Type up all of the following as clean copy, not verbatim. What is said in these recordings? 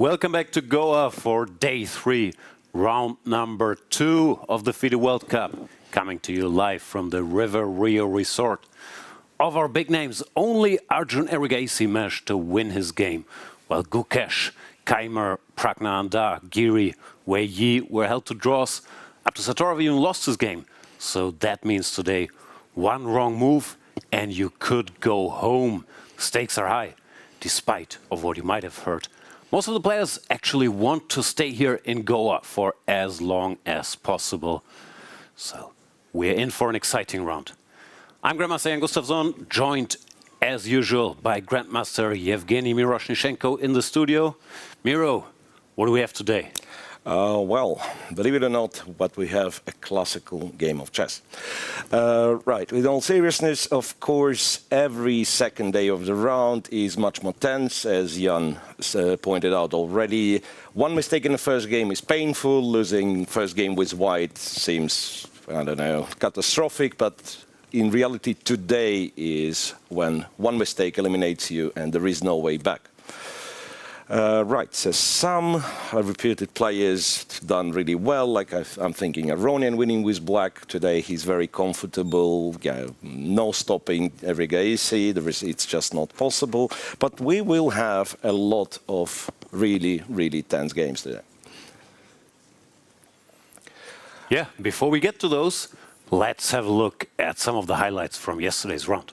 Welcome back to Goa for day 3, round number 2 of the FIDE World Cup. Coming to you live from the River Rio Resort. Of our big names, only Arjun Erigaisi managed to win his game, while Gukesh, Keymer, Praggnanandhaa, Giri, Wei Yi were held to draws. Abdusattorov even lost his game. So that means today, one wrong move and you could go home. Stakes are high, despite of what you might have heard. Most of the players actually want to stay here in Goa for as long as possible. So we're in for an exciting round. I'm Grandmaster Jan Gustafsson, joined as usual by Grandmaster Yevgeny Miroshnichenko in the studio. Miro, what do we have today? Well, believe it or not, but we have a classical game of chess. Right, with all seriousness, of course, every second day of the round is much more tense, as Jan pointed out already. One mistake in the first game is painful. Losing first game with white seems, I don't know, catastrophic, but in reality, today is when one mistake eliminates you and there is no way back. Right, so some reputed players done really well, like I'm thinking Arjun winning with black. Today he's very comfortable, no stopping Erigaisi, it's just not possible. But we will have a lot of really, really tense games today. Yeah, before we get to those, let's have a look at some of the highlights from yesterday's round.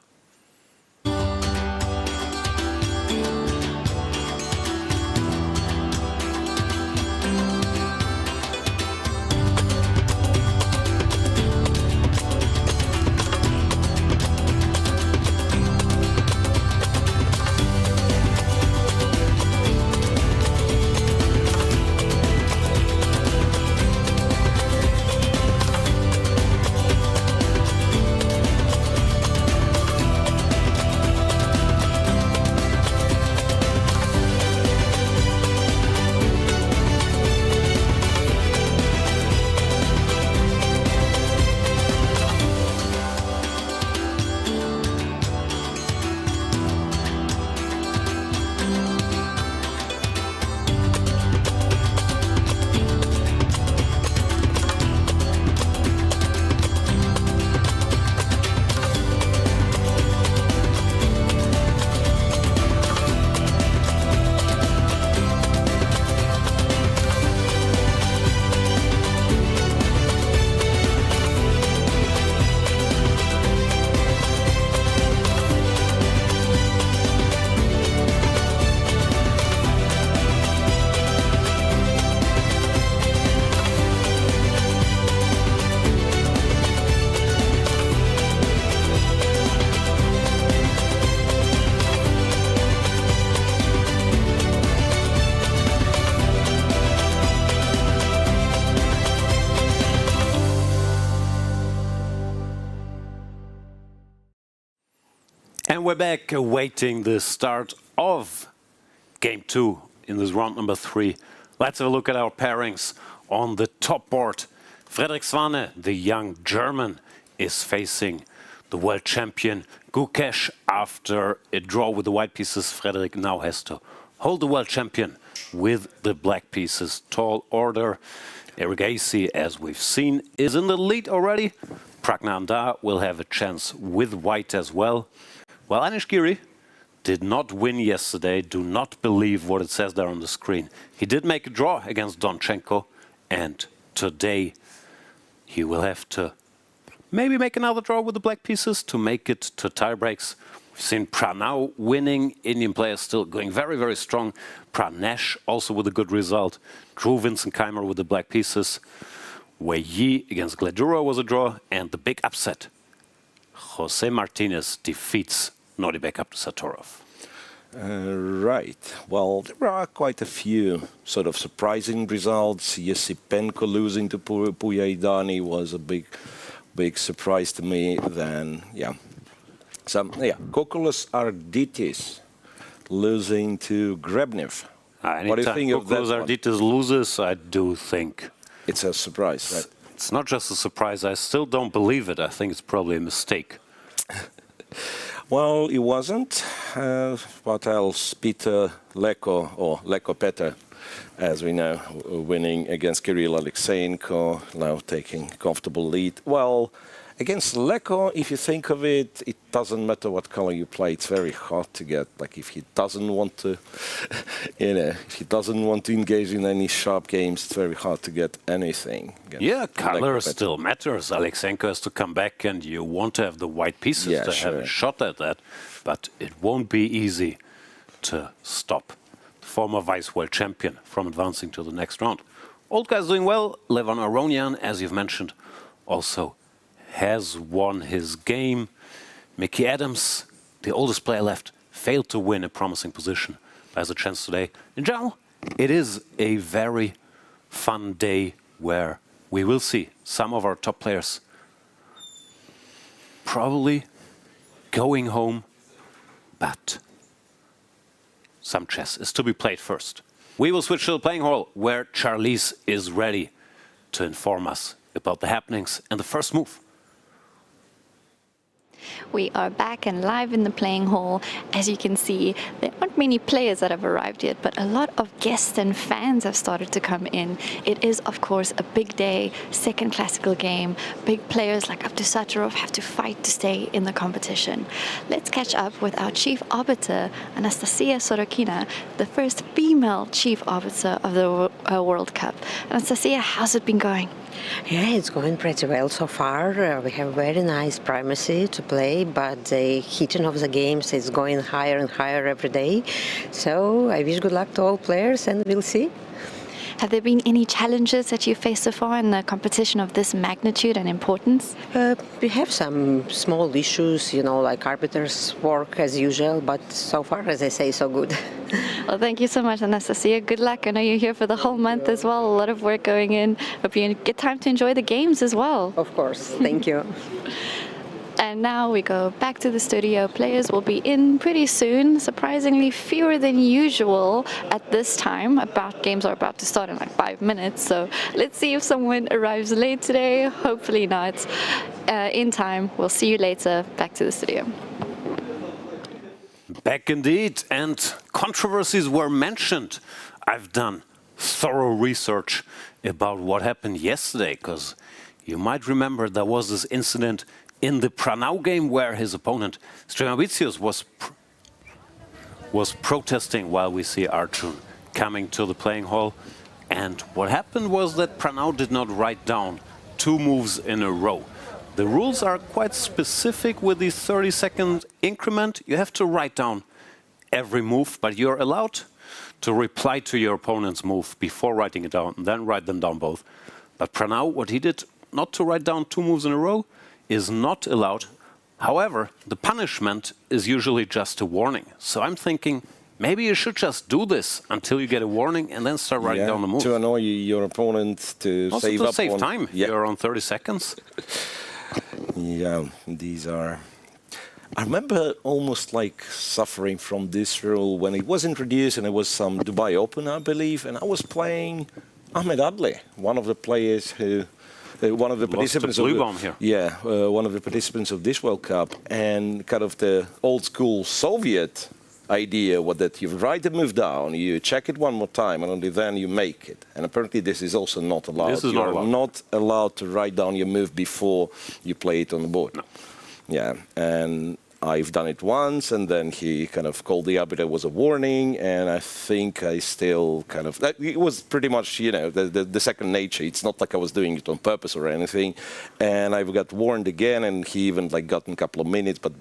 And we're back awaiting the start of Game 2 in this round number 3. Let's have a look at our pairings on the top board. Frederik Svane, the young German, is facing the world champion Gukesh. After a draw with the white pieces, Frederik now has to hold the world champion with the black pieces. Tall order. Erigaisi, as we've seen, is in the lead already. Praggnanandhaa will have a chance with white as well. Well, Anish Giri did not win yesterday. Do not believe what it says there on the screen. He did make a draw against Donchenko, and today he will have to maybe make another draw with the black pieces to make it to tie breaks. We've seen Pranav winning. Indian players still going very, very strong. Pranesh also with a good result. Drew Vincent Keymer with the black pieces. Wei Yi against Gledura was a draw, and the big upset. Jose Martinez defeats Abdusattorov. Right. Well, there are quite a few sort of surprising results. Yesipenko losing to Puyaidani was a big surprise to me. Then, Kokolos Arditis losing to Grebnev. What do you think of that? Kokolos Arditis loses, I do think it's a surprise, right? It's not just a surprise. I still don't believe it. I think it's probably a mistake. Well, it wasn't. What else? Peter Leko, or Leko Peter, as we know, winning against Kirill Alexeyenko, now taking comfortable lead. Well, against Leko, if you think of it, it doesn't matter what color you play. It's very hard to get. Like if he doesn't want to, if he doesn't want to engage in any sharp games, it's very hard to get anything. Yeah, color still matters. Alexeyenko has to come back, and you want to have the white pieces to have a shot at that. But it won't be easy to stop the former vice world champion from advancing to the next round. Old guy's doing well. Levan Aronian, as you've mentioned, also has won his game. Mickey Adams, the oldest player left, failed to win a promising position, but has a chance today. In general, it is a very fun day where we will see some of our top players probably going home, but some chess is to be played first. We will switch to the playing hall, where Charlize is ready to inform us about the happenings and the first move. We are back and live in the playing hall. As you can see, there aren't many players that have arrived yet, but a lot of guests and fans have started to come in. It is, of course, a big day, second classical game. Big players like Abdusattorov have to fight to stay in the competition. Let's catch up with our chief arbiter, Anastasia Sorokina, the first female chief arbiter of the World Cup. Anastasia, how's it been going? Yeah, it's going pretty well so far. We have very nice primacy to play, but the heating of the games is going higher and higher every day. So I wish good luck to all players, and we'll see. Have there been any challenges that you faced so far in the competition of this magnitude and importance? We have some small issues, like arbiters' work as usual, but so far, as I say, so good. Well, thank you so much, Anastasia. Good luck. I know you're here for the whole month as well. A lot of work going in. Hope you get time to enjoy the games as well. Of course. Thank you. And now we go back to the studio. Players will be in pretty soon. Surprisingly fewer than usual at this time. Games are about to start in like 5 minutes. So let's see if someone arrives late today. Hopefully not. In time. We'll see you later. Back to the studio. Back indeed. And controversies were mentioned. I've done thorough research about what happened yesterday, because you might remember there was this incident in the Pranav game where his opponent Stremavicius was protesting while we see Arjun coming to the playing hall. And what happened was that Pranav did not write down 2 moves in a row. The rules are quite specific with the 30-second increment. You have to write down every move, but you're allowed to reply to your opponent's move before writing it down, and then write them down both. But Pranav, what he did, not to write down 2 moves in a row, is not allowed. However, the punishment is usually just a warning. So I'm thinking, maybe you should just do this until you get a warning and then start writing down the move. To annoy your opponent, to also save to up save on time. You're on 30 seconds. Yeah, these are... I remember almost like suffering from this rule when it was introduced, and it was some Dubai Open, I believe, and I was playing Ahmed Adli, one of the players who... one of the participants one of the participants of this World Cup, and kind of the old school Soviet idea was that you write the move down, you check it one more time, and only then you make it. And apparently this is also not allowed. This is not allowed to write down your move before you play it on the board. No. Yeah, and I've done it once, and then he kind of called the arbiter was a warning, and I think I still kind of... It was pretty much, the second nature. It's not like I was doing it on purpose or anything. And I got warned again, and he even got in a couple of minutes, but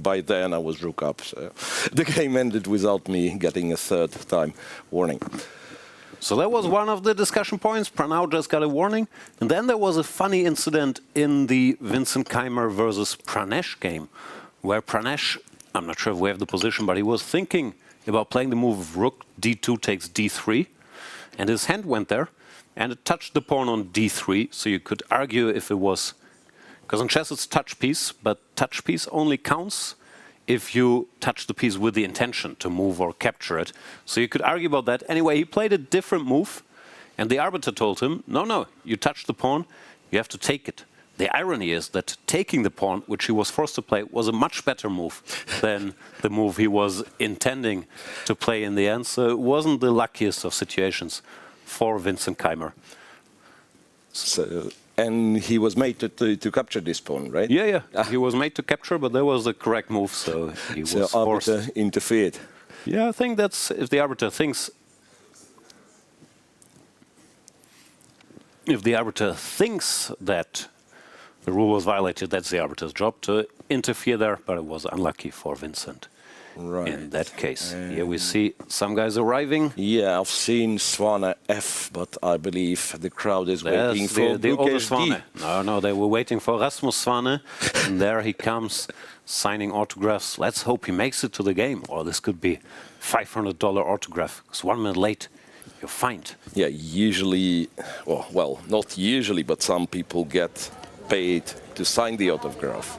by then I was rook up. So the game ended without me getting a 3rd time warning. So that was one of the discussion points. Pranav just got a warning. And then there was a funny incident in the Vincent Keymer versus Pranesh game, where Pranesh, I'm not sure if we have the position, but he was thinking about playing the move rook d2 takes d3, and his hand went there, and it touched the pawn on d3, so you could argue if it was... Because in chess it's touch piece, but touch piece only counts if you touch the piece with the intention to move or capture it. So you could argue about that. Anyway, he played a different move, and the arbiter told him, no, you touched the pawn, you have to take it. the irony is that taking the pawn, which he was forced to play, was a much better move than the move he was intending to play in the end. So it wasn't the luckiest of situations for Vincent Keymer. So, and he was made to capture this pawn, right? Yeah. He was made to capture, but that was the correct move, so he was forced. Arbiter interfered. Yeah, I think that's if the arbiter thinks. If the arbiter thinks that the rule was violated, that's the arbiter's job to interfere there, but it was unlucky for Vincent. Right. In that case. Here we see some guys arriving. Yeah, I've seen Svane F, but I believe the crowd is waiting for the older Gukesh Svane. D. No, they were waiting for Rasmus Svane, and there he comes, signing autographs. Let's hope he makes it to the game, or this could be $500 autograph, because 1 minute late, you're fined. Yeah, usually, well, not usually, but some people get paid to sign the autograph,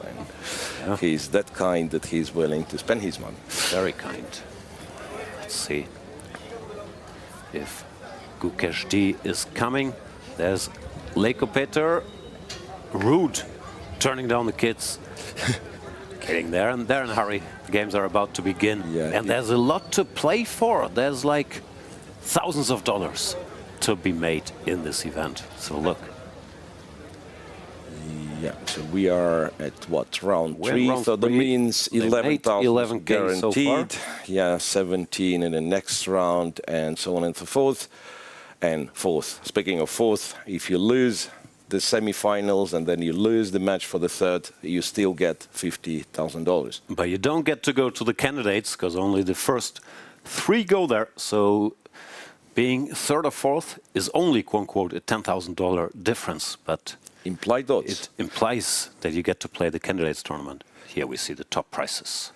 and he's that kind that he's willing to spend his money. Very kind. Let's see if Gukesh D is coming. There's Leko Peter, rude, turning down the kids. Getting there, and they're in a hurry. The games are about to begin. Yeah, and there's a lot to play for. There's like thousands of dollars to be made in this event. So look. Yeah, so we are at what, round We're 3, round so that 3. means They made 11,000 11K so guaranteed. far. Yeah, 17 in the next round, and so on and so forth. And fourth, speaking of fourth, if you lose the semi-finals and then you lose the match for the third, you still get $50,000. But you don't get to go to the candidates, because only the first 3 go there. So being third or fourth is only, quote-unquote, a $10,000 difference. But Implied odds. it implies that you get to play the candidates tournament. Here we see the top prices.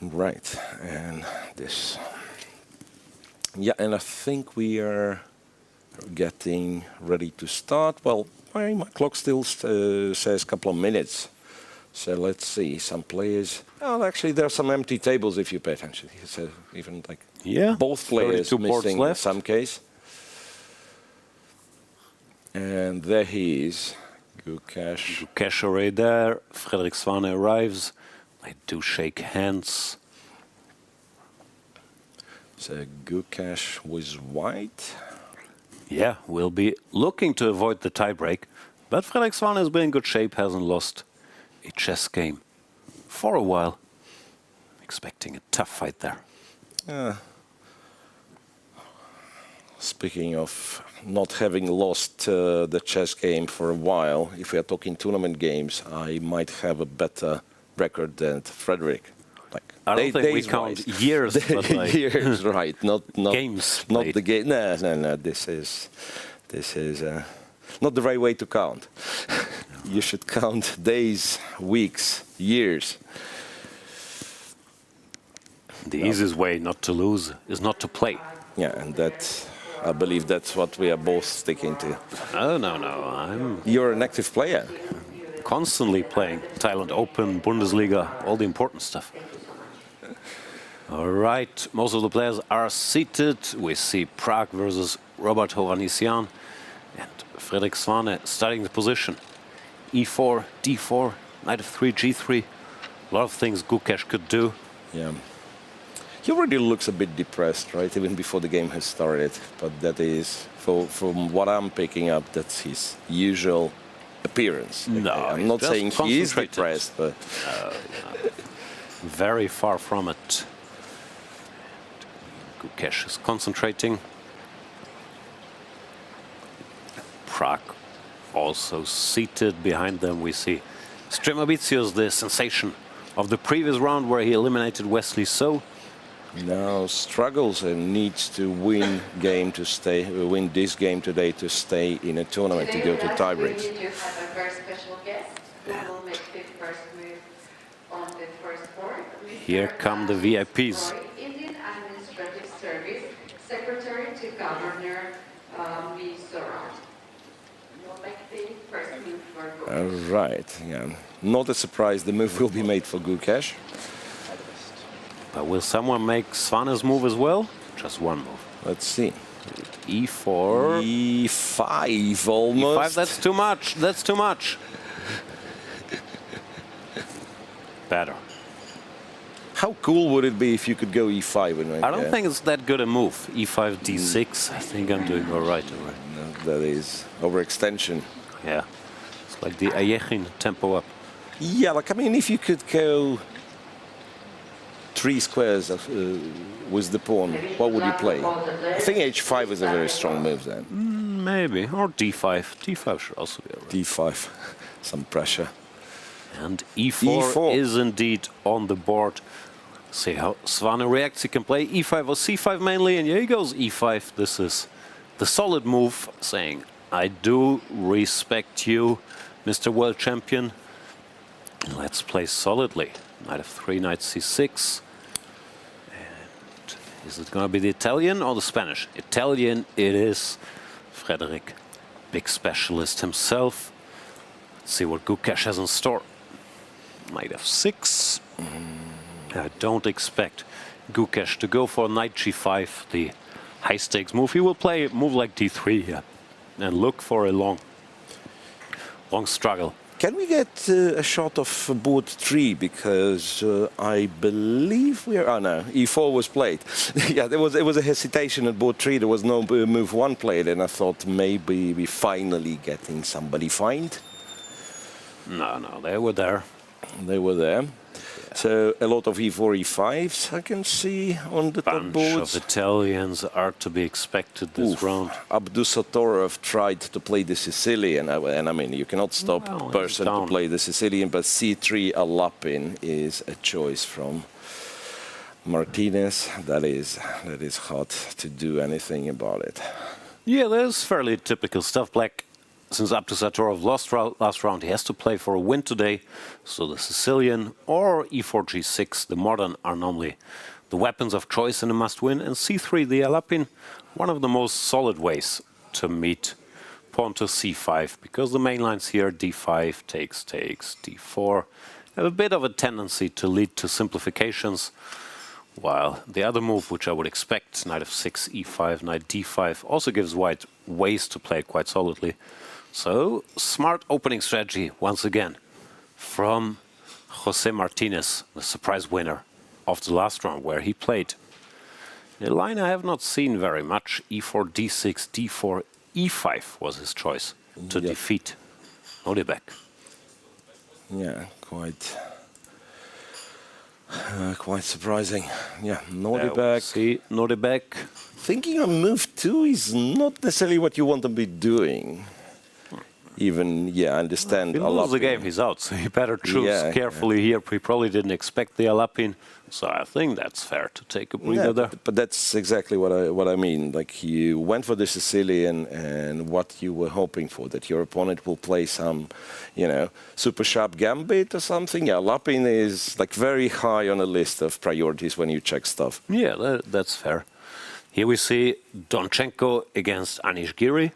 Right, and this. Yeah, and I think we are getting ready to start. Well, my clock still says a couple of minutes. So let's see, some players. Oh, actually, there are some empty tables if you pay attention. So even like both players 32 boards missing left. in some case. And there he is, Gukesh. Gukesh already there. Frederik Svane arrives. They do shake hands. So Gukesh was white. Yeah, we'll be looking to avoid the tiebreak. But Frederik Svane has been in good shape, hasn't lost a chess game for a while. Expecting a tough fight there. Speaking of not having lost the chess game for a while, if we are talking tournament games, I might have a better record than Frederik. Like I don't think we count years, but like years, right? Not games not played. the game. No. This is not the right way to count. You should count days, weeks, years. The easiest way not to lose is not to play. Yeah, and that. I believe that's what we are both sticking to. No. I'm You're an active player. constantly playing Thailand Open, Bundesliga, all the important stuff. All right, most of the players are seated. We see Prague versus Robert Hovhannisyan and Frederik Svane starting the position. E4, D4, knight of 3, G3. A lot of things Gukesh could do. Yeah. He already looks a bit depressed, right, even before the game has started. But that is, from what I'm picking up, that's his usual appearance. No, I'm not just saying he is concentrated. depressed, but Very far from it. Gukesh is concentrating. Prague also seated. Behind them we see Stremavicius, the sensation of the previous round where he eliminated Wesley So. now struggles and needs to win win this game today to stay in a tournament to go to tiebreaks. We do have a very special guest who will make the first move on the first board. Here come the VIPs. Indian Administrative Service Secretary to Governor Mizoram. Will make the first move for Gukesh. Right, yeah. Not a surprise, the move will be made for Gukesh. But will someone make Svane's move as well? Just one move. Let's see. E4. E5 almost. E5, that's too much. That's too much. Better. How cool would it be if you could go E5? I don't think it's that good a move. E5, D6. I think I'm doing all right. No, that is overextension. Yeah. It's like the Ayechin tempo up. Yeah, like, I mean, if you could go 3 squares with the pawn, what would you play? I think H5 is a very strong move then. Maybe. Or D5. D5 should also be all right. D5, some pressure. And E4 is indeed on the board. See how Svane reacts. He can play E5 or C5 mainly, and here he goes E5. This is the solid move, saying, I do respect you, Mr. World Champion. Let's play solidly. Knight f3, knight c6. And is it going to be the Italian or the Spanish? Italian it is. Frederik, big specialist himself. Let's see what Gukesh has in store. Knight f6. I don't expect Gukesh to go for knight g5, the high-stakes move. He will play a move like d3 here and look for a long struggle. Can we get a shot of board 3? Because I believe we are... Oh, no, E4 was played. Yeah, there was a hesitation at board 3. There was no move 1 played, and I thought maybe we finally getting somebody fined. No, they were there. They were there. So a lot of E4, E5s I can see on the top boards. Bunch of Italians are to be expected this round. Abdusattorov tried to play the Sicilian, and I mean, you cannot stop a person to play the Sicilian, but C3 Alapin is a choice from Martinez. That is hard to do anything about it. Yeah, that's fairly typical stuff. Black, since Abdusattorov lost last round, he has to play for a win today. So the Sicilian or E4, G6, the modern, are normally the weapons of choice in a must-win. And C3, the Alapin, one of the most solid ways to meet pawn to C5, because the main lines here, D5, takes, D4, have a bit of a tendency to lead to simplifications, while the other move, which I would expect, knight f6, E5, knight D5, also gives white ways to play it quite solidly. So, smart opening strategy, once again, from Jose Martinez, the surprise winner of the last round, where he played a line I have not seen very much. E4, D6, D4, E5 was his choice to defeat Odebek. Yeah, quite surprising. Yeah, Nordebek. See, Nordebek. Thinking on move 2 is not necessarily what you want to be doing. Even, I understand. If he loses the game, he's out, so he better choose carefully here. He probably didn't expect the Alapin, so I think that's fair to take a breather there. But that's exactly what I mean. Like, you went for the Sicilian, and what you were hoping for, that your opponent will play some, super sharp gambit or something. Yeah, Alapin is like very high on a list of priorities when you check stuff. Yeah, that's fair. Here we see Donchenko against Anish Giri.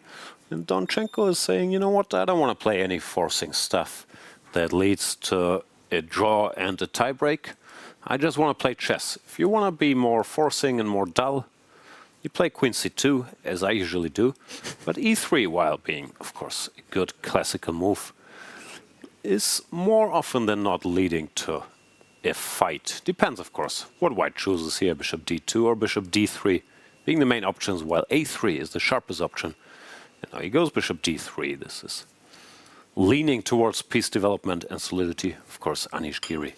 And Donchenko is saying, you know what, I don't want to play any forcing stuff that leads to a draw and a tiebreak. I just want to play chess. If you want to be more forcing and more dull, you play queen c2, as I usually do. But e3, while being, of course, a good classical move, is more often than not leading to a fight. Depends, of course, what white chooses here, bishop d2 or bishop d3, being the main options, while a3 is the sharpest option. And now he goes bishop d3. This is leaning towards piece development and solidity. Of course, Anish Giri,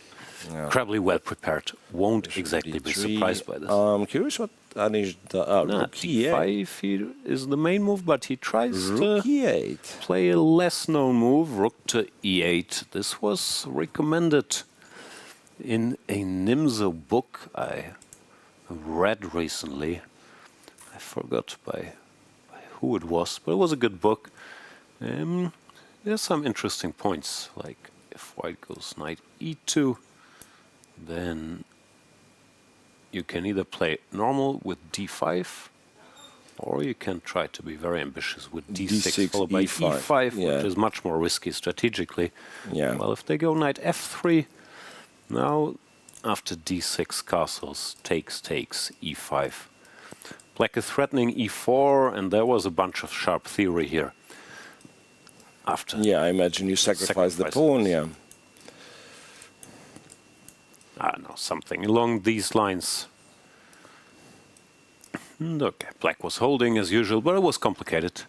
incredibly well prepared, won't bishop exactly d3. Be surprised by this. I'm curious what Anish does. Rook e5 is the main move, but he tries to play a less known move, rook to e8. This was recommended in a Nimzo book I read recently. I forgot by who it was, but it was a good book. There's some interesting points, like if white goes knight e2, then you can either play normal with d5, or you can try to be very ambitious with d6 followed by e5, which is much more risky strategically. Well, if they go knight f3, now after d6 castles, takes, e5. Black is threatening e4, and there was a bunch of sharp theory here. After Yeah, I imagine you sacrifice the pawn, yeah. No, something along these lines. Okay, Black was holding as usual, but it was complicated.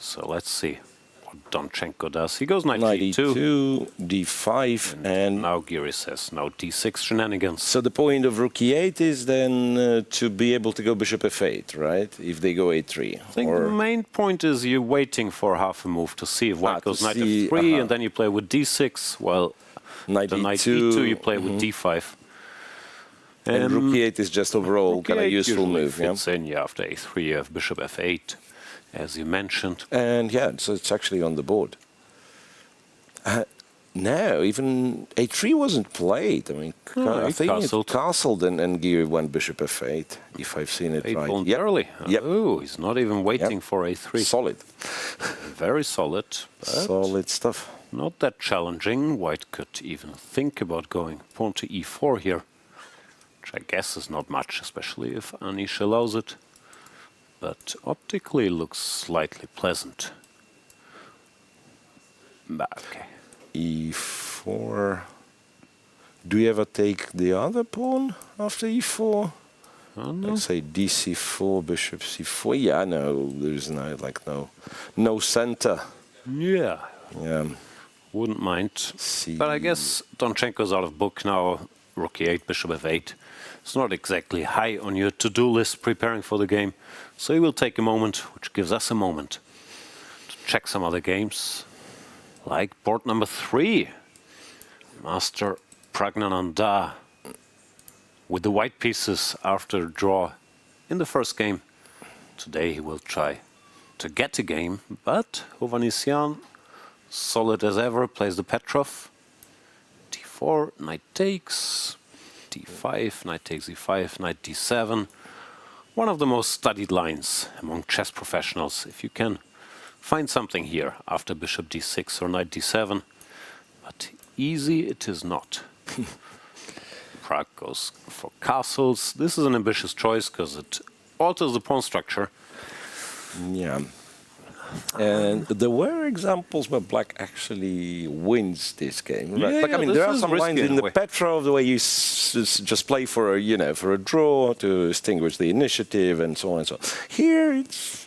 So let's see what Donchenko does. He goes knight Knight e2. e2, d5, and Now Giri says no d6 shenanigans. so the point of rook e8 is then to be able to go bishop f8, right? If they go a3. I think the main point is you're waiting for half a move to see if white goes knight f3, and then you play with d6. Well, knight the knight e2, e2 you play with d5. and rook e8 is just overall kind of useful move, yeah? Fits in, yeah, after a3 you have bishop f8, as you mentioned. And yeah, so it's actually on the board. No, even a3 wasn't played. I mean, No, I he think castled. it castled and Giri went bishop f8, if I've seen it 8 right. pawns Yep. early. Yep. Oh, he's not even waiting Yep. for a3. Solid. Very solid. But Solid stuff. not that challenging. White could even think about going pawn to e4 here, which I guess is not much, especially if Anish allows it. But optically looks slightly pleasant. But okay. e4. Do you ever take the other pawn after e4? Oh, no. Let's say dc4, bishop c4. Yeah, no, there's no center. Yeah, Yeah. wouldn't mind. C. But I guess Donchenko's out of book now. Rook e8, bishop f8. It's not exactly high on your to-do list preparing for the game. So he will take a moment, which gives us a moment to check some other games. Like board number 3. Master Praggnanandhaa with the white pieces after a draw in the first game. Today he will try to get a game, but Hovhannisyan, solid as ever, plays the Petrov. d4, knight takes, d5, knight takes e5, knight d7. One of the most studied lines among chess professionals. If you can find something here after bishop d6 or knight d7, but easy it is not. Pragg goes for castles. This is an ambitious choice because it alters the pawn structure. Yeah. And there were examples where Black actually wins this game. Right? Yeah, like, I yeah, mean, this there are is some risky lines in in a the way. Petrov, the way you just play for a draw to extinguish the initiative and so on and so on. Here,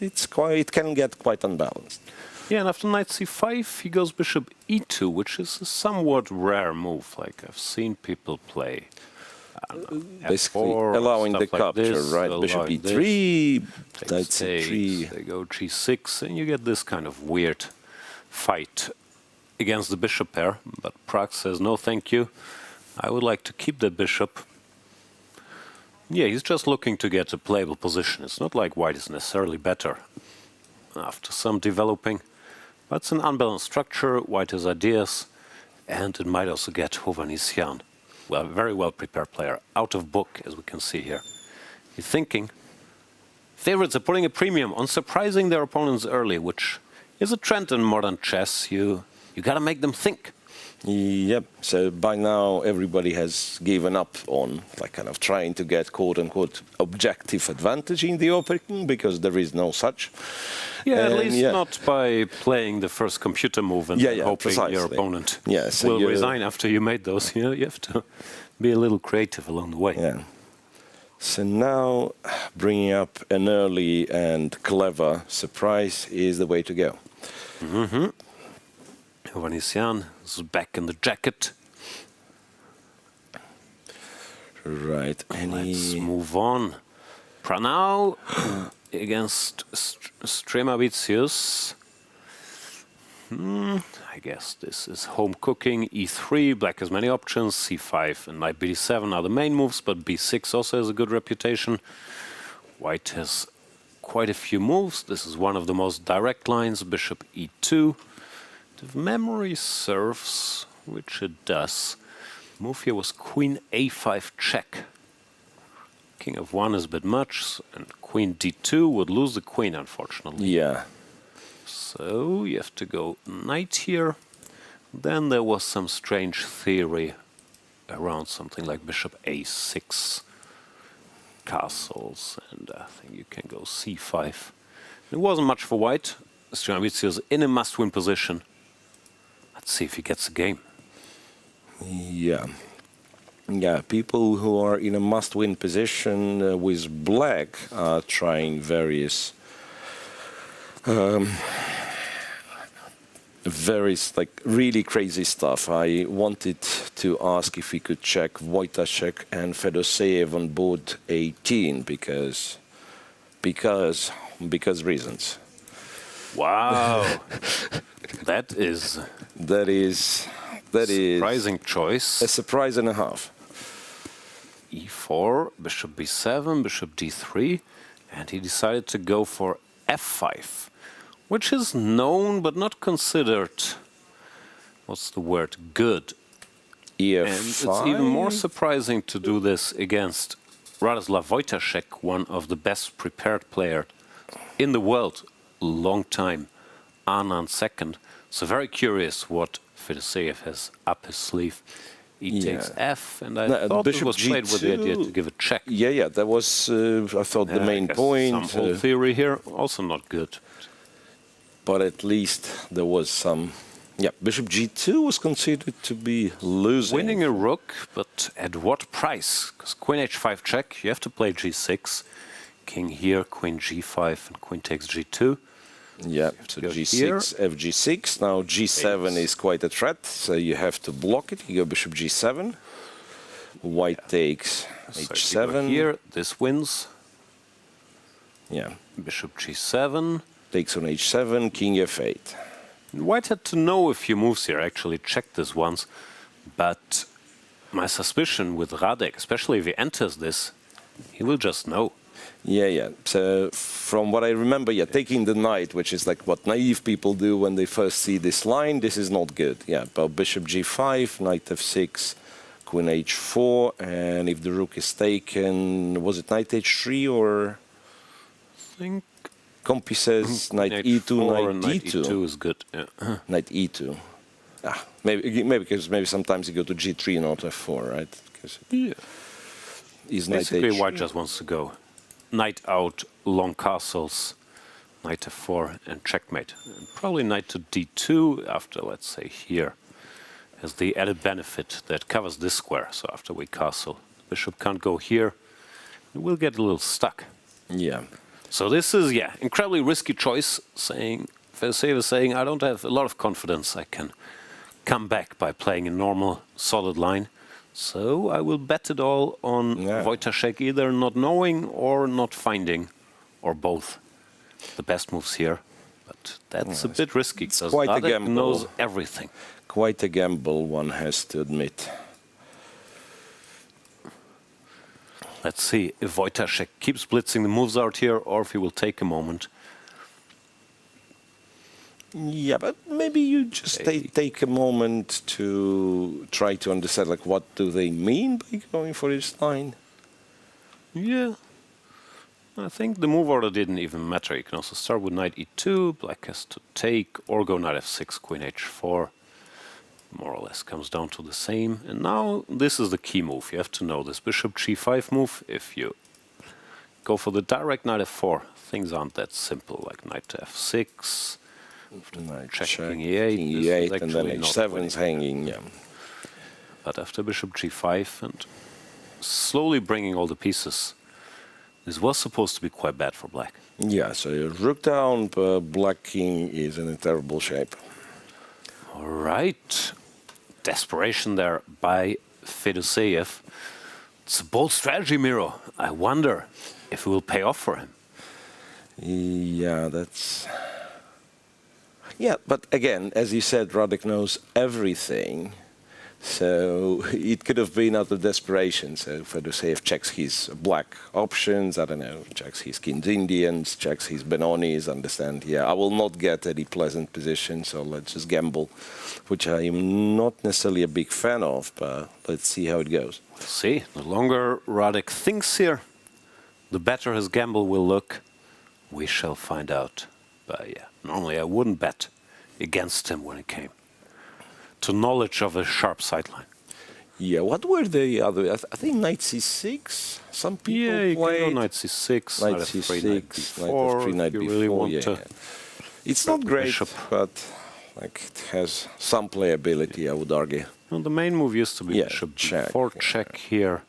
it can get quite unbalanced. Yeah, and after knight c5, he goes bishop e2, which is a somewhat rare move. Like I've seen people play. Basically, F4, allowing the stuff like capture, this, right? Bishop allowing e3, this, knight takes takes, c3. They go g6, and you get this kind of weird fight against the bishop pair. But Pragg says, no, thank you. I would like to keep the bishop. Yeah, he's just looking to get a playable position. It's not like white is necessarily better after some developing. But it's an unbalanced structure. White has ideas, and it might also get Hovhannisyan. Well, very well prepared player, out of book, as we can see here. He's thinking. Favorites are putting a premium on surprising their opponents early, which is a trend in modern chess. You gotta make them think. Yep. So by now everybody has given up on kind of trying to get quote-unquote objective advantage in the opening because there is no such. Yeah, at least not by playing the first computer move and then hoping your opponent will resign after you made those. You have to be a little creative along the way. Yeah. So now bringing up an early and clever surprise is the way to go. Mm-hmm. Hovhannisyan is back in the jacket. Right. Let's move on. Pranav against Stremavicius. I guess this is home cooking. e3, Black has many options. c5 and knight bd7 are the main moves, but b6 also has a good reputation. White has quite a few moves. This is one of the most direct lines. Bishop e2. If memory serves, which it does, move here was queen a5 check. King f1 is a bit much, and queen d2 would lose the queen, unfortunately. Yeah. So you have to go knight here. Then there was some strange theory around something like bishop a6. castles, and I think you can go c5. It wasn't much for white. Stremavicius in a must-win position. Let's see if he gets the game. Yeah. Yeah, people who are in a must-win position with black are trying various like really crazy stuff. I wanted to ask if we could check Wojtaszek and Fedoseev on board 18 because reasons. Wow, that is surprising choice. A surprise and a half. E4, bishop b7, bishop d3, and he decided to go for f5, which is known but not considered, what's the word, good. E5. And it's even more surprising to do this against Radoslav Wojtaszek, one of the best prepared players in the world, long time, Anand second. So very curious what Fedoseev has up his sleeve. He takes f, and I thought it was played with the idea to give a check. Yeah, that was, I thought, the main point. Some whole theory here, also not good. But at least there was some... Yeah, bishop g2 was considered to be losing. Winning a rook, but at what price? Because queen h5 check, you have to play g6. King here, queen g5, and queen takes g2. Yeah, so g6, fg6. Now g7 is quite a threat, so you have to block it. You go bishop g7. White takes h7. Here, this wins. Yeah. Bishop g7. Takes on h7, king f8. White had to know a few moves here. I actually checked this once. But my suspicion with Radek, especially if he enters this, he will just know. Yeah. So from what I remember, taking the knight, which is like what naive people do when they first see this line, this is not good. Yeah, but bishop g5, knight f6, queen h4, and if the rook is taken, was it knight h3 or? I think Compi says knight e2, knight d2. Knight e2 is good. Yeah. Knight e2. Maybe sometimes you go to g3, not f4, right? Yeah. Basically, knight white just wants to go knight out, long castles, knight f4, and checkmate. And probably knight to d2 after, let's say, here, has the added benefit that covers this square. So after we castle, bishop can't go here. It will get a little stuck. Yeah. So this is, incredibly risky choice, saying, Fedoseev is saying, I don't have a lot of confidence I can come back by playing a normal, solid line. So I will bet it all on Wojtaszek either not knowing or not finding, or both, the best moves here. But that's a bit risky, because Radek knows everything. Quite a gamble, one has to admit. Let's see if Wojtaszek keeps blitzing the moves out here, or if he will take a moment. Yeah, but maybe you just take a moment to try to understand, like, what do they mean by going for this line? Yeah. I think the move order didn't even matter. You can also start with knight e2, black has to take, or go knight f6, queen h4. More or less comes down to the same. And now this is the key move. You have to know this bishop g5 move. If you go for the direct knight f4, things aren't that simple, like knight to f6. Check king e8, and then h7 is hanging, But after bishop g5 and slowly bringing all the pieces, this was supposed to be quite bad for black. Yeah, so rook down, but black king is in a terrible shape. All right. Desperation there by Fedoseev. It's a bold strategy, Miro. I wonder if it will pay off for him. Yeah, that's... Yeah, but again, as you said, Radek knows everything. So it could have been out of desperation. So Fedoseev checks his black options, I don't know, checks his king's Indians, checks his Benonis, understand, I will not get any pleasant position, so let's just gamble, which I am not necessarily a big fan of, but let's see how it goes. We'll see. The longer Radek thinks here, the better his gamble will look. We shall find out. But normally I wouldn't bet against him when it came to knowledge of a sharp sideline. Yeah, what were the other? I think knight c6. Some people Yeah, you played can go knight c6, knight knight f3, c6, knight b4, knight f3, knight if you b4. really want yeah, to. yeah. It's grab not the great, bishop. but like it has some playability, I would argue. Well, the main move used to be Yeah, bishop check, b4, yeah. check here.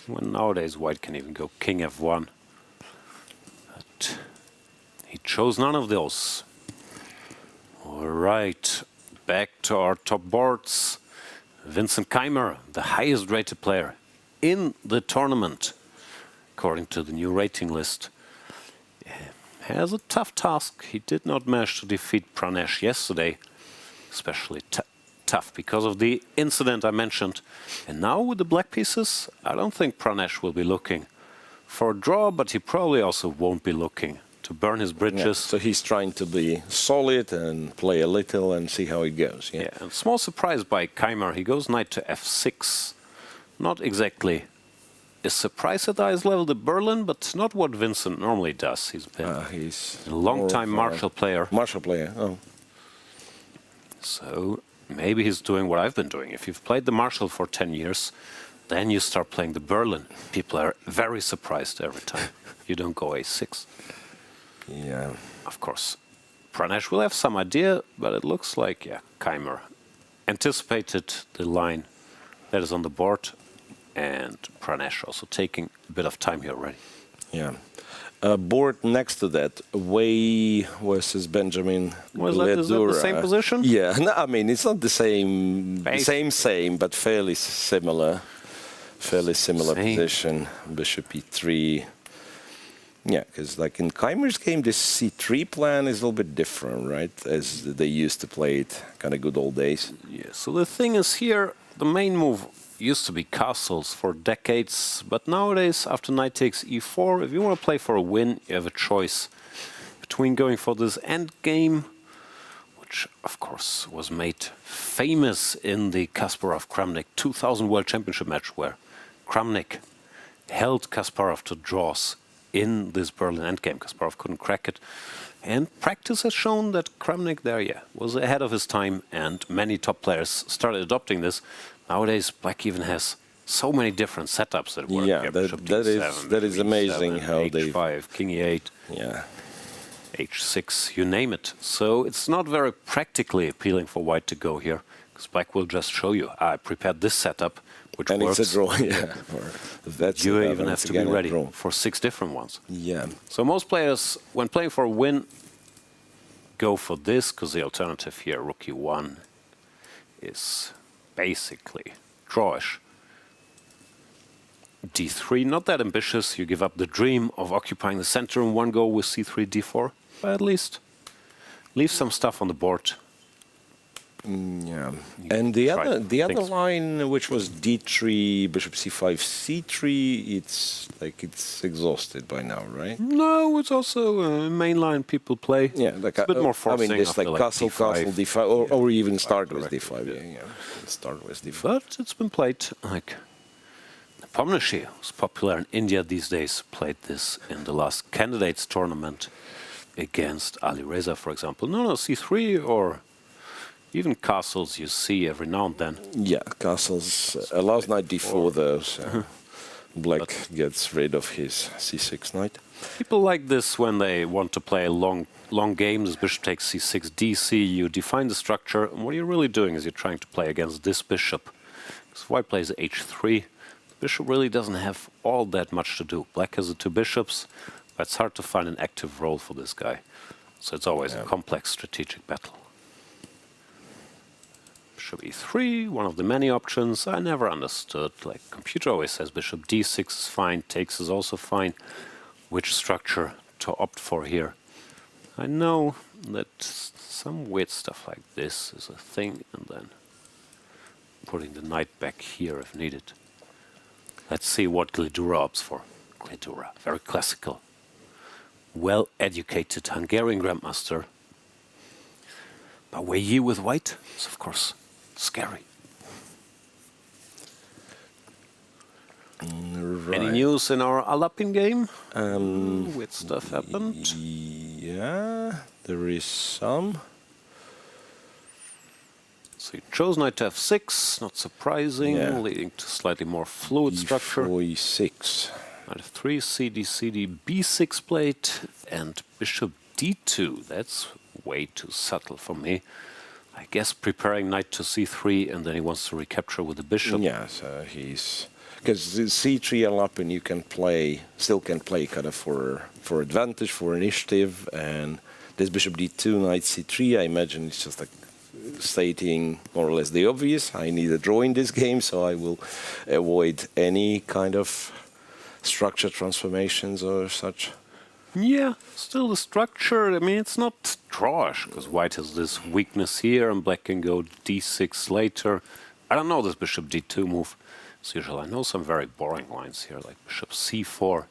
When nowadays white can even go king f1. But he chose none of those. All right, back to our top boards. Vincent Keymer, the highest rated player in the tournament, according to the new rating list, has a tough task. He did not manage to defeat Pranesh yesterday, especially tough because of the incident I mentioned. And now with the black pieces, I don't think Pranesh will be looking for a draw, but he probably also won't be looking to burn his bridges. Yeah, so he's trying to be solid and play a little and see how it goes. Yeah, Yeah, and small surprise by Keymer. He goes knight to f6. Not exactly a surprise at the highest level, the Berlin, but not what Vincent normally does. He's been he's a long-time more of a martial player. Martial player, oh. So maybe he's doing what I've been doing. If you've played the martial for 10 years, then you start playing the Berlin. People are very surprised every time you don't go a6. Yeah. Of course, Pranesh will have some idea, but it looks like, yeah, Keymer anticipated the line that is on the board, and Pranesh also taking a bit of time here already. Yeah. Board next to that, Wei Yi versus Benjamin Was that, is that the same position? Yeah, no, I mean, it's not the same, but fairly similar. Similar Same. position. Bishop e3. Yeah, because like in Keymer's game, this c3 plan is a little bit different, right? As they used to play it, kind of good old days. Yeah, so the thing is here, the main move used to be castles for decades, but nowadays, after knight takes e4, if you want to play for a win, you have a choice between going for this endgame, which of course was made famous in the Kasparov-Kramnik 2000 World Championship match, where Kramnik held Kasparov to draws in this Berlin endgame. Kasparov couldn't crack it. And practice has shown that Kramnik there, yeah, was ahead of his time, and many top players started adopting this. Nowadays, black even has so many different setups that work. Yeah, that is amazing how they... H5, king e8, Yeah. h6, you name it. So it's not very practically appealing for white to go here, because black will just show you, I prepared this setup, which And works. it's a draw, yeah. That's You even have to be ready for 6 different ones. Yeah. So most players, when playing for a win, go for this, because the alternative here, rook e1, is basically drawish. d3, not that ambitious. You give up the dream of occupying the center in one go with c3, d4, but at least leave some stuff on the board. Yeah. And the other line, which was d3, bishop c5, c3, it's exhausted by now, right? No, it's also a main line people play. Yeah, like it's a bit more forcing. I mean, this like castle, d5. d5, or even start with directly, d5. Yeah. Start with d5. But it's been played like Pomnishi, who's popular in India these days, played this in the last candidates tournament against Ali Reza, for example. No, c3 or even castles you see every now and then. Yeah, castles allows knight d4 though, so black gets rid of his c6 knight. People like this when they want to play a long game. This bishop takes c6, dc, you define the structure, and what you're really doing is you're trying to play against this bishop. Because white plays h3, the bishop really doesn't have all that much to do. Black has the 2 bishops, but it's hard to find an active role for this guy. So it's always a complex strategic battle. Bishop e3, one of the many options. I never understood. Like, computer always says bishop d6 is fine, takes is also fine. Which structure to opt for here? I know that some weird stuff like this is a thing, and then putting the knight back here if needed. Let's see what Gledura opts for. Gledura, very classical, well-educated Hungarian grandmaster. But Wei Yi with white is, of course, scary. Right. Any news in our Alapin game? Weird stuff happened. Yeah, there is some. So he chose knight to f6, not surprising, Yeah. leading to slightly more fluid structure. E4, E6. Knight f3, CD, CD, b6 plate, and bishop d2. That's way too subtle for me. I guess preparing knight to c3, and then he wants to recapture with the bishop. Yeah, so he's... Because the c3 Alapin you can play, still can play kind of for advantage, for initiative, and this bishop d2, knight c3, I imagine it's just like stating more or less the obvious. I need a draw in this game, so I will avoid any kind of structure transformations or such. Yeah, still the structure, I mean, it's not drawish, because white has this weakness here, and black can go d6 later. I don't know this bishop d2 move. As usual, I know some very boring lines here, like bishop c4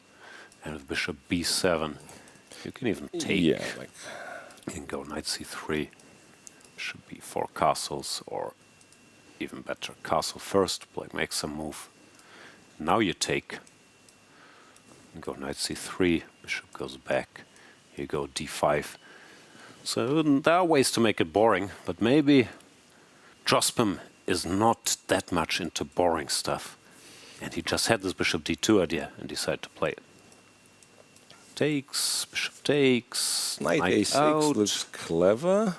and with bishop b7. You can even take, Yeah, like... you can go knight c3, bishop b4 castles, or even better, castle first, black makes some move. Now you take, you go knight c3, bishop goes back, you go d5. So there are ways to make it boring, but maybe Jospin is not that much into boring stuff. And he just had this bishop d2 idea and decided to play it. Takes, bishop takes, Knight a6 out, looks clever.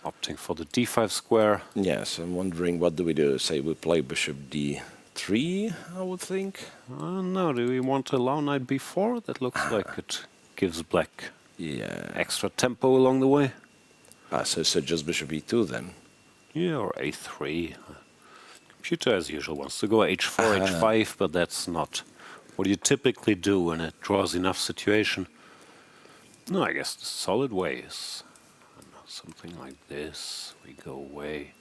opting for the d5 square. Yes, I'm wondering what do we do? Say we play bishop d3, I would think. No, do we want to allow knight b4? That looks like it gives black Yeah. extra tempo along the way. So just bishop e2 then. Yeah, or a3. Computer, as usual, wants to go h4, h5, but that's not what you typically do when it draws enough situation. No, I guess the solid way is something like this. We go away,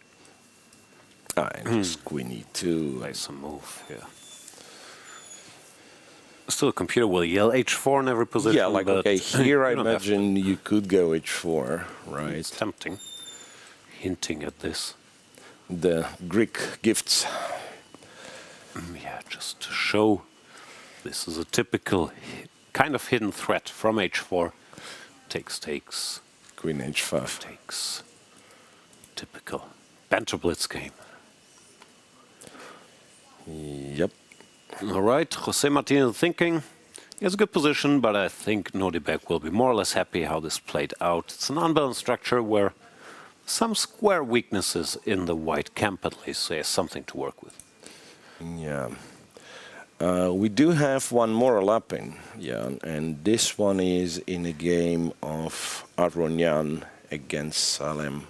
And just queen e2. play some move, yeah. Still, a computer will yell h4 in every position. Yeah, like, but okay, here I you don't have to. imagine you could go h4, It's right? tempting, hinting at this. The Greek gifts. Yeah, just to show this is a typical kind of hidden threat from h4. Takes, takes, Queen h5. takes. Typical banter blitz game. Yep. All right, Jose Martinez thinking. He has a good position, but I think Nordibek will be more or less happy how this played out. It's an unbalanced structure where some square weaknesses in the white camp at least, so he has something to work with. Yeah. We do have one more lapping, yeah, and this one is in a game of Arjun against Salem.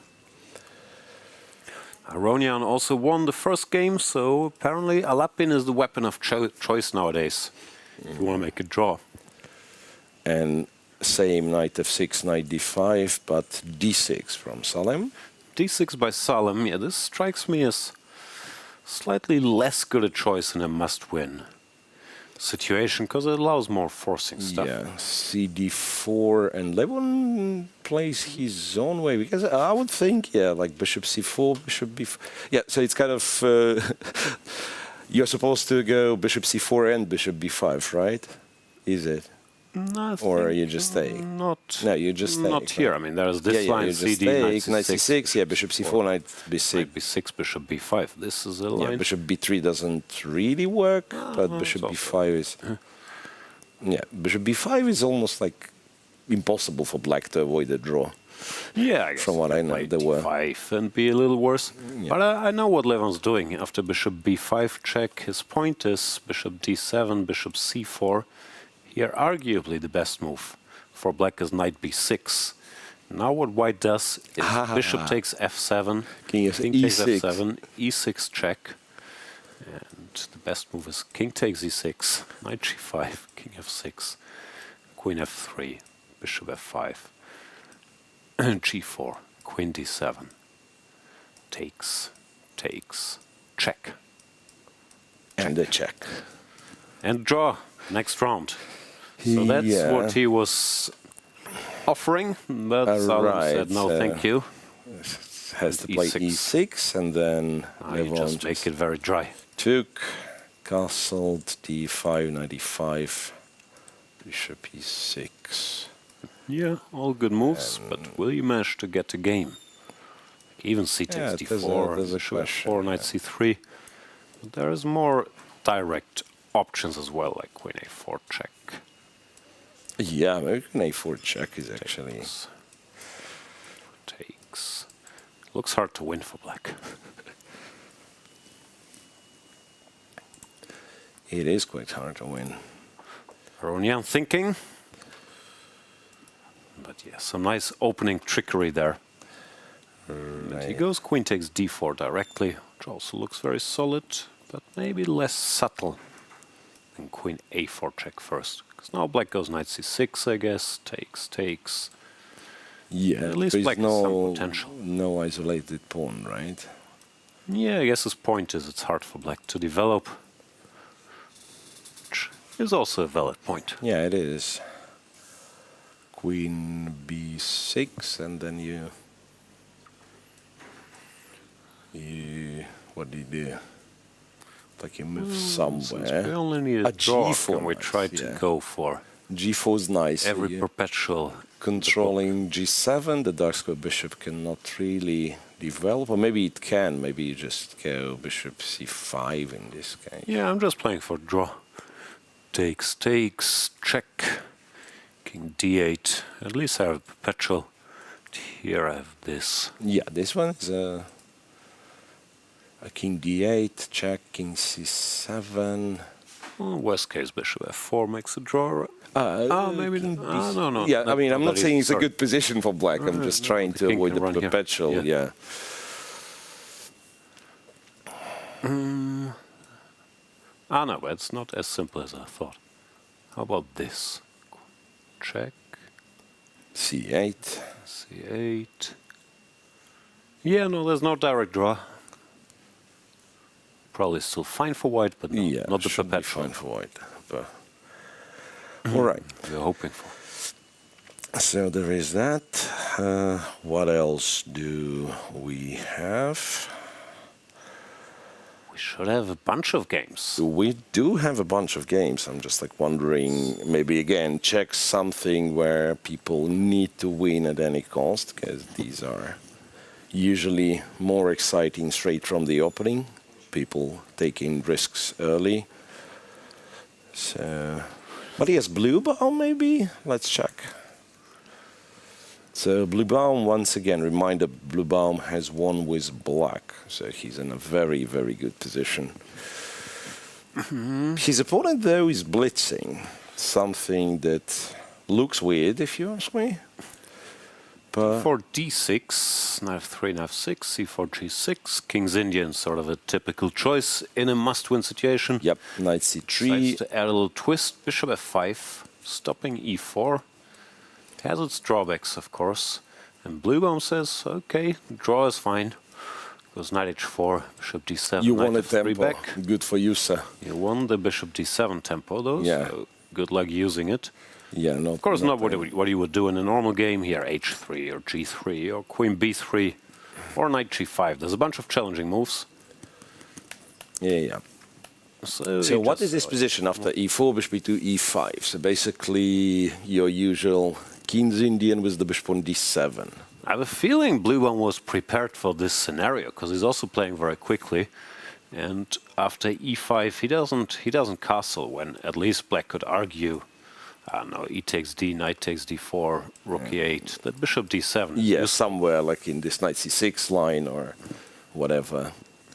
Aronian also won the first game, so apparently Alapin is the weapon of choice nowadays, if you want to make a draw. And same knight f6, knight d5, but d6 from Salem. d6 by Salem, yeah, this strikes me as slightly less good a choice in a must-win situation, because it allows more forcing stuff. Yeah, cd4, and Levon plays his own way, because I would think, yeah, like bishop c4, bishop b4. Yeah, so it's kind of, you're supposed to go bishop c4 and bishop b5, right? Is it? No, Or you just stay? Not, No, you just stay. not here. I mean, there's this line, you just CD, knight knight c6, c6, yeah, bishop c4, knight b6. knight b6, bishop b5. This is a line. Yeah, bishop b3 doesn't really work, but bishop it's b5 is... Yeah, bishop b5 is almost like impossible for black to avoid a draw. Yeah, I guess From what I know, play there were... d5 and be a little worse. Yeah. But I know what Levon's doing. After bishop b5 check, his point is bishop d7, bishop c4. Here, arguably the best move for black is knight b6. Now what white does is bishop takes f7, King takes e6. f7, e6 check. And the best move is king takes e6, knight g5, king f6, queen f3, bishop f5, g4, queen d7, takes, takes, check. And a check. And draw, next round. So that's what he was offering, but Salem said no, thank you. Has to play e6, and then You just make it very dry. took, castled, d5, knight e5, bishop e6. Yeah, all good moves, but will you manage to get a game? Even c takes Yeah, d4, there's a bishop question, f4, knight c3. But there is more direct options as well, like queen a4 check. Yeah, maybe an a4 check is actually... Takes. Looks hard to win for black. It is quite hard to win. Aronian thinking. But yeah, some nice opening trickery there. But he goes queen takes d4 directly, which also looks very solid, but maybe less subtle than queen a4 check first. Because now black goes knight c6, I guess, takes. Yeah, At least there's black has some potential. no isolated pawn, right? Yeah, I guess his point is it's hard for black to develop. Which is also a valid point. Yeah, it is. Queen b6, and then you what do you do? Like you move somewhere. We only need a draw, and we try to go for g4 is nice. every perpetual. Controlling g7, the dark square bishop cannot really develop, or maybe it can. Maybe you just go bishop c5 in this case. Yeah, I'm just playing for draw. Takes, check. King d8. At least I have perpetual. Here I have this. Yeah, this one is a king d8, check, king c7. Worst case, bishop f4 makes a draw. Maybe not. No. Yeah, I mean, I'm not saying it's a good position for black. I'm just trying to avoid the perpetual. Yeah. No, but it's not as simple as I thought. How about this? Check. c8. c8. Yeah, no, there's no direct draw. Probably still fine for white, but no, Yeah, not the should be perpetual. fine for white. But all right. We're hoping for. So there is that. What else do we have? We should have a bunch of games. We do have a bunch of games. I'm just like wondering, maybe again, check something where people need to win at any cost, because these are usually more exciting straight from the opening. People taking risks early. So, but he has blue baum maybe? Let's check. So blue baum, once again, reminder, blue baum has won with black. So he's in a very, very good position. His opponent, though, is blitzing. Something that looks weird, if you ask me. But For d6, knight f3, knight f6, c4, g6. King's Indian, sort of a typical choice in a must-win situation. yep, knight c3. Decides to add a little twist. Bishop f5, stopping e4. Has its drawbacks, of course. And blue baum says, okay, draw is fine. Goes knight h4, bishop d7, You knight won a f3 tempo. back. Good for you, sir. You won the bishop d7 tempo, though, Yeah. so good luck using it. Yeah, no. Of course, not what you would do in a normal game here, h3 or g3 or queen b3 or knight g5. There's a bunch of challenging moves. Yeah. So So what is this position after e4, bishop e2, e5? So basically your usual King's Indian with the bishop on d7. I have a feeling blue one was prepared for this scenario because he's also playing very quickly. And after e5, he doesn't castle when at least black could argue. I don't know, e takes d, knight takes d4, rook e8, that bishop d7. Yeah, somewhere like in this knight c6 line or whatever.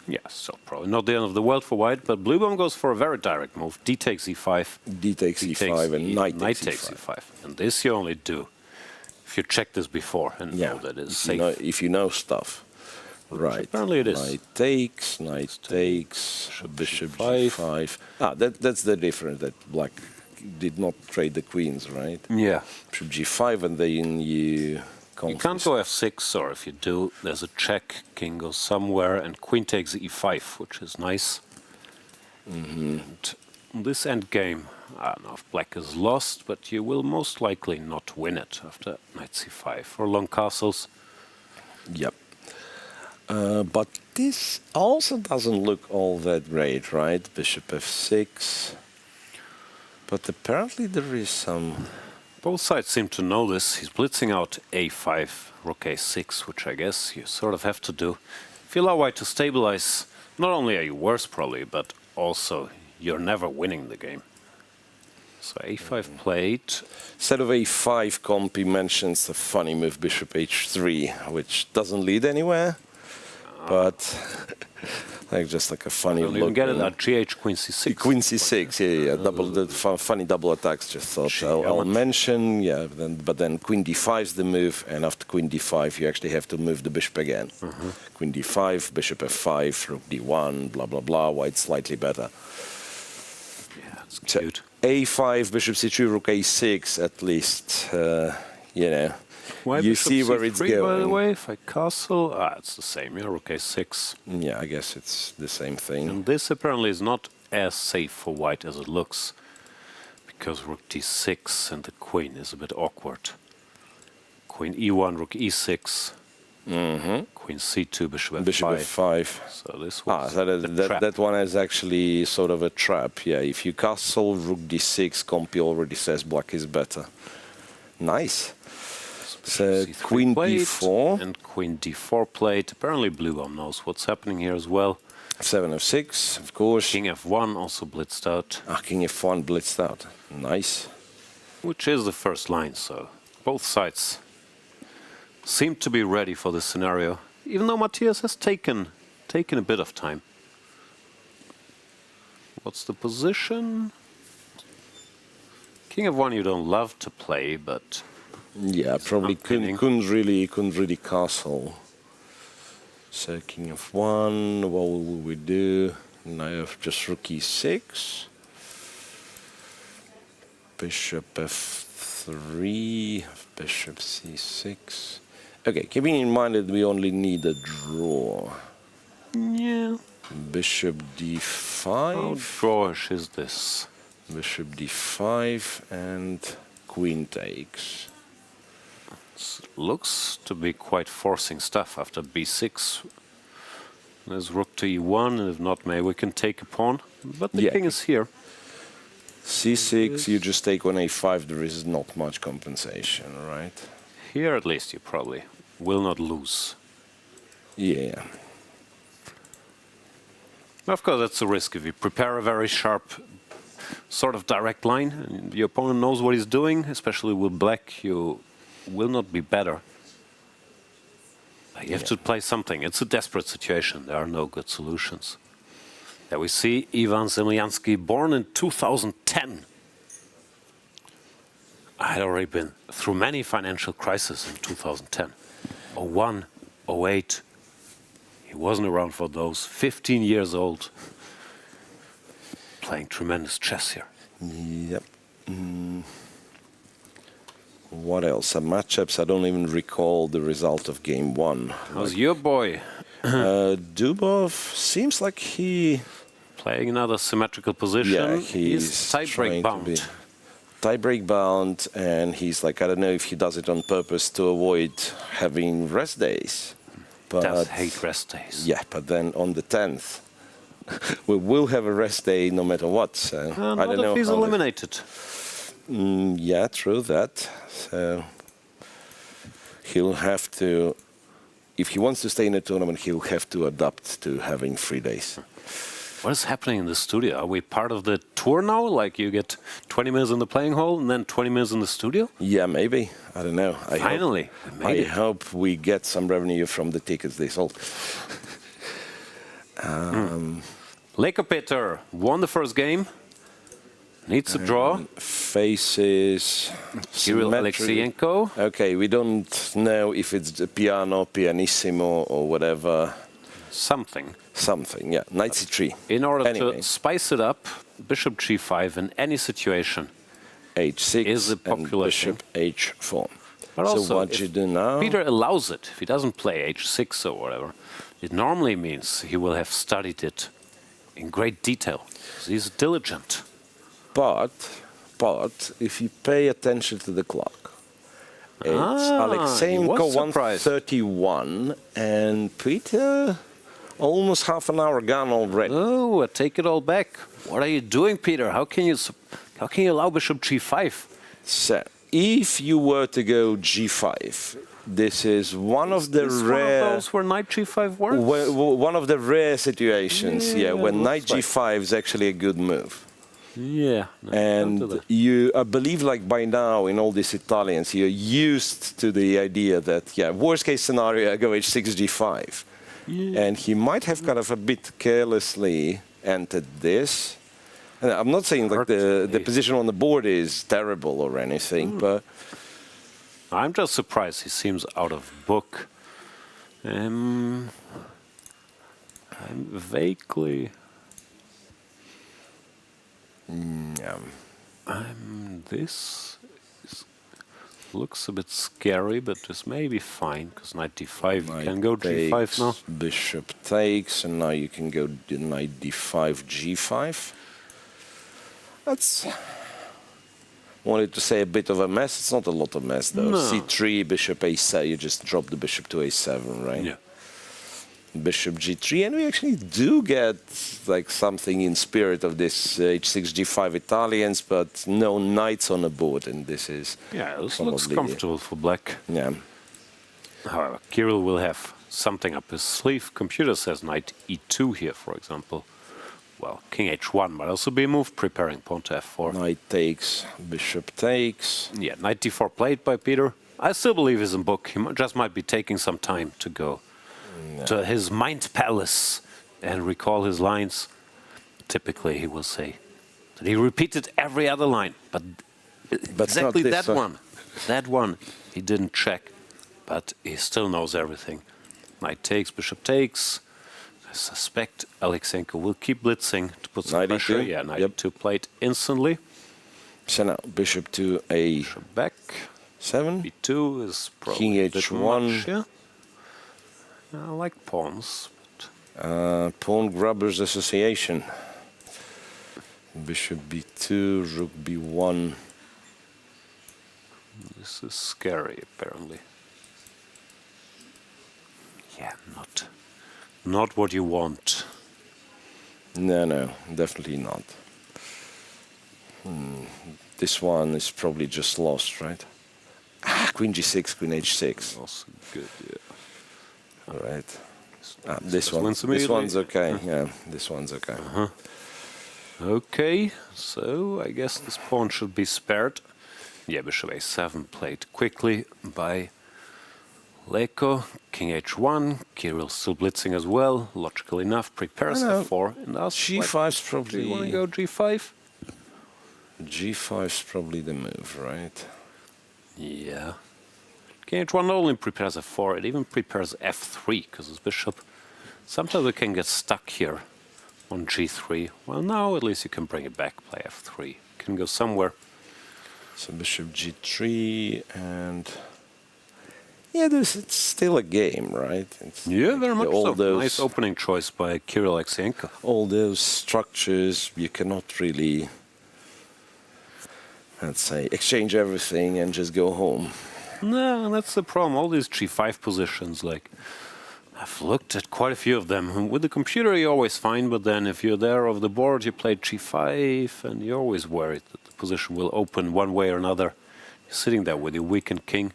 Yeah, so probably not the end of the world for white, but blue one goes for a very direct move. D takes e5. D takes e5 and knight takes e5. And this you only do if you check this before and know that it's safe. If you know stuff. Right. Apparently it is. Knight takes, bishop g5. That's the difference, that black did not trade the queens, right? Yeah. Bishop g5 and then you can't go f6, or if you do, there's a check, king goes somewhere, and queen takes e5, which is nice. And this endgame, I don't know if black is lost, but you will most likely not win it after knight c5 or long castles. Yep. But this also doesn't look all that great, right? Bishop f6. But apparently there is some Both sides seem to know this. He's blitzing out a5, rook a6, which I guess you sort of have to do. If you allow white to stabilize, not only are you worse probably, but also you're never winning the game. So a5 played. Instead of a5 comp, he mentions the funny move bishop h3, which doesn't lead anywhere, but like just like a funny Don't look. even get it at gh queen c6. Queen c6, yeah. Double the funny double attacks. Just thought I'll mention, yeah. But then queen d5 is the move, and after queen d5, you actually have to move the bishop again. Queen d5, bishop f5, rook d1, blah blah blah. White slightly better. Yeah, it's cute. A5, bishop c2, rook a6, at least, you know. Why you bishop see where c3, it's going. by the way, if I castle, it's the same, yeah, rook a6. Yeah, I guess it's the same thing. And this apparently is not as safe for white as it looks, because rook d6 and the queen is a bit awkward. Queen e1, rook e6, queen c2, bishop f5. Bishop f5. So this was that one is actually sort of a trap. Yeah, if you castle rook d6, Compi already says black is better. Nice. So queen d4 and queen d4 played. Apparently blue knows what's happening here as well. 7 f6, of course. King f1 also blitzed out. King f1 blitzed out. Nice. Which is the first line, so both sides seem to be ready for this scenario, even though Matthias has taken a bit of time. What's the position? King f1 you don't love to play, but yeah, probably couldn't really castle. So king f1, what will we do? Now just rook e6. Bishop f3, bishop c6. Okay, keeping in mind that we only need a draw. yeah. Bishop d5. How drawish is this? Bishop d5 and queen takes. Looks to be quite forcing stuff after b6. There's rook to e1, and if not, maybe we can take a pawn. But the king is here. c6, you just take on a5, there is not much compensation, right? Here at least you probably will not lose. Yeah. Of course, that's a risk. If you prepare a very sharp sort of direct line, and your opponent knows what he's doing, especially with black, you will not be better. You have to play something. It's a desperate situation. There are no good solutions. There we see Ivan Zemlyansky, born in 2010. I had already been through many financial crises in 2010. 01, 08. He wasn't around for those. 15 years old. Playing tremendous chess here. Yep. What else? Some matchups. I don't even recall the result of game one. How's your boy? Dubov seems like he... Playing another symmetrical position. Yeah, he's tie-break bound. Tie-break bound, and he's like, I don't know if he does it on purpose to avoid having rest days. But does hate rest days. Yeah, but then on the 10th, we will have a rest day no matter what. So I don't know if he's eliminated. Yeah, true that. So he'll have to, if he wants to stay in the tournament, he'll have to adapt to having 3 days. What is happening in the studio? Are we part of the tour now? Like you get 20 minutes in the playing hall and then 20 minutes in the studio? Yeah, maybe. I don't know. Finally. I hope we get some revenue from the tickets they sold. Leko Peter won the first game. Needs a draw. Faces Kirill Alexeyenko. Okay, we don't know if it's the piano, pianissimo, or whatever. Something. Something, yeah. Knight c3. In order to spice it up, bishop g5 in any situation h6 is a popular bishop h4. But so also, what you do now? Peter allows it. If he doesn't play h6 or whatever, it normally means he will have studied it in great detail. He's diligent. But if you pay attention to the clock, it's Alexeyenko 1:31 and Peter almost half an hour gone already. Oh, I take it all back. What are you doing, Peter? How can you allow bishop g5? So if you were to go g5, this is one of the Is rare... one of those where knight g5 works? One of the rare situations, when knight g5 is actually a good move. Yeah. No, And I believe, like by now, in all these Italians, you're used to the idea that, worst case scenario, I go h6, g5. Yeah. And he might have kind of a bit carelessly entered this. And I'm not saying like the position on the board is terrible or anything, but... I'm just surprised he seems out of book. I'm vaguely... This looks a bit scary, but this may be fine, because knight d5, you can go g5 now. Bishop takes, and now you can go knight d5, g5. That's... Wanted to say a bit of a mess. It's not a lot of mess, though. No. c3, bishop a7, you just drop the bishop to a7, right? Yeah. Bishop g3, and we actually do get like something in spirit of this h6 g5 Italians, but no knights on the board, and this is This looks comfortable for black. Yeah. However, Kirill will have something up his sleeve. Computer says knight e2 here, for example. Well, king h1 might also be a move, preparing pawn to f4. Knight takes, bishop takes. Yeah, knight d4 played by Peter. I still believe he's in book. He just might be taking some time to go to his mind palace and recall his lines. Typically, he will say that he repeated every other line, but exactly not this that one, he didn't check, but he still knows everything. Knight takes, bishop takes. I suspect Alexenko will keep blitzing to put some pressure. Yeah, knight e2 played instantly. So now bishop to a Bishop back. 7. b2 is probably King a bit h1. much, yeah. I like pawns. Pawn Grubbers Association. Bishop b2, rook b1. This is scary, apparently. Yeah, not what you want. No, definitely not. This one is probably just lost, right? Queen g6, queen h6. Also good, yeah. All right. This one's okay. Yeah, this one's okay. Okay, so I guess this pawn should be spared. Yeah, bishop a7 played quickly by Leko. King h1. Kirill still blitzing as well. Logical enough. Prepares f4 and asks, g5's do probably... you want to go g5? g5's probably the move, right? Yeah. King h1 not only prepares f4, it even prepares f3, because his bishop... Sometimes we can get stuck here on g3. Well, now at least you can bring it back, play f3. You can go somewhere. So bishop g3 and... Yeah, it's still a game, right? Yeah, very much so. Those, nice opening choice by Kirill Alexenko. All those structures, you cannot really, let's say, exchange everything and just go home. No, that's the problem. All these g5 positions, like, I've looked at quite a few of them. With the computer, you're always fine, but then if you're there off the board, you play g5, and you're always worried that the position will open one way or another. You're sitting there with your weakened king.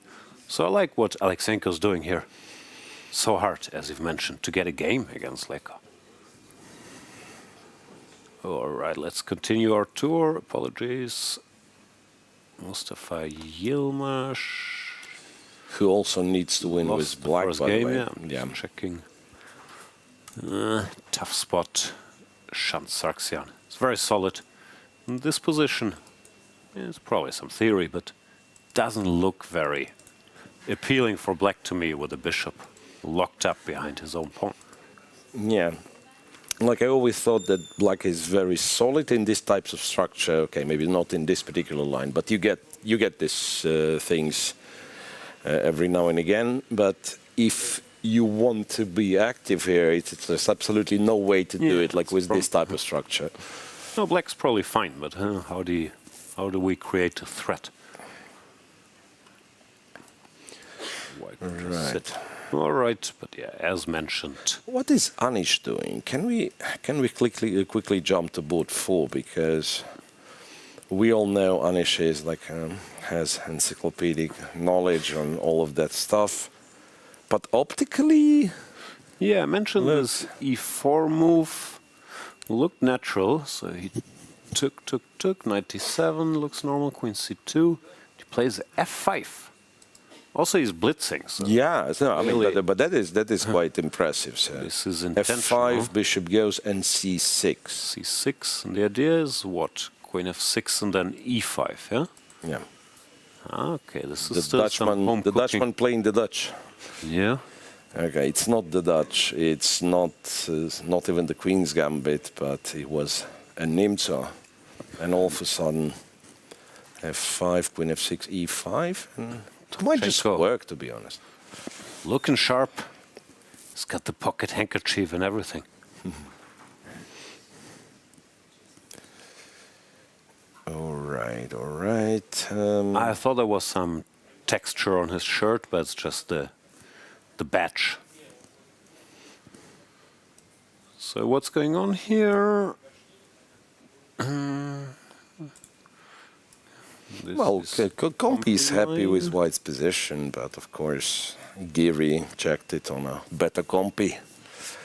So I like what Alexenko's doing here. So hard, as you've mentioned, to get a game against Leko. All right, let's continue our tour. Apologies. Mustafa Yilmaz. Who also needs to win with black, by the way. Yeah, I'm checking. Tough spot. Shamsiddin. It's very solid. In this position, it's probably some theory, but doesn't look very appealing for black to me with the bishop locked up behind his own pawn. Yeah. Like I always thought that black is very solid in these types of structure. Okay, maybe not in this particular line, but you get these things every now and again. But if you want to be active here, there's absolutely no way to do it like with this type of structure. No, black's probably fine, but how do we create a threat? Right. All right, but yeah, as mentioned. What is Anish doing? Can we quickly jump to board 4, because we all know Anish is like has encyclopedic knowledge on all of that stuff. But optically, Yeah, I mentioned this e4 move looked natural, so he took, 97, looks normal, queen c2. He plays f5. Also, he's blitzing. So yeah, so, I mean, really- but that is quite impressive. So This is intentional. f5, bishop goes, and c6. c6, and the idea is what? Queen f6 and then e5, yeah? Yeah, Okay, this is the still some home Dutchman, cooking. playing the Dutch. Yeah. Okay, it's not the Dutch. It's not even the Queen's Gambit, but it was a Nimzo, and all of a sudden, f5, Queen f6, e5, and it might just Donchenko. work, to be honest. Looking sharp. He's got the pocket handkerchief and everything. All right, all right. I thought there was some texture on his shirt, but it's just the badge. So what's going on here? This Well, is Compi's happy with line. White's position, but of course, Giri checked it on a better Compi.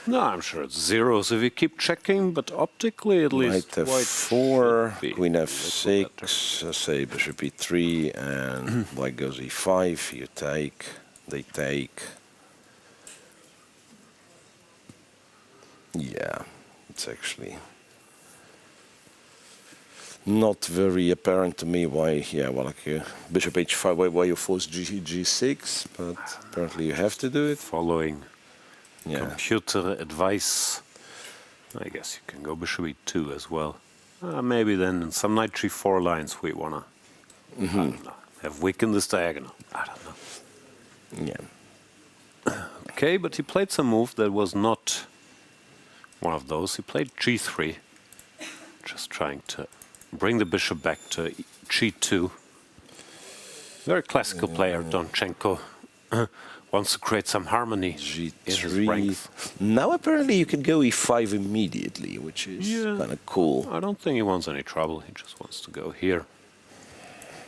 No, I'm sure it's zeros if you keep checking, but optically at least Knight white f4, should be Queen a little better. f6, say bishop e3, and Black goes e5, you take, they take. Yeah, it's actually not very apparent to me why, yeah, well, like bishop h5, why you force g6, but apparently you have to do it. Following Yeah. computer advice, I guess you can go bishop e2 as well. Maybe then in some knight g4 lines we wanna I don't know, have weakened this diagonal. I don't know. Yeah. Okay, but he played some move that was not one of those. He played g3, just trying to bring the bishop back to g2. Very classical player, Donchenko. Wants to create some harmony in his g3. ranks. Now apparently you can go e5 immediately, which is Yeah. kind of cool. I don't think he wants any trouble. He just wants to go here.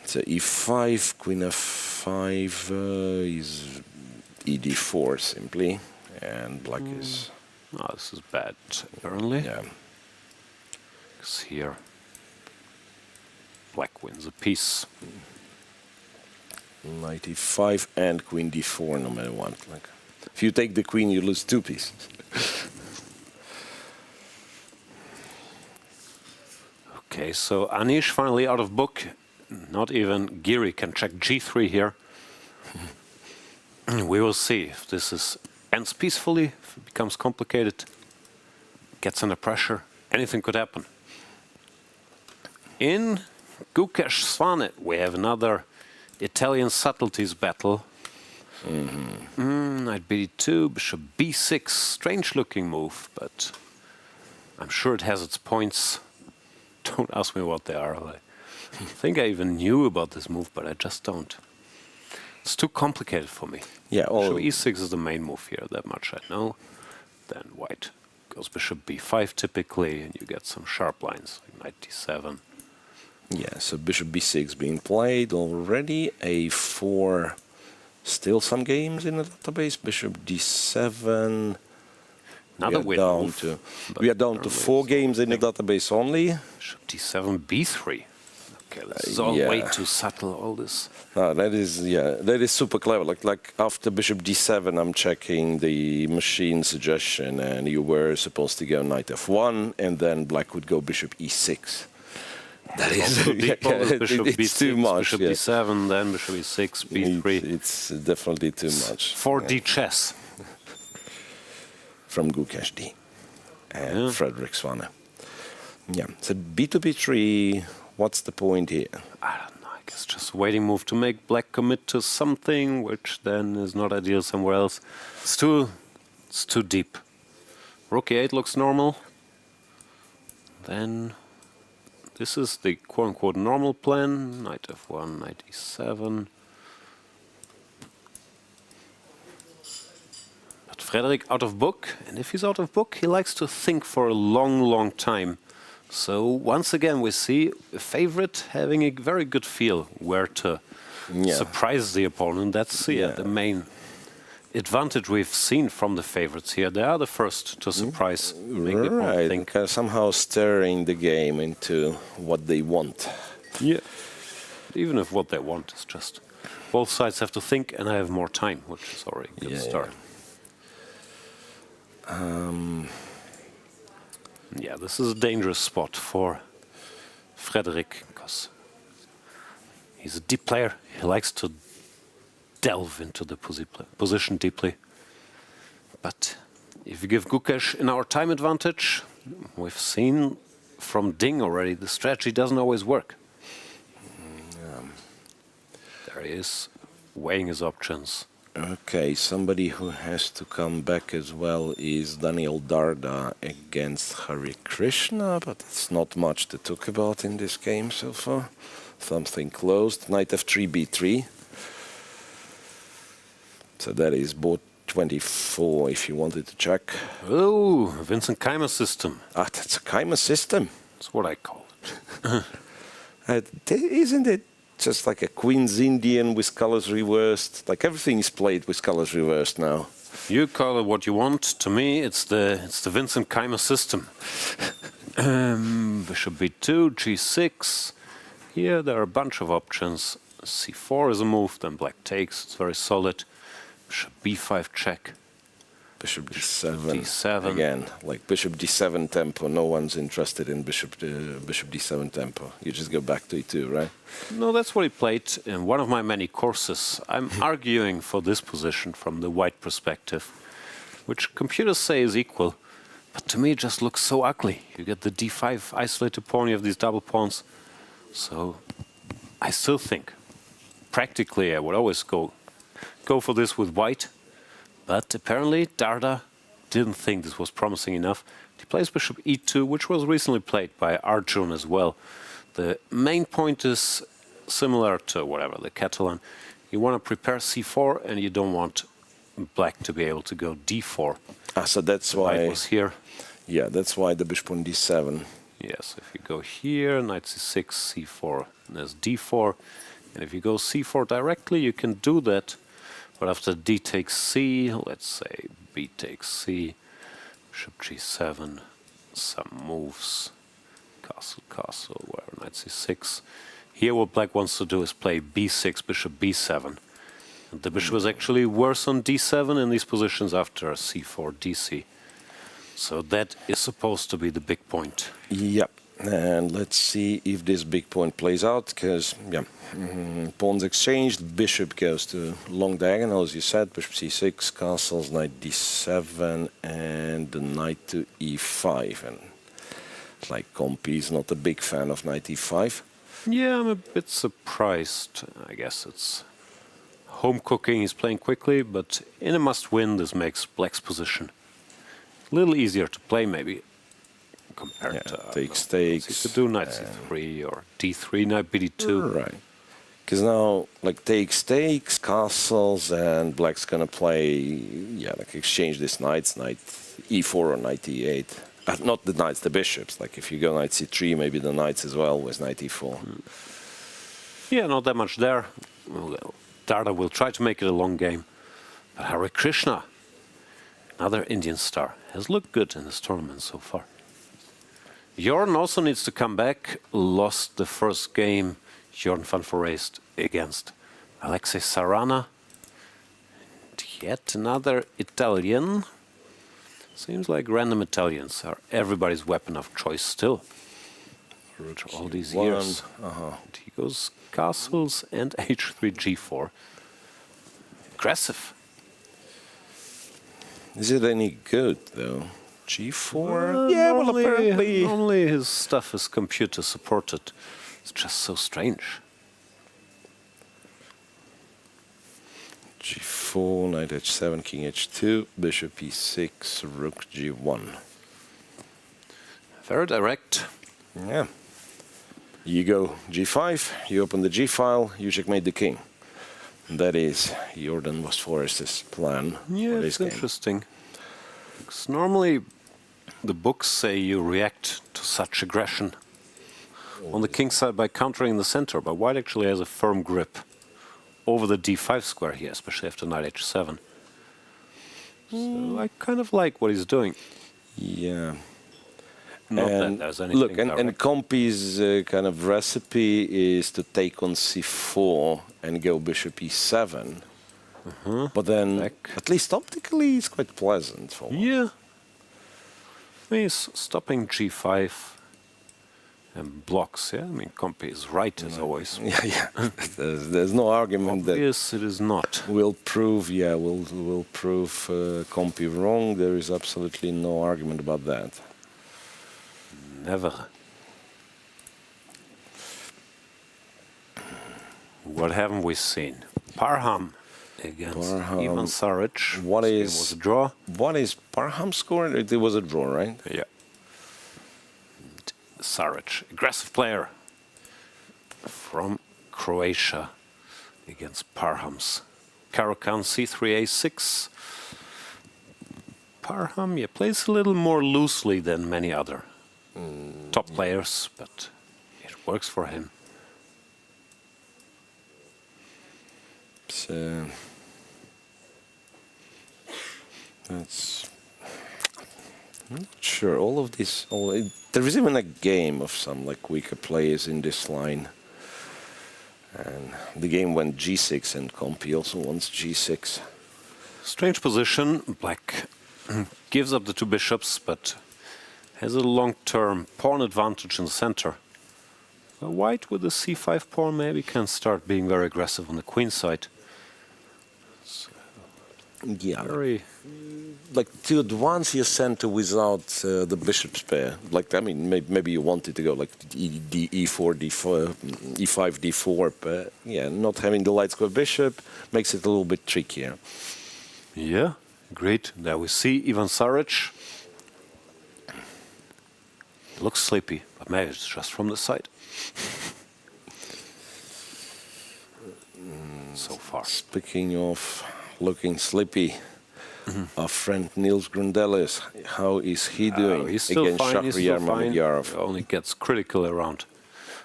So e5, queen f5 is ed4 simply, and black is, Oh, this is bad, apparently. yeah. Because here, black wins a piece. Knight e5 and queen d4 no matter what. Like, if you take the queen, you lose 2 pieces. Okay, so Anish finally out of book. Not even Giri can check g3 here. We will see if this ends peacefully, if it becomes complicated, gets under pressure. Anything could happen. In Gukesh Svane, we have another Italian subtleties battle. Knight b2, bishop b6. Strange looking move, but I'm sure it has its points. Don't ask me what they are. I think I even knew about this move, but I just don't. It's too complicated for me. Yeah, Bishop e6 is the main move here, that much I know. Then white goes bishop b5 typically, and you get some sharp lines, like knight d7. yeah, so bishop b6 being played already. a4, still some games in the database. Bishop d7. Another we win are down move, to but we are down to apparently 4 it's games in the database only. Bishop d7, b3. Okay, this is all way yeah. too subtle, all this. No, that is super clever. Like after bishop d7, I'm checking the machine suggestion, and you were supposed to go knight f1, and then black would go bishop e6. That is Also deep all this bishop it's b6, too much. bishop yeah. d7, then bishop e6, b3. It's definitely too much. 4D chess. From Gukesh D and Yeah. Frederik Svane. Yeah. So b2 b3. What's the point here? I don't know, I guess just waiting move to make black commit to something, which then is not ideal somewhere else. It's too deep. Rook e8 looks normal. Then this is the quote-unquote normal plan. Knight f1, knight e7. But Frederik out of book, and if he's out of book, he likes to think for a long, long time So once again, we see a favorite having a very good feel where to surprise the opponent. That's the main advantage we've seen from the favorites here. They are the first to surprise, make the opponent think. Somehow stirring the game into what they want. Yeah. Even if what they want is just both sides have to think and I have more time, which is already a good start. Yeah, this is a dangerous spot for Frederik because he's a deep player. He likes to delve into the position deeply. But if you give Gukesh in our time advantage, we've seen from Ding already, the strategy doesn't always work. There he is, weighing his options. Okay, somebody who has to come back as well is Daniel Darda against Hare Krishna, but it's not much to talk about in this game so far. Something closed, knight f3, b3. So that is board 24 if you wanted to check. Oh, Vincent Keymer system. Ah, that's a Keymer system. That's what I call it. Isn't it just like a Queen's Indian with colors reversed? Like everything is played with colors reversed now. You call it what you want. To me, it's the Vincent Keymer system. Bishop b2, g6. Here there are a bunch of options. c4 is a move, then black takes. It's very solid. Bishop b5 check. Bishop d7. d7. Again, like bishop d7 tempo. No one's interested in bishop d7 tempo. You just go back to e2, right? No, that's what he played in one of my many courses. I'm arguing for this position from the white perspective, which computers say is equal. But to me, it just looks so ugly. You get the d5 isolated pawn, you have these double pawns. So I still think, practically, I would always go for this with white. But apparently Darda didn't think this was promising enough. He plays bishop e2, which was recently played by Arjun as well. The main point is similar to whatever, the Catalan. You want to prepare c4 and you don't want black to be able to go d4. Ah, so that's why it was here. Yeah, that's why the bishop on d7. Yes, if you go here, knight c6, c4, and there's d4. And if you go c4 directly, you can do that. But after d takes c, let's say b takes c, bishop g7, some moves, castle, castle, whatever, knight c6. Here what black wants to do is play b6, bishop b7. And the bishop is actually worse on d7 in these positions after c4, dc. So that is supposed to be the big point. Yep. And let's see if this big point plays out, because, pawns exchanged, bishop goes to long diagonal, as you said, bishop c6, castles, knight d7, and the knight to e5. And like Compy is not a big fan of knight e5. Yeah, I'm a bit surprised. I guess it's home cooking, he's playing quickly, but in a must-win, this makes black's position a little easier to play, maybe. Compared to takes. You could do knight c3 or d3, knight bd2. Right. Because now, like, takes, castles, and black's gonna play, like exchange these knights, knight e4 or knight e8. But not the knights, the bishops. Like, if you go knight c3, maybe the knights as well with knight e4. Yeah, not that much there. Well, Darda will try to make it a long game. But Hare Krishna, another Indian star, has looked good in this tournament so far. Jordan also needs to come back. Lost the first game, Jordan van Foreest against Alexei Sarana. And yet another Italian. Seems like random Italians are everybody's weapon of choice still. After all these years. And he goes castles and h3, g4. Aggressive. Is it any good, though? g4? Yeah, well, apparently. Normally his stuff is computer supported. It's just so strange. g4, knight h7, king h2, bishop e6, rook g1. Very direct. Yeah. You go g5, you open the g file, you checkmate the king. That is Jordan van Foreest's plan. Yeah, for this it's game. interesting. Because normally the books say you react to such aggression on the king side by countering the center, but white actually has a firm grip over the d5 square here, especially after knight h7. So I kind of like what he's doing. Yeah. Not that And there's anything look, and direct. Compi's kind of recipe is to take on c4 and go bishop e7. But then, Back. at least optically, it's quite pleasant for one. Yeah. He's stopping g5 and blocks, yeah? I mean, Compi is right as always. Yeah, yeah. there's no argument that Yes, it is not. will prove, will prove Compi wrong. There is absolutely no argument about that. Never. What haven't we seen? Parham against Parham. Ivan Saric. What This game is- was a draw? What is Parham scoring? It was a draw, right? Yeah. Saric, aggressive player from Croatia against Parham's. Karakan c3 a6. Parham, yeah, plays a little more loosely than many other top players, but it works for him. So that's. I'm not sure. All of this. There is even a game of some like weaker players in this line. And the game went g6, and Compi also wants g6. Strange position. Black gives up the two bishops, but has a long-term pawn advantage in the center. White with the c5 pawn maybe can start being very aggressive on the queen side. Yeah, Very. like to advance your center without the bishop's pair. Like I mean, maybe you wanted to go like e4, d4, e5, d4, but yeah, not having the light square bishop makes it a little bit trickier. Yeah, great. There we see Ivan Saric. Looks sleepy, but maybe it's just from the side. So far. Speaking of looking sleepy, our friend Nils Grandelius, how is he doing He's still against fine. He's still Shakhriyar fine. Mamedyarov? Only gets critical around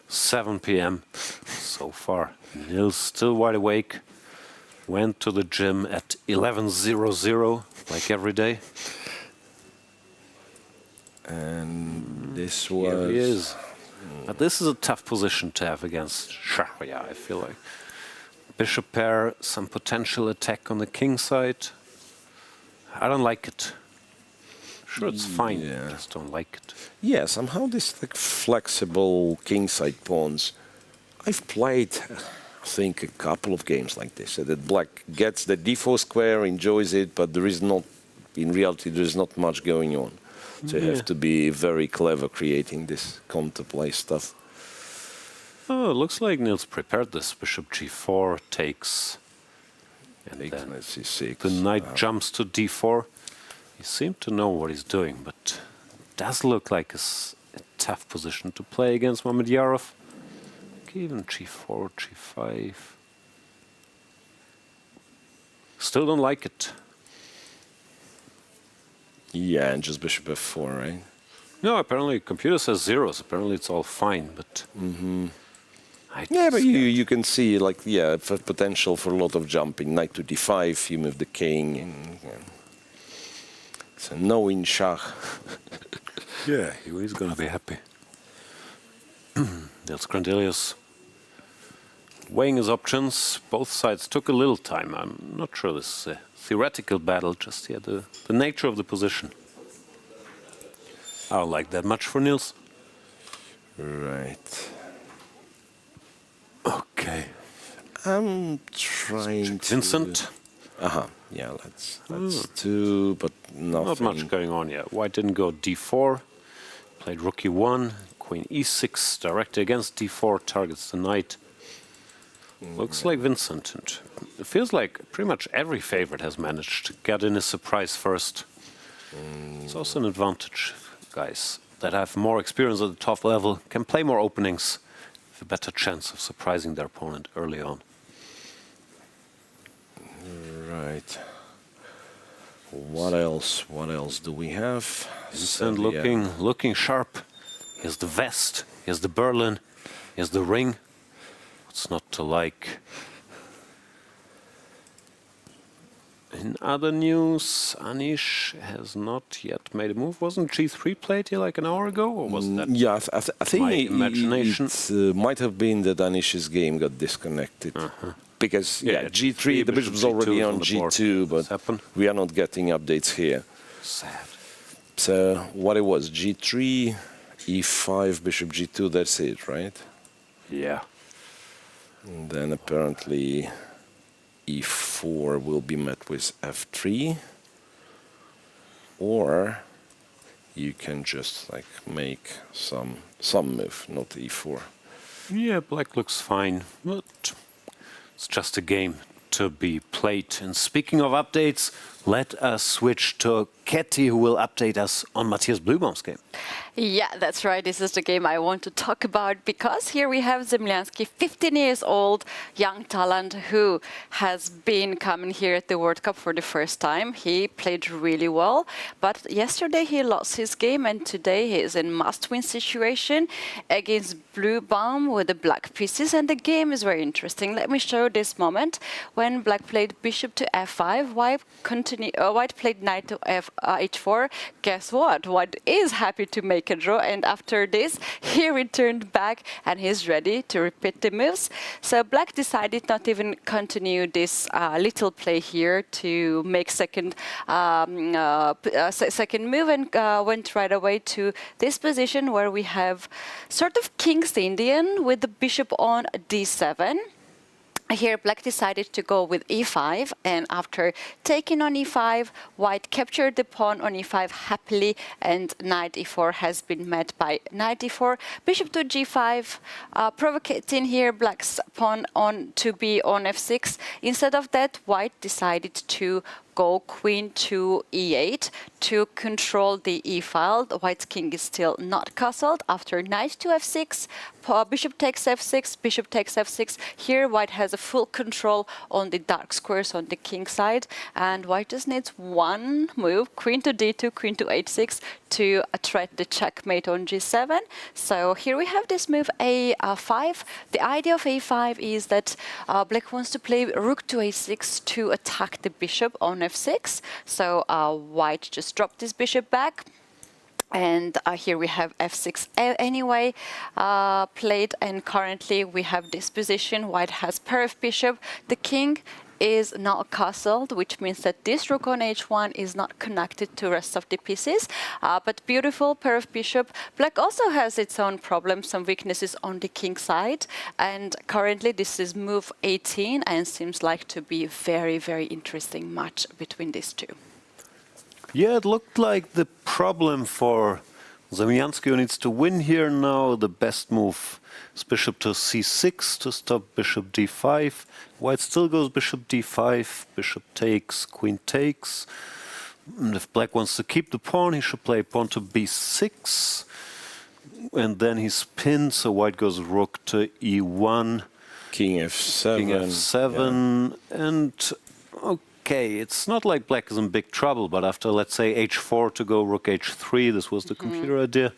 7 p.m. so far. Nils still wide awake. Went to the gym at 11:00, like every day. And this Here he was is. But this is a tough position to have against Shakhriyar, I feel like. Bishop pair, some potential attack on the king side. I don't like it. Sure, it's fine. Yeah. I just don't like it. yeah, somehow this like flexible kingside pawns. I've played, I think, a couple of games like this. So that black gets the d4 square, enjoys it, but there is not, in reality, there is not much going on. So you have to be very clever creating this counterplay stuff. Oh, it looks like Nils prepared this. Bishop g4 takes. And then Let's see, 6. the knight jumps to d4. He seemed to know what he's doing, but it does look like a tough position to play against Mamedyarov. Even g4, g5. Still don't like it. Yeah, and just bishop f4, right? No, apparently computer says zeros. Apparently it's all fine, but Yeah, but you can see like for potential for a lot of jumping. Knight to d5, you move the king, and it's a no in Shah. yeah, he's gonna be happy. That's Grandelius weighing his options. Both sides took a little time. I'm not sure this is a theoretical battle, just the nature of the position. I don't like that much for Nils. Right. Okay. I'm trying to. Vincent. Yeah, let's do, but nothing. Not much going on yet. White didn't go d4. Played rook e1, queen e6, directly against d4, targets the knight. Looks like Vincent. And it feels like pretty much every favorite has managed to get in a surprise first. It's also an advantage. Guys that have more experience at the top level can play more openings with a better chance of surprising their opponent early on. Right. What else? What else do we have? Vincent Serbia. looking sharp. Here's the vest. Here's the Berlin. Here's the ring. What's not to like? In other news, Anish has not yet made a move. Wasn't G3 played here like an hour ago, or was that Yeah, I think my imagination? It might have been that Anish's game got disconnected. Because, G3, the bishop's already on G2, but we are not getting updates here. Sad. So, what it was, G3, E5, bishop G2, that's it, right? Yeah. And then apparently E4 will be met with F3, or you can just like make some move, not E4. Yeah, black looks fine, but it's just a game to be played. And speaking of updates, let us switch to Ketty, who will update us on Matthias Blühbaum's game. Yeah, that's right. This is the game I want to talk about because here we have Zemlyansky, 15 years old, young talent who has been coming here at the World Cup for the first time. He played really well, but yesterday he lost his game and today he is in must-win situation against Blühbaum with the black pieces, and the game is very interesting. Let me show this moment when black played bishop to f5, white played knight to h4. Guess what? White is happy to make a draw, and after this he returned back and he's ready to repeat the moves. So black decided not even continue this little play here to make second move and went right away to this position where we have sort of King's Indian with the bishop on d7. Here black decided to go with e5, and after taking on e5, white captured the pawn on e5 happily, and knight e4 has been met by knight e4, bishop to g5, provocating here black's pawn on to be on f6. Instead of that, white decided to go queen to e8 to control the e file. The white's king is still not castled. After knight to f6, bishop takes f6, bishop takes f6. Here white has a full control on the dark squares on the king side, and white just needs one move, queen to d2, queen to h6, to threat the checkmate on g7. So here we have this move a5. The idea of a5 is that black wants to play rook to a6 to attack the bishop on f6. So white just dropped this bishop back. And here we have f6 anyway played, and currently we have this position. White has pair of bishop. The king is not castled, which means that this rook on h1 is not connected to the rest of the pieces. But beautiful pair of bishop. Black also has its own problems, some weaknesses on the king side. And currently this is move 18 and seems like to be a very, very interesting match between these two. Yeah, it looked like the problem for Zemlyansky, who needs to win here now. The best move is bishop to c6 to stop bishop d5. White still goes bishop d5, bishop takes, queen takes. And if black wants to keep the pawn, he should play pawn to b6. And then he's pinned, so white goes rook to e1. King f7. King f7. Yeah. And okay, it's not like black is in big trouble, but after, let's say, h4 to go rook h3, this was the computer idea.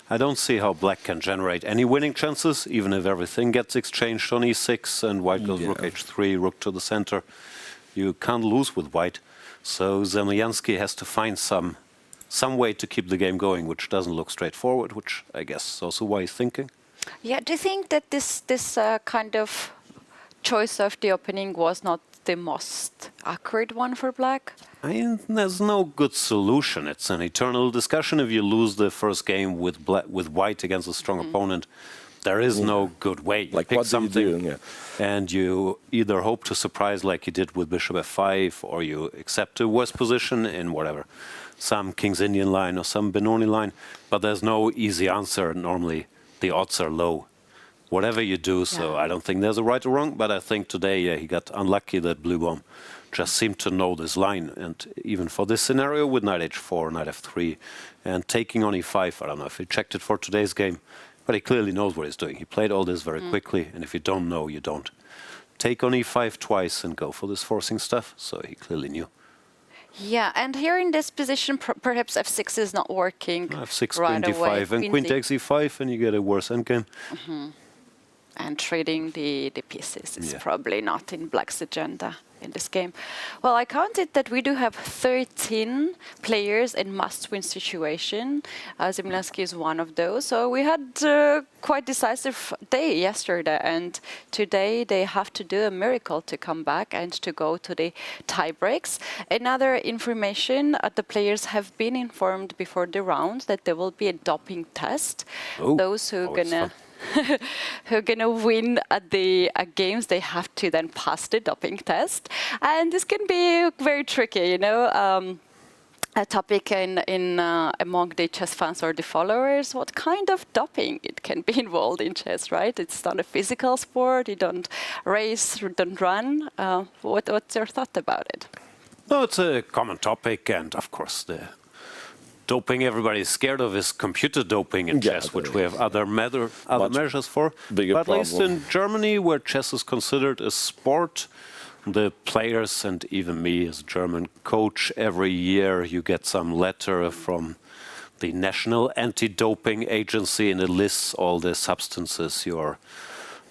I don't see how black can generate any winning chances, even if everything gets exchanged on e6 and white goes rook h3, rook to the center. You can't lose with white. So Zemlyansky has to find some way to keep the game going, which doesn't look straightforward, which I guess is also why he's thinking. Yeah, do you think that this kind of choice of the opening was not the most accurate one for black? I mean, there's no good solution. It's an eternal discussion. If you lose the first game with white against a strong opponent, there is no good way. You like pick what something, do you do? and you either hope to surprise like you did with bishop f5, or you accept a worse position in whatever, some King's Indian line or some Benoni line. But there's no easy answer. Normally, the odds are low. Whatever you do, so I don't think there's a right or wrong, but I think today he got unlucky that Blühbaum just seemed to know this line. And even for this scenario with knight h4, knight f3, and taking on e5, I don't know if he checked it for today's game, but he clearly knows what he's doing. He played all this very quickly, and if you don't know, you don't take on e5 twice and go for this forcing stuff, so he clearly knew. Yeah, and here in this position, perhaps f6 is not working f6, right queen away. d5, and queen takes e5, and you get a worse endgame. And trading the pieces is probably not in Black's agenda in this game. Well, I counted that we do have 13 players in must-win situation. Zemlinsky is one of those. So we had quite decisive day yesterday, and today they have to do a miracle to come back and to go to the tie breaks. Another information, the players have been informed before the round that there will be a doping test. Those who are gonna who are going to win at the games, they have to then pass the doping test. And this can be very tricky, you know, a topic among the chess fans or the followers, what kind of doping it can be involved in chess, right? It's not a physical sport, you don't race, you don't run. What's your thought about it? No, it's a common topic, and of course the doping everybody is scared of is computer doping in chess, which we have other measures for. But at least in Germany, where chess is considered a sport, the players and even me as a German coach, every year you get some letter from the National Anti-Doping Agency, and it lists all the substances you're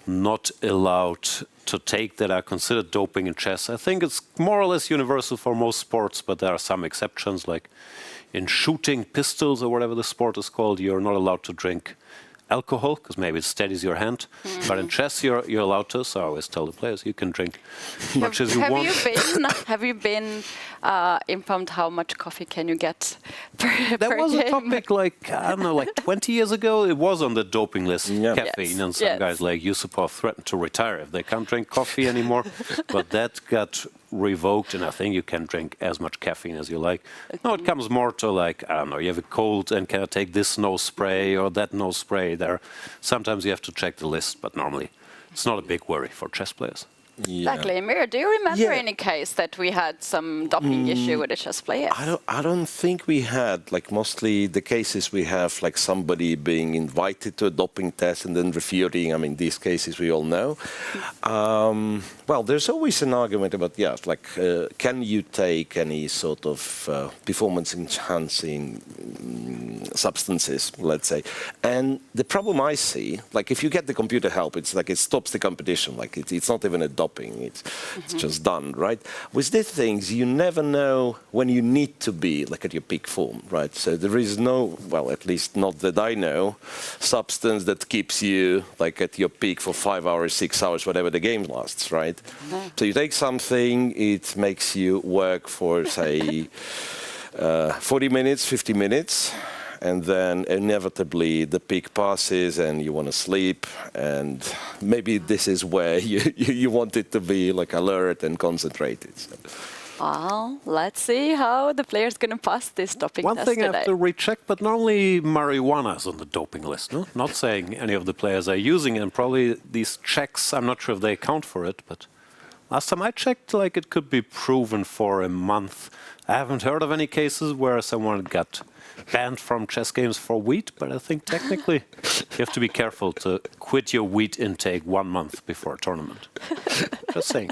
not allowed to take that are considered doping in chess. I think it's more or less universal for most sports, but there are some exceptions, like in shooting pistols or whatever the sport is called, you're not allowed to drink alcohol because maybe it steadies your hand. But in chess, you're allowed to. So I always tell the players, you can drink as much as you want. Have you been informed how much coffee can you get per There was game? a topic like, I don't know, like 20 years ago, it was on the doping list, caffeine. And some guys like Yusupov threatened to retire if they can't drink coffee anymore. But that got revoked, and I think you can drink as much caffeine as you like. No, it comes more to like, I don't know, you have a cold and can I take this nose spray or that nose spray there. Sometimes you have to check the list, but normally it's not a big worry for chess players. Exactly. Mir, do you remember any case that we had some doping issue with the chess players? I don't think we had, like mostly the cases we have, like somebody being invited to a doping test and then refuting. I mean, these cases we all know. Well, there's always an argument about, like, can you take any sort of performance-enhancing substances, let's say. And the problem I see, like if you get the computer help, it's like it stops the competition. Like it's not even a doping, it's just done, right? With these things, you never know when you need to be like at your peak form, right? So there is no, well, at least not that I know, substance that keeps you like at your peak for 5 hours, 6 hours, whatever the game lasts, right? So you take something, it makes you work for, say, 40 minutes, 50 minutes, and then inevitably the peak passes and you want to sleep, and maybe this is where you want it to be like alert and concentrated. So. Well, let's see how the player's going to pass this doping test One thing today. I have to recheck, but normally marijuana is on the doping list, no? Not saying any of the players are using it, and probably these checks, I'm not sure if they account for it, but last time I checked, like it could be proven for a month. I haven't heard of any cases where someone got banned from chess games for wheat, but I think technically you have to be careful to quit your wheat intake 1 month before a tournament. Just saying.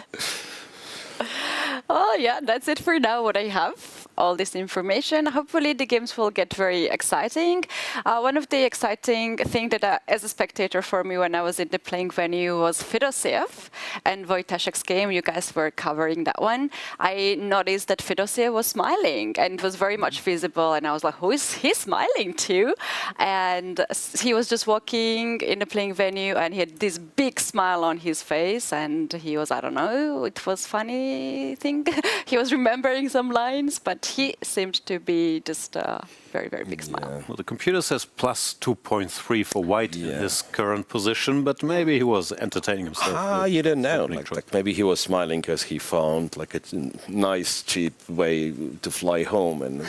Oh, yeah, that's it for now, what I have. All this information. Hopefully the games will get very exciting. One of the exciting things that as a spectator for me when I was in the playing venue was Fedoseev and Wojtaszek's game. You guys were covering that one. I noticed that Fedoseev was smiling and it was very much visible, and I was like, who is he smiling to? And he was just walking in the playing venue and he had this big smile on his face, and he was, I don't know, it was funny thing. He was remembering some lines, but he seemed to be just a very, very big smile. Well, the computer says plus 2.3 for white in his current position, but maybe he was entertaining himself. You don't know. Like maybe he was smiling because he found like a nice, cheap way to fly home, and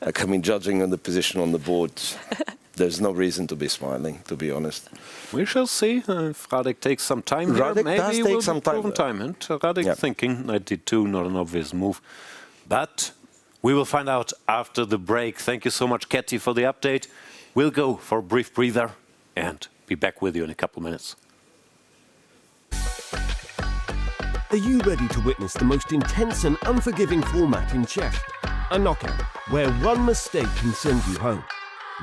like I mean, judging on the position on the board, there's no reason to be smiling, to be honest. We shall see. Frederik takes some time here. Maybe he will be proven time. And Frederik thinking 92, not an obvious move. But we will find out after the break. Thank you so much, Ketty, for the update. We'll go for a brief breather and be back with you in a couple of minutes. Are you ready to witness the most intense and unforgiving format in chess? A knockout, where one mistake can send you home.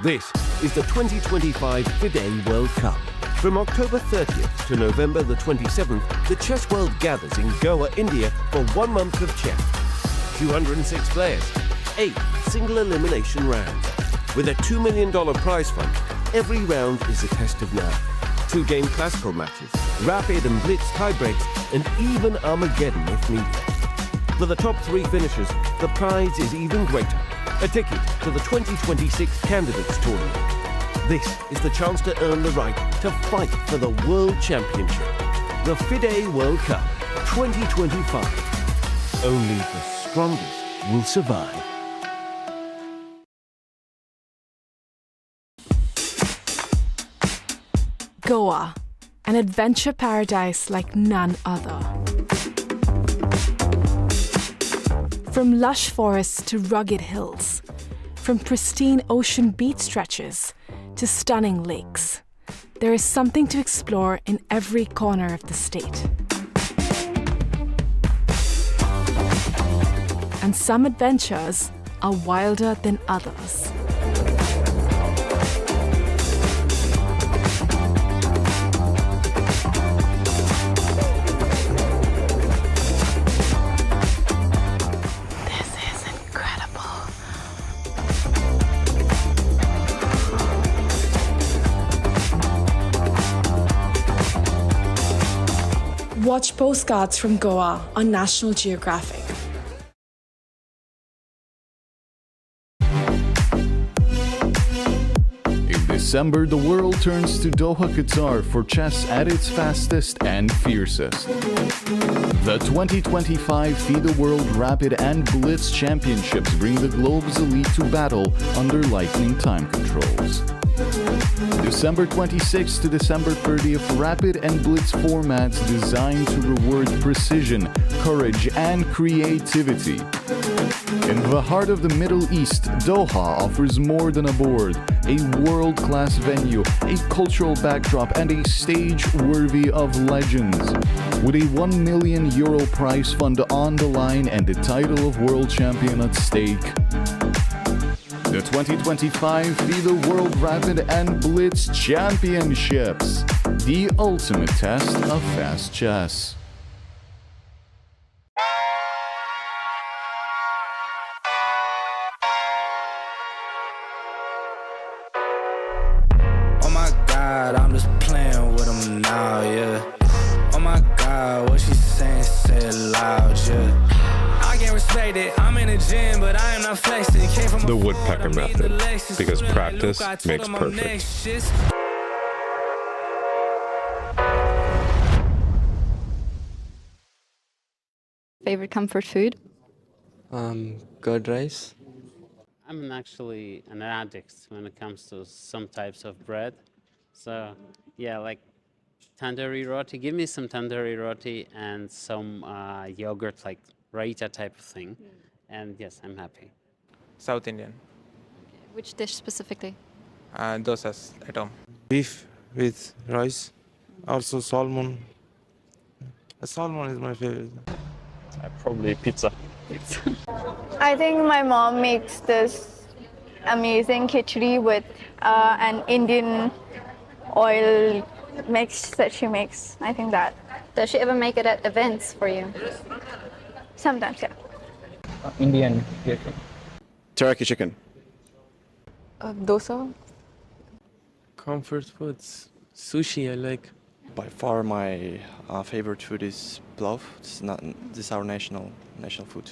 This is the 2025 FIDE World Cup. From October 30th to November the 27th, the chess world gathers in Goa, India for 1 month of chess. 206 players, 8 single elimination rounds. With a $2 million prize fund, every round is a test of nerve. 2-game classical matches, rapid and blitz tiebreaks, and even Armageddon if needed. For the top 3 finishers, the prize is even greater. A ticket to the 2026 Candidates Tournament. This is the chance to earn the right to fight for the World Championship. The FIDE World Cup 2025. Only the strongest will survive. Goa, an adventure paradise like none other. From lush forests to rugged hills, from pristine ocean beach stretches to stunning lakes, there is something to explore in every corner of the state. And some adventures are wilder than others. Watch Postcards from Goa on National Geographic. In December, the world turns to Doha, Qatar for chess at its fastest and fiercest. The 2025 FIDE World Rapid and Blitz Championships bring the globe's elite to battle under lightning time controls. December 26th to December 30th, rapid and blitz formats designed to reward precision, courage, and creativity. In the heart of the Middle East, Doha offers more than a board, a world-class venue, a cultural backdrop, and a stage worthy of legends. With a €1 million prize fund on the line and the title of world champion at stake, the 2025 FIDE World Rapid and Blitz Championships, the ultimate test of fast chess. Oh my God, I'm just playing with them now, yeah. Oh my God, what she saying, say it loud, yeah. I can't respect it. I'm in the gym, but I am not flexing. Came from the woodpecker method, because practice makes perfect. Favorite comfort food? Curd rice. I'm actually an addict when it comes to some types of bread. So, yeah, like tandoori roti. Give me some tandoori roti and some yogurt, like raita type of thing. And yes, I'm happy. South Indian. Which dish specifically? Dosas at home. Beef with rice. Also salmon. Salmon is my favorite. Probably pizza. I think my mom makes this amazing khichdi with an Indian oil mix that she makes. I think that. Does she ever make it at events for you? Sometimes, yeah. Indian. Teriyaki chicken. Dosa. Comfort foods. Sushi I like. By far my favorite food is plof. This is our national food.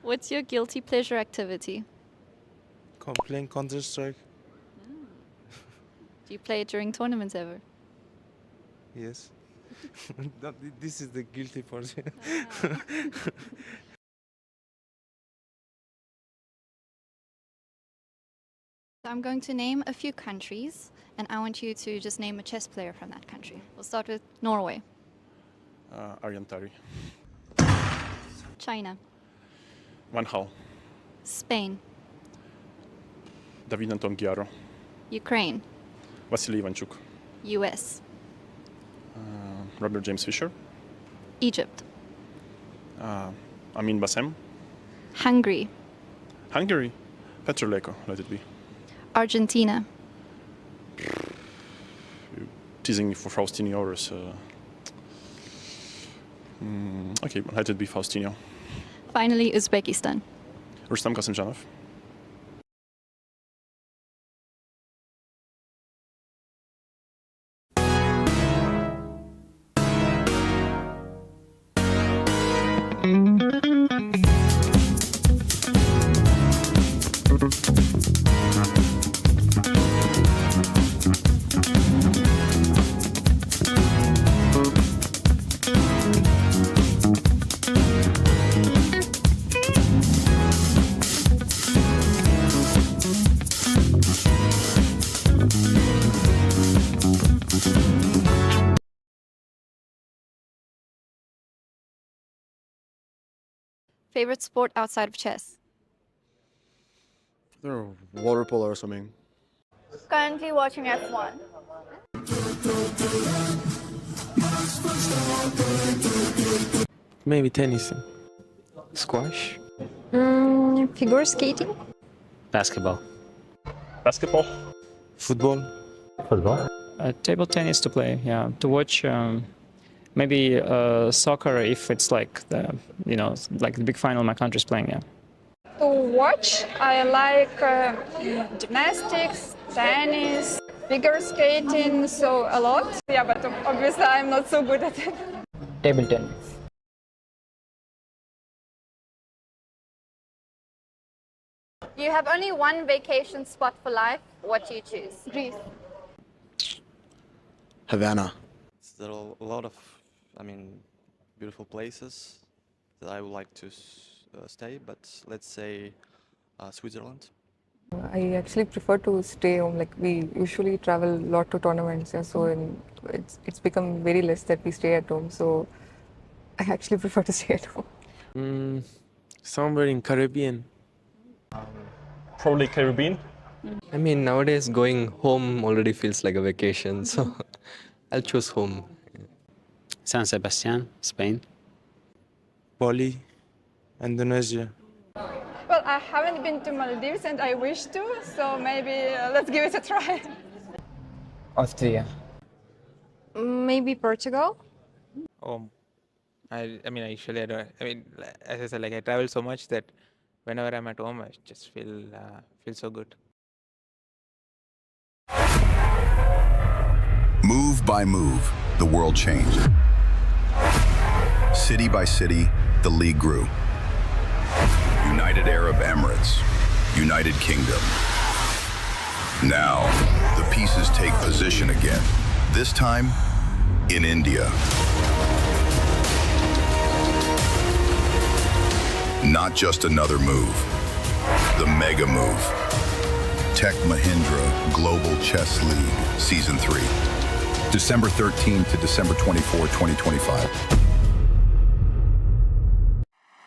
What's your guilty pleasure activity? Playing Counter-Strike. Do you play it during tournaments ever? Yes. This is the guilty portion. So I'm going to name a few countries, and I want you to just name a chess player from that country. We'll start with Norway. Arjun. China. Van Gaal. Spain. David Anton Chiaro. Ukraine. Vasily Ivanchuk. US. Robert James Fisher. Egypt. Amin Bassem. Hungary. Hungary. Petr Leko, let it be. Argentina. You're teasing me for Faustino hours. Okay, let it be Faustino. Finally, Uzbekistan. Rustam Kasimjanov. Favorite sport outside of chess? Water polo or something. Currently watching F1. Maybe tennis. Squash. Figure skating. Basketball. Basketball. Football. Football. Table tennis to play, yeah. To watch maybe soccer if it's like the, like the big final my country's playing, yeah. To watch, I like gymnastics, tennis, figure skating, so a lot. Yeah, but obviously I'm not so good at it. Table tennis. You have only one vacation spot for life. What do you choose? Greece. Havana. There are a lot of, beautiful places that I would like to stay, but let's say Switzerland. I actually prefer to stay home. Like we usually travel a lot to tournaments, yeah, so it's become very less that we stay at home. So I actually prefer to stay at home. Somewhere in Caribbean. Probably Caribbean. Nowadays going home already feels like a vacation, so I'll choose home. San Sebastian, Spain. Bali, Indonesia. Well, I haven't been to Maldives and I wish to, so maybe let's give it a try. Austria. Maybe Portugal. I don't. As I said, I travel so much that whenever I'm at home, I just feel so good. Move by move, the world changed. City by city, the league grew. United Arab Emirates, United Kingdom. Now, the pieces take position again, this time in India. Not just another move, the mega move. Tech Mahindra Global Chess League, Season 3. December 13 to December 24, 2025.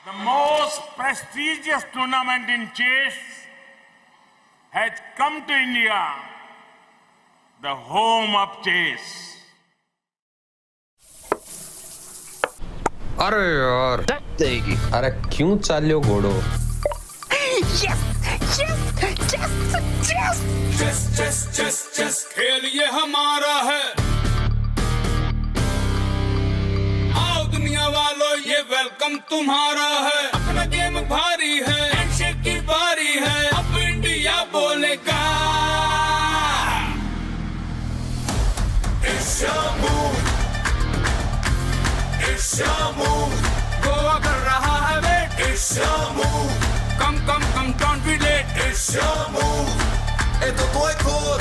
The most prestigious tournament in chess has come to India, the home of chess. अरे यार देगी अरे क्यों चालियो घोड़ो Yes! Yes! Yes! Yes! Chess, chess, chess, chess, खेल ये हमारा है। आओ दुनिया वालों ये वेलकम तुम्हारा है। अपना गेम भारी है, हैंडशेक की बारी है। अब इंडिया बोलेगा। It's your move. It's your move. Goa कर रहा है wait. It's your move. Come, don't be late. It's your move. ए तो कोई खोर।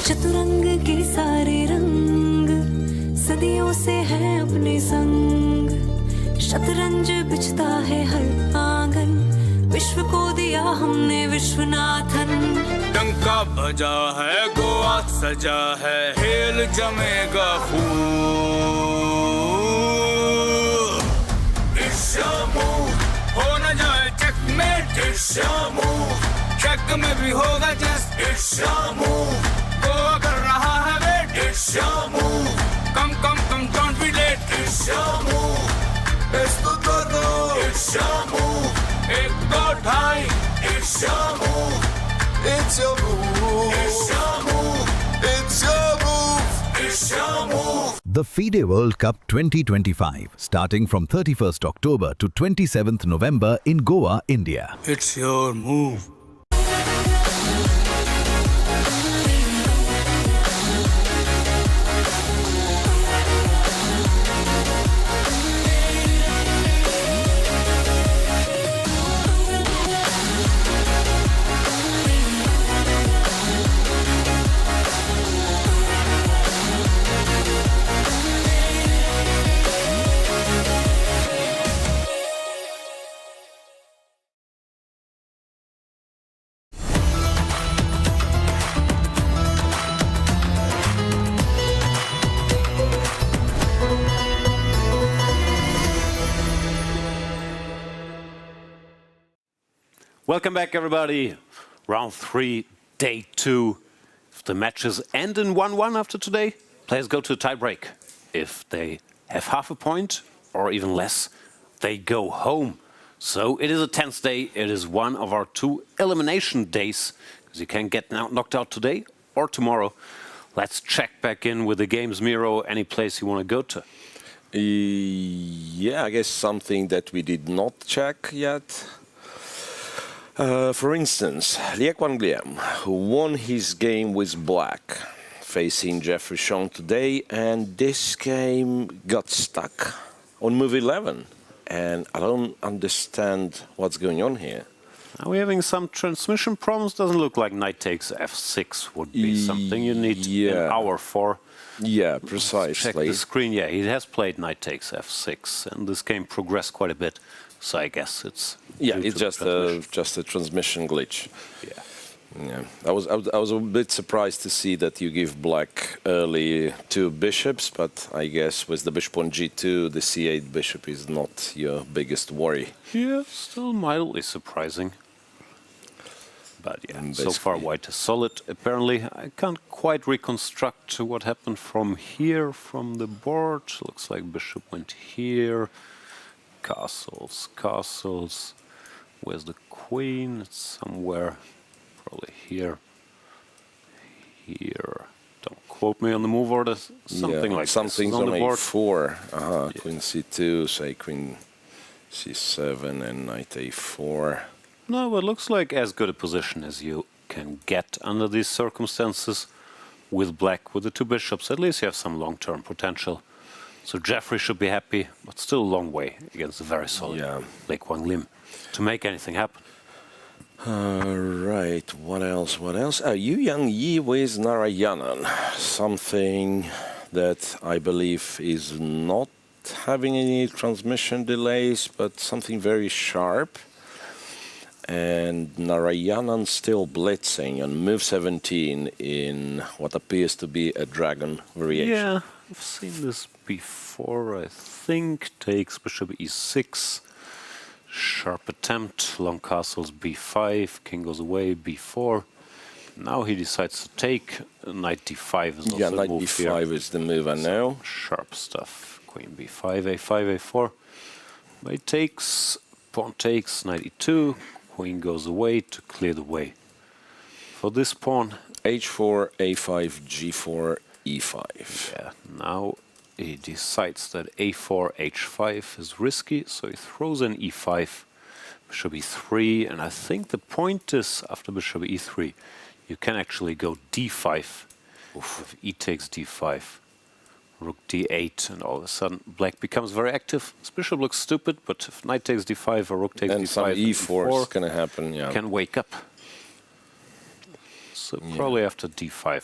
चतुरंग के सारे रंग सदियों से है अपने संग शतरंज बिछता है हर आंगन विश्व को दिया हमने विश्वनाथन डंका बजा है गोवा सजा है खेल जमेगा खूब हो न जाए चेकमेट चेक में भी होगा जस्ट गोवा कर रहा है wait come don't be late es tu turno एक दो ढाई it's your move it's your move it's your move The FIDE World Cup 2025 starting from 31st October to 27th November in Goa, India. It's your move. Welcome back, everybody. Round 3, day 2. If the matches end in 1-1 after today, players go to a tie-break. If they have half a point or even less, they go home. So it is a tense day. It is one of our 2 elimination days, because you can get knocked out today or tomorrow. Let's check back in with the games. Miro, any place you want to go to? Yeah, I guess something that we did not check yet. For instance, Liek Van Gliem, who won his game with black, facing Jeffrey Chong today, and this game got stuck on move 11. And I don't understand what's going on here. Are we having some transmission problems? Doesn't look like knight takes f6 would be something you need an hour for. Yeah, precisely. Check the screen. Yeah, he has played knight takes f6, and this game progressed quite a bit. So I guess it's it's just a transmission glitch. Yeah, I was a bit surprised to see that you give black early 2 bishops, but I guess with the bishop on g2, the c8 bishop is not your biggest worry. Yeah, still mildly surprising. But yeah, so far white is solid. Apparently, I can't quite reconstruct what happened from here, from the board. Looks like bishop went here. Castles, castles. Where's the queen? It's somewhere, probably here. Here. Don't quote me on the move order. Something like something's this on the board. a4. Queen c2, say queen c7 and knight a4. No, but it looks like as good a position as you can get under these circumstances with black, with the 2 bishops. At least you have some long-term potential. So Jeffrey should be happy, but still a long way against a very solid Liek Van Gliem to make anything happen. Right, what else? Yu Yang Yi with Narayanan. Something that I believe is not having any transmission delays, but something very sharp. And Narayanan still blitzing on move 17 in what appears to be a dragon variation. Yeah, I've seen this before, I think. Takes bishop e6. Sharp attempt, long castles b5, king goes away, b4. Now he decides to take. Knight d5 is also knight the move d5 here. is the move I know. Sharp stuff. Queen b5, a5, a4. Knight takes, pawn takes, knight e2. Queen goes away to clear the way. For this pawn, h4, a5, g4, e5. Yeah, now he decides that a4, h5 is risky, so he throws in e5, bishop e3, and I think the point is, after bishop e3, you can actually go d5. If e takes d5, rook d8, and all of a sudden black becomes very active. This bishop looks stupid, but if knight takes d5 or rook takes and d5, some e4 is going to happen, can wake up. So probably after d5.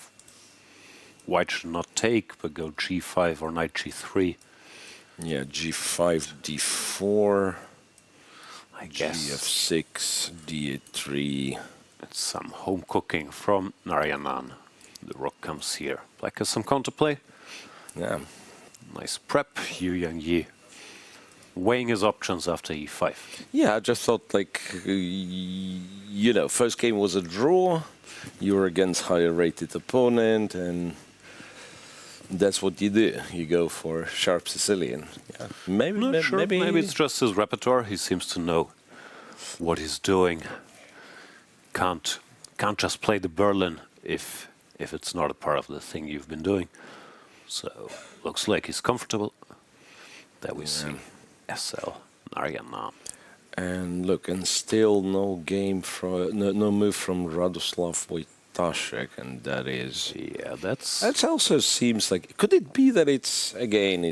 white should not take, but go g5 or knight g3. Yeah, g5, d4. I guess. gf6, d3. It's some home cooking from Narayanan. The rook comes here. Black has some counterplay. Yeah. Nice prep. Yu Yang weighing his options after e5. Yeah, I just thought, like, you know, first game was a draw. You were against higher rated opponent, and that's what you do. You go for sharp Sicilian. Yeah. Maybe, Not sure. Maybe it's just his repertoire. He seems to know what he's doing. Can't just play the Berlin if it's not a part of the thing you've been doing. So looks like he's comfortable. There we see SL Narayanan. And look, and still no game from no move from Radoslav Wojtaszek, and that is that also seems like, could it be that it's again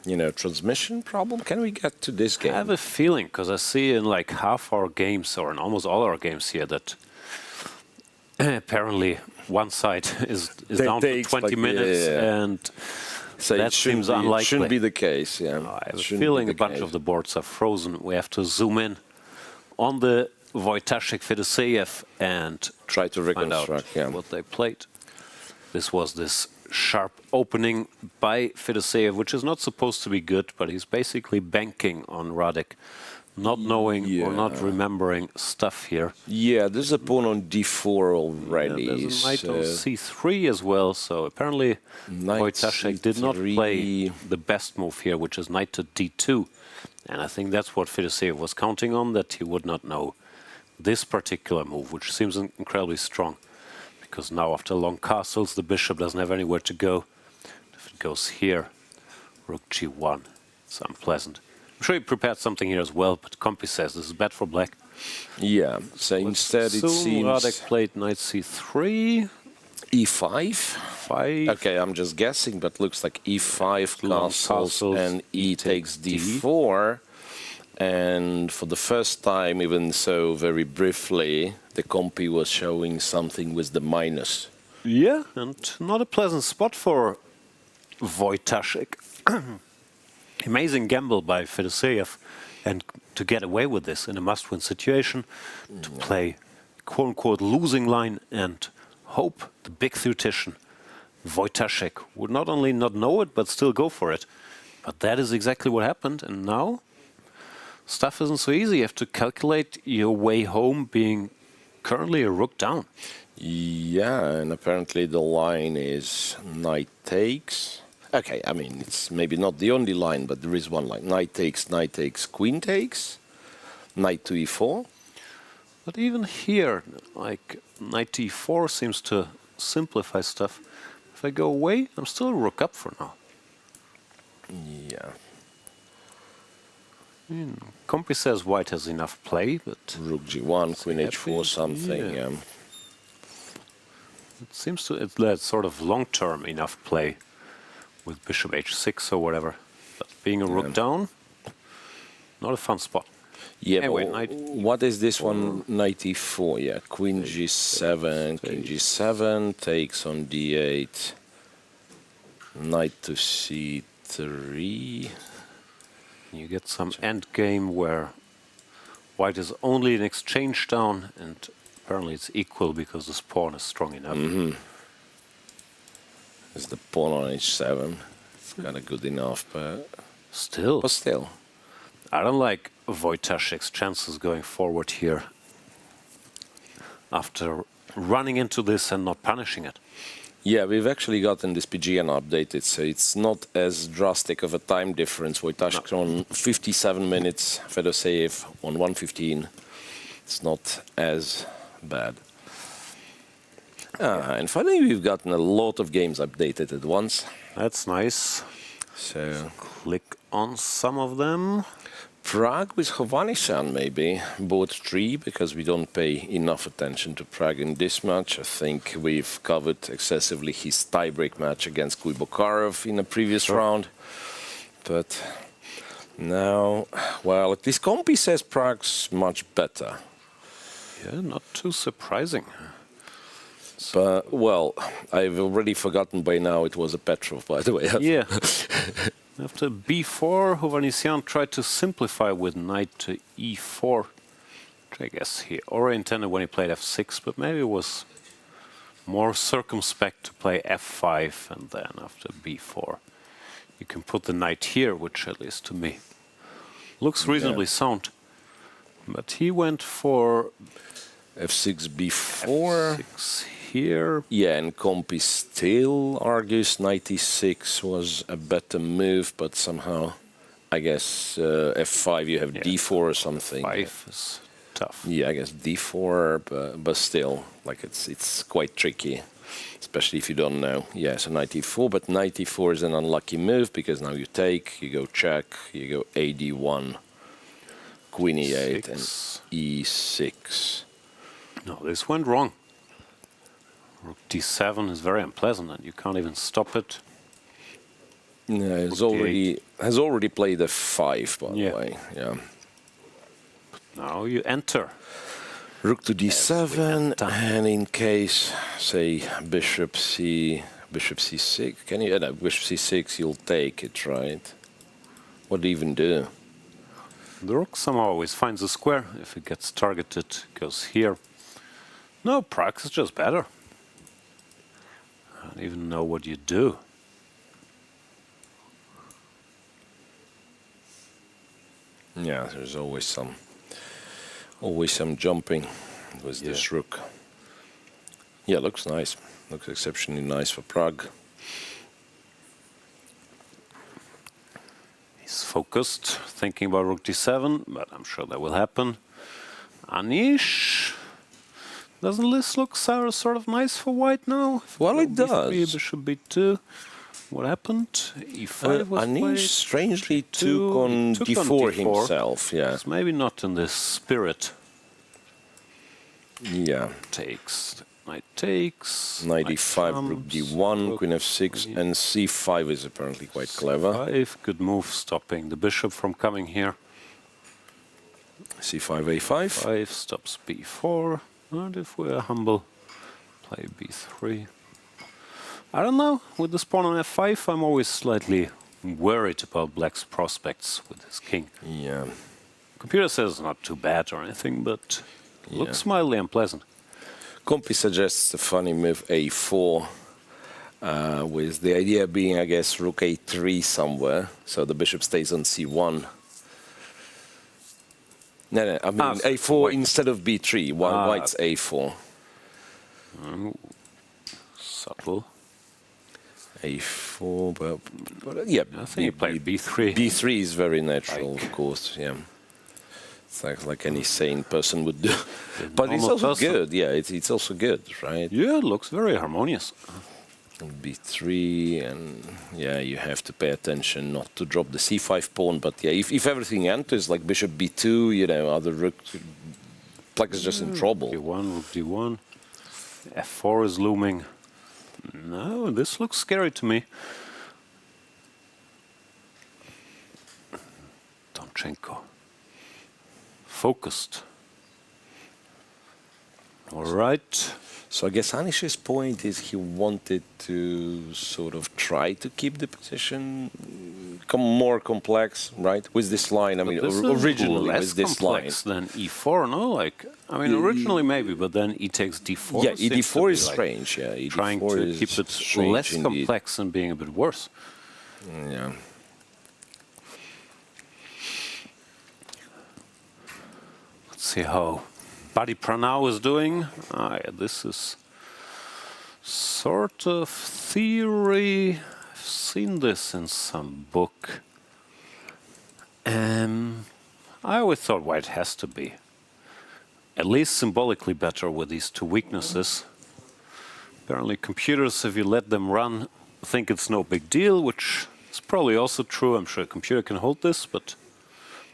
you know, transmission problem? Can we get to this game? I have a feeling, because I see in like half our games, or in almost all our games here, that apparently one side is down to 20 minutes, and so that seems unlikely. It shouldn't be the case, yeah. I have a feeling a bunch of the boards are frozen. We have to zoom in on the Wojtaszek Fedoseev and try to reconstruct what they played. This was this sharp opening by Fedoseev, which is not supposed to be good, but he's basically banking on Radek, not knowing or not remembering stuff here. Yeah, there's a pawn on d4 already. Yeah, there's a knight on c3 as well, so apparently Wojtaszek did not play the best move here, which is knight to d2. And I think that's what Fedoseev was counting on, that he would not know this particular move, which seems incredibly strong. Because now, after long castles, the bishop doesn't have anywhere to go. If it goes here, rook g1, it's unpleasant. I'm sure he prepared something here as well, but Compi says this is bad for black. Yeah, so instead it seems... Radek played knight c3. e5? Okay, I'm just guessing, but looks like e5 castles and e takes d4. And for the first time, even so very briefly, the Compi was showing something with the minus. Yeah, and not a pleasant spot for Wojtaszek. Amazing gamble by Fedoseev, and to get away with this in a must-win situation, to play quote-unquote losing line and hope the big theoretician Wojtaszek would not only not know it, but still go for it. But that is exactly what happened, and now stuff isn't so easy. You have to calculate your way home, being currently a rook down. Yeah, and apparently the line is knight takes. Okay, I mean, it's maybe not the only line, but there is one line. Knight takes, queen takes, knight to e4. But even here, like, knight to e4 seems to simplify stuff. If I go away, I'm still a rook up for now. Yeah. Compi says white has enough play, but... Rook g1, queen h4, something, yeah. It seems to... It's sort of long-term enough play with bishop h6 or whatever. But being a rook down, not a fun spot. Yeah, anyway, but what is this one? Knight e4, yeah. Queen g7, king g7, takes on d8, knight to c3. You get some endgame where white is only an exchange down, and apparently it's equal because this pawn is strong enough. It's the pawn on h7. It's kind of good enough, but still. I don't like Wojtaszek's chances going forward here after running into this and not punishing it. Yeah, we've actually gotten this PGN updated, so it's not as drastic of a time difference. Wojtaszek on 57 minutes, Fedoseev on 115. It's not as bad. And finally, we've gotten a lot of games updated at once. That's nice. So click on some of them. Prague with Hovhannisyan, maybe. Both 3, because we don't pay enough attention to Prague in this match. I think we've covered excessively his tiebreak match against Guibokharov in a previous round. But now, well, at least Compi says Prague's much better. Yeah, not too surprising. But, well, I've already forgotten by now it was a Petrov, by the way. Yeah. After b4, Hovhannisyan tried to simplify with knight to e4. Which I guess he already intended when he played f6, but maybe it was more circumspect to play f5 and then after b4. You can put the knight here, which at least to me looks reasonably sound. But he went for f6, b4. f6 here. Yeah, and Compi still argues knight e6 was a better move, but somehow, I guess, f5 you have d4 or something. f5 is tough. Yeah, I guess d4, but still, like it's quite tricky, especially if you don't know. Yeah, so knight e4, but knight e4 is an unlucky move because now you take, you go check, you go ad1, queen e8, and e6. No, this went wrong. Rook d7 is very unpleasant, and you can't even stop it. No, has already played f5, by the way. Yeah. Now you enter. Rook to d7, and in case, say, bishop c6, can you? No, bishop c6, you'll take it, right? What do you even do? The rook somehow always finds a square. If it gets targeted, it goes here. No, Prague is just better. I don't even know what you do. Yeah, there's always some jumping with this rook. Yeah, looks nice. Looks exceptionally nice for Prague. He's focused, thinking about rook d7, but I'm sure that will happen. Anish. Doesn't this look sort of nice for white now? Well, it does. Bishop b2. What happened? e5 was Anish played. strangely took on d4 himself. Yeah, it's maybe not in this spirit. Yeah. Takes. Knight takes. Knight e5, rook d1, queen f6, and c5 is apparently quite clever. c5, good move, stopping the bishop from coming here. c5, a5. 5 stops b4. And if we're humble, play b3. I don't know, with this pawn on f5, I'm always slightly worried about black's prospects with his king. Yeah. Computer says it's not too bad or anything, but looks mildly unpleasant. Compi suggests a funny move a4, with the idea being, I guess, rook a3 somewhere, so the bishop stays on c1. No, I mean a4 instead of b3, white's a4. Subtle. a4, but yeah, I think you play b3. b3 is very natural, of course, yeah. It's like any sane person would do. But it's also good, yeah, it's also good, right? Yeah, it looks very harmonious. b3, and yeah, you have to pay attention not to drop the c5 pawn, but yeah, if everything enters, like bishop b2, you know, other rook, black is just in trouble. d1, rook d1, f4 is looming. No, this looks scary to me. Donchenko. Focused. All right. So I guess Anish's point is he wanted to sort of try to keep the position more complex, right? With this line, I mean, originally with this line. Less complex than e4, no? Like, I mean, originally maybe, but then e takes d4. Yeah, e4 is strange. Yeah, e4 trying to keep it less complex and being a bit worse. Yeah. Let's see how Buddy Pranav is doing. This is sort of theory. I've seen this in some book. I always thought white has to be at least symbolically better with these two weaknesses. Apparently computers, if you let them run, think it's no big deal, which is probably also true. I'm sure a computer can hold this, but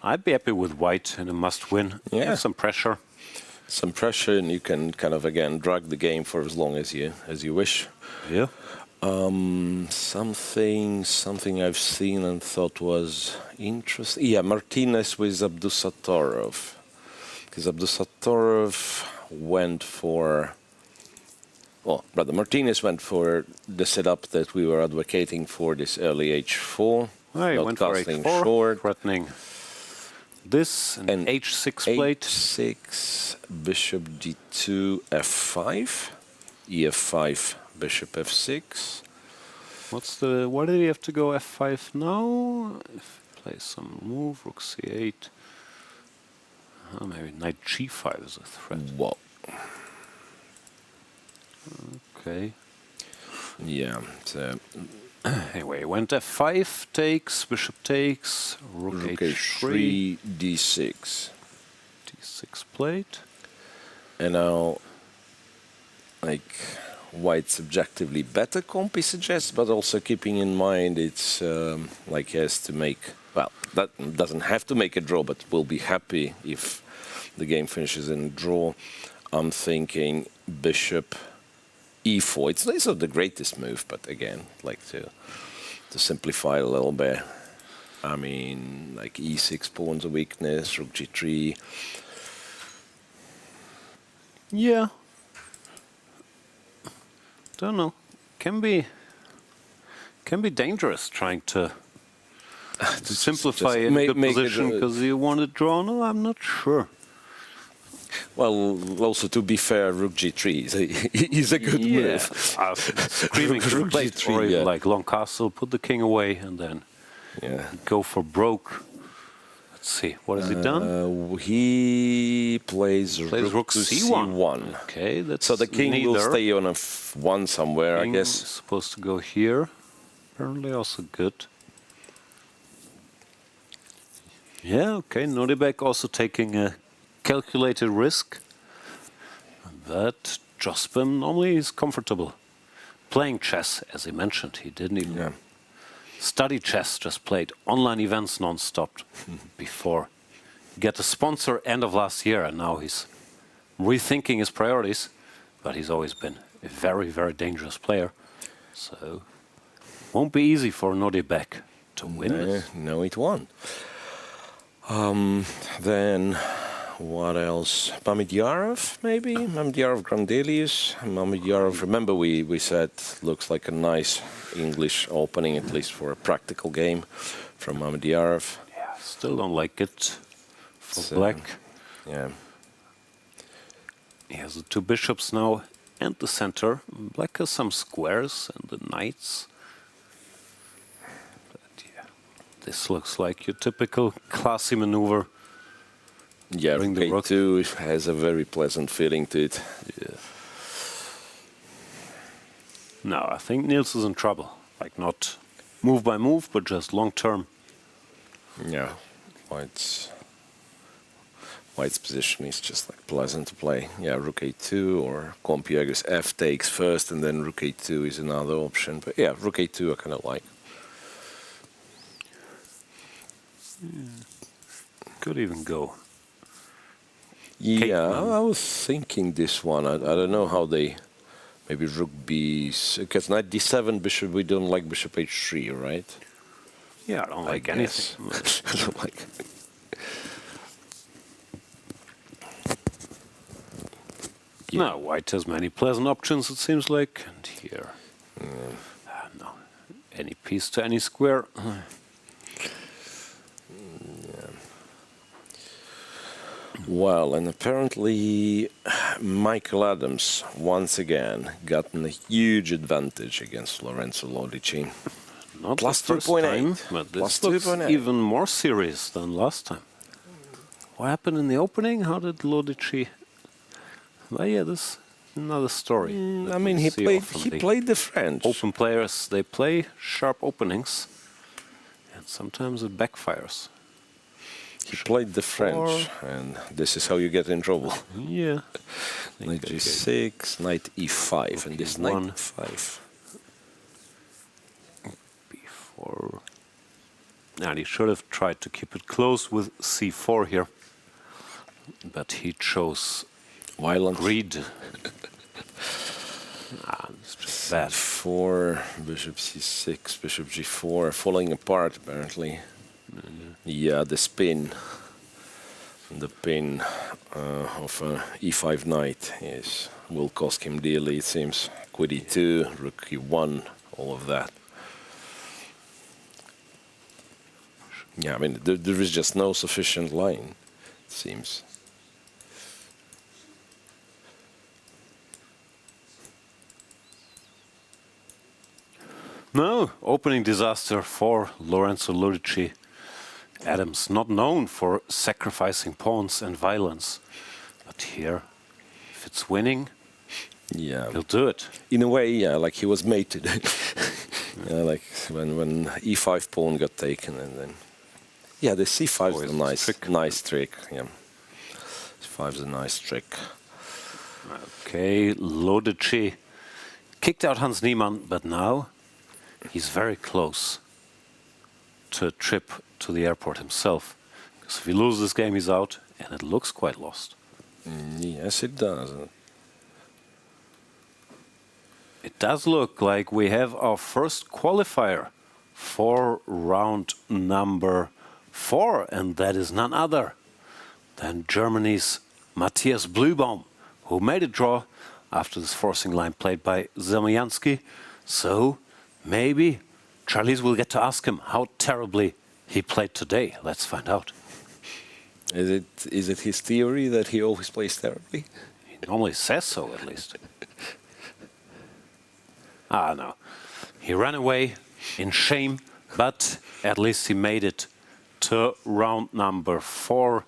I'd be happy with white in a must-win. Yeah. Some pressure. Some pressure, and you can kind of, again, drag the game for as long as you wish. Yeah. Something I've seen and thought was interesting. Yeah, Martinez with Abdusattorov. Because Abdusattorov went for well, Brother Martinez went for the setup that we were advocating for, this early h4. He went for h4, short. threatening this, and h6 played. h6, bishop d2, f5, ef5, bishop f6. Why did he have to go f5 now? If he plays some move, rook c8. Maybe knight g5 is a threat. Whoa. Okay. Yeah. So anyway, went f5, takes, bishop takes, rook h3, d6. d6 played. And now, like, white's objectively better comp, he suggests, but also keeping in mind it's like he has to make, well, that doesn't have to make a draw, but will be happy if the game finishes in a draw. I'm thinking bishop e4. It's not the greatest move, but again, like to simplify a little bit. I mean, like e6 pawns a weakness, rook g3. Yeah. Don't know. Can be dangerous trying to simplify a good position because you want to draw. No, I'm not sure. Well, also to be fair, rook g3 is a good move. Screaming rook g3, or even like long castle, put the king away, and then go for broke. Let's see, what has he done? He plays rook c1. Okay, that's so the king will stay on a f1 somewhere, I guess. Supposed to go here. Apparently also good. Yeah, okay, Nodibek also taking a calculated risk. But Jospin normally is comfortable playing chess, as he mentioned. He didn't even study chess, just played online events non-stop before. Get a sponsor end of last year, and now he's rethinking his priorities. But he's always been a very, very dangerous player. So won't be easy for Nodibek to win this. No, it won't. Then what else? Mamedyarov, maybe? Mamedyarov, Grandelius. Mamedyarov, remember we said looks like a nice English opening, at least for a practical game from Mamedyarov. Yeah, still don't like it for black. Yeah. He has the two bishops now and the center. Black has some squares and the knights. But yeah, this looks like your typical classy maneuver. Yeah, rook a2 has a very pleasant feeling to it. Yeah. No, I think Nils is in trouble. Like not move by move, but just long term. Yeah, White's position is just like pleasant to play. Yeah, rook a2 or Compiagus f takes first, and then rook a2 is another option. But yeah, rook a2 I kind of like. Could even go. Yeah, I was thinking this one. I don't know how they... Maybe rook b... Because knight d7, bishop, we don't like bishop h3, right? Yeah, I don't like anything. I don't like... No, white has many pleasant options, it seems like. And here... no. Any piece to any square. Well, and apparently Michael Adams once again gotten a huge advantage against Lorenzo Lodici. Not plus the first time, 2.8. but this looks even more serious than last time. What happened in the opening? How did Lodici... Well, yeah, this is another story. I mean, he played the French. Open players, they play sharp openings, and sometimes it backfires. He played the French, and this is how you get in trouble. Yeah. Knight g6, knight e5, and this knight 5. b4. And he should have tried to keep it close with c4 here, but he chose violence. Greed. It's just bad. 4, bishop c6, bishop g4, falling apart apparently. Yeah, the spin. The pin. of e5 knight will cost him dearly, it seems. Queen e2, rook e1, all of that. Yeah, I mean, there is just no sufficient line, it seems. No, opening disaster for Lorenzo Ludici. Adams not known for sacrificing pawns and violence. But here, if it's winning, yeah, he'll do it. In a way, yeah, like he was made to do. Yeah, like when e5 pawn got taken and then... Yeah, the c5 is a nice trick. Yeah, c5 is a nice trick. Okay, Ludici kicked out Hans Niemann, but now he's very close to a trip to the airport himself. Because if he loses this game, he's out, and it looks quite lost. Yes, it does. It does look like we have our first qualifier for round number 4, and that is none other than Germany's Matthias Blübaum, who made a draw after this forcing line played by Zemlyansky. So maybe Charlize will get to ask him how terribly he played today. Let's find out. Is it his theory that he always plays terribly? He normally says so, at least. Ah, no. He ran away in shame, but at least he made it to round number 4.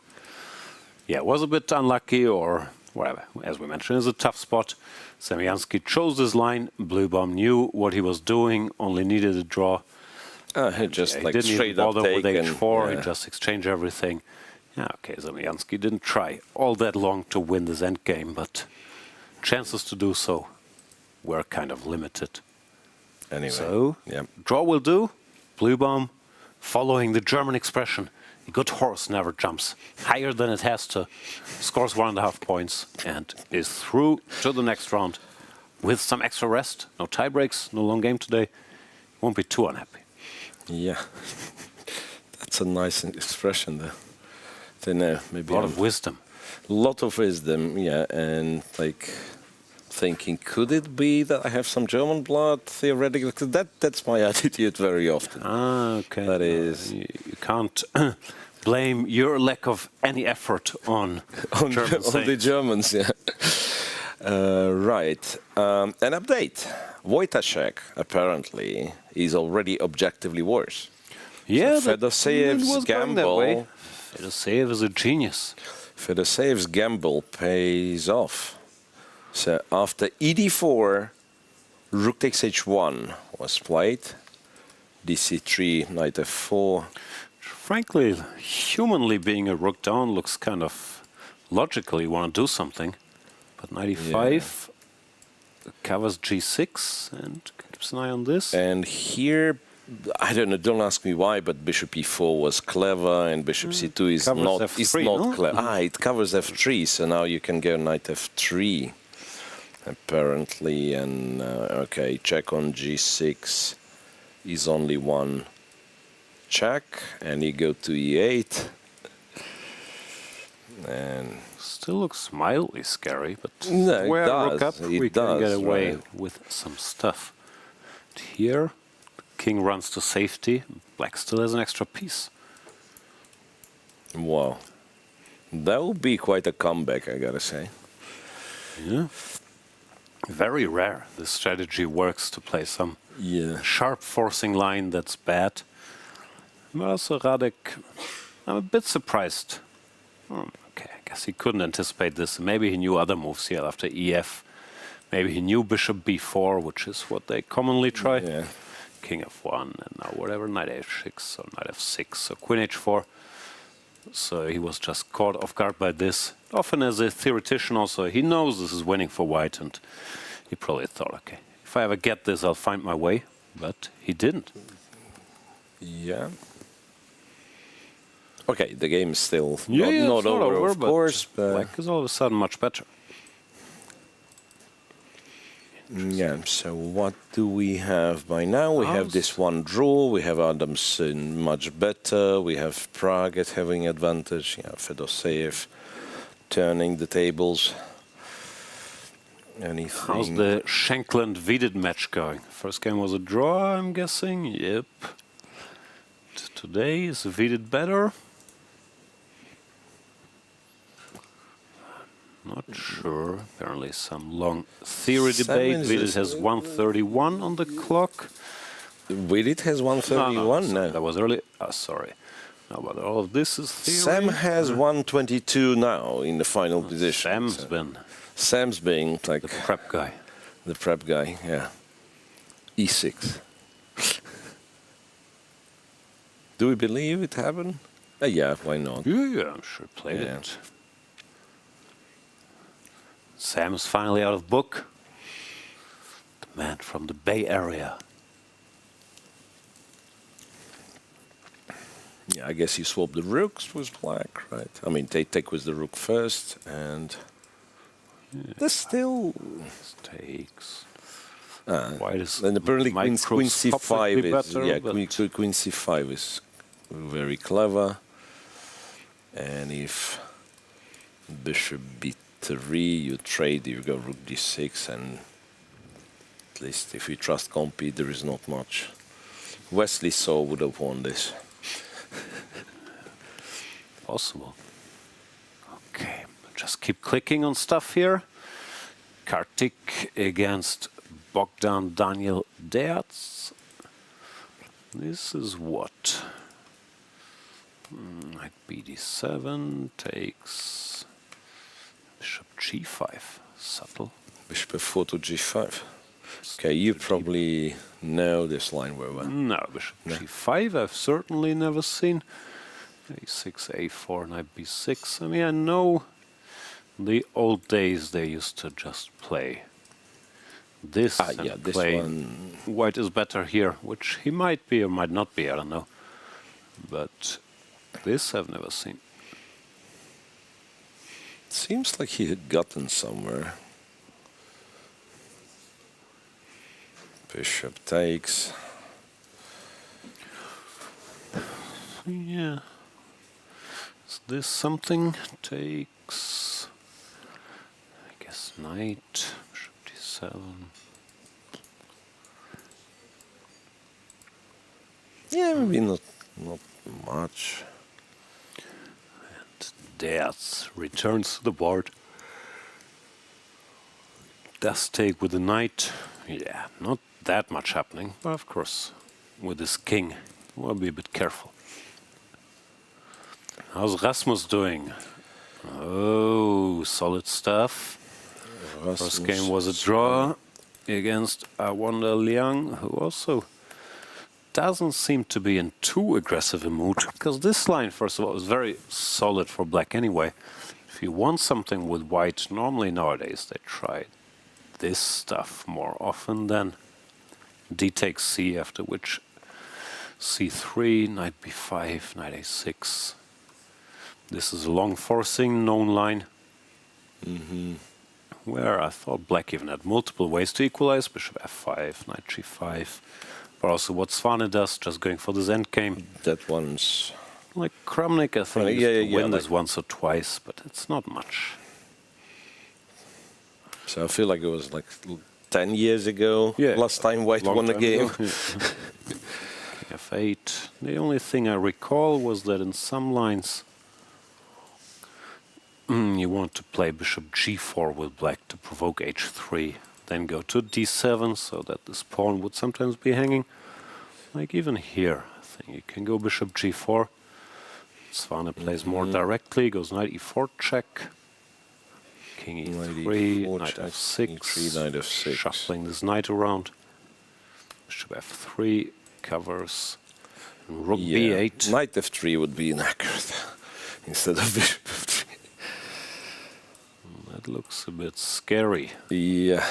Yeah, it was a bit unlucky, or whatever. As we mentioned, it's a tough spot. Zemlyansky chose this line. Blübaum knew what he was doing, only needed a draw. He just he like didn't straight even bother up with take h4. and, He just exchanged everything. Yeah, okay, Zemlyansky didn't try all that long to win this endgame, but chances to do so were kind of limited. Anyway, so, draw will do. Blübaum, following the German expression, a good horse never jumps higher than it has to, scores 1.5 points, and is through to the next round with some extra rest. No tie breaks, no long game today. Won't be too unhappy. Yeah, that's a nice expression there. Then maybe a lot of wisdom. A lot of wisdom, yeah, and like thinking, could it be that I have some German blood theoretically? That's my attitude very often. Ah, okay. That is, you can't blame your lack of any effort on the Germans. Yeah. Right. An update. Wojtaszek apparently is already objectively worse. Yeah, so Fedoseyev's gamble. Fedoseyev is a genius. Fedoseyev's gamble pays off. So after ED4, rook takes h1 was played. dc3, knight f4. Frankly, humanly being a rook down looks kind of logical. You want to do something. But knight e5 covers g6 and keeps an eye on this. And here, I don't know, don't ask me why, but bishop e4 was clever and bishop c2 is not clever. Ah, it covers f3, so now you can go knight f3. Apparently, and okay, check on g6 is only one check, and you go to e8, and still looks mildly scary, but no, where rook up, we can get away right with some stuff. But here, the king runs to safety. Black still has an extra piece. Wow, that would be quite a comeback, I gotta say. Yeah. Very rare this strategy works to play some sharp forcing line that's bad. But also Radek, I'm a bit surprised. Okay, I guess he couldn't anticipate this. Maybe he knew other moves here after EF. Maybe he knew bishop b4, which is what they commonly try. Yeah. King f1, and now whatever, knight h6 or knight f6 or queen h4. So he was just caught off guard by this. Often as a theoretician also, he knows this is winning for white, and he probably thought, okay, if I ever get this, I'll find my way. But he didn't. Yeah. Okay, the game is still not not over, of course. But black is all of a sudden much better. Yeah, so what do we have by now? We have this one draw, we have Adams much better, we have Prague having advantage, Fedoseyev turning the tables. Anything? How's the Shankland-Wiedid match going? First game was a draw, I'm guessing. Yep. Today is Wiedid better? Not sure. Apparently some long theory debate. Wiedid has 131 on the clock. Wiedid has 131? No, that was early. Sorry. No, but all of this is theory. Sam has 122 now in the final position. Sam's being like the prep guy. The prep guy, yeah. E6. Do we believe it happened? Yeah, why not? Yeah, I'm sure played it. Sam's finally out of book. The man from the Bay Area. Yeah, I guess he swapped the rooks with black, right? I mean, they take with the rook first, and there's still takes. White is and apparently queen c5 is queen c5 is very clever, and if bishop b3, you trade, you go rook d6, and at least if you trust Compi, there is not much. Wesley So would have won this. Possible. Okay, just keep clicking on stuff here. Kartik against Bogdan Daniel Derz. This is what? Knight bd7 takes bishop g5. Subtle. Bishop f4 to g5. Okay, you probably know this line very well. No, bishop g5 I've certainly never seen. a6, a4, knight b6. I mean, I know the old days they used to just play this and this play one. White is better here, which he might be or might not be, I don't know. But this I've never seen. Seems like he had gotten somewhere. Bishop takes. Yeah. Is this something? Takes. I guess knight. Bishop d7. Yeah, maybe not much. And Derz returns to the board. Does take with the knight. Yeah, not that much happening, but of course, with this king, we'll be a bit careful. How's Rasmus doing? Oh, solid stuff. First game was a draw against Wanda Liang, who also doesn't seem to be in too aggressive a mood, because this line, first of all, is very solid for black anyway. If you want something with white, normally nowadays they try this stuff more often than d takes c, after which c3, knight b5, knight a6. This is a long forcing known line, where I thought black even had multiple ways to equalize. Bishop f5, knight g5. But also what Svane does, just going for this endgame. That one's... Like Kramnik, I think, used to win this once or twice, but it's not much. So I feel like it was like 10 years ago, last time White won the game. f8. The only thing I recall was that in some lines you want to play bishop g4 with black to provoke h3, then go to d7 so that this pawn would sometimes be hanging. Like even here, I think you can go bishop g4. Svane plays more directly, goes knight e4 check. King e3, knight f6, knight f6. Shuffling this knight around. Bishop f3 covers. And rook b8. Knight f3 would be inaccurate instead of bishop f3. That looks a bit scary. Yeah.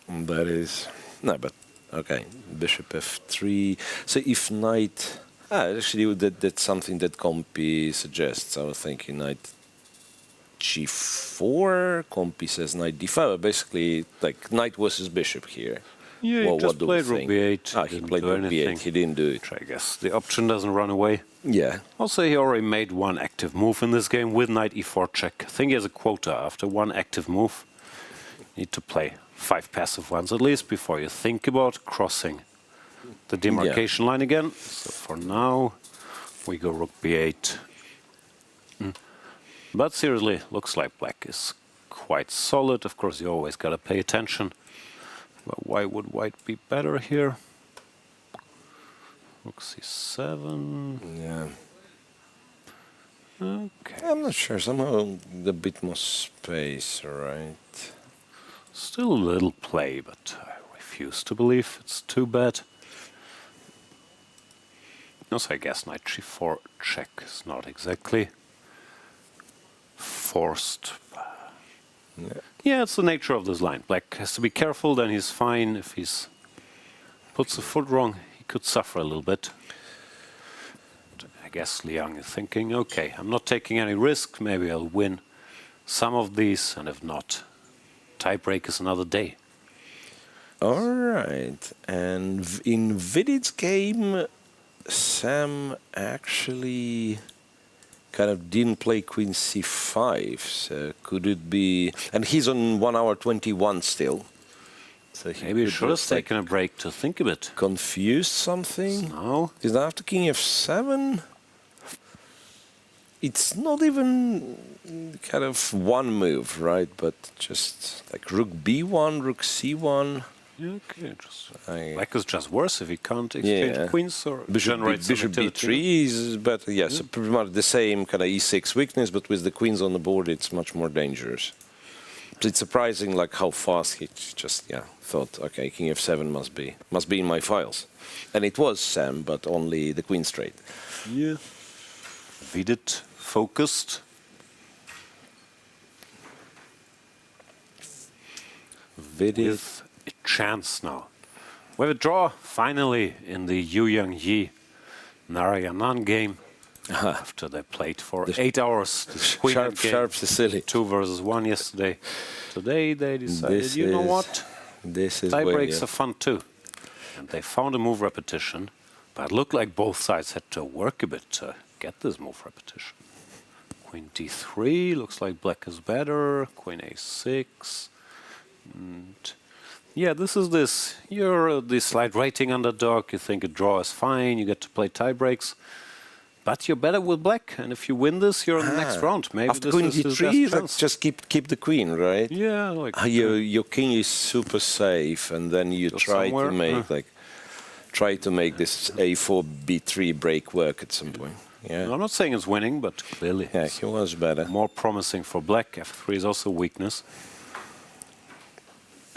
That is... No, but... Okay, bishop f3. So if knight... actually, that's something that Compi suggests. I was thinking knight g4. Compi says knight d5. Basically, like knight versus bishop here. Yeah, he Well, just what do we played rook think? b8. He played rook b8. He didn't do it. I guess the option doesn't run away. Yeah. Also, he already made one active move in this game with knight e4 check. I think he has a quota. After one active move, you need to play 5 passive ones at least before you think about crossing the demarcation line again. So for now, we go rook b8. But seriously, looks like black is quite solid. Of course, you always got to pay attention. But why would white be better here? Rook c7. Yeah. Okay. I'm not sure. Somehow a bit more space, right? Still a little play, but I refuse to believe it's too bad. Also, I guess knight g4 check is not exactly forced. Yeah, it's the nature of this line. Black has to be careful, then he's fine. If he's puts the foot wrong, he could suffer a little bit. But I guess Liang is thinking, okay, I'm not taking any risk. Maybe I'll win some of these, and if not, tiebreak is another day. All right. And in Vidit's game, Sam actually kind of didn't play queen c5, so could it be... And he's on 1 hour 21 still. So maybe he should have taken a break to think a bit. Confused something? No. Is after king f7? It's not even kind of one move, right? But just like rook b1, rook c1. Okay, black is just worse if he can't exchange queens or generate some bishop activity. b3 is better. Yes, pretty much the same kind of e6 weakness, but with the queens on the board, it's much more dangerous. So it's surprising, like how fast he just thought, okay, king f7 must be in my files, and it was Sam, but only the queen straight. Yeah, Vidit focused. Vidit. A chance now. We have a draw finally in the Yu Yang Yi Narayanan game. After they played for 8 hours. Sharp Sicily. 2 versus 1 yesterday. Today they decided, you know what? Tie breaks are fun too. And they found a move repetition, but it looked like both sides had to work a bit to get this move repetition. Queen d3, looks like black is better. Queen a6. And yeah, this is this. You're the slight rating underdog. You think a draw is fine. You get to play tie breaks. But you're better with black. And if you win this, you're in the next round. Maybe after this queen is his d3, best like chance. just keep the queen, right? Yeah, like your king is super safe, and then you try to make try to make this a4 b3 break work at some point. Yeah. I'm not saying it's winning, but clearly he was better. More promising for black. f3 is also a weakness.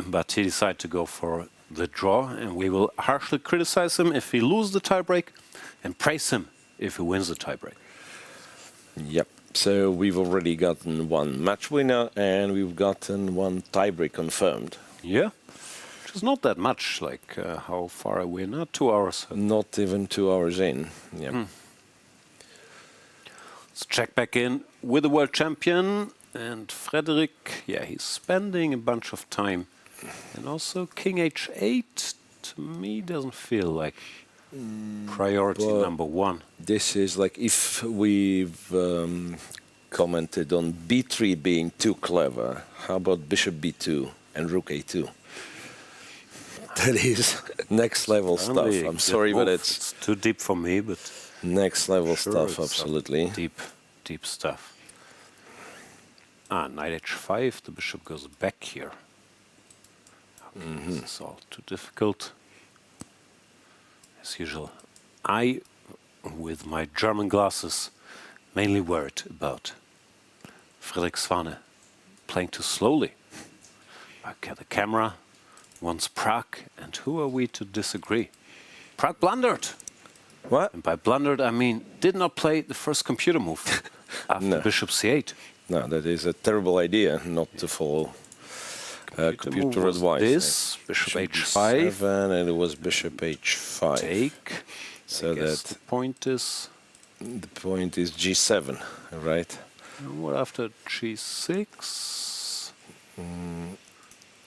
But he decided to go for the draw, and we will harshly criticize him if he loses the tiebreak and praise him if he wins the tiebreak. Yep. So we've already gotten one match winner, and we've gotten one tiebreak confirmed. Yeah. Which is not that much. Like, how far are we now? 2 hours. Not even 2 hours in. Yeah. Let's check back in with the world champion. And Frederik, yeah, he's spending a bunch of time. And also King h8, to me, doesn't feel like priority number one. This is like if we've commented on b3 being too clever, how about bishop b2 and rook a2? That is next level stuff. I'm sorry, but it's too deep for me, but next level stuff, absolutely. Deep stuff. Knight h5, the bishop goes back here. This is all too difficult. As usual, I, with my German glasses, mainly worried about Frederik Svane playing too slowly. Okay, the camera wants Prague, and who are we to disagree? Prague blundered. What? And by blundered, I mean did not play the first computer move after bishop c8. No, that is a terrible idea, not to follow computer advice. This bishop h5, and it was bishop h5. Take. So that the point is g7, right? And what after g6?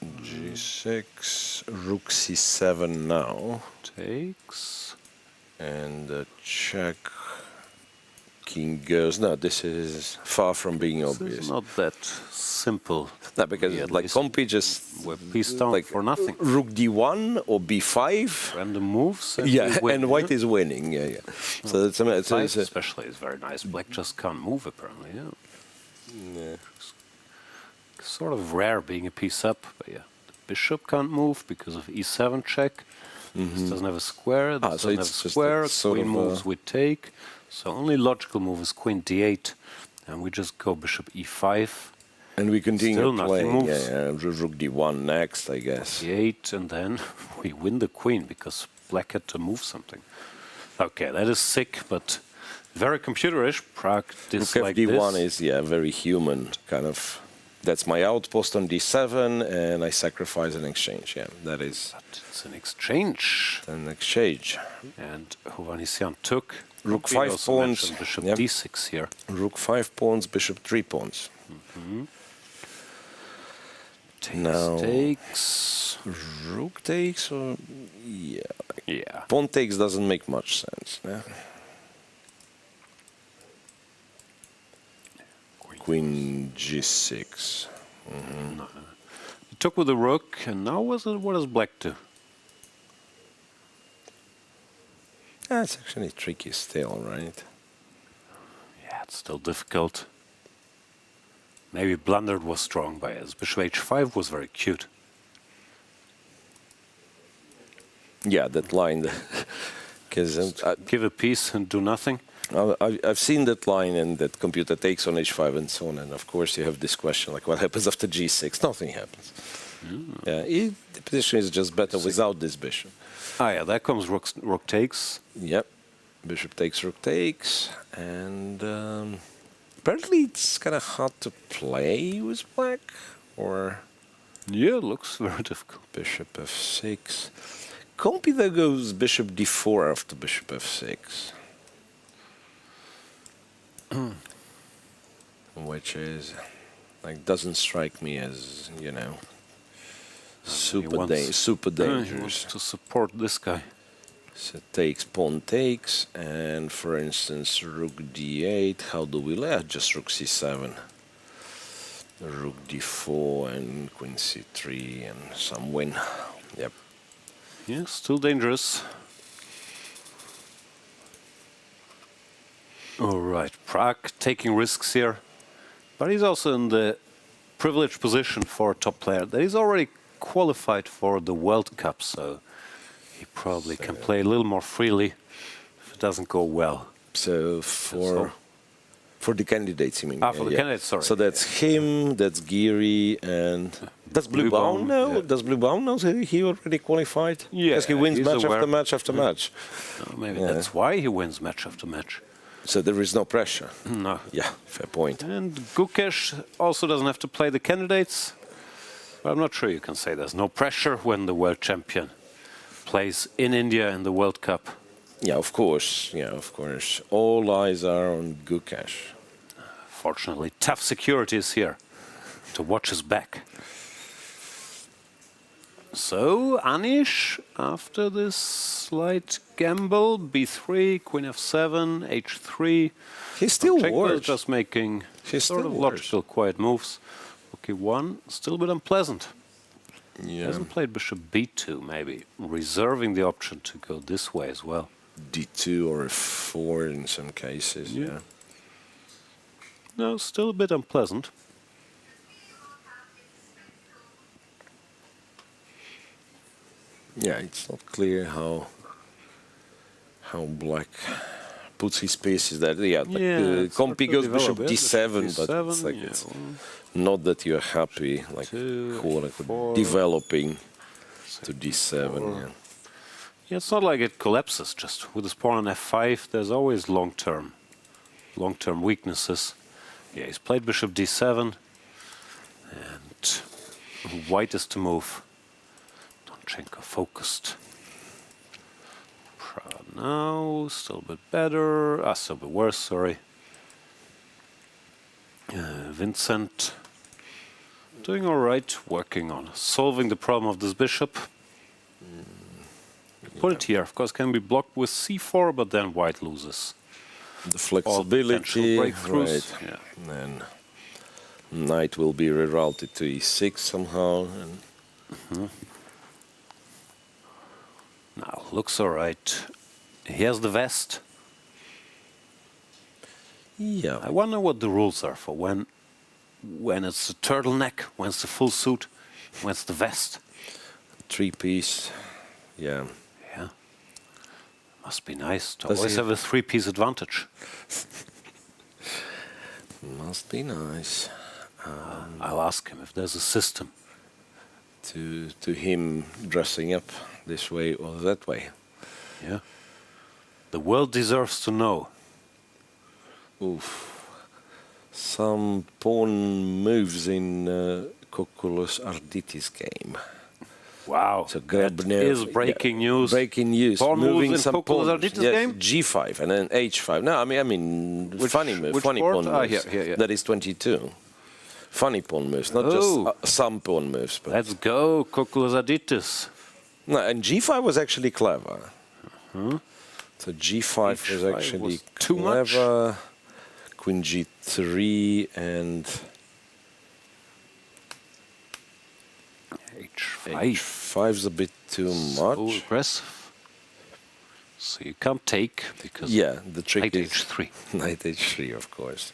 G6, rook C7 now. Takes. And the check. King goes. No, this is far from being obvious. It's not that simple. No, because like Compi just piece down like for nothing. Rook D1 or B5. Random moves. And Yeah, we win, and white is winning. Yeah, yeah. So it's Five especially is very nice. Black just can't move apparently. Yeah. Sort of rare being a piece up, but yeah. The bishop can't move because of E7 check. This doesn't have a square. This doesn't have a square. Queen moves we take. So only logical move is Queen D8, and we just go Bishop E5. And we continue Still nothing playing. moves. Yeah, Rook D1 next, I guess. D8, and then we win the queen because black had to move something. Okay, that is sick, but very computerish. Practice Rook like D1 this. is very human kind of. That's my outpost on D7, and I sacrifice an exchange. Yeah, that is. But it's an exchange. An exchange. And Hovhannisyan took. Rook We 5 also pawns. mentioned Bishop Yep. D6 here. Rook 5 pawns, Bishop 3 pawns. Takes. Rook takes, or yeah. Yeah. Pawn takes doesn't make much sense. Yeah? Queen G6. No. He took with the rook, and now what does black do? That's actually tricky still, right? Yeah, it's still difficult. Maybe blundered was strong by us. Bishop H5 was very cute. Yeah, that line. Because give a piece and do nothing. I've seen that line, and that computer takes on H5 and so on. And of course, you have this question like, what happens after G6? Nothing happens. Yeah, the position is just better without this bishop. Ah, yeah, there comes rook takes. Yep, bishop takes, rook takes, and apparently it's kind of hard to play with black, or yeah, it looks very difficult. Bishop F6. Compi there goes Bishop D4 after Bishop F6, which is like doesn't strike me as super dangerous. He wants to support this guy. So takes, pawn takes, and for instance, rook d8. How do we let? Just rook c7. Rook d4 and queen c3 and some win. Yep. Yeah, still dangerous. All right, Pragg taking risks here, but he's also in the privileged position for a top player that he's already qualified for the World Cup, so he probably can play a little more freely if it doesn't go well. So for the candidates, you mean? Ah, for the candidates, sorry. So that's him, that's Giri, and does Blue Baum know? Yeah. Does Blue Baum know he already qualified? Yeah, because he wins match after match after match. Maybe that's why he wins match after match. So there is no pressure. No. Yeah, fair point. And Gukesh also doesn't have to play the candidates. But I'm not sure you can say there's no pressure when the world champion plays in India in the World Cup. Yeah, of course. Yeah, of course. All eyes are on Gukesh. Fortunately, tough security is here to watch his back. So, Anish, after this slight gamble, b3, queen f7, h3. He still works. Just making sort of logical, quiet moves. Okay, one, still a bit unpleasant. Yeah. He hasn't played bishop b2, maybe, reserving the option to go this way as well. d2 or f4 in some cases, yeah. No, still a bit unpleasant. Yeah, it's not clear how black puts his pieces there. Yeah, like Compi goes bishop d7, but it's like it's not that you're happy, like developing to d7. Yeah, it's not like it collapses. Just with his pawn on f5, there's always long-term weaknesses. Yeah, he's played bishop d7, and white is to move. Donchenko focused. Pranav, still a bit better. Still a bit worse, sorry. Vincent doing all right, working on solving the problem of this bishop. Put it here, of course, can be blocked with c4, but then white loses. The flexibility, breakthroughs. right. Yeah. Then knight will be rerouted to e6 somehow. And Now, looks all right. Here's the vest. Yeah. I wonder what the rules are for when it's the turtleneck, when it's the full suit, when it's the vest. 3-piece, yeah. Yeah. Must be nice to Does always he- have a 3-piece advantage. Must be nice. I'll ask him if there's a system. To him dressing up this way or that way. Yeah. The world deserves to know. Oof. Some pawn moves in Kokulos Arditis game. Wow. So That is breaking news. Breaking news. Pawn Moving moves in some Kokulos pawns. Arditis Yes, game? G5 and then H5. No, I mean, funny move, which funny board? pawn Ah, moves. here. That is 22. Funny pawn moves, not Oh. just some pawn moves. But Let's go, Kokulos Arditis. no, and G5 was actually clever. So G5 was H5 actually was too much. clever. Queen G3 and H5. H5's a bit too So much. aggressive. So you can't take because Yeah, the trick knight is H3. knight H3, of course.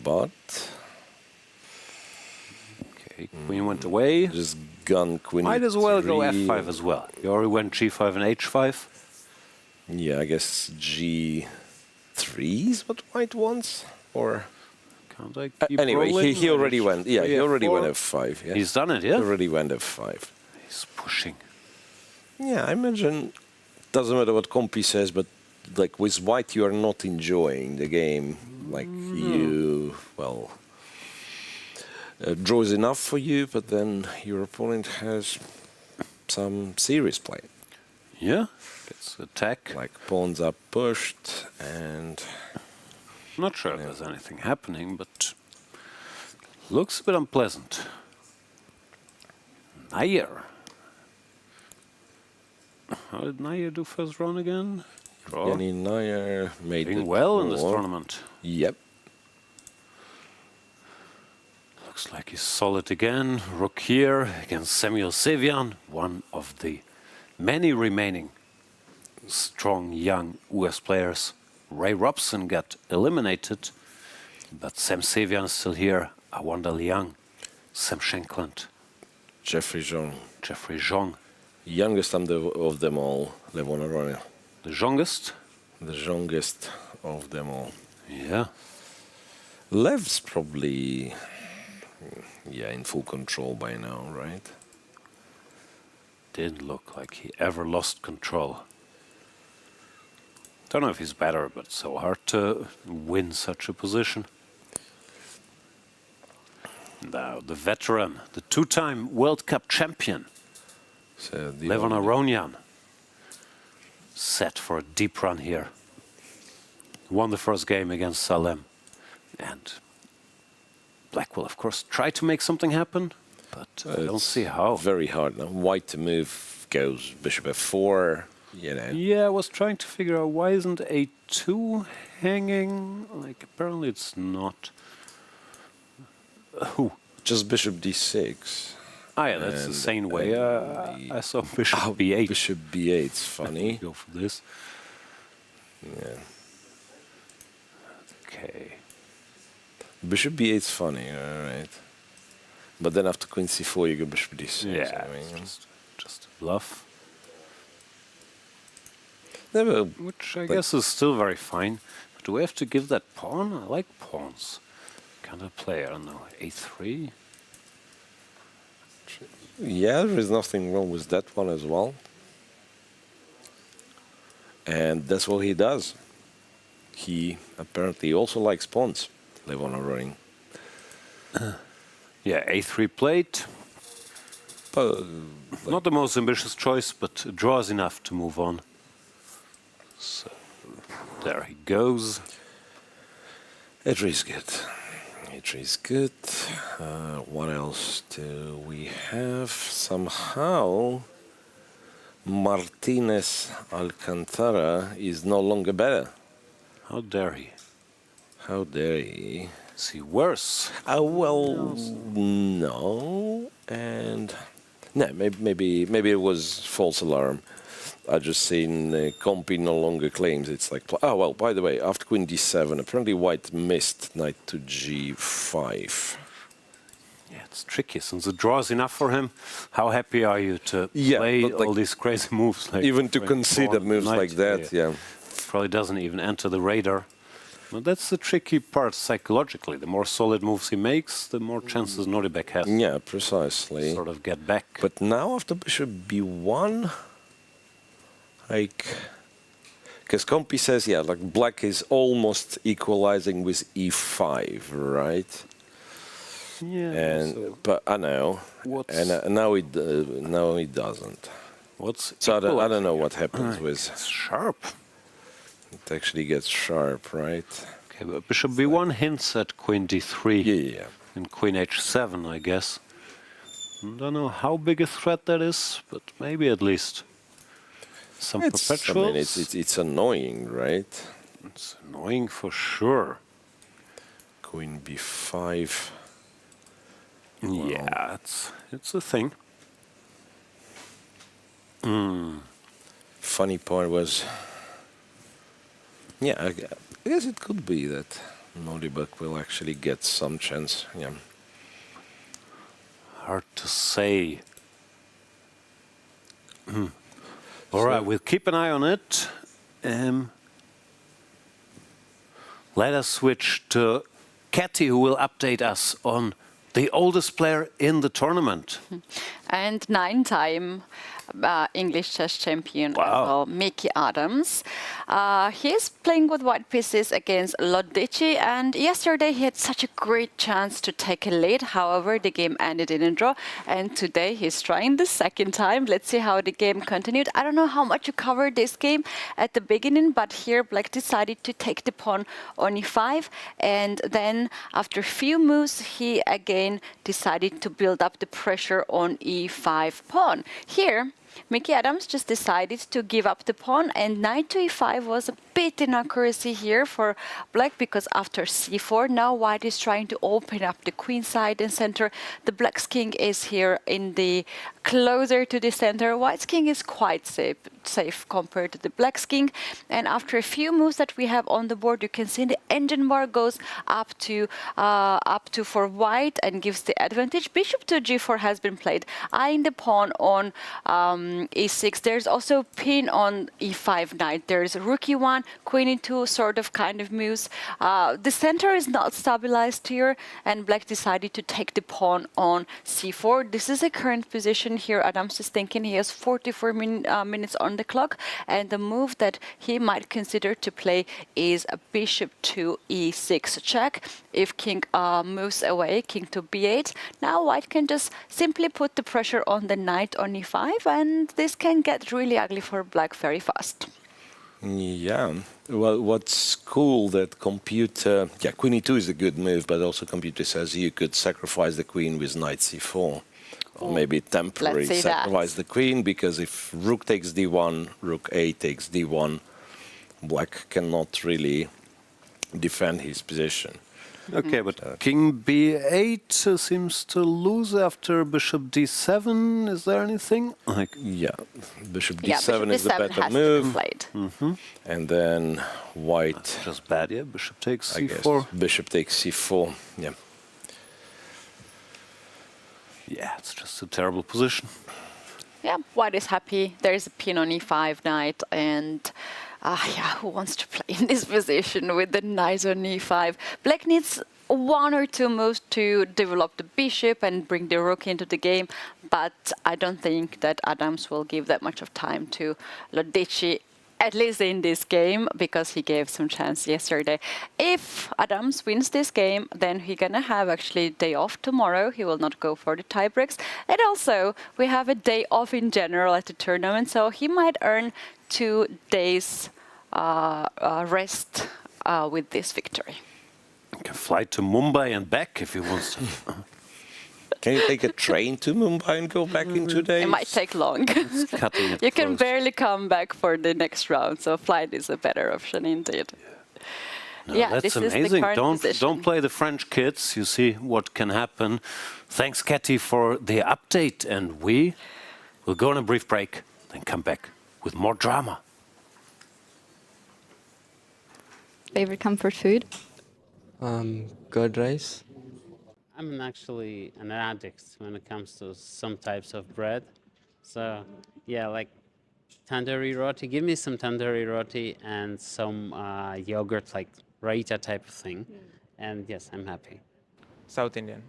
But Okay, queen went away. just gun queen. Might as well go E3. F5 as well. You already went G5 and H5. Yeah, I guess G3 is what white wants, or Can't I keep anyway, rolling? he already went. Yeah, he already F4. went F5. Yeah, He's done it, yeah? He already went F5. He's pushing. Yeah, I imagine doesn't matter what Compy says, but like with white, you are not enjoying the game. Like you, well, draws enough for you, but then your opponent has some serious play. Yeah, gets attack. Like pawns are pushed, and Not sure if there's anything happening, but looks a bit unpleasant. Nair. How did Nair do first round again? Draw. Yanni Nair made Doing the well in this draw. tournament. Yep. Looks like he's solid again. Rook here against Samuel Sevian, one of the many remaining strong young US players. Ray Robson got eliminated, but Sam Sevian is still here. Awanda Liang, Sam Shankland, Jeffrey Zhong. Jeffrey Zhong. Youngest of them all, Levon Arona. The youngest? The youngest of them all. Yeah. Lev's probably, yeah, in full control by now, right? Didn't look like he ever lost control. Don't know if he's better, but it's so hard to win such a position. Now, the veteran, the two-time World Cup champion, So Levon Aronian, set for a deep run here. Won the first game against Salem. And Black will, of course, try to make something happen, but I don't see how. Very hard now. White to move goes bishop f4, you know. Yeah, I was trying to figure out why isn't a2 hanging? Like, apparently it's not. Who? Just bishop d6. Ah, yeah, that's the And- same way. I saw bishop b8. Bishop b8's funny. Go for this. Yeah. Okay. Bishop b8's funny, alright. But then after queen c4 you go bishop d6. Yeah, I mean, it's just a bluff. never, Which I guess is still very fine. But do we have to give that pawn? I like pawns. Kind of play, I don't know, a3? yeah, there is nothing wrong with that one as well. And that's what he does. He apparently also likes pawns, Levon Aronian. Yeah, a3 played. Not the most ambitious choice, but draws enough to move on. So there he goes. It is good. H3 is good. What else do we have? Somehow Martinez Alcantara is no longer better. How dare he? How dare he? Is he worse? Well, no. And no, maybe it was false alarm. I just seen Compi no longer claims it's like. Oh well. By the way, after Queen D7, apparently White missed Knight to G5. Yeah, it's tricky since the draw is enough for him. How happy are you to play like, all these crazy moves? Like even to consider moves like that, yeah. Probably doesn't even enter the radar. But that's the tricky part psychologically. The more solid moves he makes, the more chances Nordibek has. Yeah, precisely. Sort of get back. But now after Bishop B1, like, because Compi says, yeah, like Black is almost equalizing with E5, right? Yeah. And but I know, and now it doesn't. So I don't know what happens with. It's sharp. It actually gets sharp, right? Okay, but Bishop B1 hints at Queen D3. Yeah. And Queen H7, I guess. I don't know how big a threat that is, but maybe at least some perpetuals. I mean, it's annoying, right? It's annoying for sure. Queen B5. Well, yeah, it's a thing. Funny part was, yeah, I guess it could be that Nordibek will actually get some chance. Yeah. Hard to say. All right, we'll keep an eye on it. Let us switch to Katy, who will update us on the oldest player in the tournament. And 9-time English chess champion, well, Mickey Adams. He's playing with white pieces against Lodici, and yesterday he had such a great chance to take a lead. However, the game ended in a draw, and today he's trying the second time. Let's see how the game continued. I don't know how much you covered this game at the beginning, but here Black decided to take the pawn on e5, and then after a few moves, he again decided to build up the pressure on e5 pawn. Here, Mickey Adams just decided to give up the pawn, and knight to e5 was a bit inaccuracy here for Black, because after c4, now White is trying to open up the queen side and center. The Black's king is here in the closer to the center. White's king is quite safe compared to the Black's king. And after a few moves that we have on the board, you can see the engine bar goes up to for White and gives the advantage. Bishop to g4 has been played, eyeing the pawn on e6. There's also pin on e5 knight. There's rook e1, queen e2 sort of kind of moves. The center is not stabilized here, and Black decided to take the pawn on c4. This is a current position here. Adams is thinking he has 44 minutes on the clock, and the move that he might consider to play is a bishop to e6 check. If king moves away, king to b8, now White can just simply put the pressure on the knight on e5, and this can get really ugly for Black very fast. Yeah, well, what's cool that computer, yeah, queen e2 is a good move, but also computer says you could sacrifice the queen with knight c4. Or maybe temporarily sacrifice the queen, because if rook takes d1, rook a takes d1, Black cannot really defend his position. Okay, but king b8 seems to lose after bishop d7. Is there anything? Yeah, bishop d7 is the better move. And then White... That's just bad, yeah? Bishop takes c4. Bishop takes c4, yeah. Yeah, it's just a terrible position. Yeah, White is happy. There's a pin on e5 knight, and yeah, who wants to play in this position with the knight on e5? Black needs one or two moves to develop the bishop and bring the rook into the game, but I don't think that Adams will give that much of time to Lodici, at least in this game, because he gave some chance yesterday. If Adams wins this game, then he's gonna have actually day off tomorrow. He will not go for the tiebreaks. And also, we have a day off in general at the tournament, so he might earn 2 days rest with this victory. Can fly to Mumbai and back if he wants to. Can you take a train to Mumbai and go back in 2 days? It might take long. Cutting it You can close. barely come back for the next round, so flight is a better option indeed. No, Yeah, that's this is the amazing. current position. Don't play the French kids. You see what can happen. Thanks, Katy, for the update. And we will go on a brief break, then come back with more drama. Favorite comfort food? Curd rice. I'm actually an addict when it comes to some types of bread. So, yeah, like tandoori roti. Give me some tandoori roti and some yogurt, like raita type of thing. And yes, I'm happy. South Indian.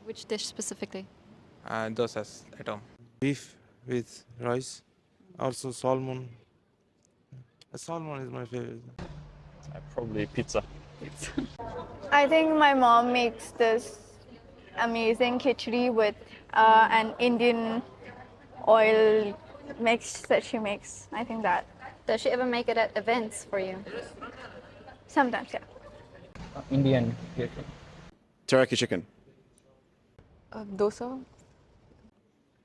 Which dish specifically? Dosas at home. Beef with rice. Also salmon. Salmon is my favorite. Probably pizza. I think my mom makes this amazing khichdi with an Indian oil mix that she makes. I think that. Does she ever make it at events for you? Sometimes, yeah. Indian. Teriyaki chicken. Dosa.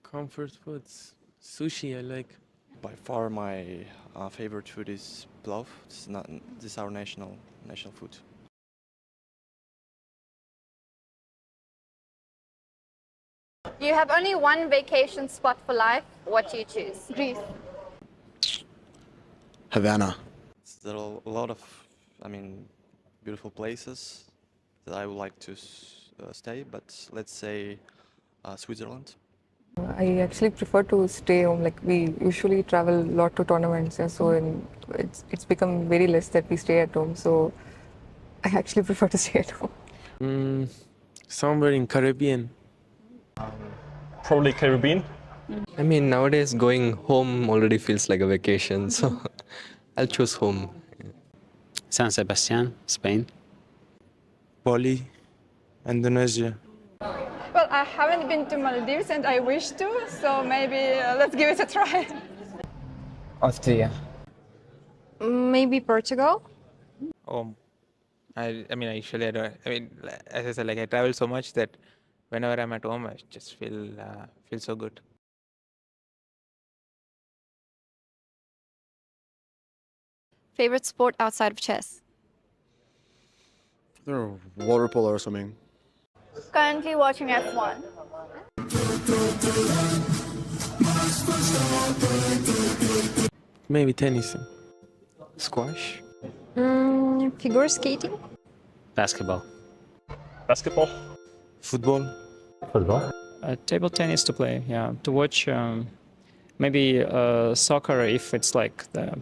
Comfort foods. Sushi I like. By far, my favorite food is plof. This is our national food. You have only one vacation spot for life. What do you choose? Greece. Havana. There are a lot of, beautiful places that I would like to stay, but let's say Switzerland. I actually prefer to stay home. Like we usually travel a lot to tournaments, so it's become very less that we stay at home. So I actually prefer to stay at home. Somewhere in Caribbean. Probably Caribbean. I mean, nowadays going home already feels like a vacation, so I'll choose home. San Sebastian, Spain. Bali, Indonesia. Well, I haven't been to Maldives and I wish to, so maybe let's give it a try. Austria. Maybe Portugal. I don't. As I said, like I travel so much that whenever I'm at home, I just feel so good. Favorite sport outside of chess? I don't know, water polo or something. Currently watching F1. Maybe tennis. Squash. Figure skating? Basketball. Basketball. Football. Football. Table tennis to play, yeah. To watch, maybe soccer if it's like the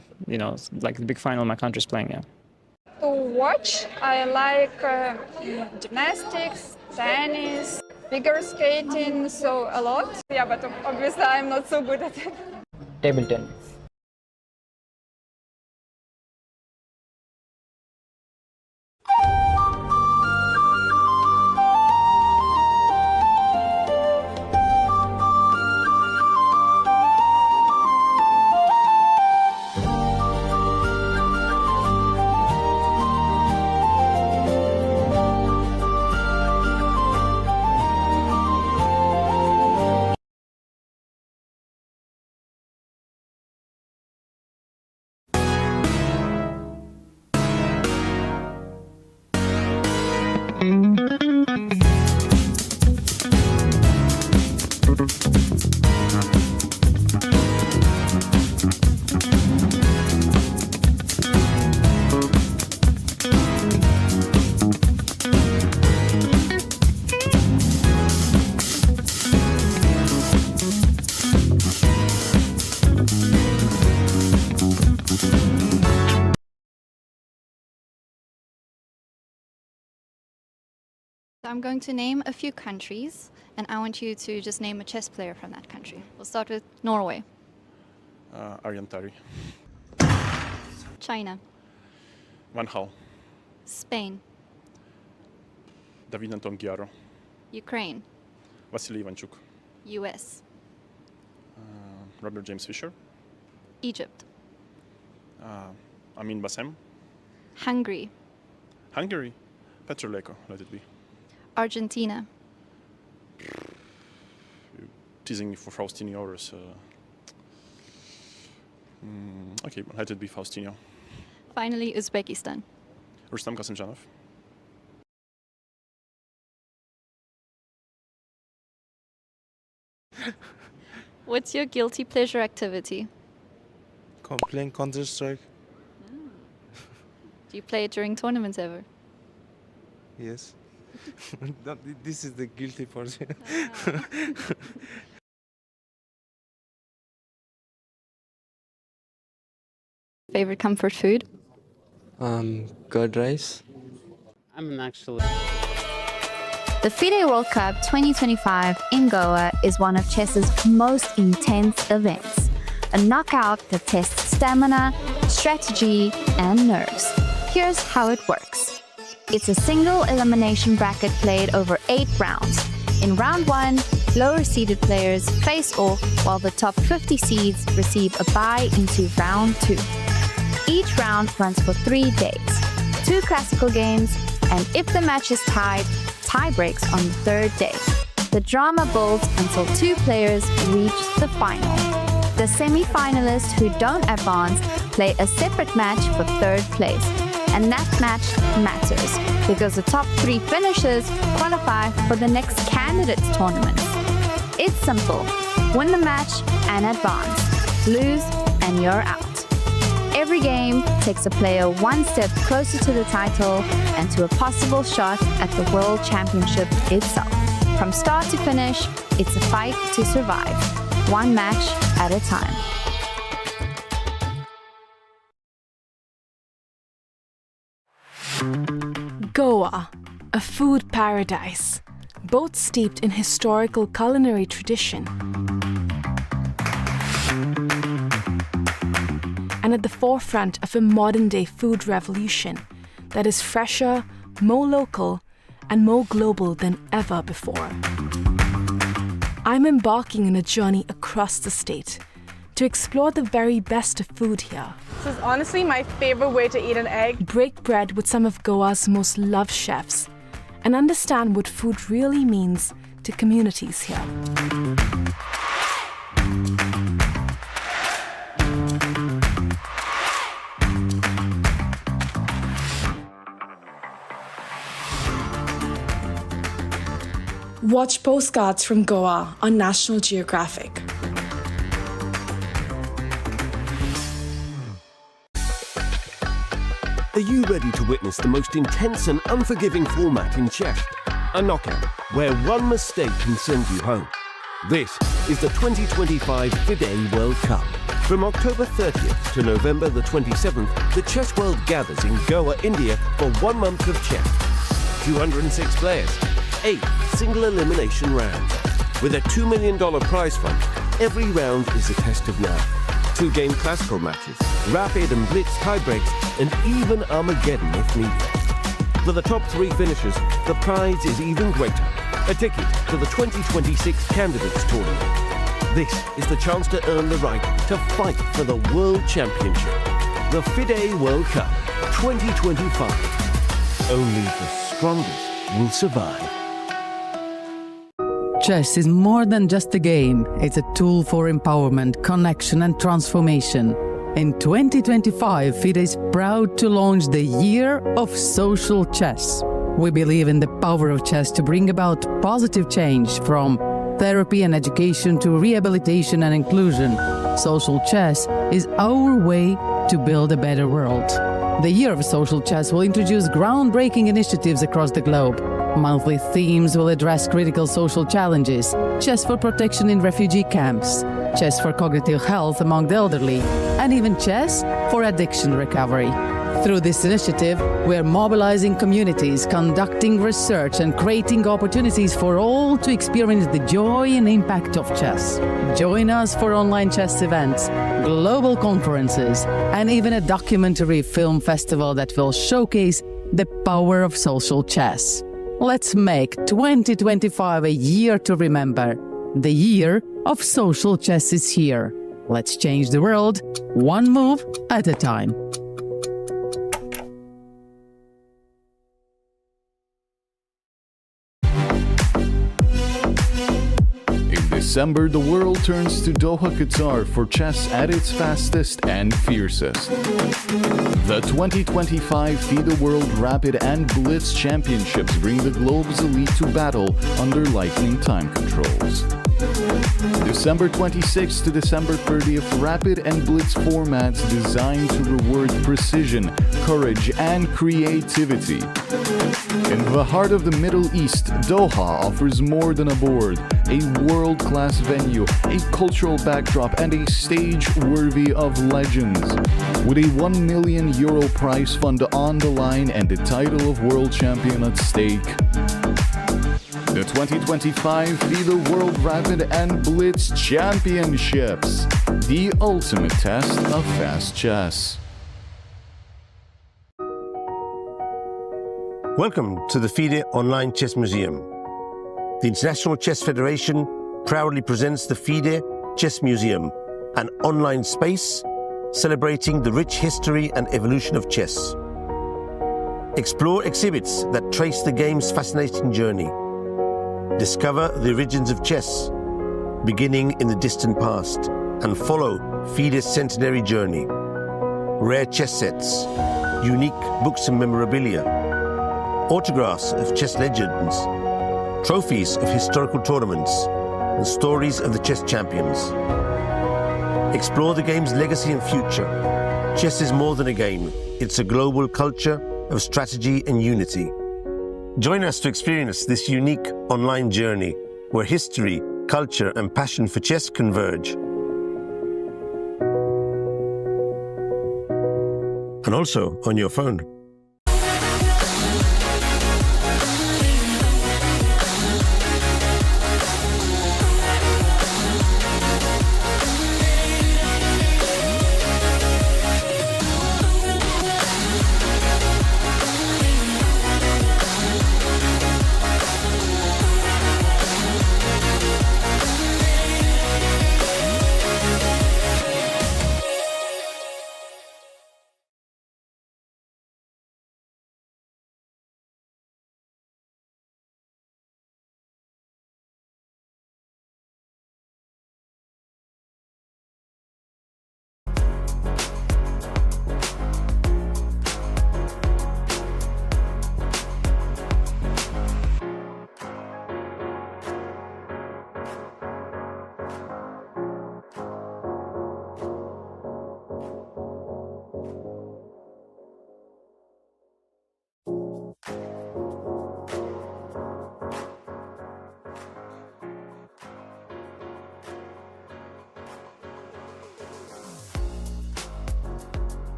big final my country's playing, yeah. To watch, I like gymnastics, tennis, figure skating, so a lot. Yeah, but obviously I'm not so good at it. Table tennis. I'm going to name a few countries, and I want you to just name a chess player from that country. We'll start with Norway. Arjun. China. Van Gaal. Spain. David Anton Giaro. Ukraine. Vasily Ivanchuk. US. Robert James Fisher. Egypt. Amin Bassem. Hungary. Hungary. Petroleko, let it be. Argentina. Teasing me for Faustino orders. Okay, let it be Faustino. Finally, Uzbekistan. Rustam Kasimjanov. What's your guilty pleasure activity? Playing Counter-Strike. Do you play it during tournaments ever? Yes. This is the guilty portion. Favorite comfort food? Curd rice. I'm actually... The FIDE World Cup 2025 in Goa is one of chess's most intense events. A knockout that tests stamina, strategy, and nerves. Here's how it works. It's a single elimination bracket played over 8 rounds. In round 1, lower seeded players face off while the top 50 seeds receive a bye into round 2. Each round runs for 3 days, 2 classical games, and if the match is tied, tie breaks on the 3rd day. The drama builds until 2 players reach the final. The semi-finalists who don't advance play a separate match for 3rd place. And that match matters because the top 3 finishers qualify for the next candidates tournament. It's simple. Win the match and advance. Lose and you're out. Every game takes a player one step closer to the title and to a possible shot at the World Championship itself. From start to finish, it's a fight to survive, one match at a time. Goa, a food paradise, both steeped in historical culinary tradition and at the forefront of a modern-day food revolution that is fresher, more local, and more global than ever before. I'm embarking on a journey across the state to explore the very best of food here. This is honestly my favorite way to eat an egg. Break bread with some of Goa's most loved chefs and understand what food really means to communities here. Watch postcards from Goa on National Geographic. Are you ready to witness the most intense and unforgiving format in chess? A knockout, where one mistake can send you home. This is the 2025 FIDE World Cup. From October 30th to November the 27th, the chess world gathers in Goa, India for 1 month of chess. 206 players, 8 single elimination rounds. With a $2 million prize fund, every round is a test of nerve. 2-game classical matches, rapid and blitz tiebreaks, and even Armageddon if needed. For the top 3 finishers, the prize is even greater. A ticket to the 2026 Candidates Tournament. This is the chance to earn the right to fight for the World Championship. The FIDE World Cup 2025. Only the strongest will survive. Chess is more than just a game. It's a tool for empowerment, connection, and transformation. In 2025, FIDE is proud to launch the Year of Social Chess. We believe in the power of chess to bring about positive change, from therapy and education to rehabilitation and inclusion. Social chess is our way to build a better world. The Year of Social Chess will introduce groundbreaking initiatives across the globe. Monthly themes will address critical social challenges: chess for protection in refugee camps, chess for cognitive health among the elderly, and even chess for addiction recovery. Through this initiative, we are mobilizing communities, conducting research, and creating opportunities for all to experience the joy and impact of chess. Join us for online chess events, global conferences, and even a documentary film festival that will showcase the power of social chess. Let's make 2025 a year to remember. The Year of Social Chess is here. Let's change the world, one move at a time. December, the world turns to Doha, Qatar for chess at its fastest and fiercest. The 2025 FIDE World Rapid and Blitz Championships bring the globe's elite to battle under lightning time controls. December 26th to December 30th, Rapid and Blitz formats designed to reward precision, courage, and creativity. In the heart of the Middle East, Doha offers more than a board, a world-class venue, a cultural backdrop, and a stage worthy of legends. With a €1 million prize fund on the line and the title of world champion at stake. The 2025 FIDE World Rapid and Blitz Championships, the ultimate test of fast chess. Welcome to the FIDE Online Chess Museum. The International Chess Federation proudly presents the FIDE Chess Museum, an online space celebrating the rich history and evolution of chess. Explore exhibits that trace the game's fascinating journey. Discover the origins of chess, beginning in the distant past, and follow FIDE's centenary journey. Rare chess sets, unique books and memorabilia, autographs of chess legends, trophies of historical tournaments, and stories of the chess champions. Explore the game's legacy and future. Chess is more than a game. It's a global culture of strategy and unity. Join us to experience this unique online journey where history, culture, and passion for chess converge. And also on your phone.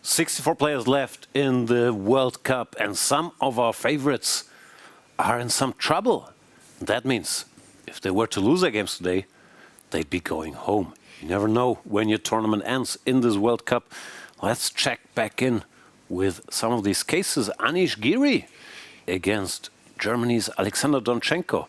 "64 players left in the World Cup, and some of our favorites are in some trouble. That means if they were to lose their games today, they'd be going home. You never know when your tournament ends in this World Cup. Let's check back in with some of these cases. Anish Giri against Germany's Alexander Donchenko.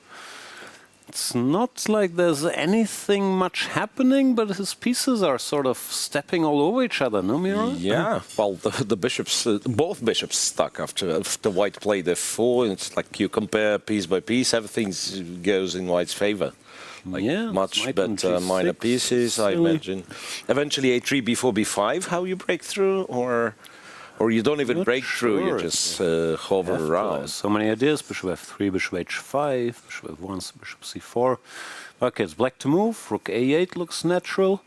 It's not like there's anything much happening, but his pieces are sort of stepping all over each other, no, Mira? Yeah, well, the bishops, both bishops stuck after white played f4. It's like you compare piece by piece, everything goes in white's favor. Like yeah, much better minor pieces, I imagine. Eventually a3, b4, b5, how you break through, or you don't even break through, you just hover around. So many ideas, bishop f3, bishop h5, bishop f1, bishop c4. Okay, it's black to move, rook a8 looks natural.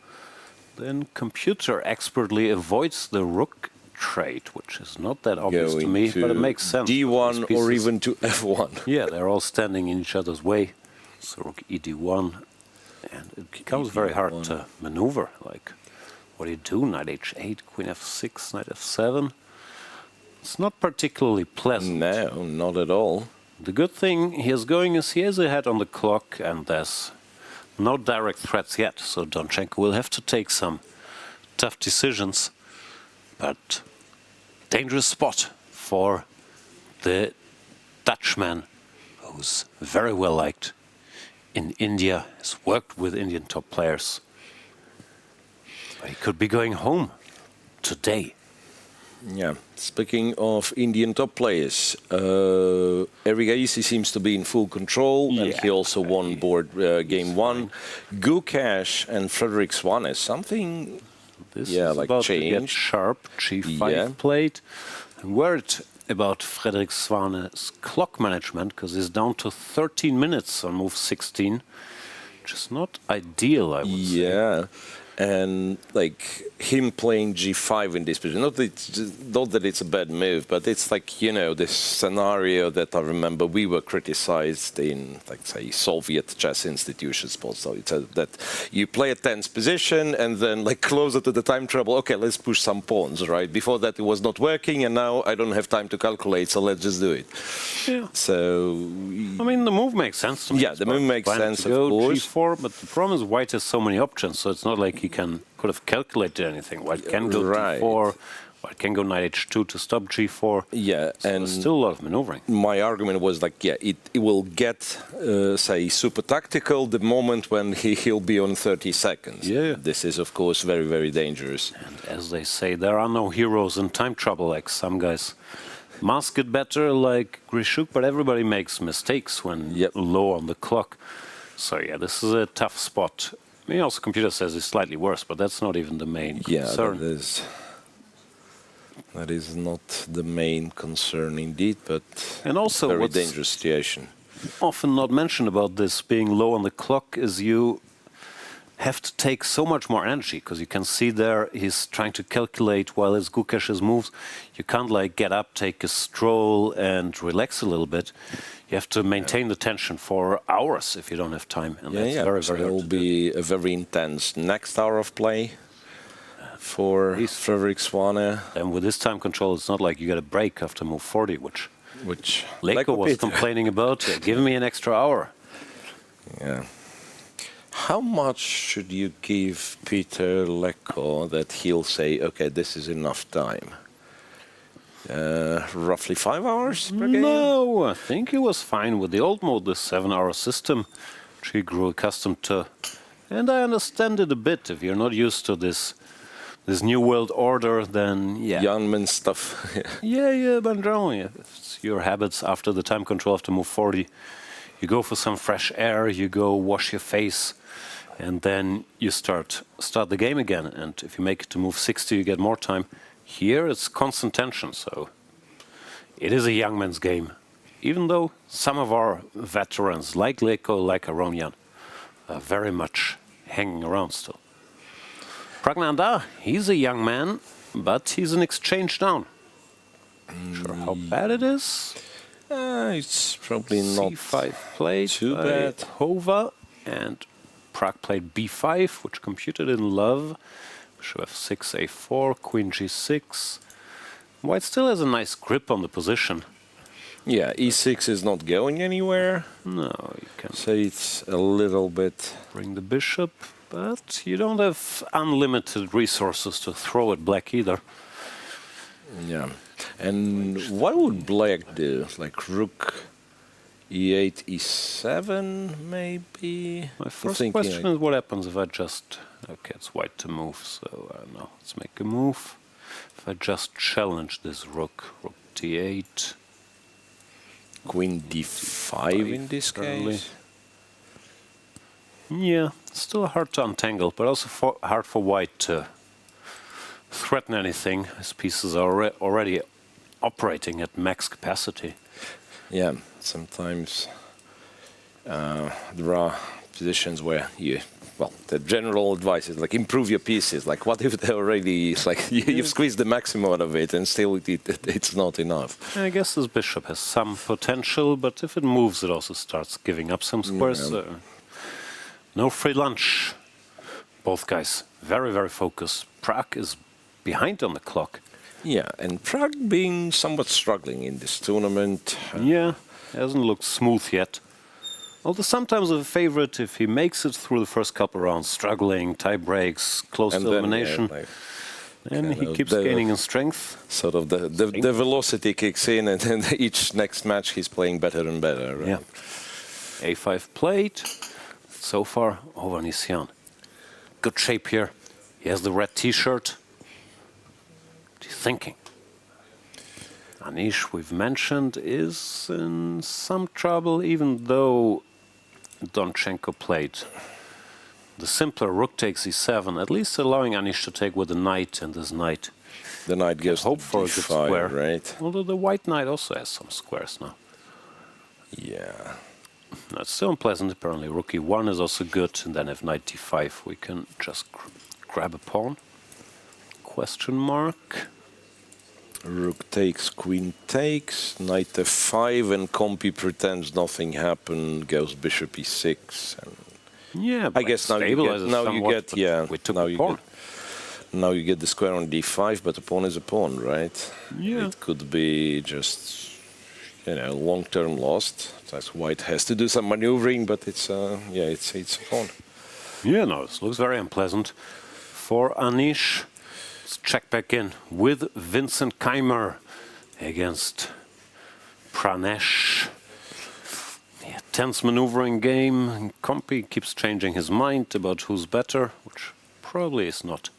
Then computer expertly avoids the rook trade, which is not that obvious to me, but it makes sense. D1 or even to F1. Yeah, they're all standing in each other's way. So rook ED1, and it becomes very hard to maneuver. Like, what do you do? Knight H8, Queen F6, Knight F7. It's not particularly pleasant. No, not at all. The good thing he is going is he is ahead on the clock, and there's no direct threats yet. So Donchenko will have to take some tough decisions, but dangerous spot for the Dutchman, who's very well liked in India, has worked with Indian top players. But he could be going home today. Yeah, speaking of Indian top players, Erigaisi seems to be in full control, and he also won board game 1. Gukesh and Frederik Svane, something This is like about change. to get sharp, G5 played. I'm worried about Frederik Svane's clock management, because he's down to 13 minutes on move 16, which is not ideal, I would say. Yeah, and like him playing G5 in this position, not that it's a bad move, but it's like, you know, this scenario that I remember we were criticized in, like, say, Soviet chess institutions. So it's that you play a tense position and then, like, closer to the time trouble, okay, let's push some pawns, right? Before that it was not working, and now I don't have time to calculate, so let's just do it. Yeah. So I mean, the move makes sense to me. yeah, the move makes sense, of go course. G4, but the problem is White has so many options, so it's not like he could have calculated anything. White can go D4, White can go Knight H2 to stop G4. Yeah, so and there's still a lot of maneuvering. My argument was like, yeah, it will get, say, super tactical the moment when he'll be on 30 seconds. Yeah. This is, of course, very, very dangerous. And as they say, there are no heroes in time trouble, like some guys mask it better, like Grishuk, but everybody makes mistakes when low on the clock. So yeah, this is a tough spot. I mean, also computer says it's slightly worse, but that's not even the main concern. That is not the main concern indeed, but and also very what's dangerous situation. Often not mentioned about this being low on the clock is you have to take so much more energy, because you can see there he's trying to calculate while his Gukesh's moves. You can't like get up, take a stroll and relax a little bit. You have to maintain the tension for hours if you don't have time, and that's very, so very it hard will to do. be a very intense next hour of play for Frederik Svane. And with this time control, it's not like you get a break after move 40, which Leko was Peter. complaining about. Give me an extra hour. Yeah. How much should you give Peter Leko that he'll say, okay, this is enough time? Roughly 5 hours per game? No, I think he was fine with the old mode, the 7-hour system, which he grew accustomed to. And I understand it a bit. If you're not used to this new world order, then yeah. Young man stuff. yeah, but generally, it's your habits after the time control, after move 40. You go for some fresh air, you go wash your face, and then you start the game again. And if you make it to move 60, you get more time. Here it's constant tension, so it is a young man's game. Even though some of our veterans, like Leko, like Aronian, are very much hanging around still. Praggnanandhaa, he's a young man, but he's an exchange down. Sure how bad it is. It's probably not C5 played too by bad. Hova, and Pragg played B5, which computer didn't love. Bishop F6, A4, Queen G6. White still has a nice grip on the position. Yeah, E6 is not going anywhere. No, you can say it's a little bit. Bring the bishop, but you don't have unlimited resources to throw at black either. Yeah. And what would black do? Like rook E8, E7, maybe? My first question is what happens if I just... Okay, it's white to move, so I don't know. Let's make a move. If I just challenge this rook, rook D8. Queen D5 in this case? Yeah, still hard to untangle, but also hard for white to threaten anything. His pieces are already operating at max capacity. Yeah, sometimes there are positions where you, well, the general advice is like improve your pieces. Like, what if they already, it's like you've squeezed the maximum out of it and still it's not enough? I guess this bishop has some potential, but if it moves, it also starts giving up some squares. No free lunch. Both guys very, very focused. Prague is behind on the clock. Yeah, and Prague being somewhat struggling in this tournament. Yeah, hasn't looked smooth yet. Although sometimes a favorite, if he makes it through the first couple rounds, struggling, tie breaks, close to elimination, and he keeps gaining in strength. Sort of the velocity kicks in, and then each next match he's playing better and better. Right? Yeah. A5 played. So far, Hovhannisyan. Good shape here. He has the red T-shirt. What are you thinking? Anish, we've mentioned, is in some trouble, even though Donchenko played the simpler rook takes e7, at least allowing Anish to take with the knight, and this knight. The knight gives hope for a good d5, square. Right? Although the white knight also has some squares now. Yeah. That's still unpleasant. Apparently, rook e1 is also good, and then if knight d5, we can just grab a pawn. Question mark. Rook takes, queen takes, knight f5, and Compi pretends nothing happened, goes bishop e6. And yeah, I guess now you get, now you get the square on d5, but a pawn is a pawn, right? Yeah. It could be just, you know, long-term lost. That's white has to do some maneuvering, but it's it's a pawn. Yeah, no, this looks very unpleasant for Anish. Let's check back in with Vincent Keymer against Pranesh. Yeah, tense maneuvering game. Compi keeps changing his mind about who's better, which probably is not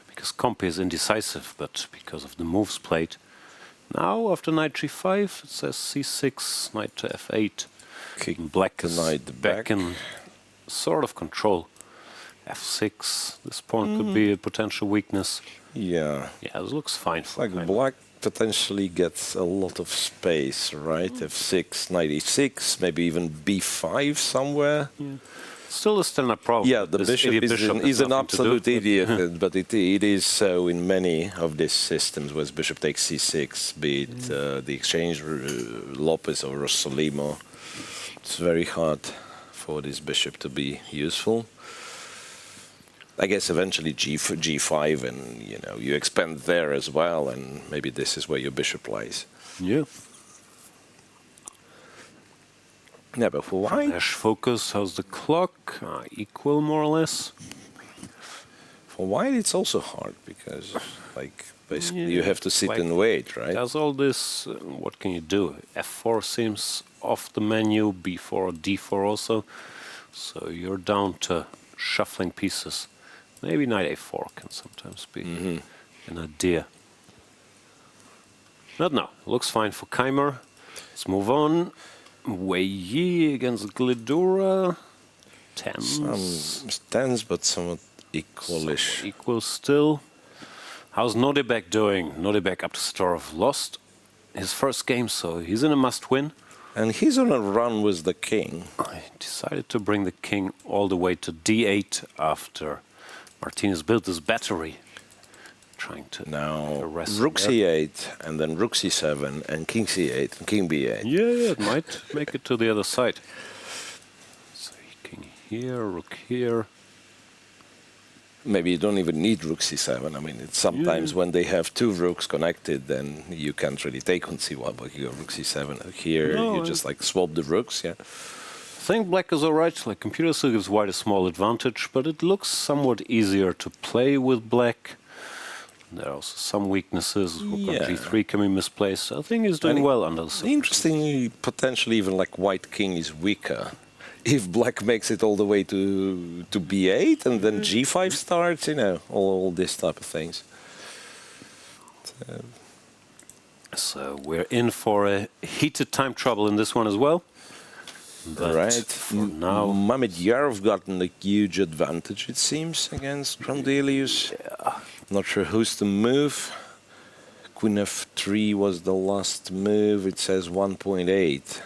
because Compi is indecisive, but because of the moves played. Now, after knight g5, it says c6, knight to f8. Black is back in sort of control. f6, this pawn could be a potential weakness. Yeah. Yeah, this looks fine for like black potentially gets a lot of space, right? f6, knight e6, maybe even b5 somewhere. Yeah. Still a standard problem. Yeah, the bishop is an absolute idiot, but it is so in many of these systems where bishop takes c6, be it the exchange Lopez or Rossolimo. It's very hard for this bishop to be useful. I guess eventually g5, and you know you expand there as well, and maybe this is where your bishop lies. Yeah. Yeah, but for white, Pranesh focus. How's the clock? Equal more or less. For white, it's also hard because, like, basically you have to sit and wait, right? Does all this? What can you do? f4 seems off the menu. b4 or d4 also. So you're down to shuffling pieces. Maybe knight a4 can sometimes be an idea. But no, looks fine for Keymer. Let's move on. Wei Yi against Gledura. Tense. Tense, but somewhat equalish. Equal still. How's Nodebek doing? Nodebek Abdusattorov lost his first game, so he's in a must-win. And he's on a run with the king. I decided to bring the king all the way to d8 after Martinez built this battery. Trying to rook c8, and then rook c7, and king c8, and king b8. Yeah, it might make it to the other side. So king here, rook here. Maybe you don't even need rook c7. I mean, it's sometimes when they have two rooks connected, then you can't really take on c1, but you go rook c7. Here, you just like swap the rooks, yeah. I think black is alright. Like computer still gives white a small advantage, but it looks somewhat easier to play with black. There are also some weaknesses. Rook on g3 can be misplaced. I think he's doing well under the interestingly, potentially even like white king is weaker. If black makes it all the way to b8 and then g5 starts, you know, all this type of things. So we're in for a heated time trouble in this one as well. But right. For now, Mamedyarov gotten a huge advantage, it seems, against Grandelius. Yeah. Not sure who's to move. Queen f3 was the last move. It says 1.8.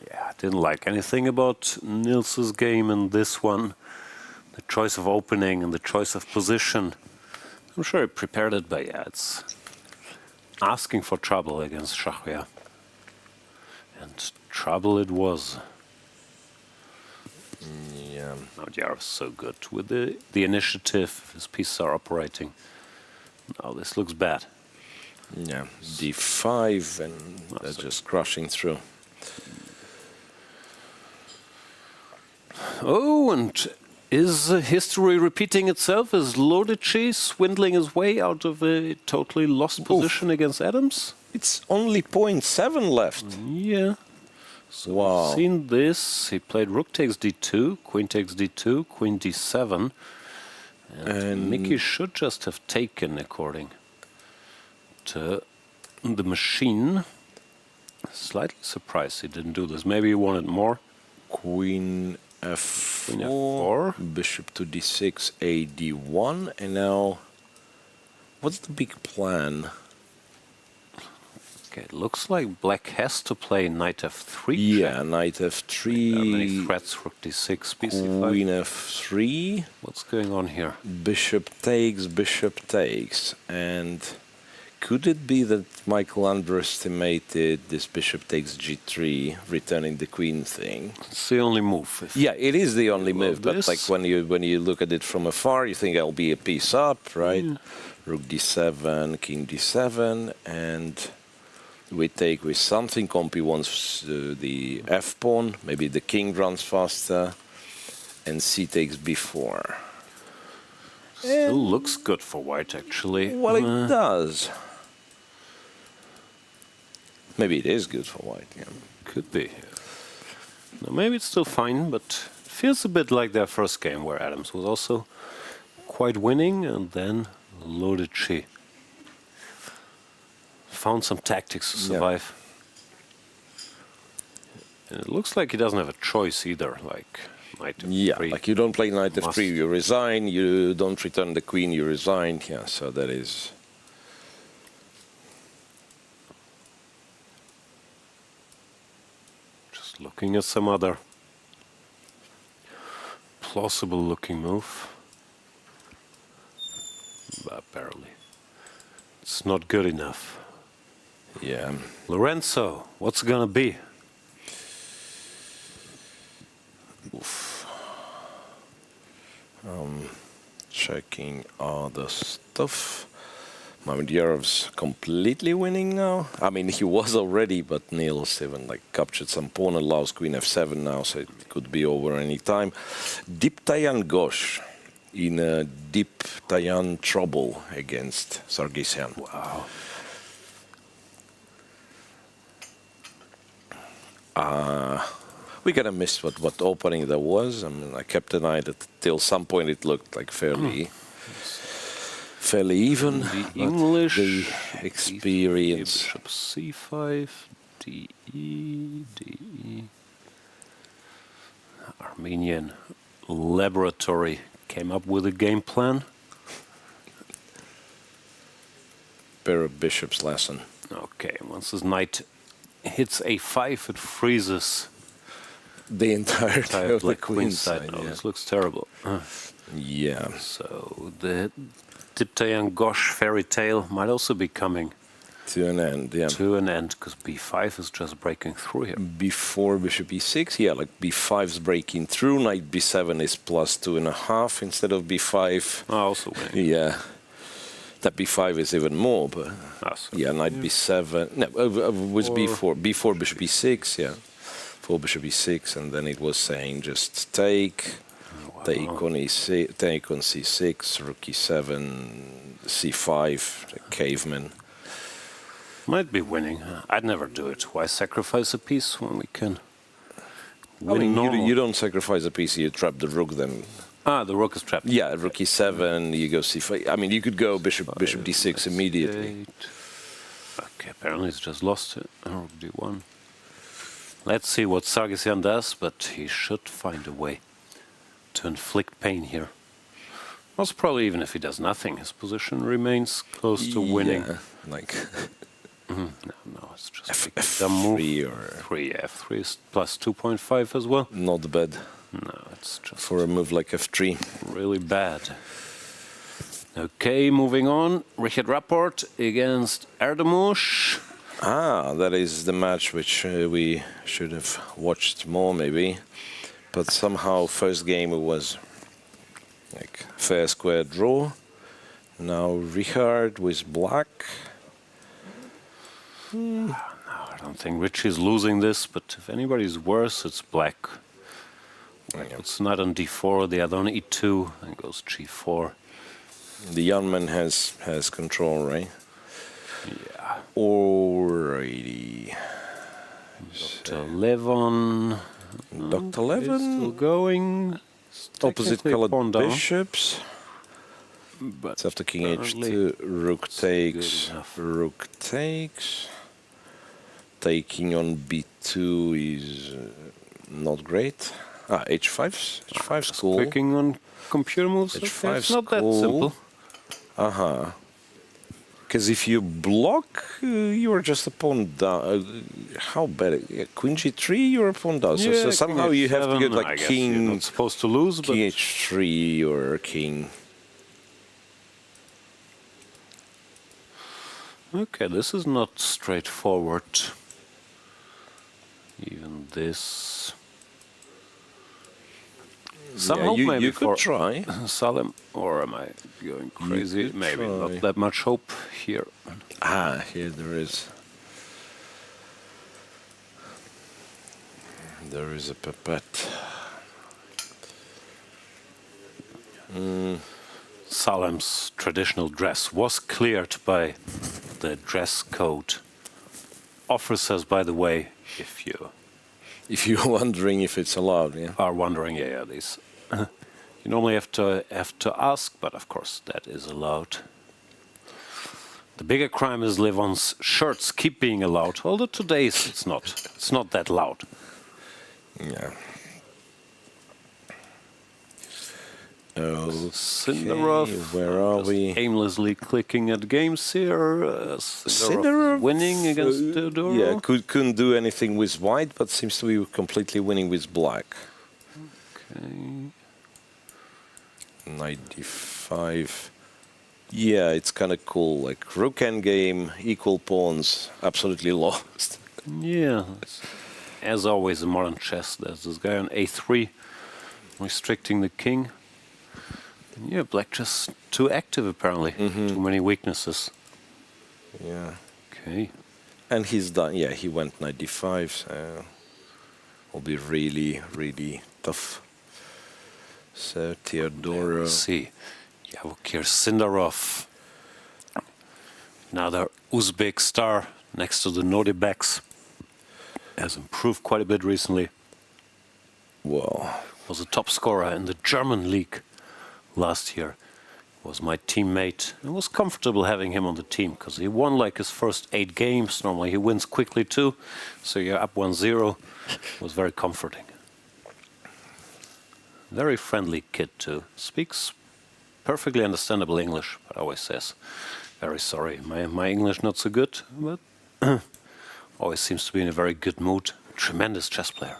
Yeah, Didn't like anything about Nils's game in this one. The choice of opening and the choice of position. I'm sure he prepared it, but yeah, it's asking for trouble against Shakhriyar. And trouble it was. Yeah. Mamedyarov is so good with the initiative. His pieces are operating. Now this looks bad. Yeah, d5 and they're just crushing through. Oh, and is history repeating itself? Is Lodici swindling his way out of a totally lost position against Adams? It's only 0.7 left. Yeah. So wow. We've seen this. He played rook takes d2, queen takes d2, queen d7. And Mickey should just have taken according to the machine. Slightly surprised he didn't do this. Maybe he wanted more. Queen f4, bishop to d6, a d1, and now what's the big plan? Okay, it looks like black has to play knight f3. Yeah, knight f3. How many threats? Rook d6, bc5. Queen f3. What's going on here? Bishop takes, and could it be that Michael underestimated this bishop takes g3, returning the queen thing? It's the only move. Yeah, it is the only move, but like when you look at it from afar, you think I'll be a piece up, right? Rook d7, king d7, and we take with something. Compy wants the f-pawn, maybe the king runs faster, and c takes b4. Still looks good for white, actually. Well, it does. Maybe it is good for white, yeah. Could be. No, maybe it's still fine, but it feels a bit like their first game, where Adams was also quite winning, and then Lodici found some tactics to survive. And it looks like he doesn't have a choice either, like knight f3. Yeah, like you don't play knight f3, you resign, you don't return the queen, you resign. Yeah, so that is... Just looking at some other plausible looking move. But apparently it's not good enough. Yeah. Lorenzo, what's it gonna be? Oof. Checking all the stuff. Mamedyarov's completely winning now. I mean, he was already, but Nils even like captured some pawn, allows queen f7 now, so it could be over any time. Deep Tayan Ghosh in a deep Tayan trouble against Sargsyan. Wow. We kind of missed what opening there was. I mean, I kept an eye that till some point it looked like fairly even. The English, the experience. Bishop c5, d e, d e. Armenian laboratory came up with a game plan. Pair of bishops lesson. Okay, once this knight hits a5, it freezes the entire black queen side. Oh, yeah. This looks terrible. Yeah. So the Deep Tayan Ghosh fairy tale might also be coming to an end. Yeah. To an end, because b5 is just breaking through here. Before bishop e6, yeah, like b5's breaking through. Knight b7 is plus 2.5 instead of b5. Oh, also winning. Yeah. That b5 is even more, but yeah, knight b7. No, it was b4 bishop e6. Yeah, for bishop e6, and then it was saying just take, take on e6, take on c6, rook e7, c5, the caveman. Might be winning. I'd never do it. Why sacrifice a piece when we can win? I mean, you don't sacrifice a piece. You trap the rook then. Ah, the rook is trapped. Yeah, rook e7, you go c5. I mean, you could go bishop d6 immediately. Okay, apparently he's just lost it. Rook d1. Let's see what Sargsyan does, but he should find a way to inflict pain here. Also, probably even if he does nothing, his position remains close to winning. Yeah, like... No, it's just a dumb move. F3 or 3, F3 is plus 2.5 as well. Not bad. No, it's just for a move like F3. Really bad. Okay, moving on. Richard Rapport against Erdogmus. Ah, that is the match which we should have watched more, maybe. But somehow, first game it was like fair square draw. Now Richard with black. No, I don't think Richie is losing this, but if anybody's worse, it's black. It's not on d4, the other on e2, and goes g4. The young man has control, right? Yeah. Alrighty. Dr. Levon. Dr. Levon. Still going. Opposite colored pawn down. bishops. But it's after king h2, rook takes, rook takes. Taking on b2 is not great. Ah, h5's cool. Clicking on computer moves. h5's it's not cool. that simple. Because if you block, you're just a pawn down. How bad? Queen g3, you're a pawn down. So, so somehow you have to get like king. You're not supposed to lose, king h3 or king. Okay, this is not straightforward. Even this. Some hope maybe you for could try. Salem, or am I going crazy? Maybe not that much hope here. Ah, here there is. There is a puppet. Salem's traditional dress was cleared by the dress code officers, by the way, if you're wondering if it's allowed, yeah. Are wondering, yeah, these. You normally have to ask, but of course that is allowed. The bigger crime is Levon's shirts keep being allowed, although today's it's not that loud. Yeah. Sindarov, where are we? Aimlessly clicking at games here. Sindarov winning against Gledura. Yeah, couldn't do anything with white, but seems to be completely winning with black. Okay. Knight d5. Yeah, it's kind of cool. Like rook endgame, equal pawns, absolutely lost. Yeah, as always in modern chess, there's this guy on a3 restricting the king. Yeah, black just too active apparently. Too many weaknesses. Yeah. Okay. And he's done. Yeah, he went knight d5. So will be really, really tough. So Theodora. Let's see. Yavukir Sindarov. Another Uzbek star next to the Nordibeks. Has improved quite a bit recently. Wow. Was a top scorer in the German league last year. Was my teammate. It was comfortable having him on the team because he won like his first 8 games. Normally he wins quickly too. So you're up 1-0. It was very comforting. Very friendly kid too. Speaks perfectly understandable English, but always says, very sorry, my English not so good, but always seems to be in a very good mood. Tremendous chess player.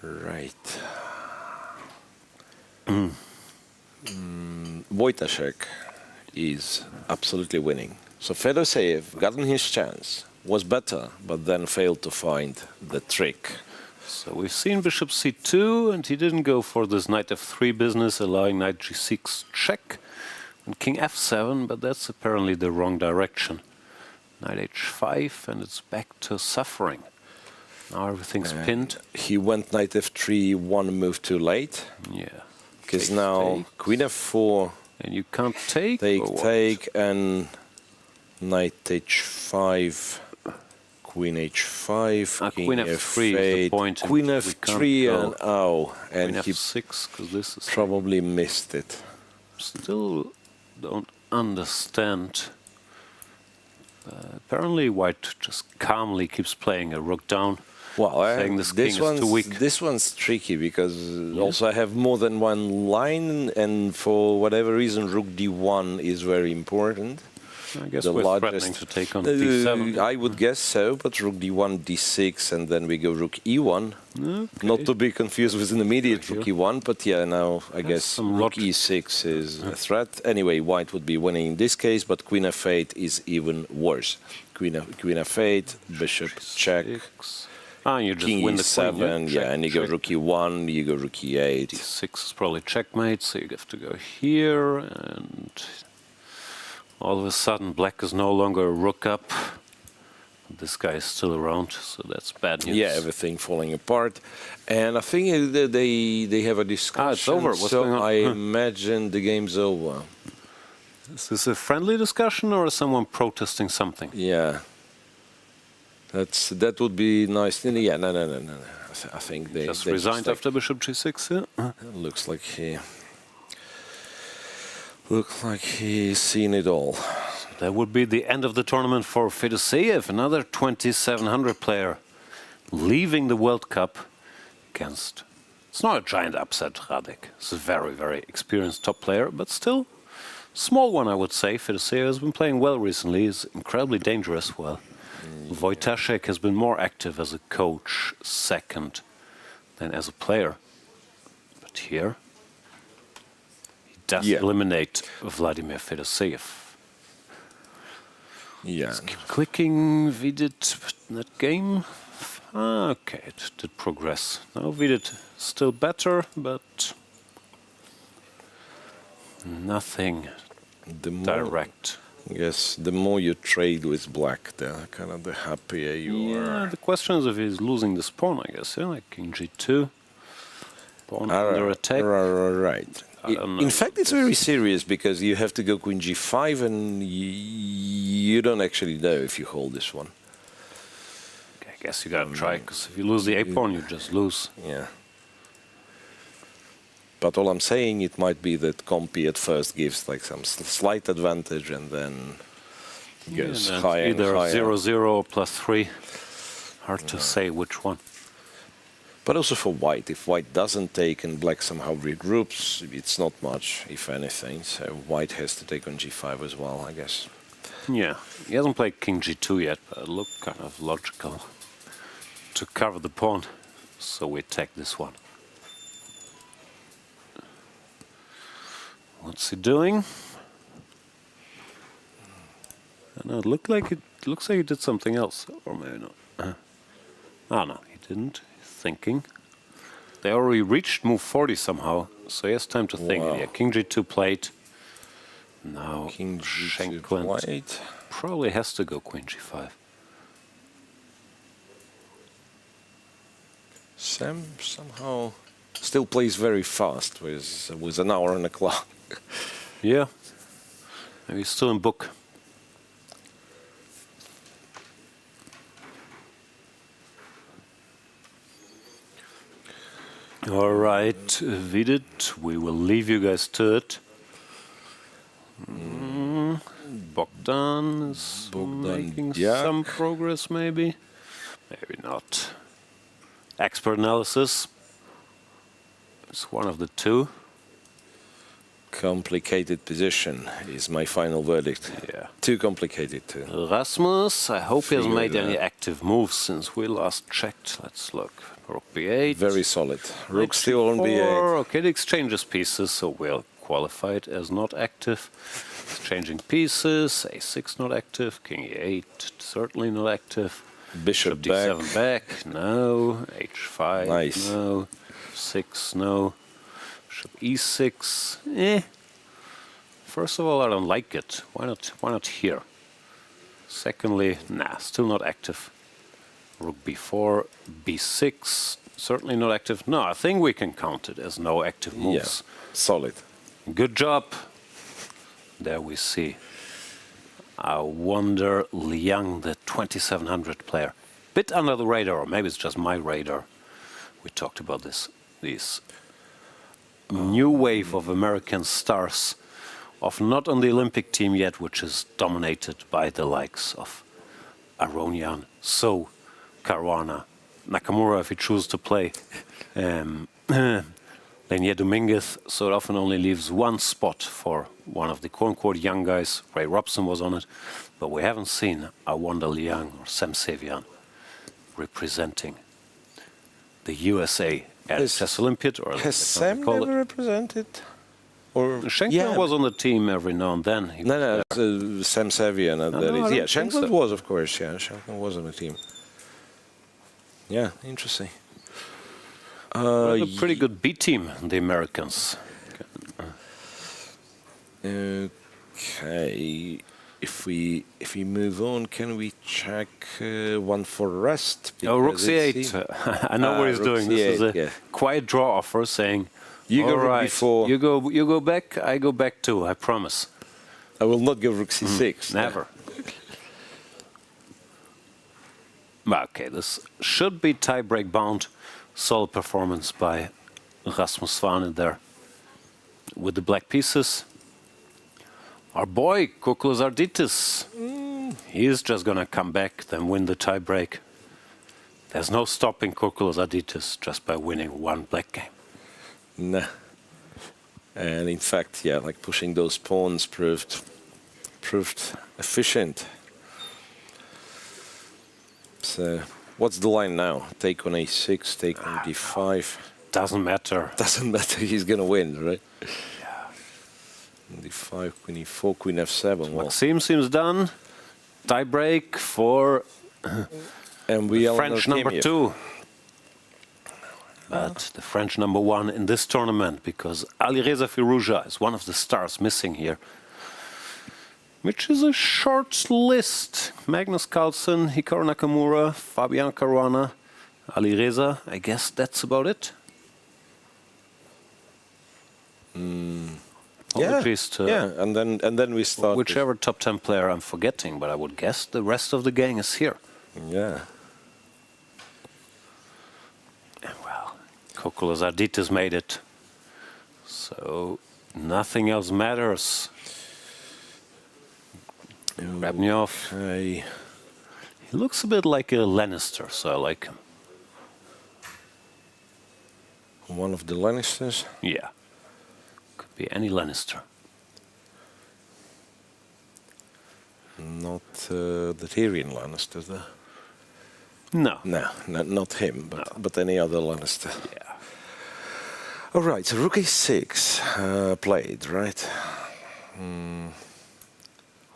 Right. Wojtaszek is absolutely winning. So Fedoseev, gotten his chance, was better, but then failed to find the trick. So we've seen bishop c2, and he didn't go for this knight f3 business, allowing knight g6 check, and king f7, but that's apparently the wrong direction. Knight h5, and it's back to suffering. Now everything's pinned. He went knight f3 one move too late. Yeah. Because now queen f4. And you can't take? Take, and knight h5. Queen h5, king queen f3 is the point. Queen f3 and and queen he f6, because this is probably missed it. Still don't understand. Apparently white just calmly keeps playing a rook down. Well, saying this king is too weak. This one's tricky because also I have more than one line, and for whatever reason rook d1 is very important. I guess the we're largest. threatening to take on D7. I would guess so, but rook D1, D6, and then we go rook E1. Okay. Not to be confused with an immediate rook E1, but yeah, now I guess some rook E6 is a threat. Anyway, white would be winning in this case, but queen f8 is even worse. Queen f8, bishop check. You just King win the E7, queen, yeah, and you go rook E1, you go rook E8. D6 is probably checkmate, so you have to go here, and all of a sudden black is no longer a rook up. This guy is still around, so that's bad news. Yeah, everything falling apart. And I think that they have a discussion. It's over. What's so going on? I imagine the game's over. Is this a friendly discussion or is someone protesting something? Yeah. That would be nice. Yeah, no. I think they Just resigned after bishop g6, yeah? Looks like he's seen it all. That would be the end of the tournament for Fedoseev, another 2700 player leaving the World Cup against... It's not a giant upset, Radek. It's a very, very experienced top player, but still small one, I would say. Fedoseev has been playing well recently. He's incredibly dangerous. Well, Wojtaszek has been more active as a coach second than as a player. But here, he does eliminate Vladimir Fedoseev. Yeah. Let's keep clicking. Vidit, that game. Okay, it did progress. Now Vidit still better, but nothing direct. Yes, the more you trade with black, the kind of the happier you are. Yeah, the question is if he's losing this pawn, I guess. Yeah, like king g2, pawn under attack. Right. In fact, it's very serious because you have to go queen g5 and you don't actually know if you hold this one. Okay, I guess you gotta try, because if you lose the a pawn, you just lose. Yeah. But all I'm saying, it might be that Compy at first gives like some slight advantage and then goes higher and either higher. 0-0 or +3. Hard to say which one. But also for white, if white doesn't take and black somehow regroups, it's not much, if anything. So white has to take on g5 as well, I guess. Yeah, he hasn't played king g2 yet, but it looked kind of logical to cover the pawn. So we take this one. What's he doing? I know, it looks like he did something else, or maybe not. Oh no, he didn't. He's thinking. They already reached move 40 somehow, so he has time to think. Yeah, king g2 played. Now king g2 played. Probably has to go queen g5. Sam somehow still plays very fast with an hour on the clock. Yeah, maybe he's still in book. All right, Vidit, we will leave you guys to it. Bogdan is making some progress, maybe. Maybe not. Expert analysis. It's one of the two. Complicated position is my final verdict. Yeah. Too complicated too. Rasmus, I hope he hasn't made any active moves since we last checked. Let's look. Rook b8. Very solid. Rook still on b8. Okay, it exchanges pieces, so we'll qualify it as not active. Exchanging pieces, a6 not active, king e8 certainly not active. Bishop d7 back, no. h5, nice. no. 6, no. Bishop e6, First of all, I don't like it. Why not here? Secondly, nah, still not active. Rook b4, b6, certainly not active. No, I think we can count it as no active moves. Yeah, solid. Good job. There we see. I wonder Liang, the 2700 player. Bit under the radar, or maybe it's just my radar. We talked about this. These new wave of American stars, of not on the Olympic team yet, which is dominated by the likes of Aronian, So, Caruana, Nakamura if he chooses to play, Lenier Dominguez so often only leaves one spot for one of the quote-unquote young guys. Ray Robson was on it, but we haven't seen Awanda Liang or Sam Sevian representing the USA at Chess Olympiad. Or has Sam never represented? Or Schenkler was on the team every now and then. Sam Sevian. Yeah, Schenkler was, of course. Yeah, Schenkler was on the team. Yeah, interesting. A pretty good B team, the Americans. Okay, if we move on, can we check one for rest? Oh, Rook C8. I know what he's doing. This is a quiet draw offer, saying, "You go Rook before. You go back. I go back too. I promise. I will not go Rook C6. Never." Okay, this should be tie-break bound. Solid performance by Rasmus Svane there with the black pieces. Our boy, Kukulas Ardītis, he is just going to come back, then win the tie-break. There's no stopping Kukulas Ardītis just by winning one black game. Nah. And in fact, yeah, like pushing those pawns proved efficient. So, what's the line now? Take on A6, take on D5. Doesn't matter. Doesn't matter, he's going to win, right? D5, Queen E4, Queen F7. Maxime seems done. Tie break for and we French number 2. But the French number 1 in this tournament, because Alireza Firouzja is one of the stars missing here. Which is a short list. Magnus Carlsen, Hikaru Nakamura, Fabian Caruana, Alireza. I guess that's about it. Yeah, and then we start. Whichever top 10 player I'm forgetting, but I would guess the rest of the gang is here. Yeah. Well, Kukulas Ardītis made it, so nothing else matters. Grabnyov. He looks a bit like a Lannister, so I like him. One of the Lannisters? Yeah. Could be any Lannister. Not the Tyrion Lannister, though. No. No, not him, but any other Lannister. Yeah. All right, so Rook A6 played, right?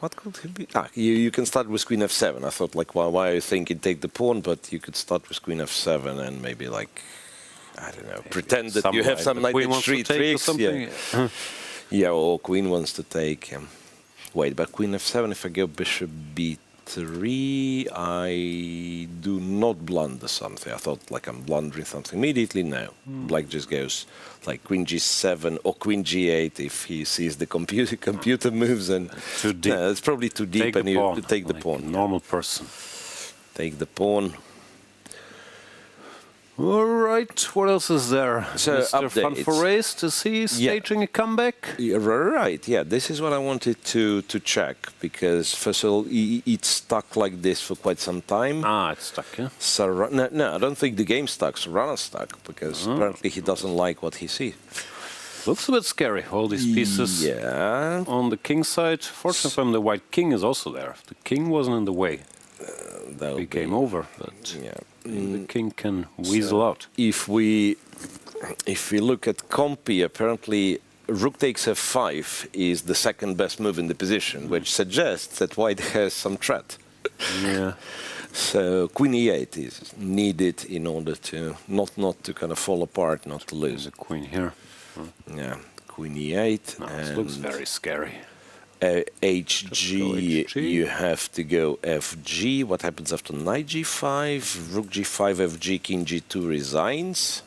What could he be? You can start with Queen F7. I thought, like, why are you thinking take the pawn? But you could start with Queen F7 and maybe, like, I don't know, pretend that you have some knight h3 tricks. Yeah, or Queen wants to take. Wait, but Queen F7, if I go Bishop B3, I do not blunder something. I thought, like, I'm blundering something immediately. No, Black just goes like Queen G7 or Queen G8 if he sees the computer moves, and too deep. It's probably too deep, and you take the pawn. Normal person. Take the pawn. All right, what else is there? So Mr. Fanforace, is he staging a comeback? Yeah, right, yeah, this is what I wanted to check, because first of all, it's stuck like this for quite some time. It's stuck, yeah? So, no, I don't think the game's stuck, Serrano's stuck, because apparently he doesn't like what he sees. Looks a bit scary, all these pieces on the king side. Fortunately for him, the white king is also there. If the king wasn't in the way, that would be game over, but the king can weasel out. If we look at Compy, apparently Rook takes F5 is the second best move in the position, which suggests that White has some threat. Yeah. So Queen E8 is needed in order to not to kind of fall apart, not to lose. There's a queen here. Yeah, Queen E8. No, this looks very scary. HG, you have to go FG. What happens after knight G5? Rook G5, FG, King G2 resigns.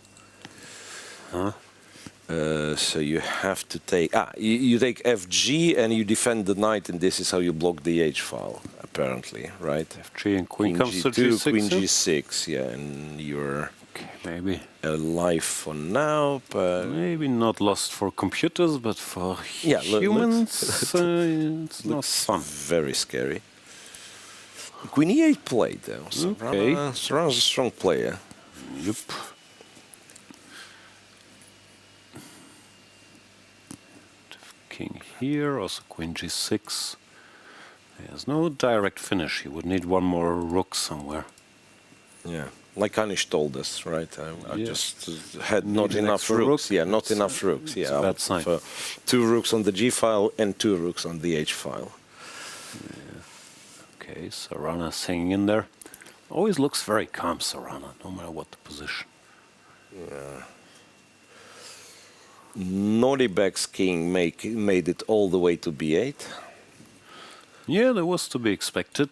So you have to take... you take FG and you defend the knight, and this is how you block the H file, apparently, right? FG and Queen comes G2, to G6. Queen G6, yeah, and you're... Maybe alive for now, but maybe not lost for computers, but for humans, it's not fun. Very scary. Queen E8 played though. Serrano's a strong player. Yep. here, also queen g6. There's no direct finish. He would need one more rook somewhere. Yeah, like Anish told us, right? I Yes. just had not Need an enough extra rooks. rook. Yeah, not enough rooks. It's Yeah, a bad sign. for 2 rooks on the G file and 2 rooks on the H file. Okay, Sarana's hanging in there. Always looks very calm, Sarana, no matter what the position. Yeah. Nordibek's king made it all the way to b8. Yeah, that was to be expected.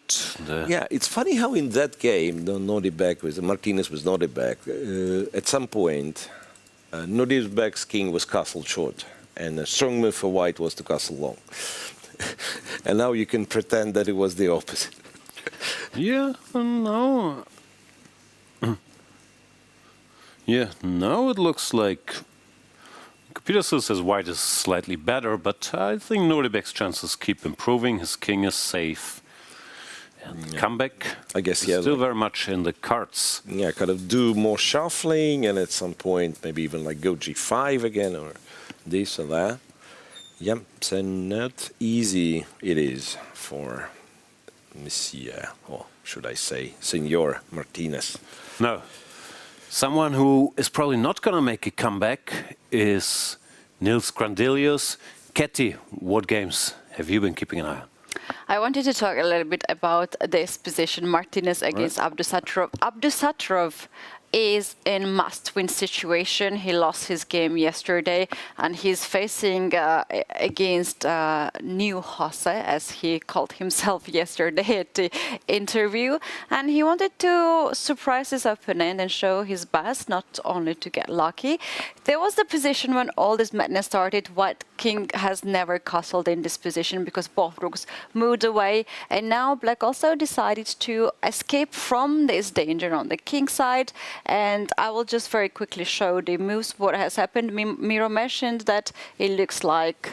Yeah, it's funny how in that game, the Nordibek with Martinez with Nordibek, at some point, Nordibek's king was castle short, and a strong move for white was to castle long. And now you can pretend that it was the opposite. Yeah, no. Yeah, now it looks like Peterson says white is slightly better, but I think Nordibek's chances keep improving. His king is safe. And comeback, I guess, is still very much in the cards. Yeah, kind of do more shuffling, and at some point maybe even like go g5 again, or this or that. Yeah, so not easy it is for Monsieur, or should I say, Senor Martinez. No. Someone who is probably not going to make a comeback is Nils Grandelius. Ketty, what games have you been keeping an eye on? I wanted to talk a little bit about this position, Martinez against Abdusattorov. Abdusattorov is in must-win situation. He lost his game yesterday, and he's facing against new Jose, as he called himself yesterday at the interview. And he wanted to surprise his opponent and show his best, not only to get lucky. There was the position when all this madness started. White king has never castled in this position because both rooks moved away. And now black also decided to escape from this danger on the king side. And I will just very quickly show the moves, what has happened. Miro mentioned that it looks like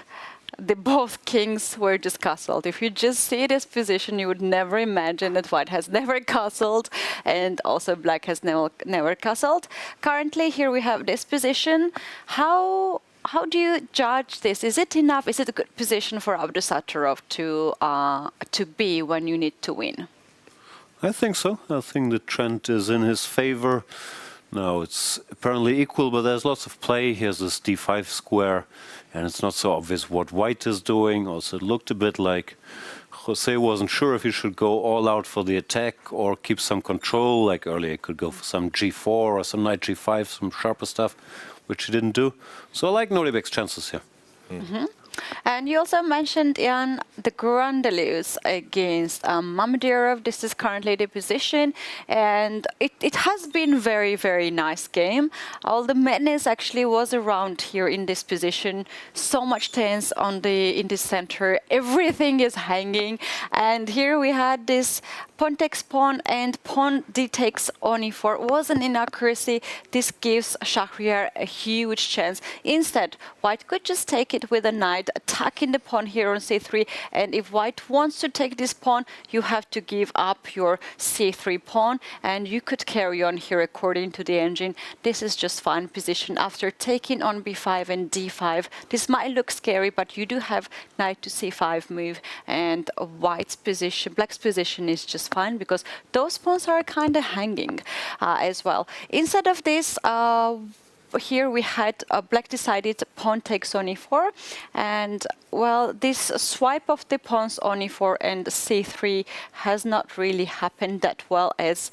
the both kings were just castled. If you just see this position, you would never imagine that white has never castled, and also black has never castled. Currently, here we have this position. How do you judge this? Is it enough? Is it a good position for Abdusattorov to be when you need to win? I think so. I think the trend is in his favor. Now it's apparently equal, but there's lots of play. He has this d5 square, and it's not so obvious what white is doing. Also, it looked a bit like Jose wasn't sure if he should go all out for the attack or keep some control. Like earlier, he could go for some g4 or some knight g5, some sharper stuff, which he didn't do. So I like Nordibek's chances here. Mm-hmm. And you also mentioned, Jan, the Grandelius against Mamedyarov. This is currently the position, and it has been very, very nice game. All the madness actually was around here in this position. So much tense in the center. Everything is hanging, and here we had this pawn takes pawn and pawn d takes on e4. Was an inaccuracy. This gives Shakhriyar a huge chance. Instead, white could just take it with a knight, attacking the pawn here on c3, and if white wants to take this pawn, you have to give up your c3 pawn, and you could carry on here according to the engine. This is just fine position after taking on b5 and d5. This might look scary, but you do have knight to c5 move, and white's position, black's position is just fine because those pawns are kind of hanging as well. Instead of this, here we had black decided pawn takes on e4, and well, this swipe of the pawns on e4 and c3 has not really happened that well as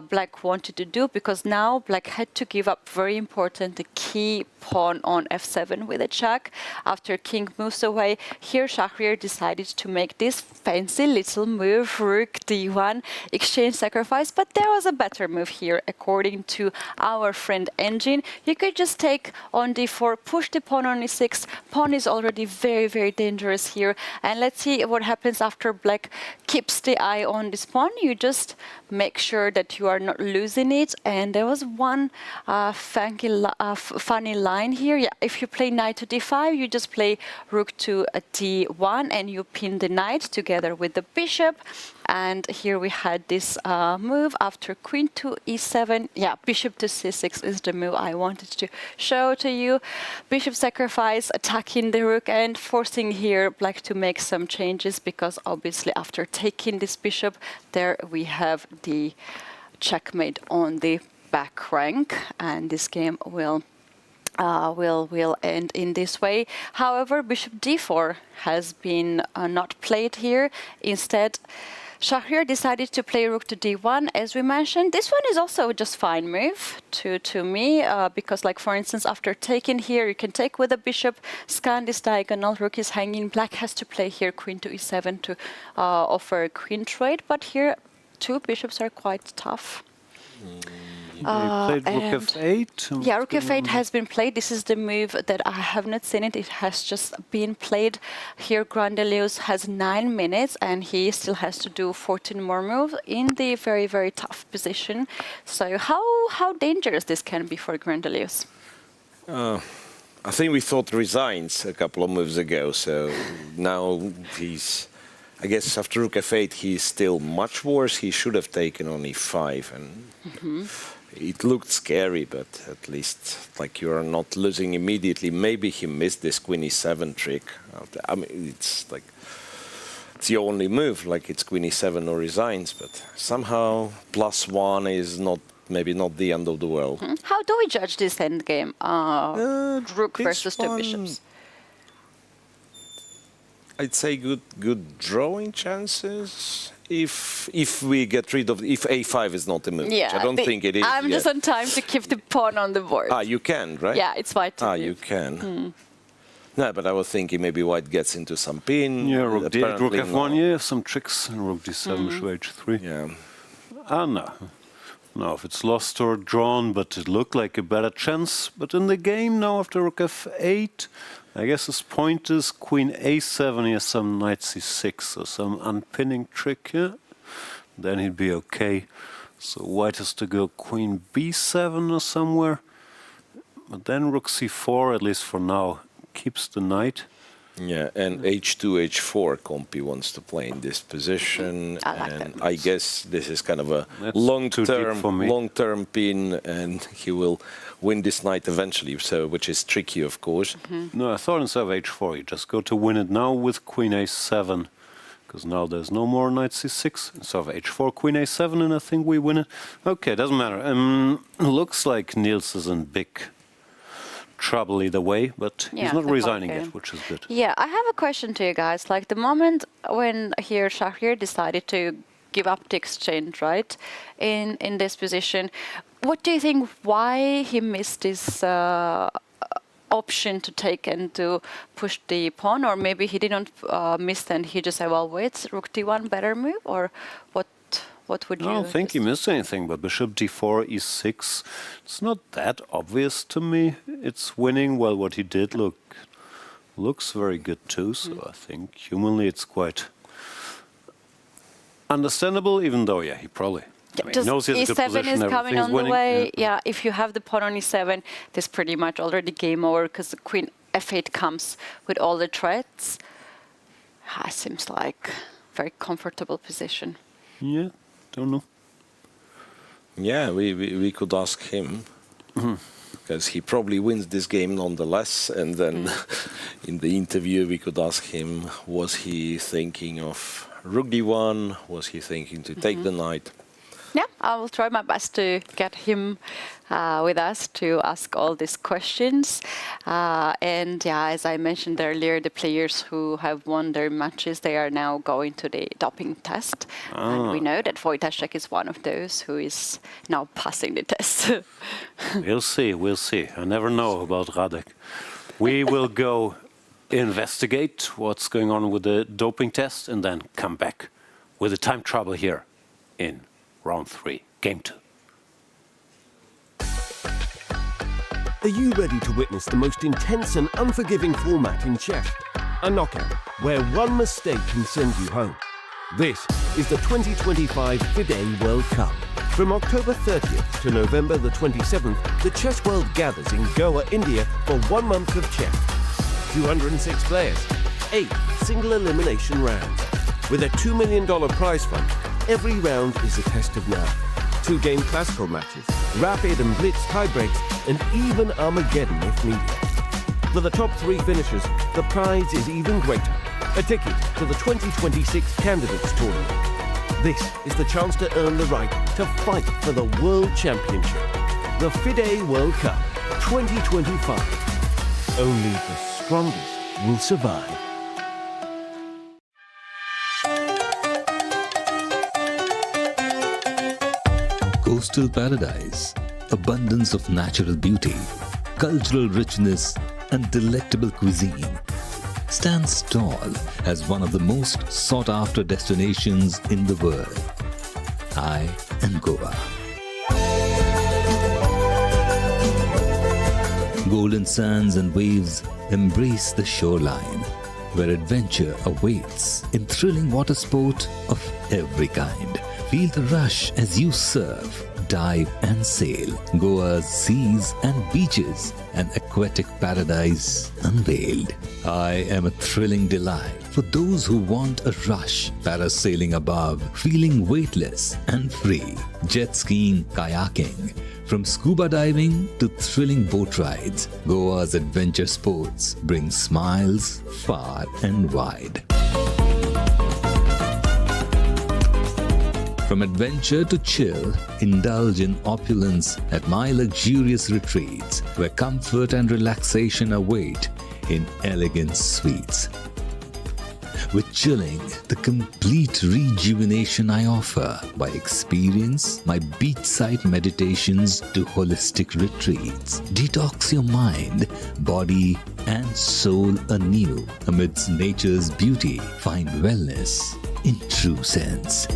black wanted to do, because now black had to give up very important the key pawn on f7 with a check after king moves away. Here Shakhriyar decided to make this fancy little move, rook d1, exchange sacrifice, but there was a better move here according to our friend engine. You could just take on d4, push the pawn on e6. Pawn is already very, very dangerous here. And let's see what happens after black keeps the eye on this pawn. You just make sure that you are not losing it. And there was one funny line here. Yeah, if you play knight to d5, you just play rook to a d1 and you pin the knight together with the bishop. And here we had this move after queen to e7. Yeah, bishop to c6 is the move I wanted to show to you. Bishop sacrifice, attacking the rook and forcing here black to make some changes, because obviously after taking this bishop, there we have the checkmate on the back rank, and this game will end in this way. However, bishop d4 has been not played here. Instead, Shakhriyar decided to play rook to d1, as we mentioned. This one is also just fine move to me, because, like, for instance, after taking here, you can take with a bishop, scan this diagonal, rook is hanging, black has to play here queen to e7 to offer a queen trade, but here two bishops are quite tough. They played rook f8. Yeah, rook f8 has been played. This is the move that I have not seen it. It has just been played. Here Grandelius has 9 minutes and he still has to do 14 more moves in the very, very tough position. So how dangerous this can be for Grandelius? I think we thought resigns a couple of moves ago. So now he's, I guess after rook f8, he's still much worse. He should have taken on e5 and it looked scary, but at least like you are not losing immediately. Maybe he missed this queen e7 trick. I mean, it's like it's the only move, like it's queen e7 or resigns, but somehow +1 is not maybe not the end of the world. How do we judge this endgame? Rook versus two bishops. I'd say good drawing chances. If we get rid of, if a5 is not a move, Yeah, which I don't think it is. I'm just on time to keep the pawn on the board. You can, right? Yeah, it's white to you can. No, but I was thinking maybe white gets into some pin. Yeah, rook d8, rook Apparently f1, not. yeah, some tricks, and rook d7, bishop h3. Yeah. No, if it's lost or drawn, but it looked like a better chance. But in the game now, after rook f8, I guess his point is queen a7, he has some knight c6, or some unpinning trick here. Then he'd be okay. So white has to go queen b7 or somewhere. But then rook c4, at least for now, keeps the knight. Yeah, and h2, h4 Compi wants to play in this position, and I guess this is kind of a long-term pin, and he will win this knight eventually, so which is tricky, of course. No, I thought instead of h4, you just go to win it now with queen a7, because now there's no more knight c6. Instead of h4, queen a7, and I think we win it. Okay, doesn't matter. Looks like Nils is in big trouble either way, but he's not resigning yet, which is good. Yeah, I have a question to you guys. Like the moment when here Shakhriyar decided to give up the exchange, right, in this position, what do you think, why he missed this option to take and to push the pawn? Or maybe he didn't miss and he just said, well, wait, rook d1 better move? Or what would you... I don't think he missed anything, but bishop d4, e6, it's not that obvious to me. It's winning. Well, what he did looks very good too, so I think humanly it's quite understandable, even though, yeah, he probably... I mean, he knows he has a good e7 position, is coming on winning. the way. Yeah, if you have the pawn on e7, there's pretty much already game over, because the queen f8 comes with all the threats. Seems like a very comfortable position. Yeah. Don't know. Yeah, we could ask him, because he probably wins this game nonetheless. And then in the interview, we could ask him, was he thinking of rook d1? Was he thinking to take the knight? Yeah, I will try my best to get him with us to ask all these questions. And yeah, as I mentioned earlier, the players who have won their matches, they are now going to the doping test. And we know that Wojtaszek is one of those who is now passing the test. We'll see. I never know about Radek. We will go investigate what's going on with the doping test and then come back with the time trouble here in round 3, game 2. Are you ready to witness the most intense and unforgiving format in chess? A knockout where one mistake can send you home. This is the 2025 FIDE World Cup. From October 30th to November the 27th, the chess world gathers in Goa, India for 1 month of chess. 206 players, 8 single elimination rounds. With a $2 million prize fund, every round is a test of nerve. 2-game classical matches, rapid and blitz tiebreaks, and even Armageddon if needed. For the top 3 finishers, the prize is even greater. A ticket to the 2026 Candidates Tournament. This is the chance to earn the right to fight for the World Championship. The FIDE World Cup 2025. Only the strongest will survive. Coastal paradise, abundance of natural beauty, cultural richness, and delectable cuisine stands tall as one of the most sought-after destinations in the world. I am Goa. Golden sands and waves embrace the shoreline, where adventure awaits in thrilling water sport of every kind. Feel the rush as you surf, dive and sail. Goa's seas and beaches, an aquatic paradise unveiled. I am a thrilling delight for those who want a rush. Parasailing above, feeling weightless and free. Jet skiing, kayaking. From scuba diving to thrilling boat rides, Goa's adventure sports bring smiles far and wide. From adventure to chill, indulge in opulence at my luxurious retreats, where comfort and relaxation await in elegant suites. With chilling, the complete rejuvenation I offer by experience, my beachside meditations to holistic retreats. Detox your mind, body and soul anew. Amidst nature's beauty, find wellness in true sense.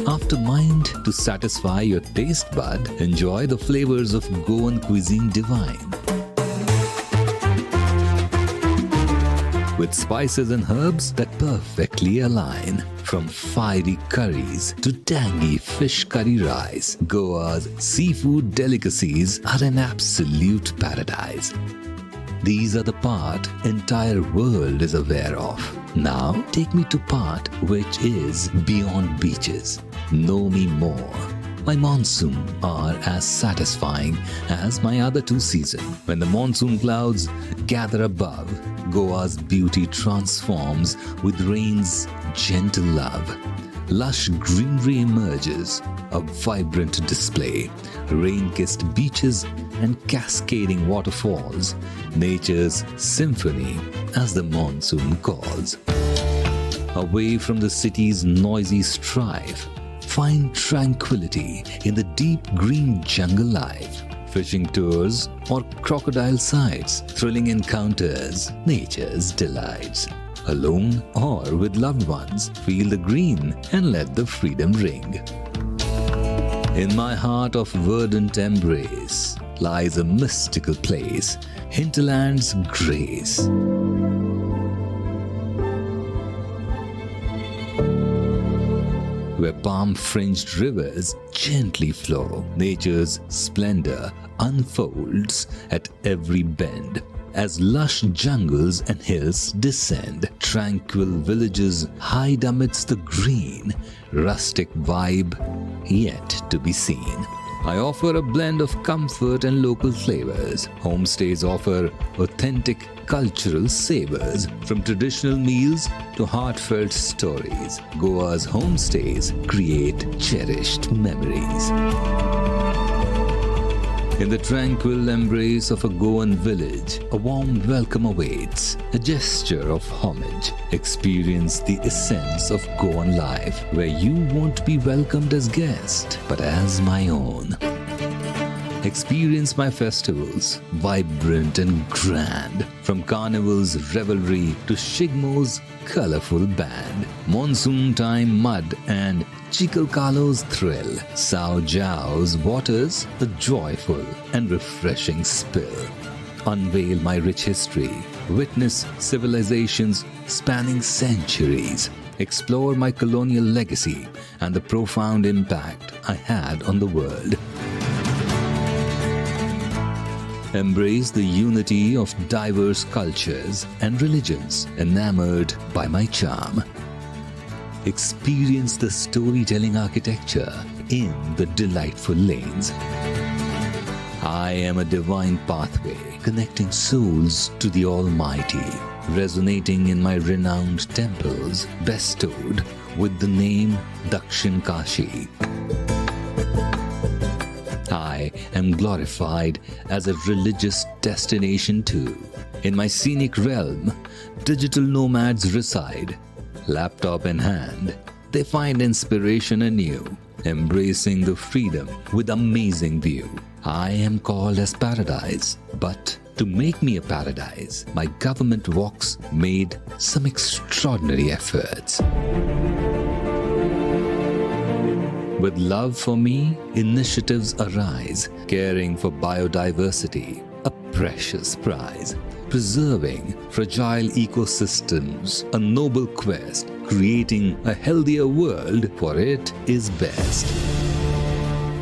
After mind to satisfy your taste bud, enjoy the flavors of Goan cuisine divine. With spices and herbs that perfectly align. From fiery curries to tangy fish curry rice, Goa's seafood delicacies are an absolute paradise. These are the part entire world is aware of. Now take me to part which is beyond beaches. Know me more. My monsoon are as satisfying as my other 2 seasons. When the monsoon clouds gather above, Goa's beauty transforms with rain's gentle love. Lush greenery emerges, a vibrant display. Rain-kissed beaches and cascading waterfalls. Nature's symphony as the monsoon calls. Away from the city's noisy strife, find tranquility in the deep green jungle life. Fishing tours or crocodile sights, thrilling encounters, nature's delights. Alone or with loved ones, feel the green and let the freedom ring. In my heart of verdant embrace lies a mystical place, hinterland's grace. Where palm-fringed rivers gently flow, nature's splendor unfolds at every bend. As lush jungles and hills descend, tranquil villages hide amidst the green, rustic vibe yet to be seen. I offer a blend of comfort and local flavors. Homestays offer authentic cultural savors. From traditional meals to heartfelt stories, Goa's homestays create cherished memories. In the tranquil embrace of a Goan village, a warm welcome awaits, a gesture of homage. Experience the essence of Goan life, where you won't be welcomed as guest, but as my own. Experience my festivals, vibrant and grand. From carnival's revelry to Shigmo's colorful band. Monsoon time mud and Chicalcalo's thrill. Sao Jao's waters, a joyful and refreshing spill. Unveil my rich history. Witness civilizations spanning centuries. explore my colonial legacy and the profound impact I had on the world. Embrace the unity of diverse cultures and religions enamored by my charm. Experience the storytelling architecture in the delightful lanes. I am a divine pathway connecting souls to the Almighty, resonating in my renowned temples bestowed with the name Dakshin Kashi. I am glorified as a religious destination too. In my scenic realm, digital nomads reside. Laptop in hand, they find inspiration anew, embracing the freedom with amazing view. I am called as paradise, but to make me a paradise, my government walks made some extraordinary efforts. With love for me, initiatives arise, caring for biodiversity, a precious prize. Preserving fragile ecosystems, a noble quest, creating a healthier world, for it is best.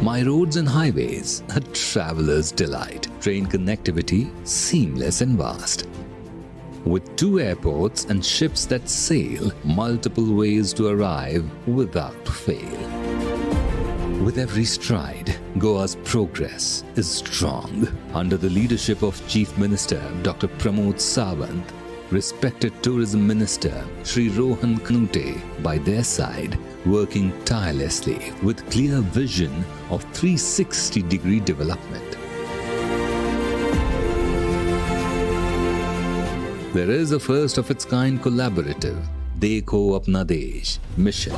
My roads and highways, a traveler's delight. Train connectivity, seamless and vast. With 2 airports and ships that sail, multiple ways to arrive without fail. With every stride, Goa's progress is strong. Under the leadership of Chief Minister Dr. Pramod Sawant, respected Tourism Minister Shri Rohan Knute by their side, working tirelessly with clear vision of 360-degree development. There is a first-of-its-kind collaborative Dekho Apna Desh mission,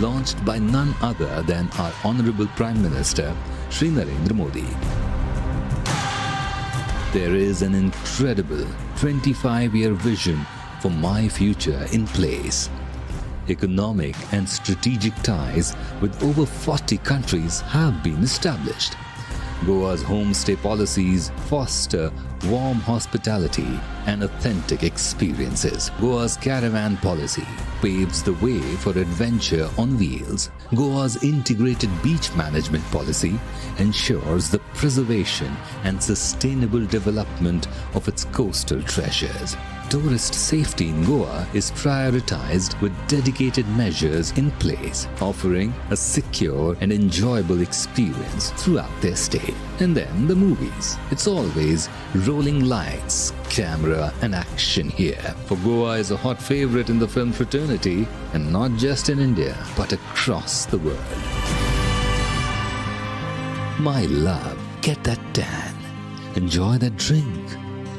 launched by none other than our Honorable Prime Minister Shri Narendra Modi. There is an incredible 25-year vision for my future in place. Economic and strategic ties with over 40 countries have been established. Goa's homestay policies foster warm hospitality and authentic experiences. Goa's caravan policy paves the way for adventure on wheels. Goa's integrated beach management policy ensures the preservation and sustainable development of its coastal treasures. Tourist safety in Goa is prioritized with dedicated measures in place, offering a secure and enjoyable experience throughout their stay. And then the movies. It's always rolling lights, camera and action here. For Goa is a hot favorite in the film fraternity, and not just in India, but across the world. My love, get that tan. Enjoy that drink.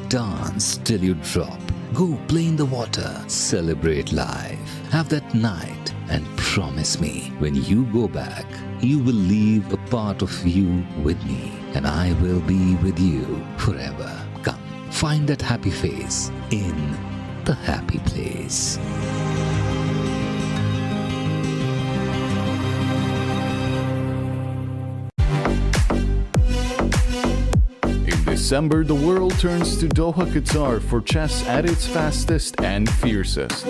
Dance till you drop. Go play in the water. Celebrate life. Have that night and promise me when you go back, you will leave a part of you with me, and I will be with you forever. Come, find that happy face in the happy place. December, the world turns to Doha, Qatar for chess at its fastest and fiercest.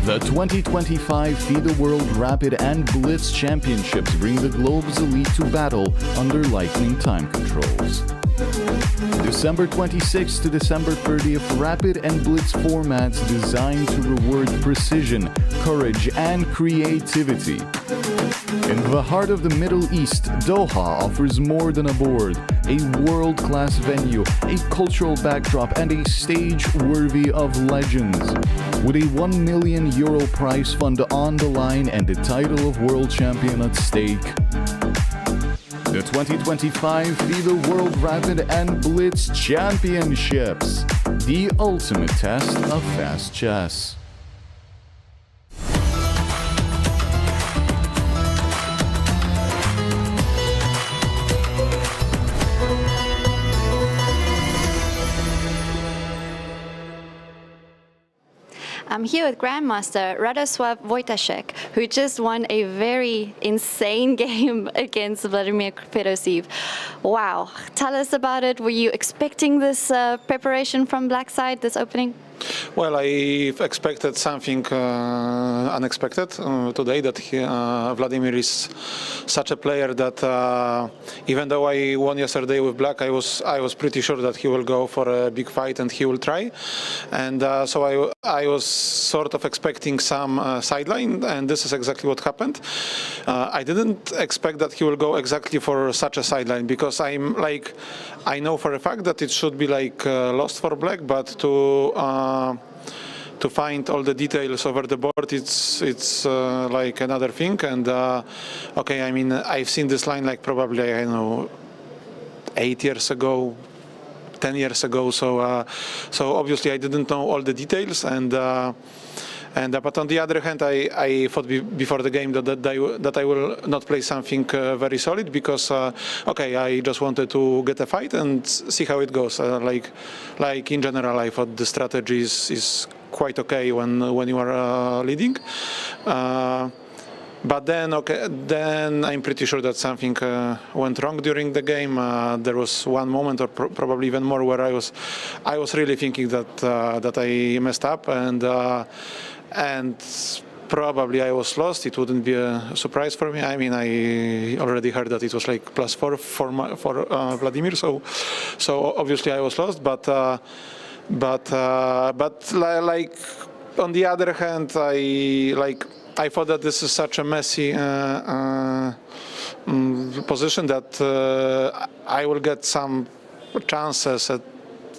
The 2025 FIDE World Rapid and Blitz Championships bring the globe's elite to battle under lightning time controls. December 26th to December 30th, Rapid and Blitz formats designed to reward precision, courage, and creativity. In the heart of the Middle East, Doha offers more than a board, a world-class venue, a cultural backdrop, and a stage worthy of legends. With a €1 million prize fund on the line and the title of world champion at stake. The 2025 FIDE World Rapid and Blitz Championships, the ultimate test of fast chess. I'm here with Grandmaster Radosław Wojtaszek, who just won a very insane game against Vladimir Fedoseev. Wow, tell us about it. Were you expecting this preparation from Black side, this opening? Well, I expected something unexpected today, that Vladimir is such a player that even though I won yesterday with black, I was pretty sure that he will go for a big fight and he will try. And so I was sort of expecting some sideline, and this is exactly what happened. I didn't expect that he will go exactly for such a sideline, because I know for a fact that it should be like lost for black, but to find all the details over the board, it's like another thing. And okay, I mean, I've seen this line like probably, I don't know, 8 years ago, 10 years ago. So so obviously I didn't know all the details. But on the other hand, I thought before the game that I will not play something very solid, because okay, I just wanted to get a fight and see how it goes. Like in general, I thought the strategy is quite okay when you are leading. But then, okay, then I'm pretty sure that something went wrong during the game. There was one moment, or probably even more, where I was really thinking that I messed up, and probably I was lost. It wouldn't be a surprise for me. I mean, I already heard that it was like +4 for Vladimir, so obviously I was lost. But like on the other hand, I thought that this is such a messy position that I will get some chances at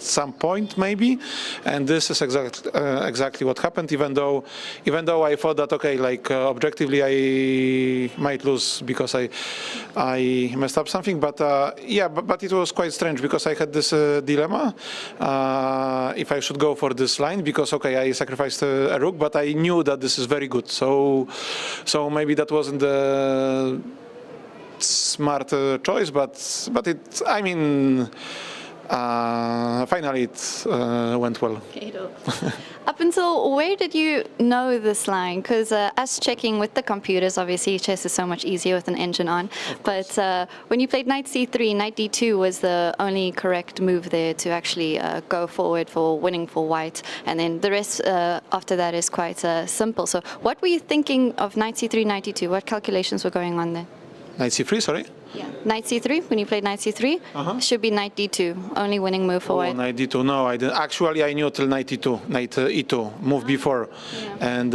some point maybe, and this is exactly what happened. Even though I thought that okay, like objectively I might lose because I messed up something, but yeah, but it was quite strange, because I had this dilemma if I should go for this line, because okay, I sacrificed a rook, but I knew that this is very good, so maybe that wasn't the smart choice, but it, I mean, finally it went well. Up until where did you know this line? Because us checking with the computers, obviously chess is so much easier with an engine on. But when you played knight c3, knight d2 was the only correct move there to actually go forward for winning for white. And then the rest after that is quite simple. So what were you thinking of knight c3, knight d2? What calculations were going on there? Knight c3, sorry? Yeah. Knight c3, when you played knight c3, should be knight d2, only winning move for white. Knight d2, no, I didn't. Actually, I knew till knight e2, knight e2, move before. Yeah. And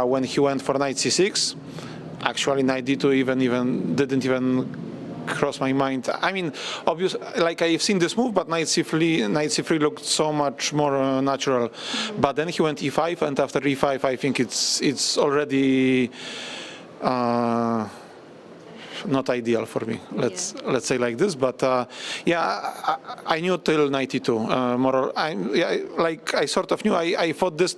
when he went for knight c6, actually knight d2 didn't even cross my mind. I mean, obviously, like I've seen this move, but knight c3 looked so much more natural. But then he went e5, and after e5, I think it's already not ideal for me. Let's say like this. But yeah, I knew till knight e2. More, I sort of knew. I thought this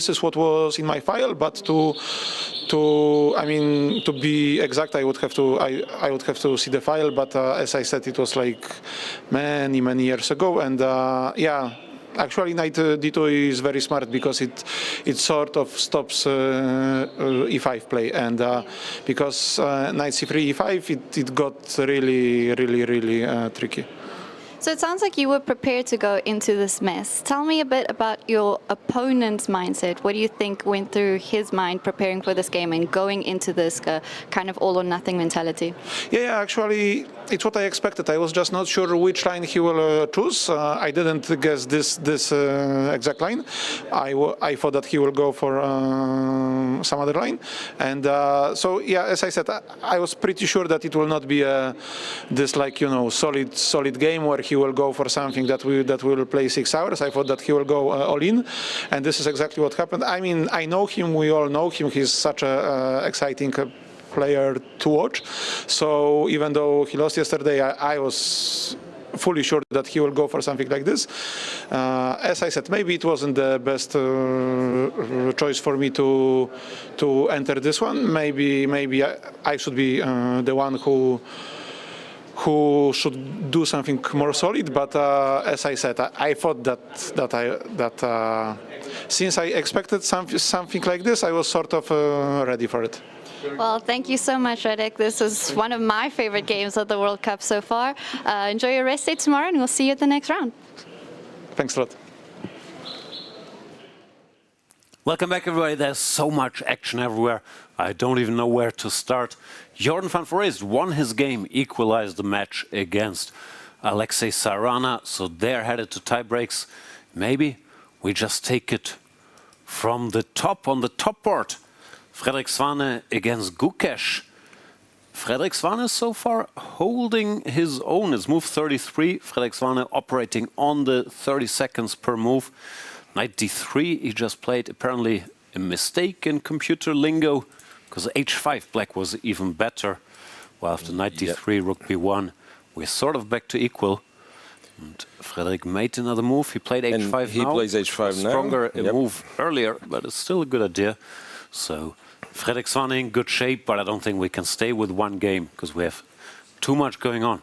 is what was in my file, but I mean, to be exact, I would have to see the file. But as I said, it was like many years ago, and yeah. Actually, knight d2 is very smart, because it sort of stops e5 play, and because knight c3, e5, it got really tricky. So it sounds like you were prepared to go into this mess. Tell me a bit about your opponent's mindset. What do you think went through his mind preparing for this game and going into this kind of all-or-nothing mentality? Yeah, actually, it's what I expected. I was just not sure which line he will choose. I didn't guess this exact line. I thought that he will go for some other line. And so, yeah, as I said, I was pretty sure that it will not be this, like, you know, solid game where he will go for something that will play 6 hours. I thought that he will go all in, and this is exactly what happened. I mean, I know him, we all know him. He's such a exciting player to watch. So even though he lost yesterday, I was fully sure that he will go for something like this. As I said, maybe it wasn't the best choice for me to enter this one. Maybe I should be the one who should do something more solid, but as I said, I thought that since I expected something like this, I was sort of ready for it. Well, thank you so much, Frederik. This is one of my favorite games of the World Cup so far. Enjoy your rest day tomorrow, and we'll see you at the next round. Thanks a lot. Welcome back, everybody. There's so much action everywhere. I don't even know where to start. Jordan van Foreest won his game, equalized the match against Alexei Sarana, so they're headed to tie breaks. Maybe we just take it from the top on the top board. Frederik Svane against Gukesh. Frederik Svane so far holding his own. It's move 33. Frederik Svane operating on the 30 seconds per move. Knight d3 he just played, apparently a mistake in computer lingo, because h5 black was even better. Well, after knight d3, rook b1, we're sort of back to equal. And Frederik made another move. He played h5 now. He plays h5 now. Stronger a move earlier, but it's still a good idea. So Frederik Svane in good shape, but I don't think we can stay with one game because we have too much going on.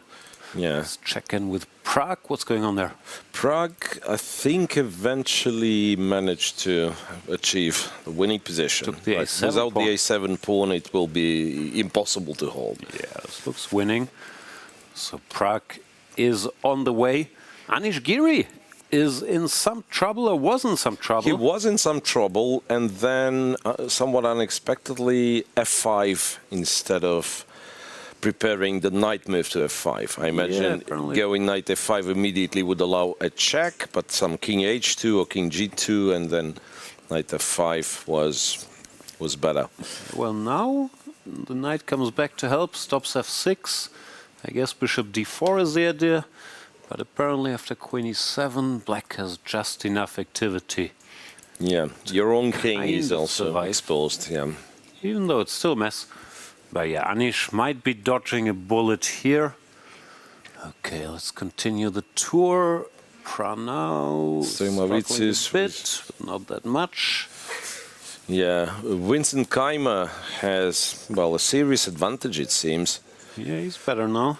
Yeah. Let's check in with Prague. What's going on there? Prague, I think, eventually managed to achieve the winning position. Took the A7 without pawn. the A7 pawn, it will be impossible to hold. Yeah, this looks winning. So Prague is on the way. Anish Giri is in some trouble, or was in some trouble. He was in some trouble, and then somewhat unexpectedly f5 instead of preparing the knight move to f5. I imagine going knight f5 immediately would allow a check, but some king h2 or king g2, and then knight f5 was better. Well, now the knight comes back to help, stops f6. I guess bishop d4 is the idea, but apparently after queen e7, black has just enough activity. Yeah, your own king is also exposed, yeah. Even though it's still a mess. But yeah, Anish might be dodging a bullet here. Okay, let's continue the tour. Pranav Stremavicius a bit, but not that much. Yeah, Vincent Keymer has, well, a serious advantage, it seems. Yeah, he's better now.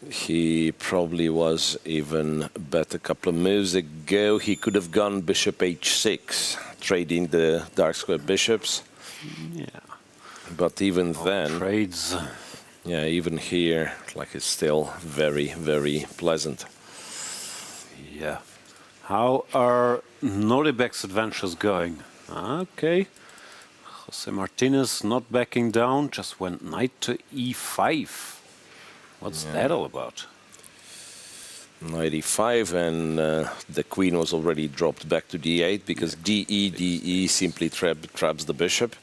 He probably was even better a couple of moves ago. He could have gone bishop h6, trading the dark square bishops. Yeah. But even then, trades. Yeah, even here, like it's still very, very pleasant. Yeah. How are Nordebek's adventures going? Okay. Jose Martinez not backing down, just went knight to e5. What's that all about? Knight e5, and the queen was already dropped back to d8 because de simply traps the bishop.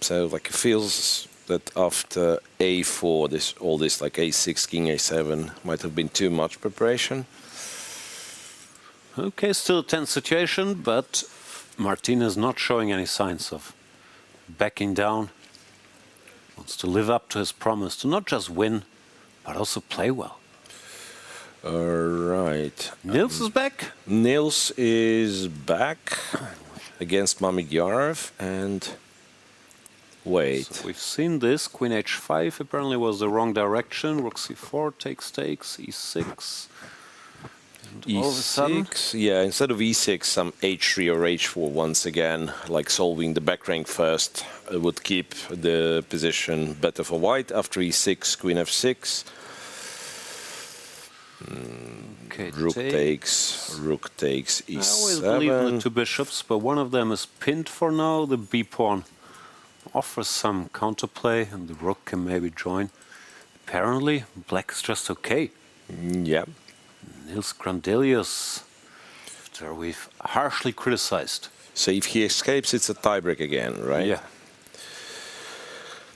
So like it feels that after a4, all this like a6, king a7 might have been too much preparation. Okay, still a tense situation, but Martinez not showing any signs of backing down. Wants to live up to his promise to not just win, but also play well. Right. Nils is back? Nils is back against Mamedyarov, and wait. So we've seen this. Queen h5 apparently was the wrong direction. Rook c4 takes, e6. And all of a sudden, e6, yeah, instead of e6, some h3 or h4 once again, like solving the back rank first, would keep the position better for white. After e6, queen f6. Okay, rook takes e7. I always believe in the two bishops, but one of them is pinned for now. The b-pawn offers some counterplay, and the rook can maybe join. Apparently, black is just okay. Yeah. Nils Grandelius, after we've harshly criticized. So if he escapes, it's a tiebreak again, right? Yeah.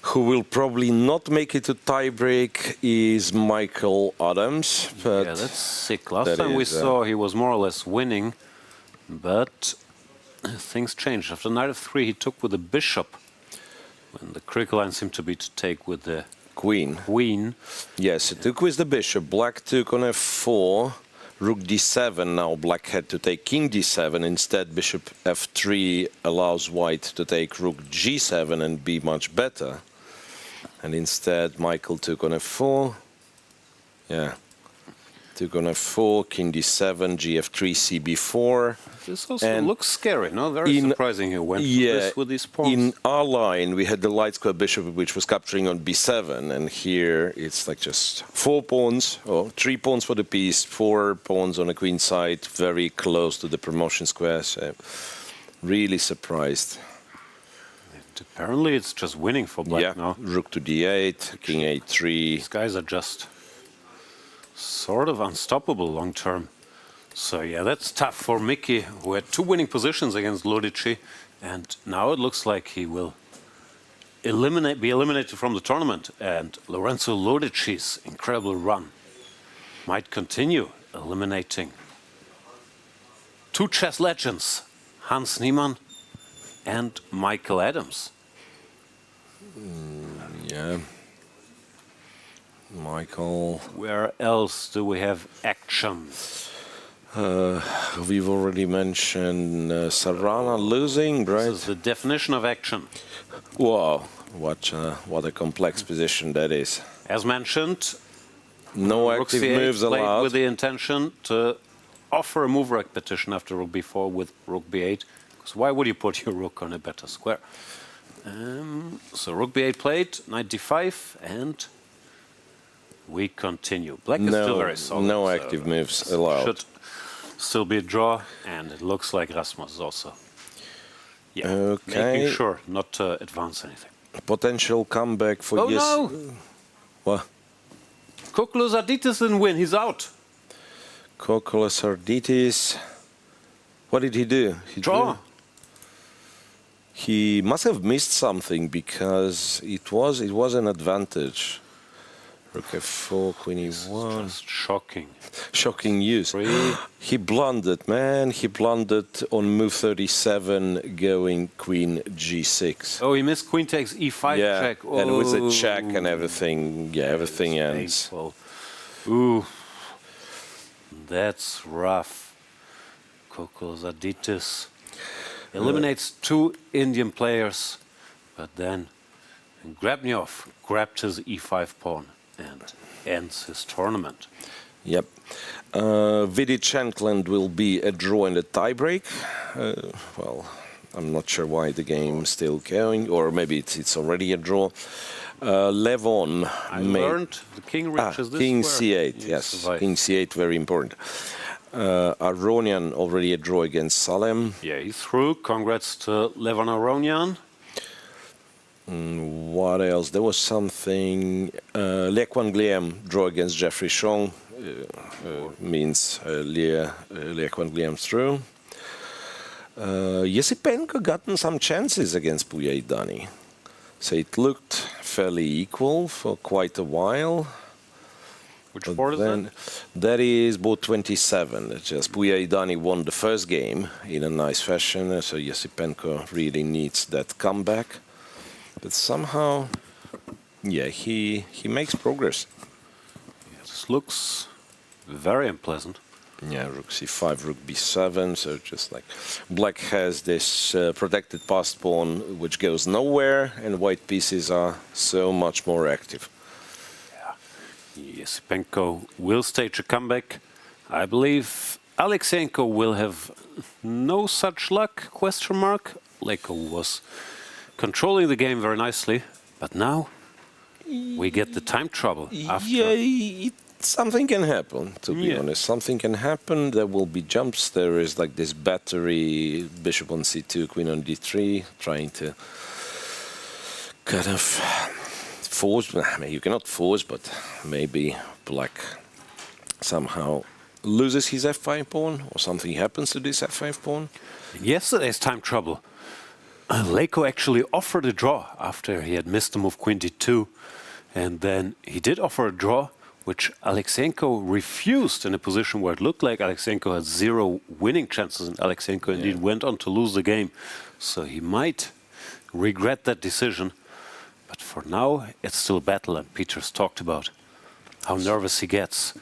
Who will probably not make it to tiebreak is Michael Adams. But yeah, that's sick. Last time we saw he was more or less winning, but things changed. After knight f3, he took with the bishop, when the critical line seemed to be to take with the queen. Yes, it took with the bishop. Black took on f4, rook d7. Now black had to take king d7. Instead, bishop f3 allows white to take rook g7 and be much better. And instead, Michael took on f4. Yeah. Took on f4, king d7, gf3, cb4. This also looks scary, no? Very surprising he went this with these pawns. In our line, we had the light square bishop, which was capturing on b7, and here it's like just 4 pawns, or 3 pawns for the piece, 4 pawns on the queen side, very close to the promotion square. So Really surprised. Apparently it's just winning for black now. Rook to d8, king a3. These guys are just sort of unstoppable long term. So yeah, that's tough for Mickey, who had 2 winning positions against Lodici, and now it looks like he will be eliminated from the tournament. And Lorenzo Lodici's incredible run might continue, eliminating 2 chess legends, Hans Niemann and Michael Adams. Yeah. Michael. Where else do we have action? We've already mentioned Sarana losing, right? This is the definition of action. Wow, what a complex position that is. As mentioned, no Rook active C8 moves played allowed. with the intention to offer a move repetition after Rook B4 with Rook B8. Because why would you put your Rook on a better square? So Rook B8 played, Knight D5, and we continue. Black is still very solid. No active moves allowed. Should still be a draw, and it looks like Rasmus is also making sure not to advance anything. Potential comeback for yes. No! What? Kokulos Arditis didn't win, he's out. Kokulos Arditis. What did he do? Draw. He must have missed something because it was an advantage. Rook F4, Queen E1. Just shocking. Shocking use. He blundered, man. He blundered on move 37, going Queen G6. Oh, he missed Queen takes E5 check. Oh. And with the check and everything, everything ends. Painful. Ooh, that's rough. Kokulos Arditis eliminates 2 Indian players, but then Grabnyov grabbed his E5 pawn and ends his tournament. Yep. Vidic Shankland will be a draw in the tiebreak. Well, I'm not sure why the game's still going, or maybe it's already a draw. Levon. I learned the king reaches this King square. C8, yes. King C8, very important. Aronian already a draw against Salem. Yeah, he's through. Congrats to Levon Aronian. What else? There was something. Le Quan Guillaume draw against Jeffrey Chong. Means Le Quan Guillaume through. Yesipenko gotten some chances against Pujaidani. So it looked fairly equal for quite a while. Which board is that? That is board 27. It's just Pujaidani won the first game in a nice fashion, so Yesipenko really needs that comeback. But somehow, he makes progress. This looks very unpleasant. Yeah, Rook C5, Rook B7, so just like black has this protected passed pawn which goes nowhere, and white pieces are so much more active. Yesipenko will stage a comeback. I believe Alexeyenko will have no such luck, question mark. Leko was controlling the game very nicely, but now we get the time trouble. After. Something can happen, to be honest. Something can happen. There will be jumps. There is like this battery, bishop on c2, queen on d3, trying to kind of force. I mean, you cannot force, but maybe black somehow loses his f5 pawn, or something happens to this f5 pawn. In yesterday's time trouble, Leko actually offered a draw after he had missed the move queen d2, and then he did offer a draw, which Alexeyenko refused in a position where it looked like Alexeyenko had 0 winning chances, and Alexeyenko indeed went on to lose the game. So he might regret that decision. But for now, it's still a battle, and Peter's talked about how nervous he gets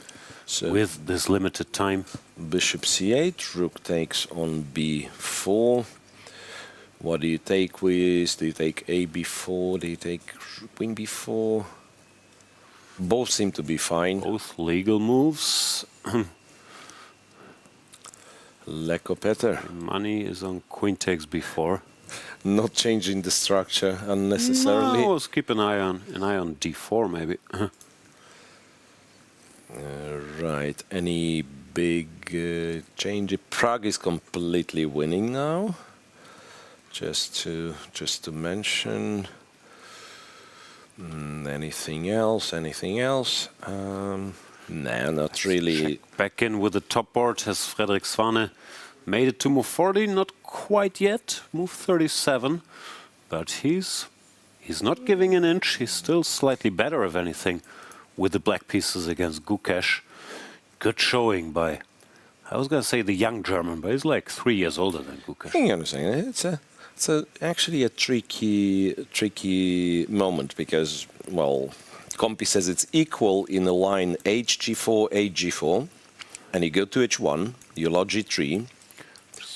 with this limited time. Bishop c8, rook takes on b4. What do you take with? Do you take a b4? Do you take queen b4? Both seem to be fine. Both legal moves. Leko Peter. Money is on queen takes b4. Not changing the structure unnecessarily. No, let's keep an eye on d4 maybe. Right. Any big change? Prague is completely winning now. Just to mention. Anything else? No, not really. Back in with the top board has Frederik Svane made it to move 40, not quite yet, move 37, but he's not giving an inch. He's still slightly better, if anything, with the black pieces against Gukesh. Good showing by, I was going to say the young German, but he's like 3 years older than Gukesh. I understand. It's actually a tricky moment because, well, Compi says it's equal in the line Hg4, Hg4, and you go to H1, you allow G3,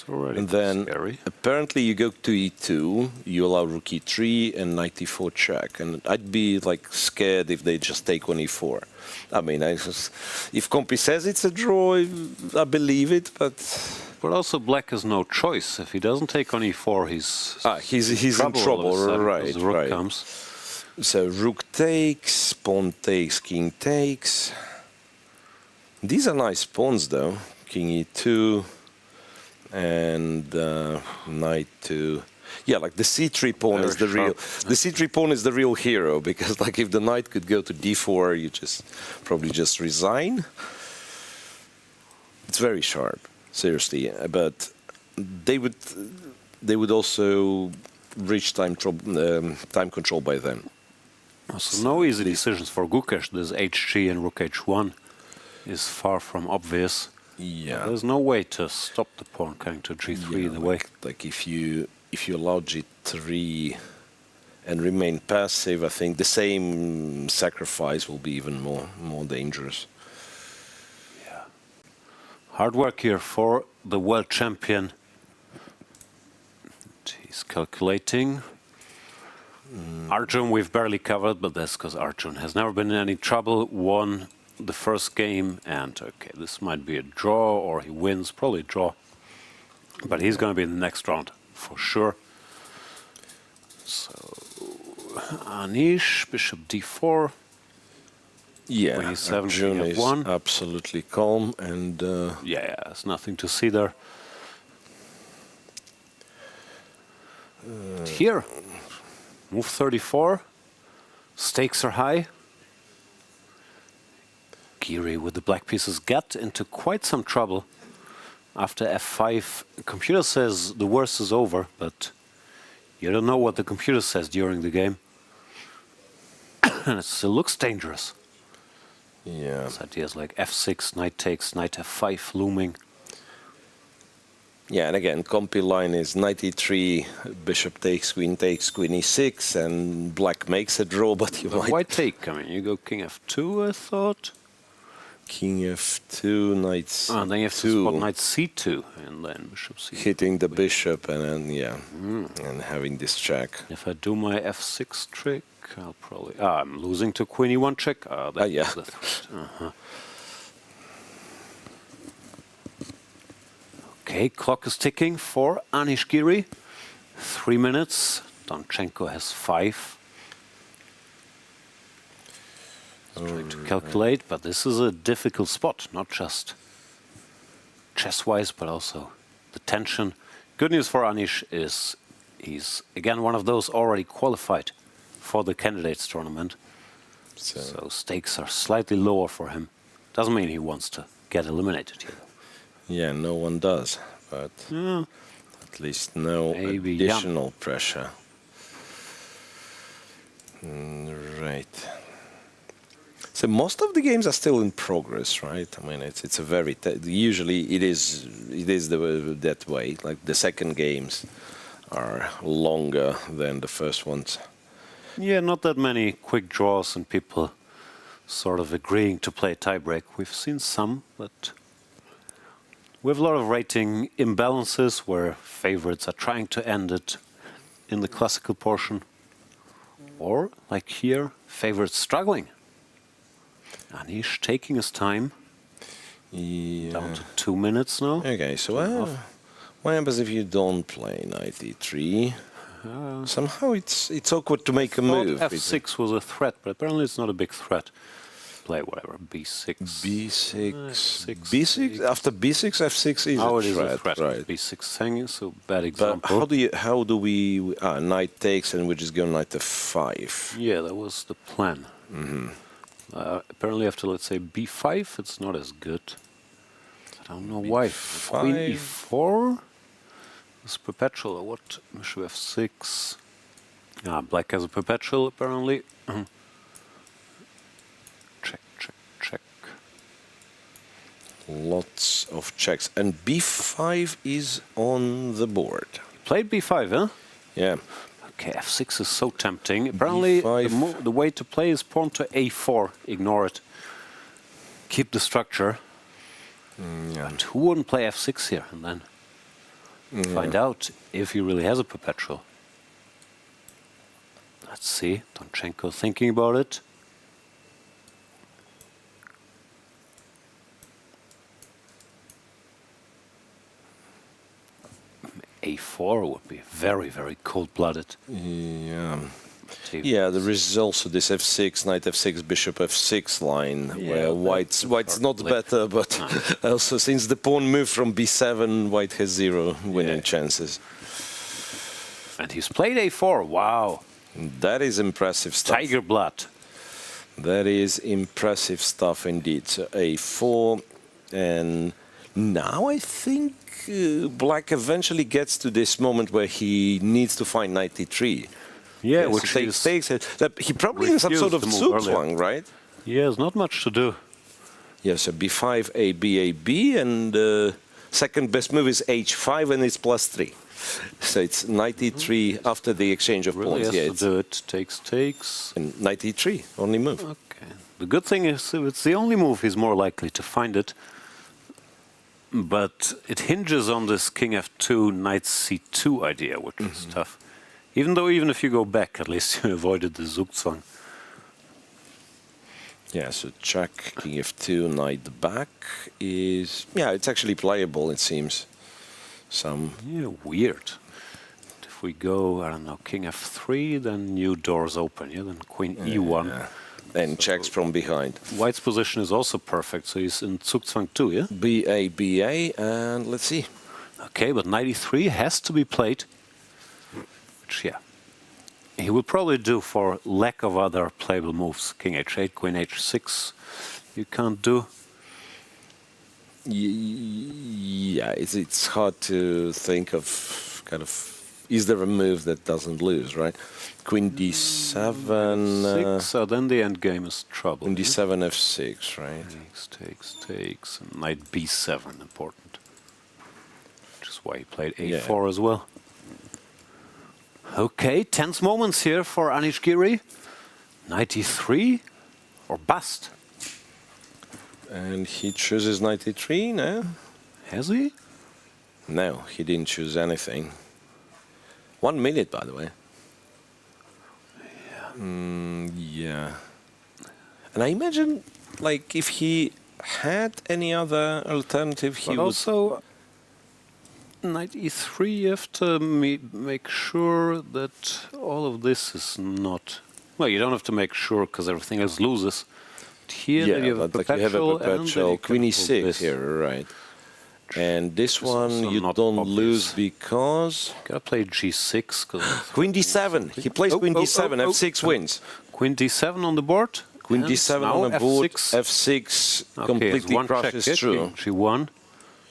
and then apparently you go to E2, you allow rook E3 and knight E4 check, and I'd be like scared if they just take on E4. I mean, if Compi says it's a draw, I believe it, but also black has no choice. If he doesn't take on E4, he's in trouble, right? The rook comes. So rook takes, pawn takes, king takes. These are nice pawns, though. King E2 and knight to. Yeah, like the C3 pawn is the real. The C3 pawn is the real hero because, like, if the knight could go to D4, you probably just resign. It's very sharp, seriously. But they would also reach time control by then. So no easy decisions for Gukesh. This HG and rook H1 is far from obvious. Yeah, there's no way to stop the pawn coming to G3 in the way. Like if you allow G3 and remain passive, I think the same sacrifice will be even more dangerous. Yeah, hard work here for the world champion. He's calculating. Arjun we've barely covered, but that's because Arjun has never been in any trouble, won the first game, and okay, this might be a draw, or he wins, probably a draw. But he's going to be in the next round, for sure. So, Anish, bishop d4. Yeah, Arjun is absolutely calm, and yeah, there's nothing to see there. Here, move 34. Stakes are high. Giri with the black pieces got into quite some trouble after f5. The computer says the worst is over, but you don't know what the computer says during the game. And it still looks dangerous. Yeah. This ideas like f6, knight takes, knight f5 looming. Yeah, and again, Compi line is knight e3, bishop takes, queen e6, and black makes a draw, but you might... White take, I mean, you go king f2, I thought. King f2, knight c2. And then you have to spot knight c2, and then bishop c2. Hitting the bishop, and then, yeah, and having this check. If I do my f6 trick, I'll probably... I'm losing to queen e1 check. Yeah. The threat. Okay, clock is ticking for Anish Giri. 3 minutes. Donchenko has 5. Trying to calculate, but this is a difficult spot, not just chess-wise, but also the tension. Good news for Anish is he's, again, one of those already qualified for the candidates tournament. So stakes are slightly lower for him. Doesn't mean he wants to get eliminated here. Yeah, no one does, but at least no additional pressure. Right. So most of the games are still in progress, right? I mean, it's a very usually it is that way. Like the second games are longer than the first ones. Yeah, not that many quick draws and people sort of agreeing to play tiebreak. We've seen some, but we have a lot of rating imbalances where favorites are trying to end it in the classical portion. Or, like here, favorites struggling. Anish taking his time. Yeah. Down to 2 minutes now. Okay, so what happens if you don't play knight e3? Somehow it's awkward to make a move. f6 was a threat, but apparently it's not a big threat. play whatever, b6. b6, six, b6. After b6, f6 is oh, a it is threat, a threat. right? b6 hanging, so bad But example. how do we? Knight takes, and we just go knight f5. Yeah, that was the plan. Apparently, after let's say b5, it's not as good. I don't know why. Queen e4 is perpetual. Or what? Bishop f6. Black has a perpetual apparently. Check, check, check. Lots of checks, and b5 is on the board. Played b5, huh? Yeah. Okay, f6 is so tempting. Apparently, the way to play is pawn to a4. Ignore it. Keep the structure. But who wouldn't play f6 here and then find out if he really has a perpetual? Let's see. Donchenko thinking about it. a4 would be very, very cold-blooded. Yeah. Yeah, there is also this f6, knight f6, bishop f6 line, where white's not better, but also since the pawn moved from b7, white has 0 winning chances. And he's played a4, wow. That is impressive stuff. Tiger blood. That is impressive stuff indeed. So a4, and now I think black eventually gets to this moment where he needs to find knight e3. Yeah, yes, which takes it. He probably in some sort of Zugzwang, right? Yeah, there's not much to do. Yes, so b5, a b, and second best move is h5, and it's +3. So it's knight e3 after the exchange of really pawns. Has to do it. Takes. And knight e3, only move. Okay. The good thing is, if it's the only move, he's more likely to find it. But it hinges on this king f2, knight c2 idea, which is tough. Even if you go back, at least you avoided the Zugzwang. Yeah, so check, king f2, knight back is... Yeah, it's actually playable, it seems. Yeah, weird. If we go, I don't know, king f3, then new doors open, yeah? Then queen e1. Yeah. And checks from behind. White's position is also perfect, so he's in Zugzwang 2, yeah? ba, and let's see. Okay, but knight e3 has to be played. Which, yeah, he will probably do for lack of other playable moves. King h8, queen h6, you can't do. Yeah, it's hard to think of is there a move that doesn't lose, right? Queen d7. So then the end game is trouble. Queen d7, f6, right? Takes, and knight b7, important. Which is why he played a4 as well. Okay, tense moments here for Anish Giri. Knight e3 or bust. And he chooses knight e3 now. Has he? No, he didn't choose anything. 1 minute, by the way. Yeah. And I imagine, like, if he had any other alternative, he would... also, knight e3, you have to make sure that all of this is not... Well, you don't have to make sure because everything else loses. Here you have a perpetual, queen e6 here, right? And this one you don't lose because... Gotta play g6. Queen d7. He plays queen d7, f6 wins. Queen d7 on the board. Queen d7 on the board, f6 completely crashes through. G1.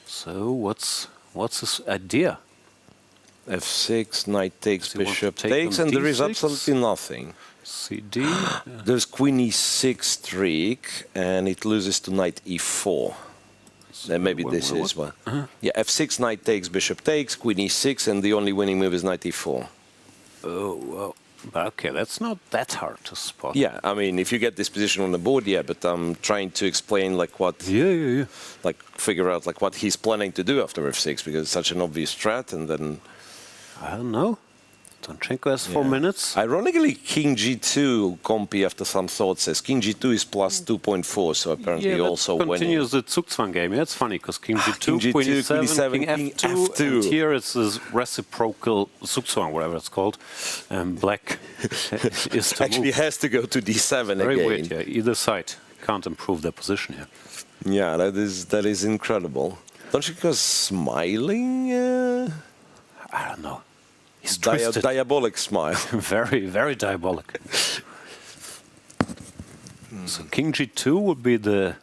So what's his idea? f6, knight takes, bishop takes, and there is absolutely nothing. CD. There's queen e6 trick, and it loses to knight e4. And maybe this is one. Yeah, f6, knight takes, bishop takes, queen e6, and the only winning move is knight e4. Oh, well, okay, that's not that hard to spot. Yeah, I mean, if you get this position on the board, yeah, but I'm trying to explain, like, what... Yeah. Like, figure out, like, what he's planning to do after f6, because it's such an obvious strat, and then... I don't know. Donchenko has 4 minutes. Ironically, king g2, Compi, after some thought, says king g2 is plus 2.4, so apparently also winning. Continues the Zugzwang game. Yeah, it's funny, because king g2, queen e7, king f2, and here it's this reciprocal Zugzwang, whatever it's called, and black is to actually move. Has to go to d7 Very again. weird, yeah, either side. can't improve their position here. Yeah, that is incredible. Donchenko's smiling. I don't know. He's diabolic smile. Very, very diabolic. So King G2 would be the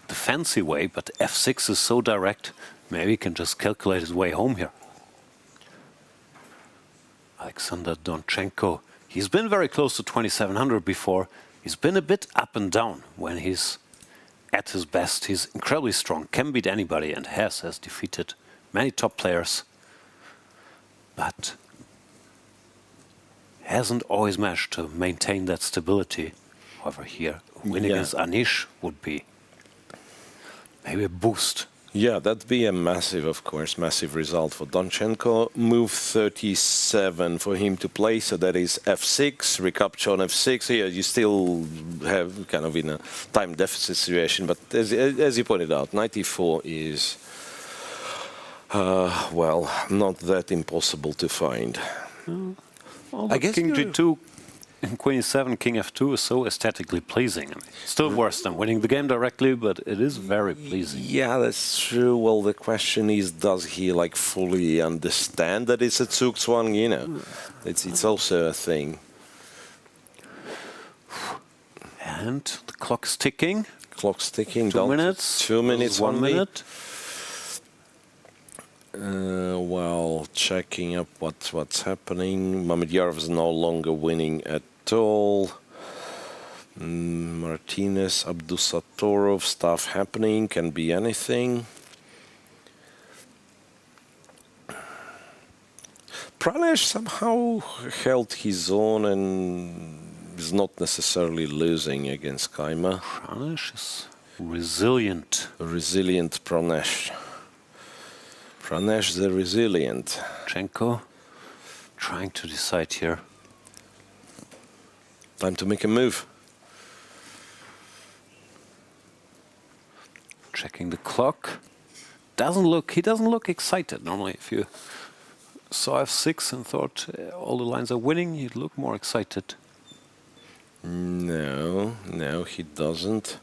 fancy way, but F6 is so direct. Maybe he can just calculate his way home here. Alexander Donchenko. He's been very close to 2700 before. He's been a bit up and down when he's at his best. He's incredibly strong, can beat anybody, and has defeated many top players, but hasn't always managed to maintain that stability. However, here, winning against Anish would be maybe a boost. Yeah, that'd be a massive, of course, massive result for Donchenko. Move 37 for him to play, so that is F6, recapture on F6. Here you still have kind of in a time deficit situation, but as you pointed out, 94 is, well, not that impossible to find. I guess King G2 and Queen E7, King F2 is so aesthetically pleasing. I mean, still worse than winning the game directly, but it is very pleasing. Yeah, that's true. Well, the question is, does he like fully understand that it's a Zugzwang? You know, it's also a thing. And the clock's ticking. Clock's ticking. 2 minutes. 2 minutes. 1 minute. Well, checking up what's happening. Mamedyarov is no longer winning at all. Martinez, Abdusattorov, stuff happening, can be anything. Pranesh somehow held his own and is not necessarily losing against Keymer. Pranesh is resilient. Resilient Pranesh. Pranesh the resilient. Donchenko trying to decide here. Time to make a move. Checking the clock. He doesn't look excited. Normally, if you saw F6 and thought all the lines are winning, he'd look more excited. No, he doesn't.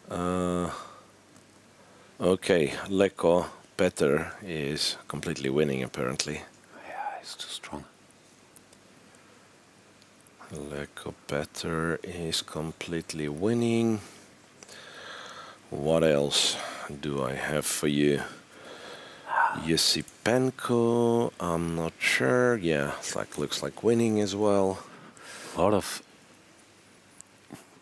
Okay, Leko Petter is completely winning, apparently. Yeah, he's too strong. Leko Petter is completely winning. What else do I have for you? Yesipenko, I'm not sure. Yeah, looks like winning as well. A lot of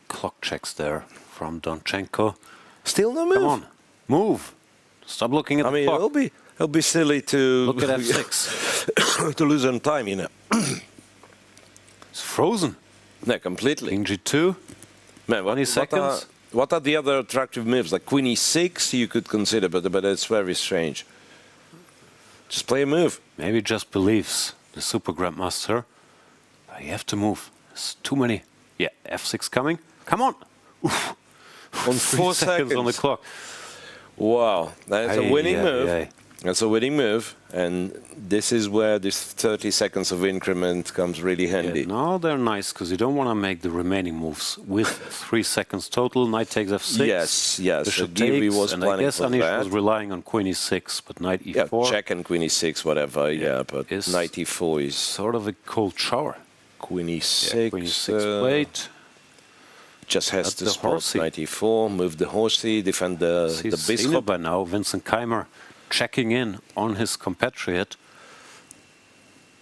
clock checks there from Donchenko. Still no move. Come on, move. Stop looking at the clock. It'll be silly to look at F6 to lose on time, you know. It's frozen. No, completely. King G2. Man, 20 seconds. What are the other attractive moves? Like Queen E6 you could consider, but it's very strange. Just play a move. Maybe just believes the Super Grandmaster. But you have to move. There's too many. Yeah, F6 coming. Come on. Oof. On 4 seconds on the clock. Wow, that's a winning move. That's a winning move, and this is where this 30 seconds of increment comes really handy. Yeah, no, they're nice, because you don't want to make the remaining moves with 3 seconds total. Knight takes F6. Yes. Bishop Giri takes, was and planning I guess for Anish that. was relying on Queen E6, but Knight E4. Yeah, check and Queen E6, whatever. Yeah, but Knight E4 is sort of a cold shower. Queen E6. Yeah, Queen E6 wait. Just has to spot Knight E4, move the horsey, defend the bishop. By now, Vincent Keymer checking in on his compatriot.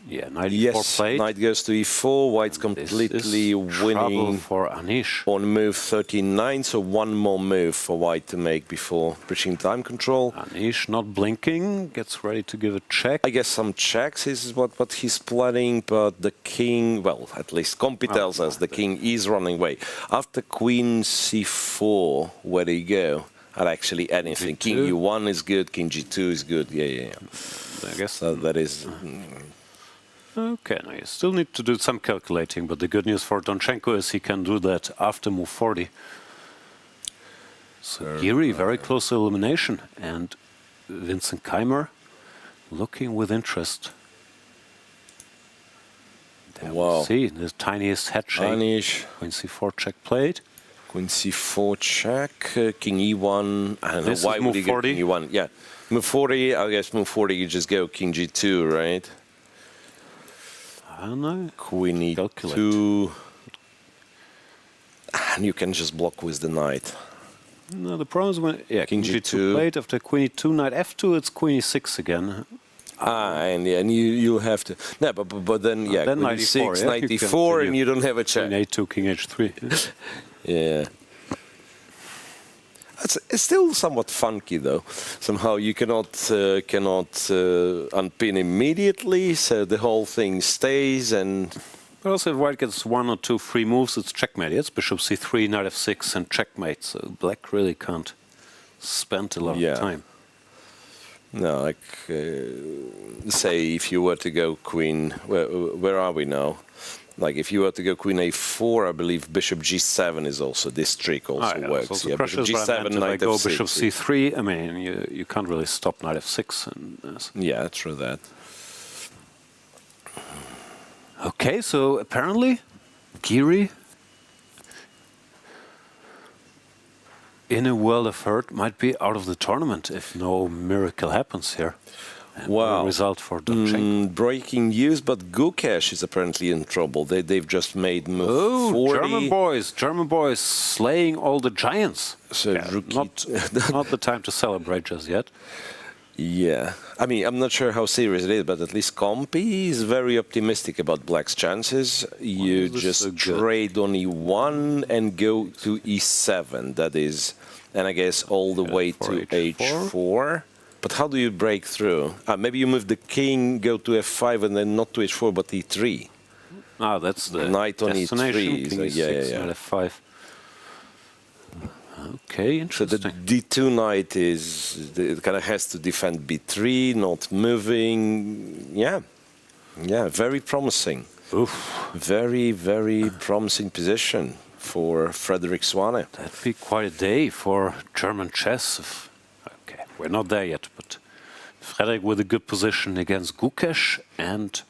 Yeah, Knight E4 played. Knight goes to E4, White's completely winning for Anish. On move 39, so one more move for White to make before breaching time control. Anish not blinking, gets ready to give a check. I guess some checks is what he's planning, but the king, well, at least Compi tells us the king is running away. After Queen C4, where do you go? Or actually anything. King U1 is good, King G2 is good, yeah. I guess that is... Okay, now you still need to do some calculating, but the good news for Donchenko is he can do that after move 40. So Giri very close to elimination, and Vincent Keymer looking with interest. There wow. we see the tiniest head shake. Anish. Queen C4 check played. Queen c4 check, king e1. I don't know why would he go king e1. Yeah, move 40. I guess move 40. You just go king g2, right? I don't know. Queen e2. And you can just block with the knight. No, the problem is when king g2 played after queen e2, knight f2. It's queen e6 again. And you have to. No, but then then queen e6, knight e4, and you don't have a check. Queen a2, king h3. Yeah. It's still somewhat funky though. Somehow you cannot unpin immediately, so the whole thing stays. And but also if white gets 1 or 2 free moves, it's checkmate. It's bishop c3, knight f6, and checkmate. So black really can't spend a lot of time. No, like say if you were to go queen, where are we now? Like if you were to go queen a4, I believe bishop g7 is also, this trick also works. Also yeah, bishop g7, knight go f6. bishop c3, I mean, you can't really stop knight f6. And, yeah, true that. Okay, so apparently Giri, in a world of hurt, might be out of the tournament if no miracle happens here. Wow. Result for Donchenko. Breaking news, but Gukesh is apparently in trouble. They've just made move 40. German boys slaying all the giants. So not the time to celebrate just yet. Yeah, I mean, I'm not sure how serious it is, but at least Compi is very optimistic about Black's chances. You just trade on e1 and go to e7. That is, and I guess all the way to h4. But how do you break through? Maybe you move the king, go to f5, and then not to h4, but e3. Ah, that's the knight on e3. So yeah. f5. Okay, interesting. So the d2 knight it kind of has to defend b3, not moving. Yeah, very promising. Oof. Very, very promising position for Frederik Svane. That'd be quite a day for German chess. Okay, we're not there yet, but Frederik with a good position against Gukesh and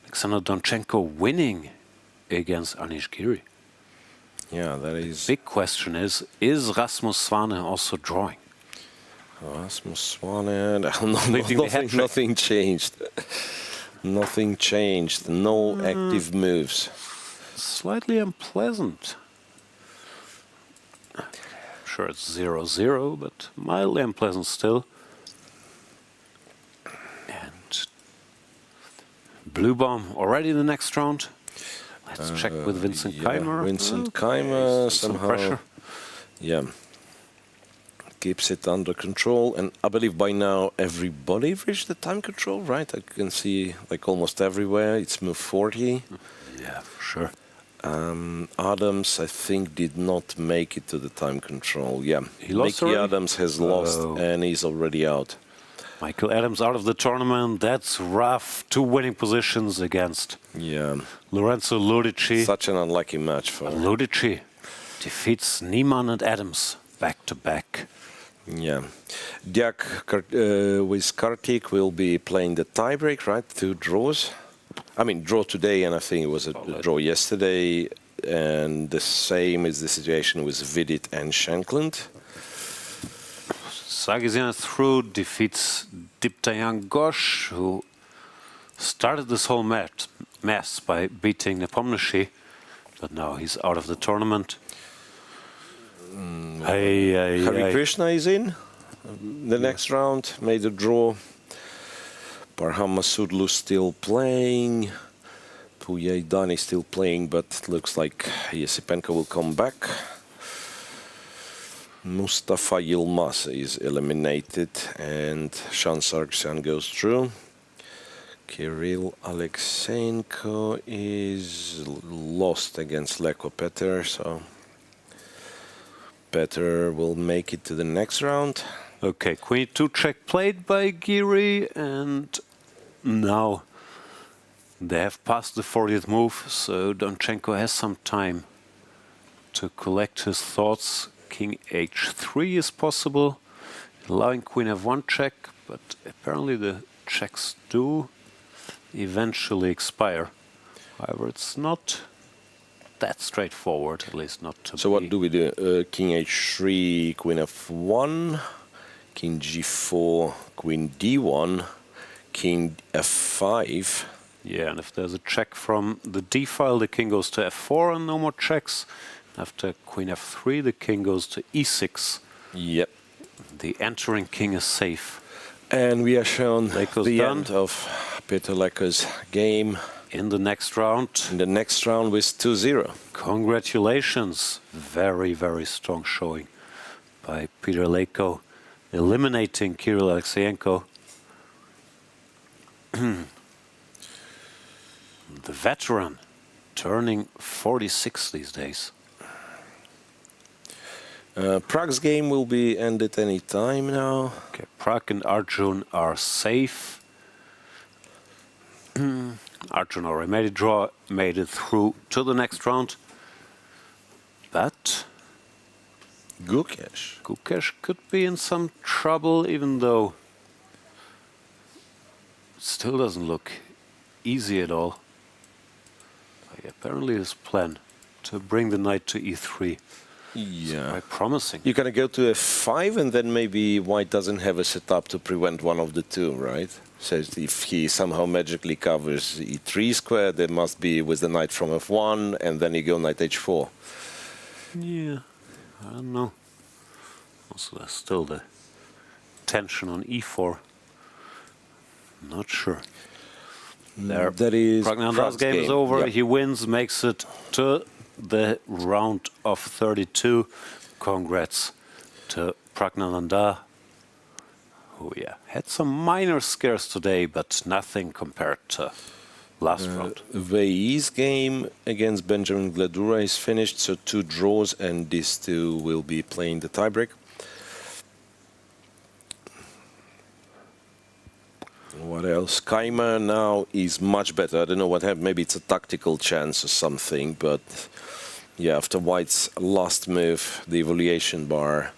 Alexander Donchenko winning against Anish Giri. Yeah, that is... Big question is Rasmus Svane also drawing? Rasmus Svane... nothing changed. Nothing changed. No active moves. Slightly unpleasant. I'm sure it's 0-0, but mildly unpleasant still. And Blue Bomb already in the next round. Let's check with Vincent Keymer. Vincent Keymer somehow, pressure. Yeah, keeps it under control. And I believe by now everybody reached the time control, right? I can see like almost everywhere. It's move 40. Yeah, for sure. Adams, I think, did not make it to the time control. Yeah, he lost Mickey Adams has lost and he's already out. Michael Adams out of the tournament. That's rough. 2 winning positions against Lorenzo Ludici. Such an unlucky match for Ludici defeats Niemann and Adams back to back. Yeah. Diak with Kartik will be playing the tiebreak, right? 2 draws. I mean, draw today, and I think it was a draw yesterday. And the same is the situation with Vidit and Shankland. Sargsyan through defeats Diptayan Ghosh, who started this whole mess by beating Nepomniachtchi, but now he's out of the tournament. Hari Krishna is in the next round, made a draw. Parham Masudlu still playing. Puyaidani still playing, but looks like Yesipenko will come back. Mustafa Yilmaz is eliminated and Shan Sargsyan goes through. Kirill Alexeyenko is lost against Leko Peter, so Peter will make it to the next round. Okay, Queen 2 check played by Giri, and now they have passed the 40th move, so Donchenko has some time to collect his thoughts. King h3 is possible, allowing Queen f1 check, but apparently the checks do eventually expire. However, it's not that straightforward, at least not to So what do we do? King h3, queen f1, king g4, queen d1, king f5. Yeah, and if there's a check from the d file, the king goes to f4 and no more checks. After queen f3, the king goes to e6. Yep. The entering king is safe. And we are shown Leko's the done. end of Peter Leko's game. In the next round. In the next round with 2-0. Congratulations. Very, very strong showing by Peter Leko, eliminating Kirill Alexeyenko. The veteran, turning 46 these days. Prague's game will be ended any time now. Okay, Prague and Arjun are safe. Arjun already made a draw, made it through to the next round. But Gukesh could be in some trouble, even though it still doesn't look easy at all. Apparently his plan to bring the knight to e3. Yeah. Quite promising. You're going to go to f5 and then maybe white doesn't have a setup to prevent one of the two, right? So if he somehow magically covers e3 square, there must be with the knight from f1 and then you go knight h4. Yeah, I don't know. Also, there's still the tension on e4. Not sure. There, that is Praggnanandhaa's game is over. Yep. He wins, makes it to the round of 32. Congrats to Praggnanandhaa, who had some minor scares today, but nothing compared to last round. Wei Yi's game against Benjamin Gledura is finished, so 2 draws, and these two will be playing the tiebreak. What else? Keymer now is much better. I don't know what happened. Maybe it's a tactical chance or something, but yeah, after white's last move, the evaluation bar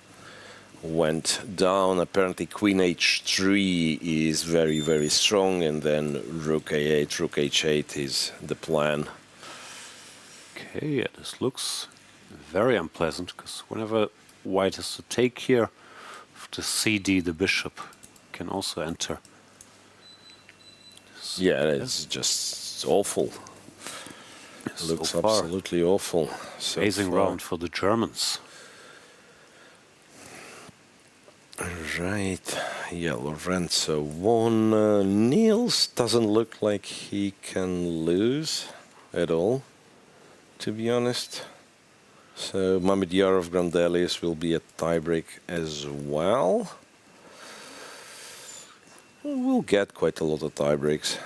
went down. Apparently queen h3 is very, very strong, and then rook a8, rook h8 is the plan. Okay, yeah, this looks very unpleasant, because whenever white has to take here, after cd, the bishop can also enter. Yeah, it's just awful. It looks so far, absolutely awful. So amazing far. round for the Germans. Right, yeah, Lorenzo won. Nils doesn't look like he can lose at all, to be honest. So Mamedyarov, Grandelius will be a tiebreak as well. We'll get quite a lot of tiebreaks.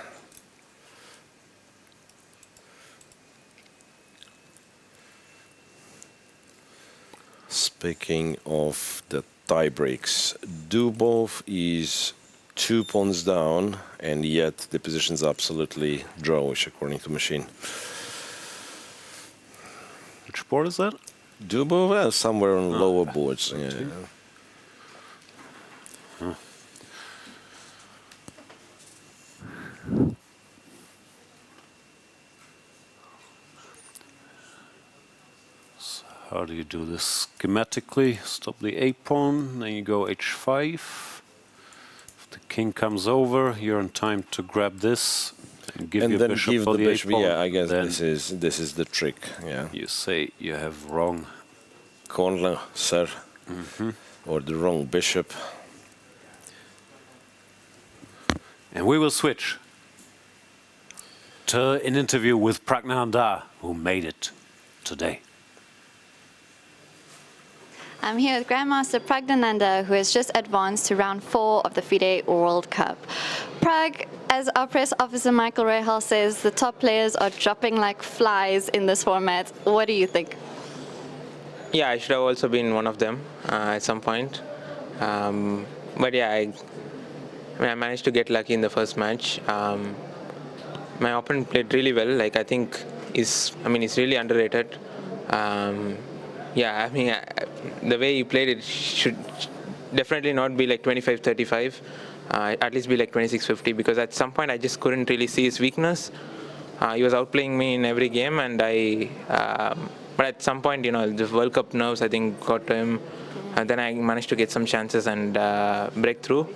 Speaking of the tiebreaks, Dubov is 2 pawns down, and yet the position's absolutely drawish according to machine. Which board is that? Dubov, somewhere on lower boards. Yeah. Huh. So how do you do this schematically? Stop the a-pawn, then you go h5. If the king comes over, you're in time to grab this and give your bishop for the a-pawn. Yeah, I guess this is the trick. Yeah. You say you have wrong corner, sir, or the wrong bishop. And we will switch to an interview with Praggnanandhaa, who made it today. I'm here with Grandmaster Praggnanandhaa, who has just advanced to round 4 of the FIDE World Cup. Prag, as our press officer Michael Rahal says, the top players are dropping like flies in this format. What do you think? Yeah, I should have also been one of them at some point. But yeah, I managed to get lucky in the first match. My opponent played really well. Like, I think he's really underrated. Yeah, I mean, the way he played it should definitely not be like 25-35. At least be like 26-50, because at some point I just couldn't really see his weakness. he was outplaying me in every game, and but at some point, the World Cup nerves, I think, got to him, and then I managed to get some chances and break through,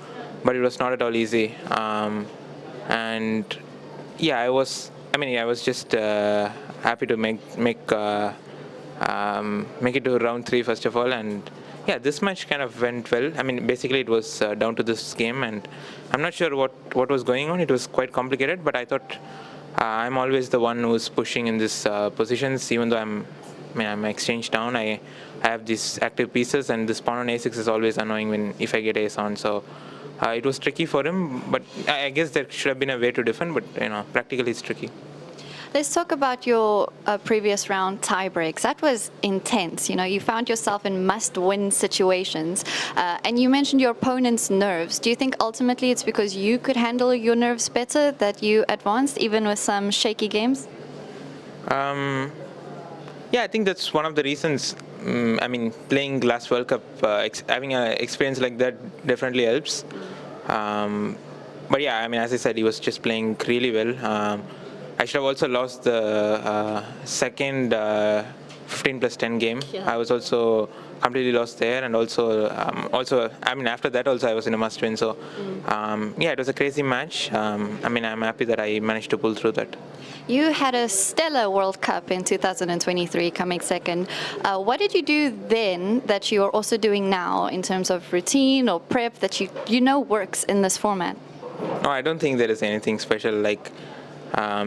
but it was not at all easy. And yeah, I was just happy to make it to round 3 first of all, and yeah, this match kind of went well. I mean, basically it was down to this game, and I'm not sure what was going on. It was quite complicated, but I thought I'm always the one who's pushing in these positions, even though I'm exchange down. I have these active pieces, and this pawn on a6 is always annoying if I get ace on. So it was tricky for him, but I guess there should have been a way to defend, but practically it's tricky. Let's talk about your previous round tie breaks. That was intense. You found yourself in must-win situations, and you mentioned your opponent's nerves. Do you think ultimately it's because you could handle your nerves better that you advanced, even with some shaky games? Yeah, I think that's one of the reasons. Playing last World Cup, having an experience like that definitely helps. But yeah, as I said, he was just playing really well. I should have also lost the second 15+10 game. Yeah. I was also completely lost there, and also after that also I was in a must-win. So yeah, it was a crazy match. I'm happy that I managed to pull through that. You had a stellar World Cup in 2023, coming second. What did you do then that you are also doing now in terms of routine or prep that you know works in this format? No, I don't think there is anything special.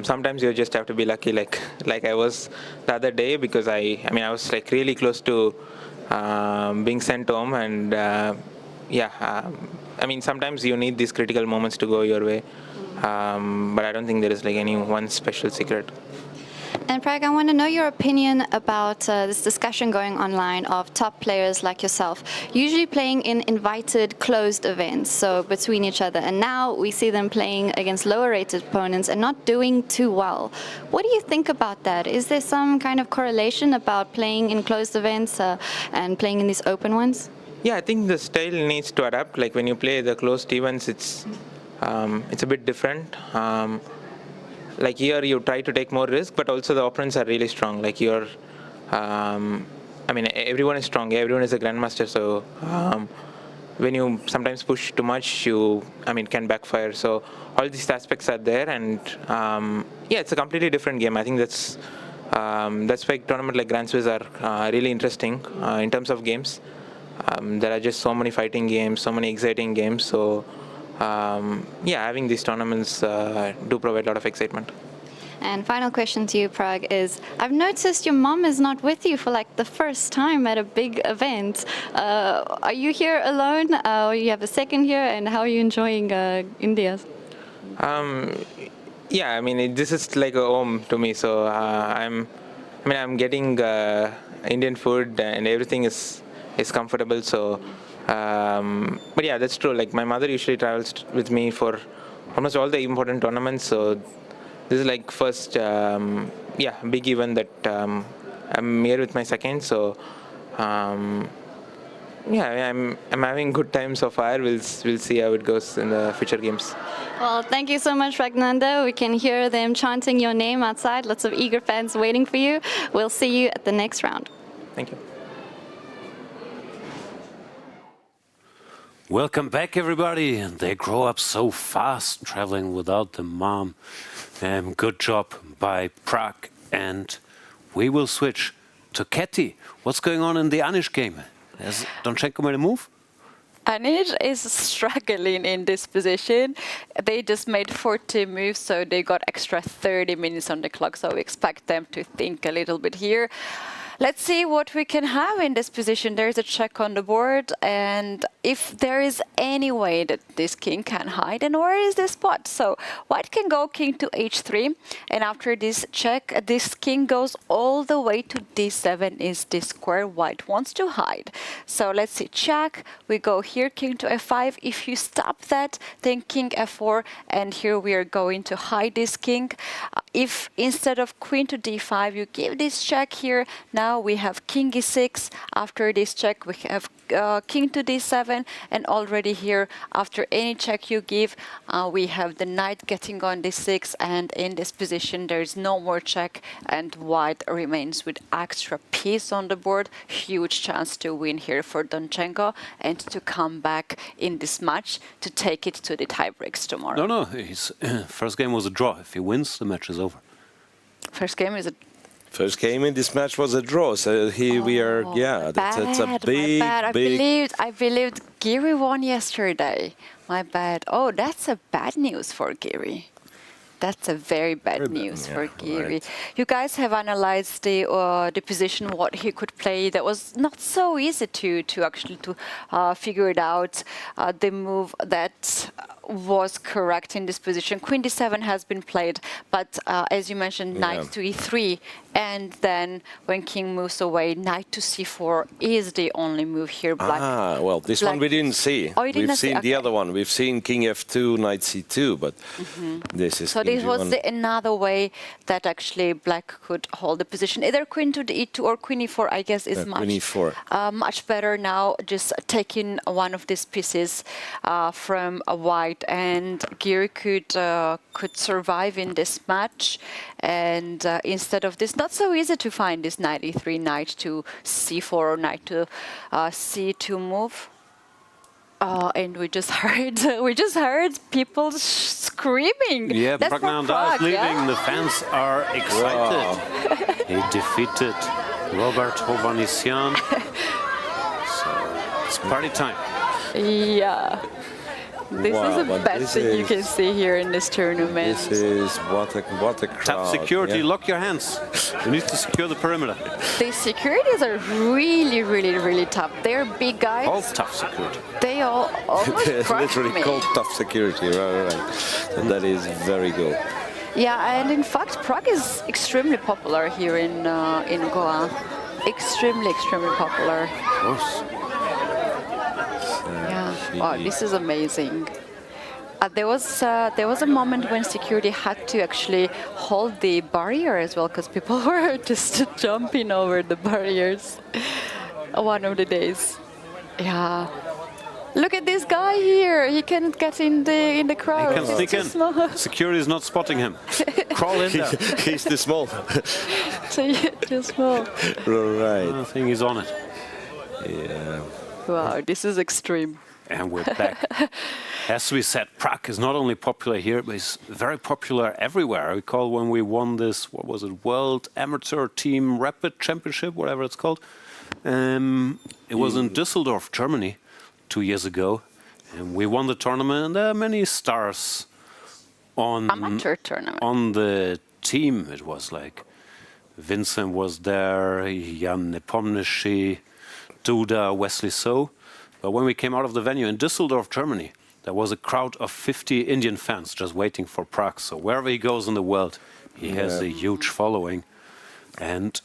Sometimes you just have to be lucky, like I was the other day, because I was really close to being sent home, and sometimes you need these critical moments to go your way. But I don't think there is any one special secret. And Prag, I want to know your opinion about this discussion going online of top players like yourself, usually playing in invited closed events, so between each other. And now we see them playing against lower rated opponents and not doing too well. What do you think about that? Is there some kind of correlation about playing in closed events and playing in these open ones? Yeah, I think the style needs to adapt. Like when you play the closed events, it's a bit different. Like here, you try to take more risk, but also the opponents are really strong. Like you're, everyone is strong. Everyone is a grandmaster. So when you sometimes push too much, it can backfire. So all these aspects are there, and yeah, it's a completely different game. I think that's why tournaments like Grand Swiss are really interesting in terms of games. There are just so many fighting games, so many exciting games. So. Yeah, having these tournaments do provide a lot of excitement. And final question to you, Prag, is I've noticed your mom is not with you for the first time at a big event. Are you here alone? You have a second here, and how are you enjoying India? Yeah, this is like a home to me. So I'm getting Indian food, and everything is comfortable. So. But yeah, that's true. Like my mother usually travels with me for almost all the important tournaments. So this is first, big event that I'm here with my second. So yeah, I'm having good time so far. We'll see how it goes in the future games. Well, thank you so much, Praggnanandhaa. We can hear them chanting your name outside. Lots of eager fans waiting for you. We'll see you at the next round. Thank you. Welcome back, everybody. They grow up so fast, traveling without the mom. Good job by Prag. And we will switch to Ketty. What's going on in the Anish game? Has Donchenko made a move? Anish is struggling in this position. They just made 40 moves, so they got extra 30 minutes on the clock. So we expect them to think a little bit here. Let's see what we can have in this position. There's a check on the board, and if there is any way that this king can hide, and where is this spot? So white can go king to h3, and after this check, this king goes all the way to d7 is this square white wants to hide. So let's see, check, we go here, king to f5. If you stop that, then king f4, and here we are going to hide this king. If instead of queen to d5, you give this check here, now now we have king e6. After this check, we have king to d7, and already here, after any check you give, we have the knight getting on d6, and in this position there is no more check, and white remains with extra piece on the board. Huge chance to win here for Donchenko and to come back in this match to take it to the tiebreaks tomorrow. No, his first game was a draw. If he wins, the match is over. First game is a First game in this match was a draw, so here we are. Yeah, that's a big, big. I believed Giri won yesterday. My bad. Oh, that's a bad news for Giri. That's a very bad news for Giri. Right. You guys have analyzed the position, what he could play. That was not so easy to actually figure it out. The move that was correct in this position. Queen d7 has been played, but as you mentioned, knight to e3, and then when king moves away, knight to c4 is the only move here. Black. Well, this one we didn't see. Oh, We've seen the other one. We've seen king f2, knight c2, but this is. So this was another way that actually black could hold the position. Either queen to the e2 or queen e4, I guess, is much better now. Just taking one of these pieces from a white, and Giri could survive in this match. And instead of this, not so easy to find this knight e3, knight to c4, or knight to c2 move. And we just heard people screaming. Yeah, That's Praggnanandhaa is leaving. The fans are excited. He defeated Robert Hovhannisyan. So it's party time. Yeah. This is the best thing you can see here in this tournament. This is what a crowd. Tap security, lock your hands. You need to secure the perimeter. The securities are really, really, really tough. They're big guys. All tough security. They all almost literally me. called tough security, right. And that is very good. Yeah, and in fact, Prague is extremely popular here in Goa. Extremely, extremely popular. Of course. Wow, this is amazing. There was a moment when security had to actually hold the barrier as well, because people were just jumping over the barriers. One of the days. Yeah. Look at this guy here. He can't get in the crowd. He can sneak in. Security is not spotting him. Crawl in there. He's too small. Too small. Right. I think he's on it. Yeah. Wow, this is extreme. And we're back. As we said, Prague is not only popular here, but it's very popular everywhere. I recall when we won this, what was it, World Amateur Team Rapid Championship, whatever it's called. It was in Düsseldorf, Germany, 2 years ago. And we won the tournament, and there are many stars on amateur tournament. On the team. It was like Vincent was there, Jan Nepomniachtchi, Duda, Wesley So. But when we came out of the venue in Düsseldorf, Germany, there was a crowd of 50 Indian fans just waiting for Prague. So wherever he goes in the world, he has a huge following. And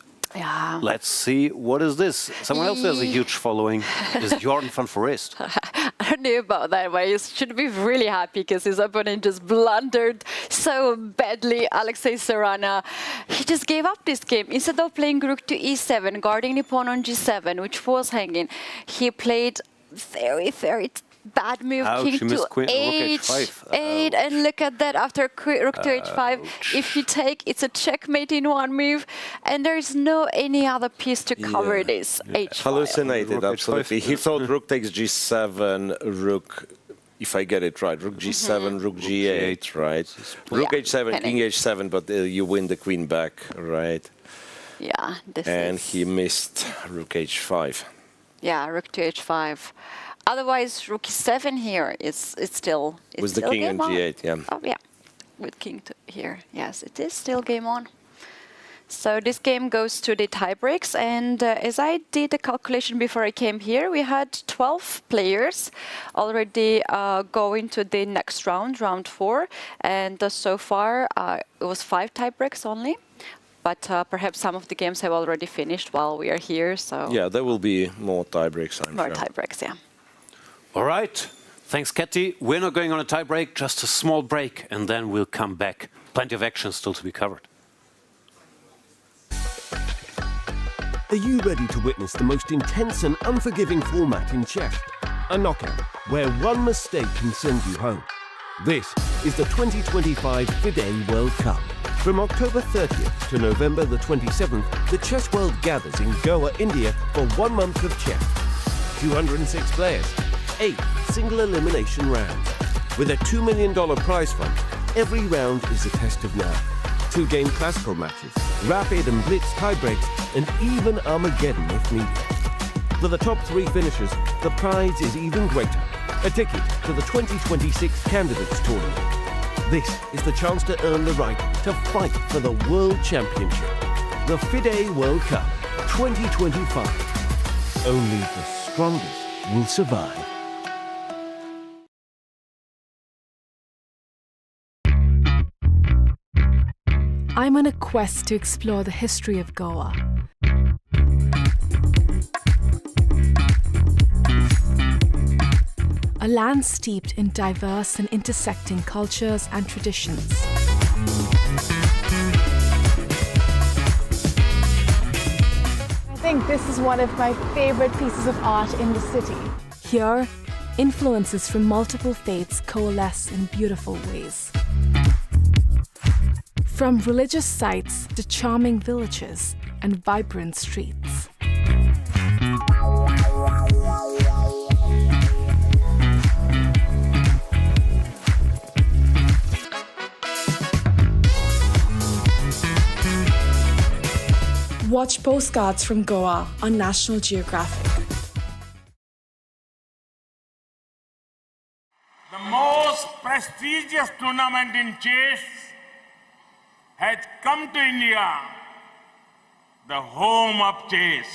let's see, what is this? Someone else has a huge following. Is Jordan van Foreest. I don't know about that, but he should be really happy because his opponent just blundered so badly. Alexei Serana, he just gave up this game. Instead of playing rook to e7, guarding the pawn on g7, which was hanging, he played very, very bad move, king to h8, and look at that, after rook to h5, if you take, it's a checkmate in one move, and there's no any other piece to cover this h5. Hallucinated, absolutely. He thought rook takes g7, rook, if I get it right, rook g7, rook g8, right? Rook h7, king h7, but you win the queen back, right? Yeah, and he missed rook h5. Yeah, rook to h5. Otherwise, rook e7 here is still with the king and g8, yeah. Oh yeah, with king to here. Yes, it is still game on. So this game goes to the tiebreaks, and as I did the calculation before I came here, we had 12 players already going to the next round, round 4, and so far it was 5 tiebreaks only. But perhaps some of the games have already finished while we are here. So yeah, there will be more tiebreaks, I'm sure. More tiebreaks, yeah. All right. Thanks, Katy. We're not going on a tiebreak, just a small break, and then we'll come back. Plenty of action still to be covered. Are you ready to witness the most intense and unforgiving format in chess? A knockout where one mistake can send you home. This is the 2025 FIDE World Cup. From October 30th to November the 27th, the chess world gathers in Goa, India for 1 month of chess. 206 players, 8 single elimination rounds. With a $2 million prize fund, every round is a test of nerve. 2-game classical matches, rapid and blitz tiebreaks, and even Armageddon if needed. For the top 3 finishers, the prize is even greater. A ticket to the 2026 Candidates Tournament. This is the chance to earn the right to fight for the World Championship. The FIDE World Cup 2025. Only the strongest will survive. I'm on a quest to explore the history of Goa. A land steeped in diverse and intersecting cultures and traditions. I think this is one of my favorite pieces of art in the city. Here, influences from multiple faiths coalesce in beautiful ways. From religious sites to charming villages and vibrant streets. Watch Postcards from Goa on National Geographic. The most prestigious tournament in chess has come to India, the home of chess.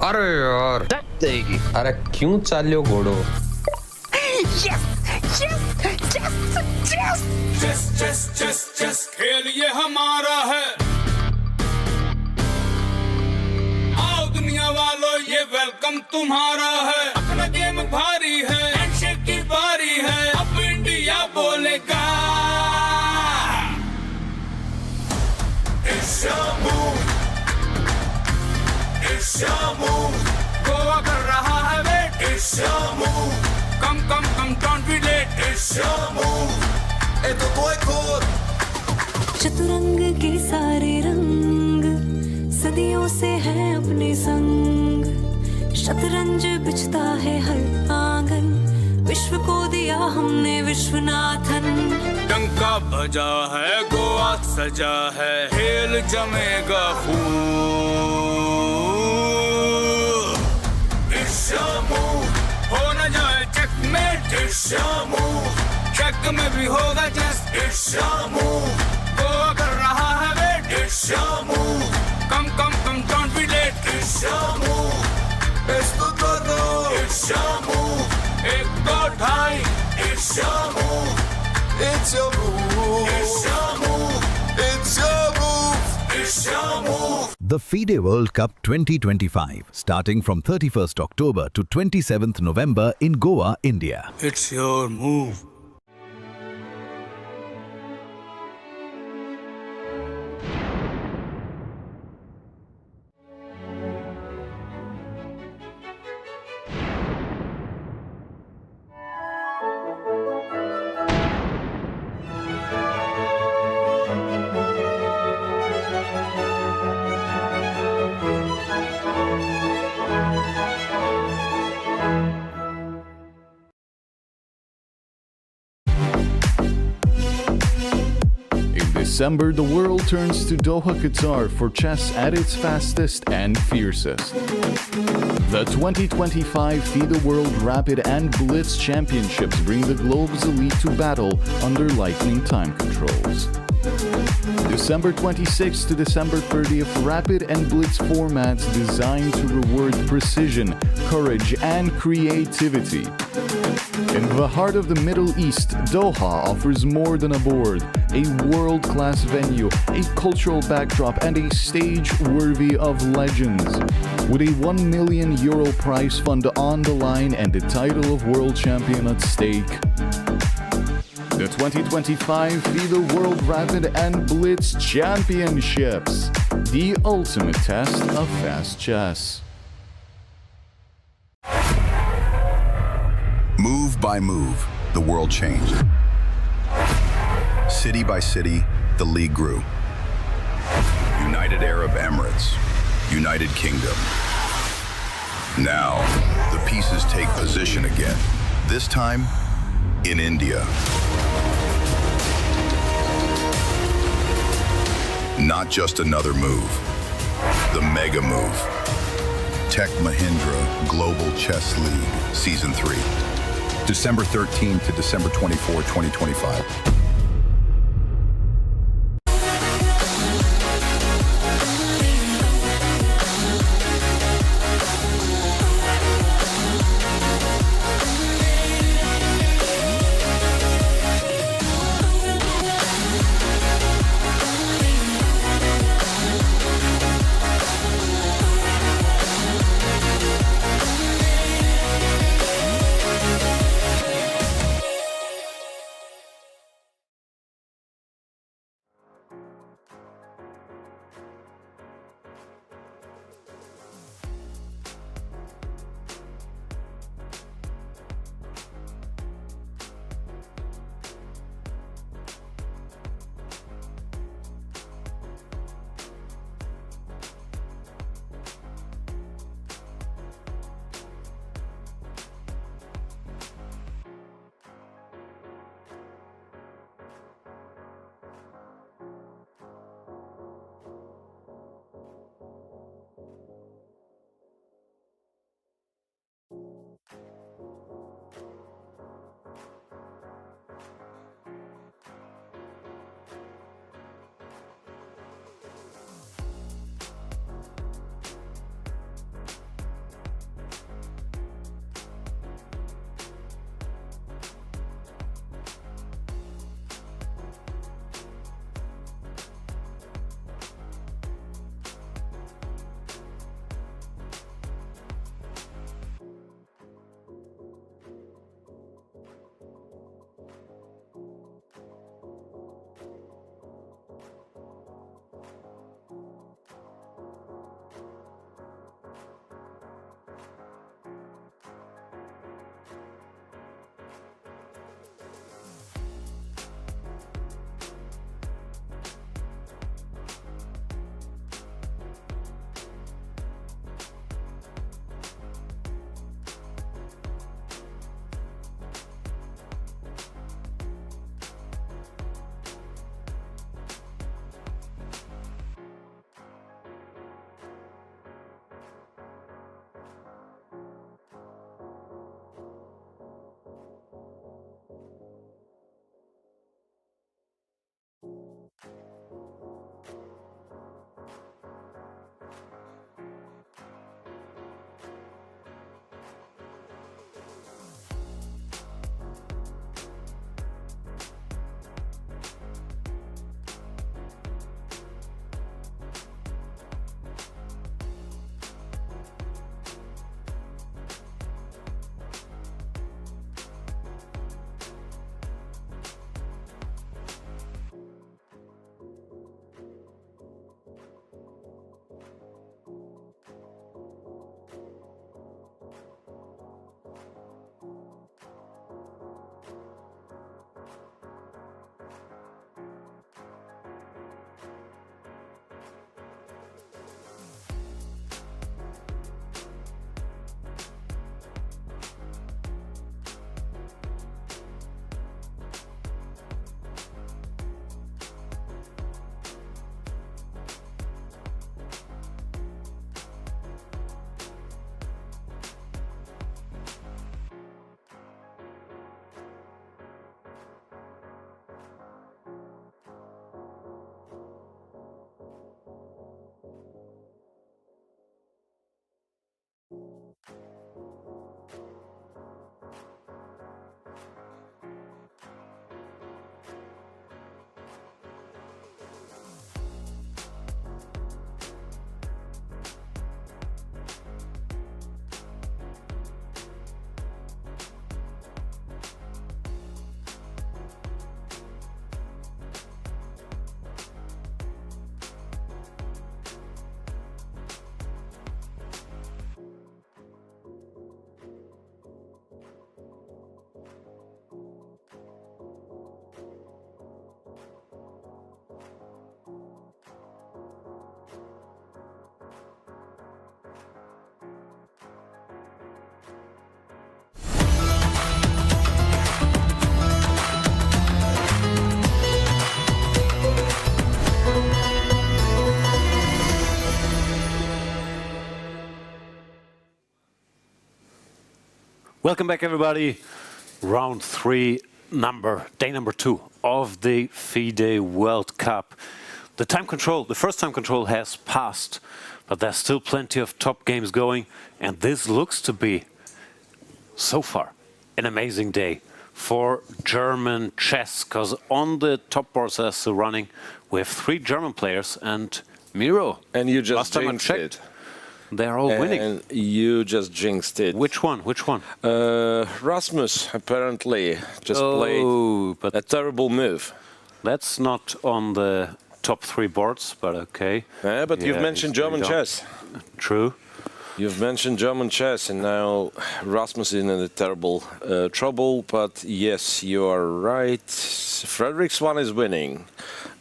अरे यार देगी अरे क्यों चालियो घोड़ो Yes! Yes! Yes! Yes! Chess, chess, chess, chess, खेल ये हमारा है। आओ दुनिया वालों ये वेलकम तुम्हारा है। अपना गेम भारी है, हैंडशेक की बारी है। अब इंडिया बोलेगा। It's your move, it's your move. Goa कर रहा है wait. It's your move. Come, come, come, don't be late. It's your move. ए तो कोई खोर चतुरंग के सारे रंग सदियों से हैं अपने संग शतरंज बिछता है हर आंगन विश्व को दिया हमने विश्वनाथन डंका बजा है गोवा सजा है खेल जमेगा खूब It's your move हो न जाए checkmate It's your move check में भी होगा just It's your move Goa कर रहा है wait It's your move Come, come, come, don't be late It's your move Esto todo It's your move एक दो ढाई It's your move It's your move It's your move It's your move It's your move The FIDE World Cup 2025, starting from 31st October to 27th November in Goa, India. It's your move. December, the world turns to Doha, Qatar for chess at its fastest and fiercest. The 2025 FIDE World Rapid and Blitz Championships bring the globe's elite to battle under lightning time controls. December 26th to December 30th, Rapid and Blitz formats designed to reward precision, courage, and creativity. In the heart of the Middle East, Doha offers more than a board, a world-class venue, a cultural backdrop, and a stage worthy of legends. With a €1 million prize fund on the line and the title of world champion at stake, The 2025 FIDE World Rapid and Blitz Championships, the ultimate test of fast chess. Move by move, the world changed. City by city, the league grew. United Arab Emirates, United Kingdom. Now, the pieces take position again, this time in India. Not just another move, the mega move. Tech Mahindra Global Chess League Season 3. December 13 to December 24, 2025. Welcome back, everybody. Round 3, day number 2 of the FIDE World Cup. The first time control has passed, but there's still plenty of top games going, and this looks to be, so far, an amazing day for German chess, because on the top boards as still running, we have 3 German players and Miro. And you just last time I checked, they're all winning. And you just jinxed it. Which one? Rasmus apparently just played but a terrible move. That's not on the top 3 boards, but okay. Yeah, but you've mentioned German chess. True. You've mentioned German chess, and now Rasmus is in a terrible trouble. But yes, you are right. Frederik Svane is winning,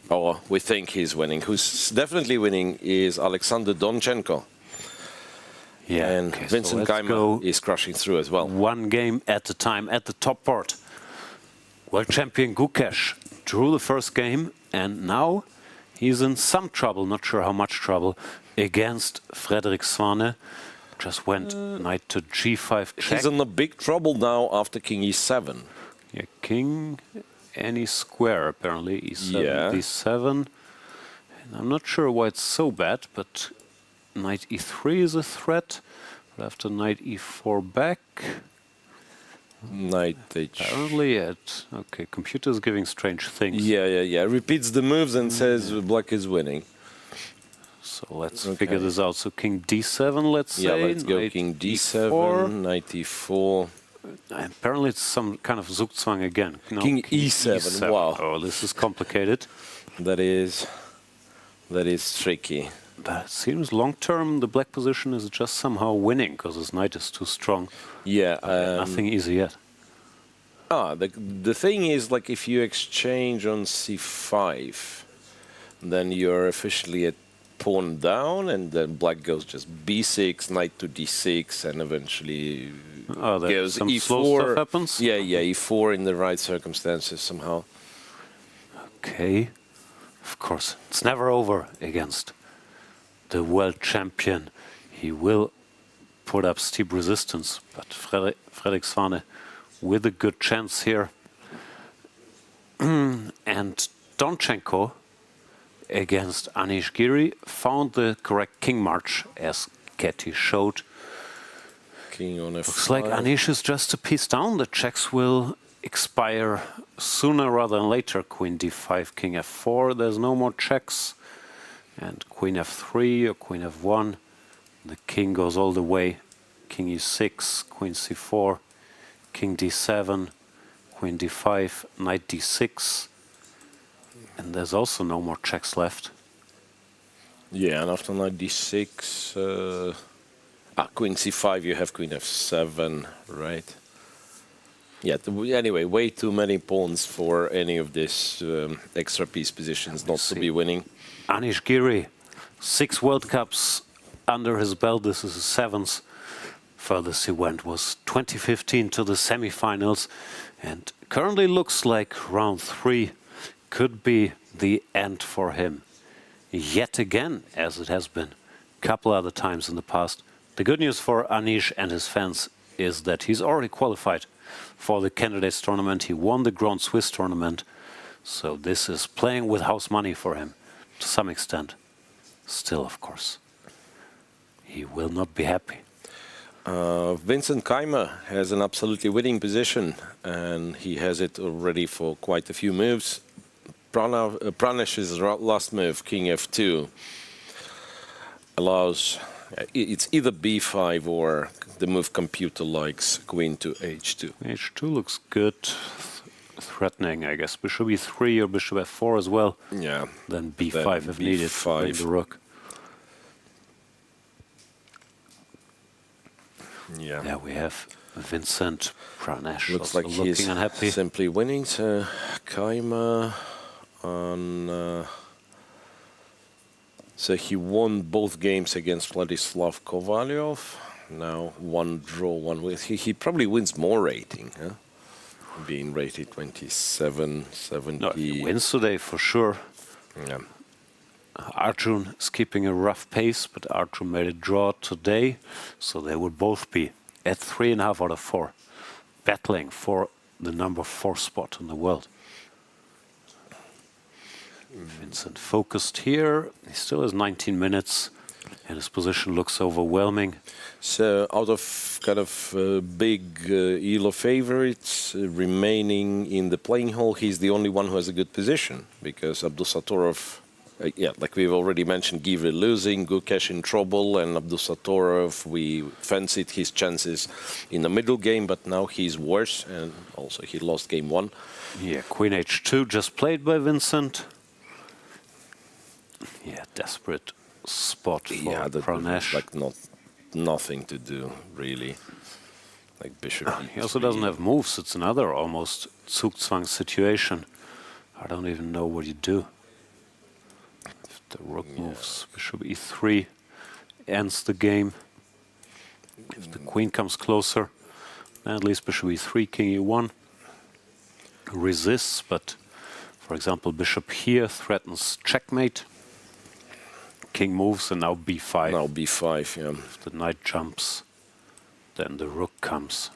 or we think he's winning. Who's definitely winning is Alexander Donchenko. Yeah, and okay, Vincent Keymer is crushing through as well. One game at a time at the top board. World champion Gukesh drew the first game, and now he's in some trouble, not sure how much trouble, against Frederik Svane. Just went knight to g5 check. He's in a big trouble now after king e7. Yeah, king any square apparently, e7, yeah. d7. And I'm not sure why it's so bad, but knight e3 is a threat. But after knight e4 back, knight h. Apparently, okay, computer is giving strange things. Yeah. Repeats the moves and says black is winning. So let's figure this out. So king d7, let's say. Yeah, let's go king d7, e4. knight e4. Apparently it's some kind of Zugzwang again. No, king e7, wow. Oh, this is complicated. That is tricky. But it seems long-term the black position is just somehow winning, because his knight is too strong. Yeah. Nothing easy yet. The thing is, like, if you exchange on c5, then you're officially at pawn down, and then black goes just b6, knight to d6, and eventually goes some e4. slow stuff happens? Yeah, e4 in the right circumstances somehow. Okay. Of course, it's never over against the world champion. He will put up steep resistance, but Frederik Svane with a good chance here. And Donchenko against Anish Giri found the correct king march, as Katie showed. King on f5. Looks like Anish is just a piece down. The checks will expire sooner rather than later. Queen d5, king f4. There's no more checks. And queen f3 or queen f1. The king goes all the way. King e6, queen c4, king d7, queen d5, knight d6. And there's also no more checks left. Yeah, and after knight d6, queen c5, you have queen f7, right? Yeah, anyway, way too many pawns for any of these extra piece positions not to be winning. Anish Giri, 6 World Cups under his belt. This is his 7th. Furthest he went was 2015 to the semi-finals, and currently looks like round 3 could be the end for him. Yet again, as it has been a couple other times in the past. The good news for Anish and his fans is that he's already qualified for the Candidates tournament. He won the Grand Swiss tournament, so this is playing with house money for him to some extent. Still, of course, he will not be happy. Vincent Keymer has an absolutely winning position, and he has it already for quite a few moves. Pranesh's last move, king f2, allows, it's either b5 or the move computer likes, queen to h2. h2 looks good, threatening, I guess. Bishop e3 or bishop f4 as well. Yeah. Then b5 if needed, playing the rook. Yeah. There we have Vincent. Pranesh looks like he's unhappy. Simply winning. So Keymer on. So he won both games against Vladislav Kovalyov. Now one draw, one win. He probably wins more rating, huh? Being rated 27, 70. No, he wins today for sure. Yeah. Arjun is keeping a rough pace, but Arjun made a draw today, so they would both be at 3.5 out of 4 battling for the number 4 spot in the world. Vincent focused here. He still has 19 minutes, and his position looks overwhelming. So, out of kind of big ELO favorites remaining in the playing hall, he's the only one who has a good position, because Abdusattorov, like we've already mentioned, Giri losing, Gukesh in trouble, and Abdusattorov, we fancied his chances in the middle game, but now he's worse, and also he lost game 1. Yeah, Queen H2 just played by Vincent. Yeah, desperate spot for Pranesh. Like nothing to do, really. Like Bishop E3. He also doesn't have moves. It's another almost Zugzwang situation. I don't even know what you do. If the rook moves, Bishop E3 ends the game. If the queen comes closer, then at least Bishop E3, King E1 resists, but for example, Bishop here threatens checkmate. King moves, and now B5. Now B5, yeah. If the knight jumps, then the rook comes.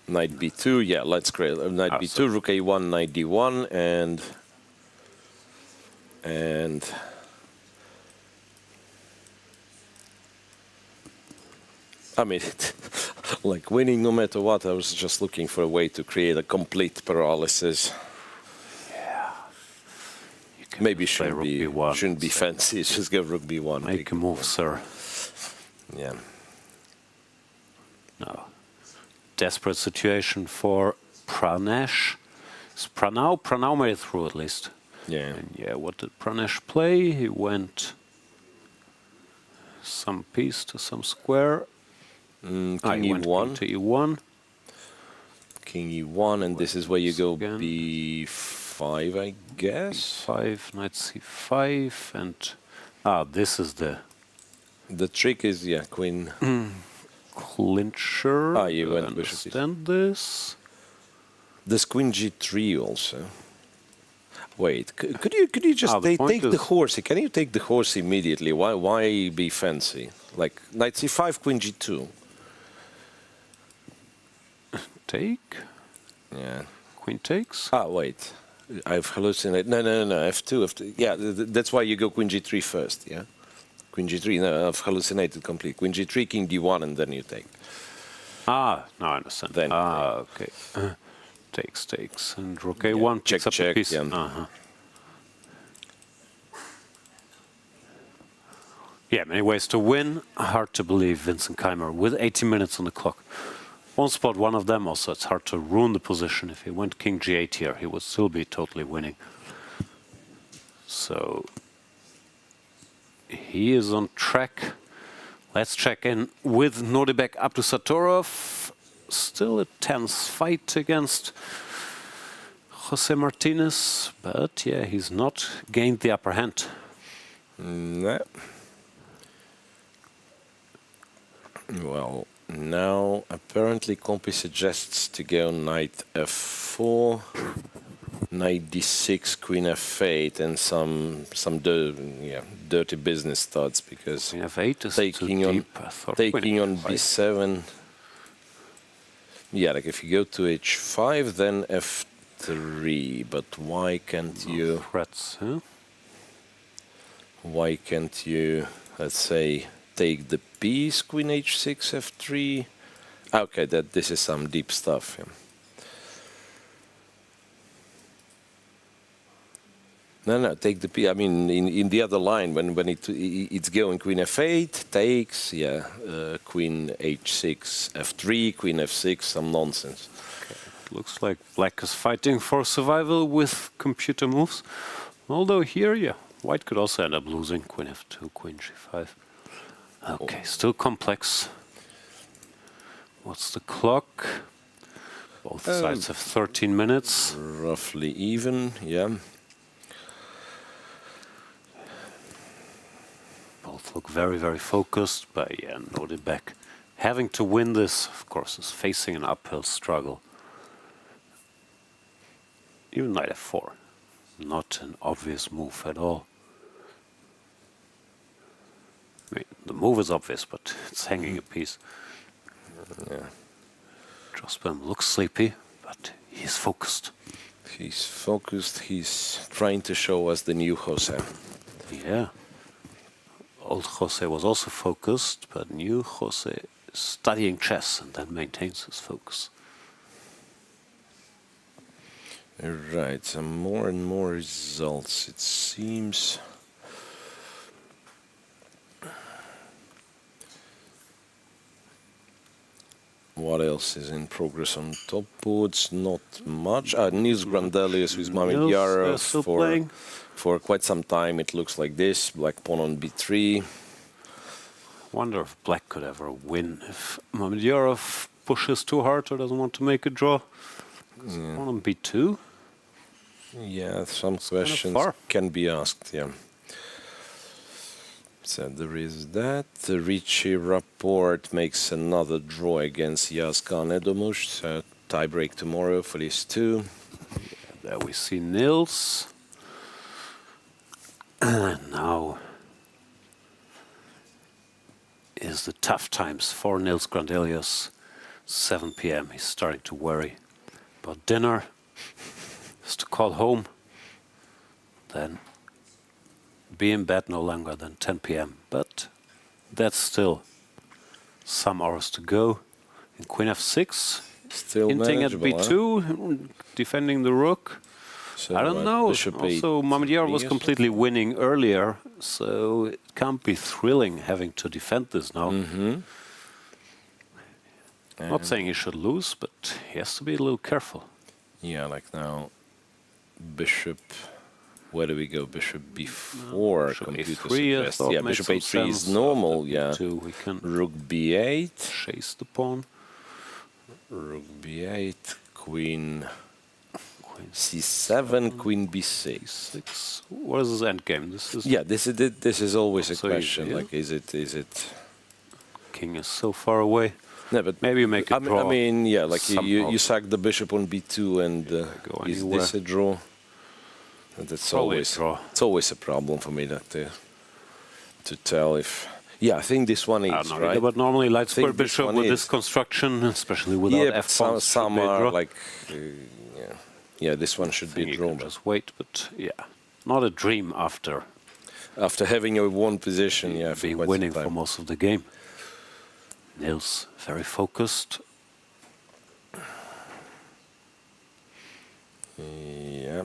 Knight B2, yeah, let's create knight B2, rook A1, knight D1, and I mean, like winning no matter what. I was just looking for a way to create a complete paralysis. Maybe shouldn't be fancy. Just go rook B1. Make a move, sir. Yeah. No. Desperate situation for Pranesh. Is Pranav made it through at least. Yeah. And yeah, what did Pranesh play? He went some piece to some square. King he went E1. to E1. King E1, and this is where you go B5, I guess. B5, knight C5, and this is the trick is queen clincher. You went understand this. There's queen G3 also. Wait, could you just take the horse? Can you take the horse immediately? Why be fancy? Like knight C5, queen G2. Take. Yeah. Queen takes. Wait. I've hallucinated. No. F2. Yeah, that's why you go queen G3 first. Yeah. Queen G3. No, I've hallucinated completely. Queen G3, king D1, and then you take. Now I understand. Then okay. Takes, and rook A1 picks up the piece. Yeah. Yeah, many ways to win. Hard to believe Vincent Keymer with 80 minutes on the clock. Won't spot one of them, also it's hard to ruin the position. If he went king G8 here, he would still be totally winning. So he is on track. Let's check in with Nordibek Abdusattorov. Still a tense fight against Jose Martinez, but yeah, he's not gained the upper hand. No. Well, now apparently Compi suggests to go knight F4, knight D6, queen F8, and some dirty business starts, because queen F8 is taking on B7. Yeah, like if you go to H5, then F3. But why can't you? Threats, huh? Why can't you, let's say, take the piece, queen H6, F3? Okay, this is some deep stuff. Yeah. No, take the piece. I mean, in the other line, when it's going queen F8, takes, queen H6, F3, queen F6, some nonsense. Okay. Looks like black is fighting for survival with computer moves. Although here, white could also end up losing queen F2, queen G5. Okay, still complex. What's the clock? Both sides have 13 minutes. Roughly even, yeah. Both look very, very focused, but Nordibek having to win this, of course, is facing an uphill struggle. Even knight F4, not an obvious move at all. I mean, the move is obvious, but it's hanging a piece. Yeah. Josbem looks sleepy, but he's focused. He's focused. He's trying to show us the new Jose. Yeah. Old Jose was also focused, but new Jose is studying chess and then maintains his focus. Right, some more and more results, it seems. What else is in progress on top boards? Not much. Nils Grandelius with Mamedyarov for quite some time. It looks like this. Black pawn on b3. Wonder if black could ever win if Mamedyarov pushes too hard or doesn't want to make a draw. Pawn on b2. Yeah, some questions can be asked. Yeah. So there is that. Richie Rapport makes another draw against Yazgan Erdogmus. So tie break tomorrow for these two. There we see Nils. And now is the tough times for Nils Grandelius. 7 p.m. He's starting to worry about dinner. Has to call home. Then be in bed no longer than 10 p.m. But that's still some hours to go. And Queen f6, still hinting at b2, defending the rook. So I don't know. Bishop Also, Mamedyarov was completely winning earlier, so it can't be thrilling having to defend this now. Not saying he should lose, but he has to be a little careful. Yeah, like now, bishop. Where do we go? Bishop b4. Bishop Computer a3, suggests. Yeah, bishop a3 is normal. Yeah. We can Rook b8. Chase the pawn. Rook b8. Queen c7. Queen b6. What is his endgame? This is this is always a so question. easy, Like, is it? King is so far away. No, but maybe you make a draw. I mean, yeah, like you sack the bishop on b2, and is this a draw? And that's always it's always a problem for me that to tell if. Yeah, I think this one is right. But normally light square bishop with this construction, especially without f1. Some are like, yeah, this one should be a draw. Just wait, but yeah, not a dream after having a one position. Yeah, being winning for most of the game. Nils very focused. Yeah.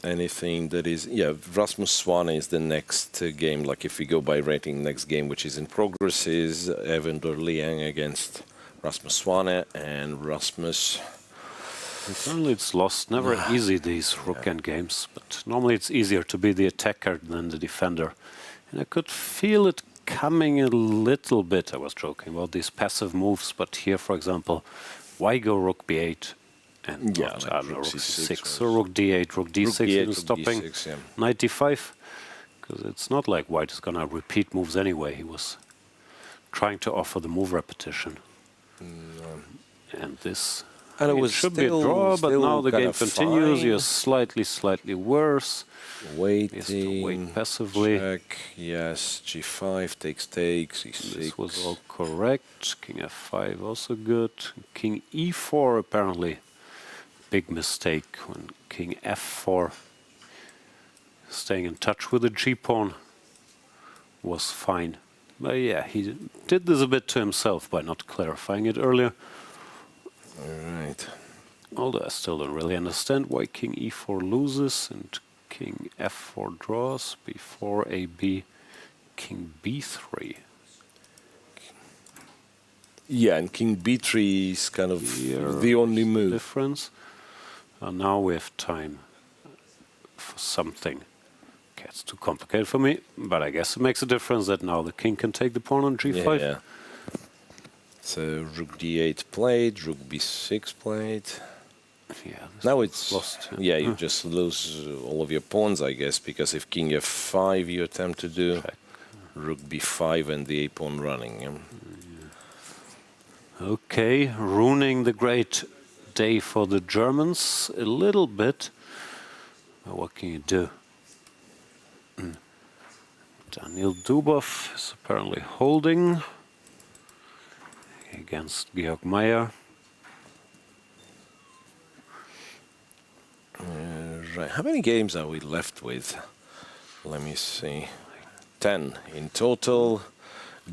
Anything that is, Rasmus Svane is the next game. Like if we go by rating, next game which is in progress is Evander Liang against Rasmus Svane, and Rasmus. Normally it's lost. Never easy, these rook end games, but normally it's easier to be the attacker than the defender. And I could feel it coming a little bit. I was joking about these passive moves, but here, for example, why go rook b8? And rook c6 or rook d8, rook d6 is stopping d6, yeah. knight d5, because it's not like white is going to repeat moves anyway. He was trying to offer the move repetition. And this should be a draw, but now the game continues. You're slightly worse. Waiting, to wait passively. Check, yes, g5 takes, e6. This was all correct. King f5 also good. King e4 apparently. Big mistake when king f4, staying in touch with the g-pawn, was fine. But yeah, he did this a bit to himself by not clarifying it earlier. Alright. Although I still don't really understand why king e4 loses and king f4 draws, b4, ab, king b3. Yeah, and king b3 is kind of the only move. Difference. Now we have time for something. Okay, it's too complicated for me, but I guess it makes a difference that now the king can take the pawn on g5. Yeah. So rook d8 played, rook b6 played. Yeah. Now it's lost. Yeah, you just lose all of your pawns, I guess, because if king f5 you attempt to do, rook b5 and the a pawn running. Yeah. Okay, ruining the great day for the Germans a little bit. But what can you do? Daniel Dubov is apparently holding against Georg Meyer. Right. How many games are we left with? Let me see. 10 in total.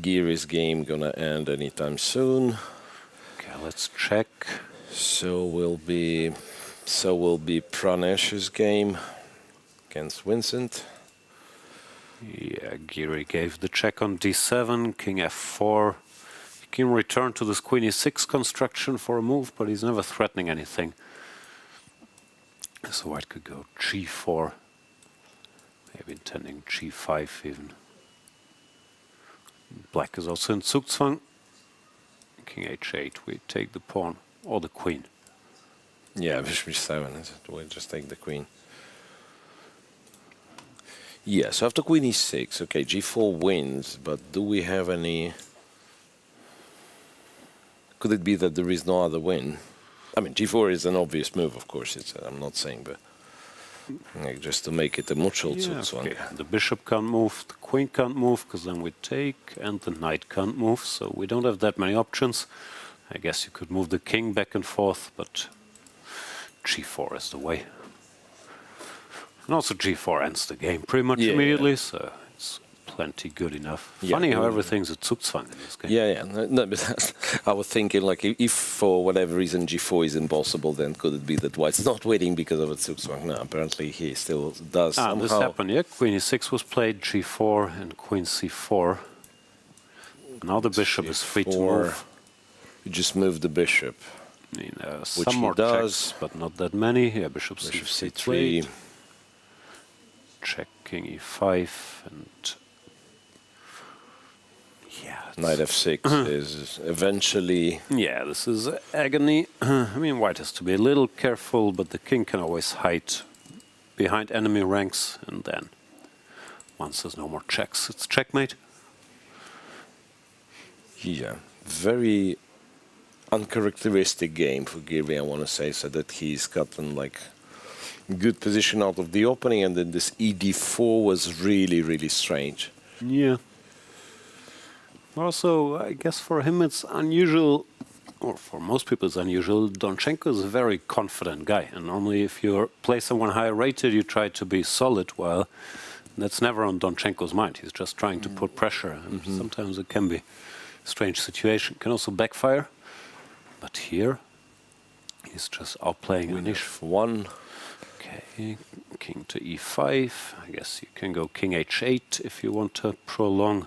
Giri's game gonna end anytime soon. Okay, let's check. So will be Pranesh's game against Vincent. Yeah, Giri gave the check on d7, king f4. He can return to this queen e6 construction for a move, but he's never threatening anything. So white could go g4, maybe intending g5 even. Black is also in Zugzwang. King h8, we take the pawn or the queen. Yeah, bishop h7, we'll just take the queen. Yeah, so after queen e6, okay, g4 wins, but do we have any... Could it be that there is no other win? I mean, g4 is an obvious move, of course, I'm not saying, but like, just to make it a mutual Zugzwang. Okay. The bishop can't move, the queen can't move, because then we take, and the knight can't move, so we don't have that many options. I guess you could move the king back and forth, but g4 is the way. And also g4 ends the game pretty much immediately, so it's plenty good enough. Funny how everything's a Zugzwang in this game. Yeah. No, but I was thinking, like, if for whatever reason g4 is impossible, then could it be that white's not winning because of a Zugzwang? No, apparently he still does somehow. This happened, yeah. Queen e6 was played, g4 and queen c4. Now the bishop is free to move. You just move the bishop. I mean, which some he more does. checks, but not that many. Yeah, bishop c3. Check king e5 and knight f6 is eventually... Yeah, this is agony. I mean, white has to be a little careful, but the king can always hide behind enemy ranks, and then once there's no more checks, it's checkmate. Yeah, very uncharacteristic game for Giri, I want to say, so that he's gotten like good position out of the opening, and then this ed4 was really, really strange. Yeah. Also, I guess for him it's unusual, or for most people it's unusual. Donchenko is a very confident guy, and normally if you play someone higher rated, you try to be solid. Well, that's never on Donchenko's mind. He's just trying to put pressure, and sometimes it can be a strange situation. Can also backfire, but here he's just outplaying Anish. For one. Okay, king to e5. I guess you can go king h8 if you want to prolong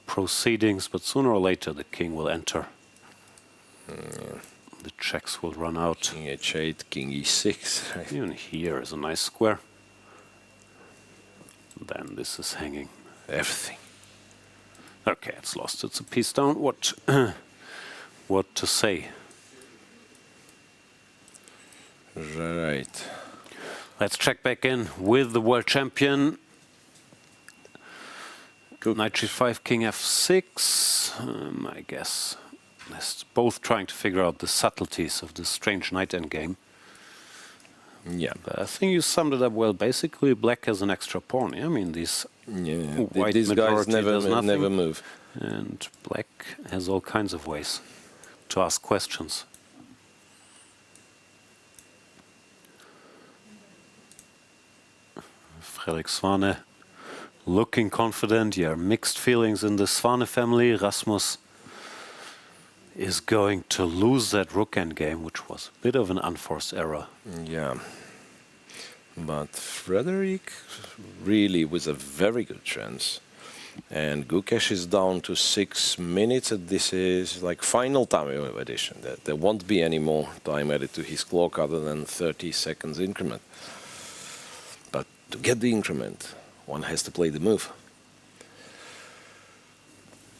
proceedings, but sooner or later the king will enter. The checks will run out. King h8, king e6. Right. Even here is a nice square. Then this is hanging. Everything. Okay, it's lost. It's a piece down. What to say? Right. Let's check back in with the world champion. Knight g5, king f6. I guess they're both trying to figure out the subtleties of this strange knight endgame. Yeah, but I think you summed it up well. Basically, black has an extra pawn. I mean, these white these guys never move, and black has all kinds of ways to ask questions. Frederik Svane looking confident. Yeah, mixed feelings in the Svane family. Rasmus is going to lose that rook endgame, which was a bit of an unforced error. Yeah, but Frederik really was a very good chance. And Gukesh is down to 6 minutes, and this is like final time addition. There won't be any more time added to his clock other than 30 seconds increment. But to get the increment, one has to play the move.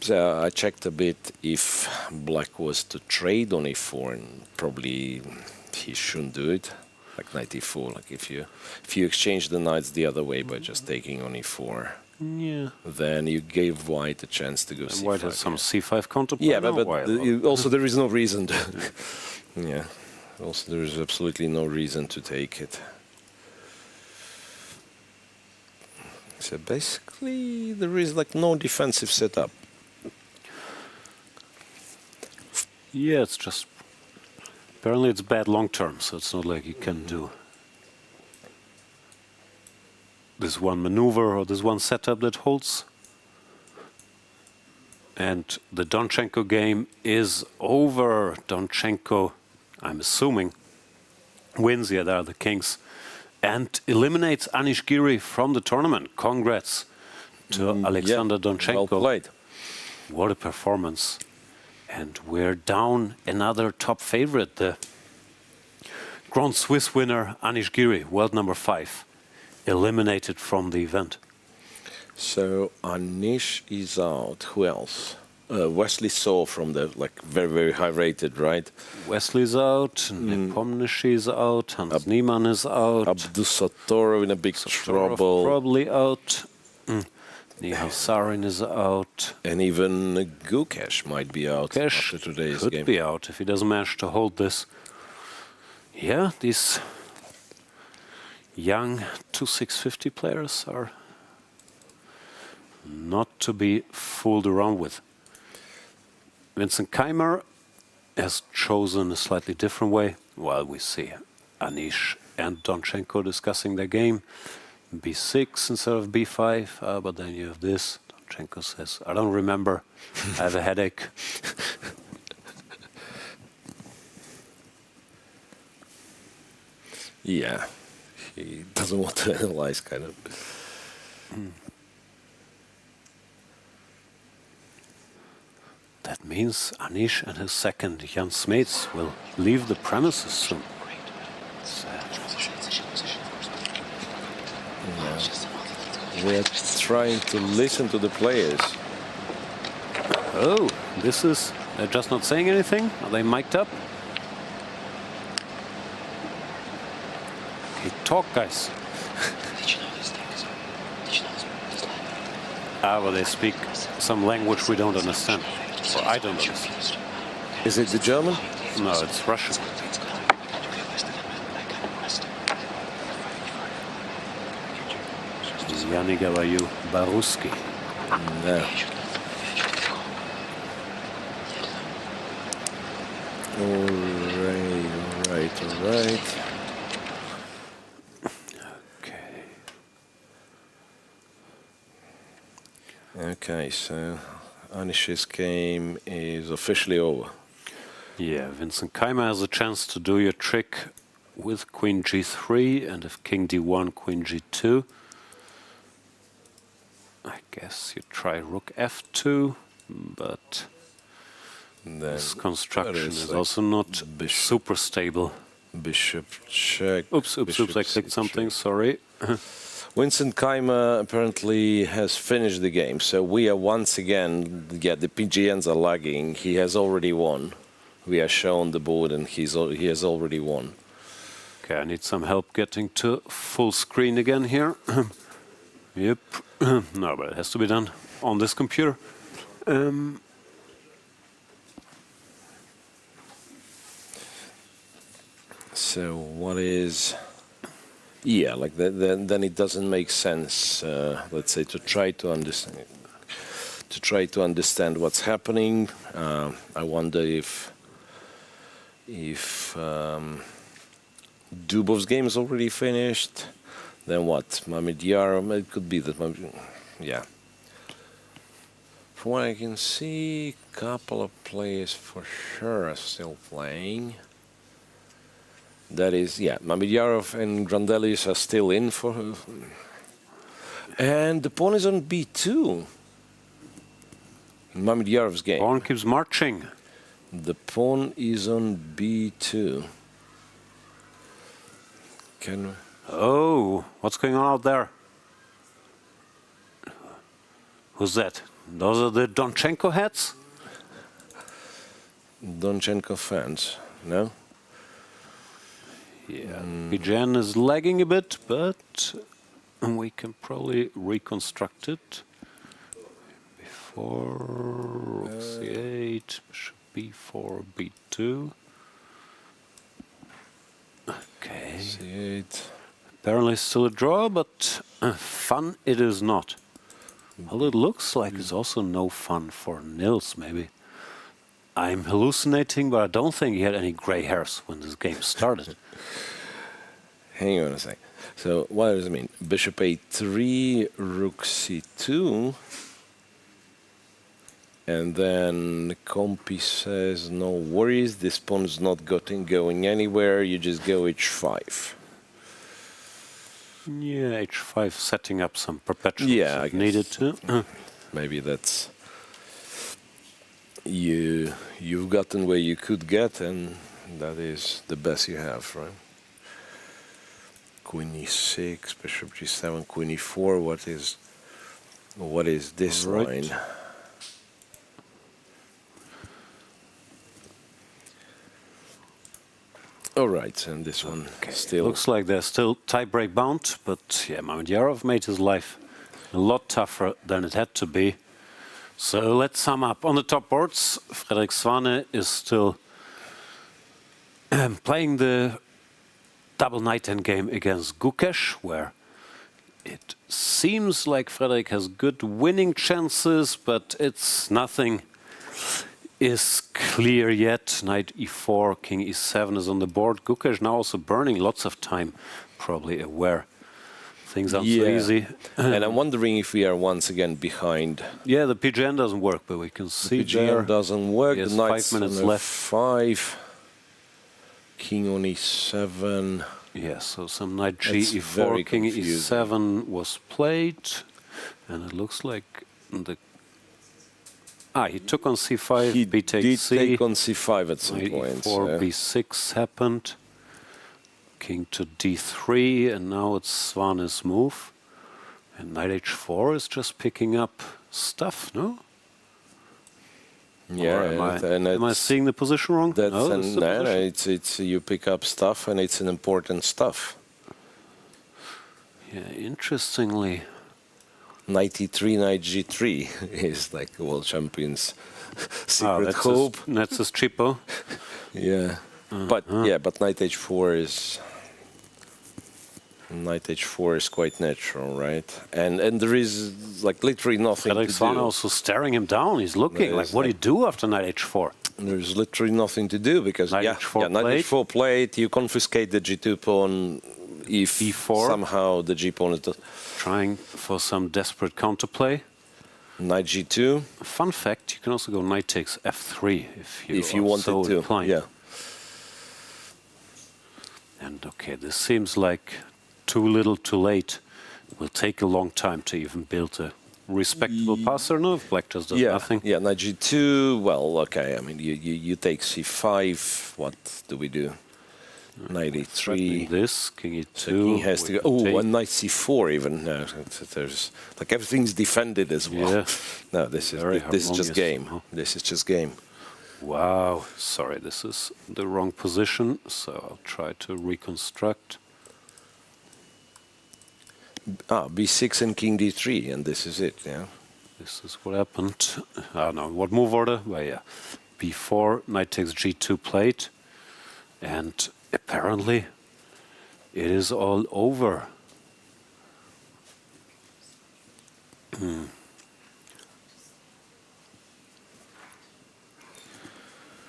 So I checked a bit if black was to trade on e4, and probably he shouldn't do it. Like knight e4, like if you exchange the knights the other way by just taking on e4, then you gave white a chance to go and c5. White has some c5 counterplay. Yeah, but also there is no reason to. Yeah, also there is absolutely no reason to take it. So basically, there is like no defensive setup. Yeah, it's just apparently it's bad long term, so it's not like you can do this one maneuver or this one setup that holds. And the Donchenko game is over. Donchenko, I'm assuming, wins. Yeah, there are the kings. And eliminates Anish Giri from the tournament. Congrats to Alexander Donchenko. Well played. What a performance. And we're down another top favorite, the Grand Swiss winner Anish Giri, world number 5, eliminated from the event. So Anish is out. Who else? Wesley Saw from the very, very high rated, right? Wesley's out, Nepomniachtchi is out, Hans Niemann is out. Abdusattorov in a big trouble. Probably out. Nihal Sarin is out. And even Gukesh might be out Gukesh after today's could game. be out if he doesn't manage to hold this. Yeah, these young 2650 players are not to be fooled around with. Vincent Keymer has chosen a slightly different way. While we see Anish and Donchenko discussing their game. B6 instead of B5, but then you have this. Donchenko says, I don't remember, I have a headache. Yeah, he doesn't want to analyze, kind of. That means Anish and his second, Jan Smeets, will leave the premises soon. We're trying to listen to the players. Oh, this is... They're just not saying anything? Are they mic'd up? Okay, talk, guys. But they speak some language we don't understand. Or I don't understand. Is it the German? No, it's Russian. Yanni Gavayu Baruski. No. All right. Okay, so Anish's game is officially over. Yeah, Vincent Keymer has a chance to do your trick with Queen G3, and if King D1, Queen G2. I guess you try Rook F2, but this construction is also not super stable. Bishop check. Oops, I clicked something, sorry. Vincent Keymer apparently has finished the game, so we are once again, the PGNs are lagging. He has already won. We are shown the board and he has already won. Okay, I need some help getting to full screen again here. Yep. No, but it has to be done on this computer. So what is... Yeah, like then it doesn't make sense, let's say, to try to understand what's happening. I wonder if Dubov's game is already finished. Then what? Mamedyarov, it could be that. Yeah. From what I can see, a couple of players for sure are still playing. That is, yeah, Mamedyarov and Grandelius are still in for... And the pawn is on B2. Mamedyarov's game. Pawn keeps marching. The pawn is on B2. Can we... Oh, what's going on out there? Who's that? Those are the Donchenko hats? Donchenko fans, no? Yeah, PGN is lagging a bit, but we can probably reconstruct it. Before Rook C8, Bishop B4, B2. Okay. C8. Apparently still a draw, but fun it is not. Well, it looks like it's also no fun for Nils, maybe. I'm hallucinating, but I don't think he had any gray hairs when this game started. Hang on a sec. So what does it mean? Bishop a3, rook c2. And then Compi says, no worries, this pawn's not going anywhere, you just go h5. Yeah, h5 setting up some perpetuals if needed to. Maybe that's... You've gotten where you could get, and that is the best you have, right? Queen e6, bishop g7, queen e4. What is this line? All right, and this one still looks like they're still tie-break bound, but yeah, Mamedyarov made his life a lot tougher than it had to be. So let's sum up. On the top boards, Frederik Svane is still playing the double knight endgame against Gukesh, where it seems like Frederik has good winning chances, but it's nothing is clear yet. Knight e4, king e7 is on the board. Gukesh now also burning lots of time, probably aware things aren't so easy. And I'm wondering if we are once again behind. Yeah, the PGN doesn't work, but we can see the PGN doesn't work. Yes, the knight's 5 minutes on left. 5. King on e7. Yeah, so some knight g4, king e7 was played, and it looks like the... he took on c5, he b takes did c. take on c5 at some point. e4, b6 happened. King to d3, and now it's Svane's move. And knight h4 is just picking up stuff, no? Yeah, am I seeing the position wrong? That's no, it's you pick up stuff, and it's an important stuff. Yeah, interestingly. Knight e3, knight g3 is like the world champion's secret hope. That's his cheapo. Yeah, but knight h4 is... Knight h4 is quite natural, right? And there is like literally nothing to do. Svane also staring him down. He's looking like, what do you do after knight h4? There's literally nothing to do because knight h4 played. You confiscate the g2 pawn if e4. Somehow the g pawn is trying for some desperate counterplay. Knight g2. Fun fact: you can also go knight takes f3 if you wanted so to. inclined. Yeah. And okay, this seems like too little, too late. It will take a long time to even build a respectable passer. No, if black just does nothing. Yeah, knight g2. Well, okay. I mean, you take c5. What do we do? Knight e3. This king e2. So king has to go. Oh, and knight c4 even. No, there's like everything's defended as well. Yeah. No, this is just game. Huh? This is just game. Wow. Sorry, this is the wrong position. So I'll try to reconstruct. b6 and king d3, and this is it, yeah? This is what happened. No, what move order? Well, yeah. b4, knight takes g2 played, and apparently it is all over.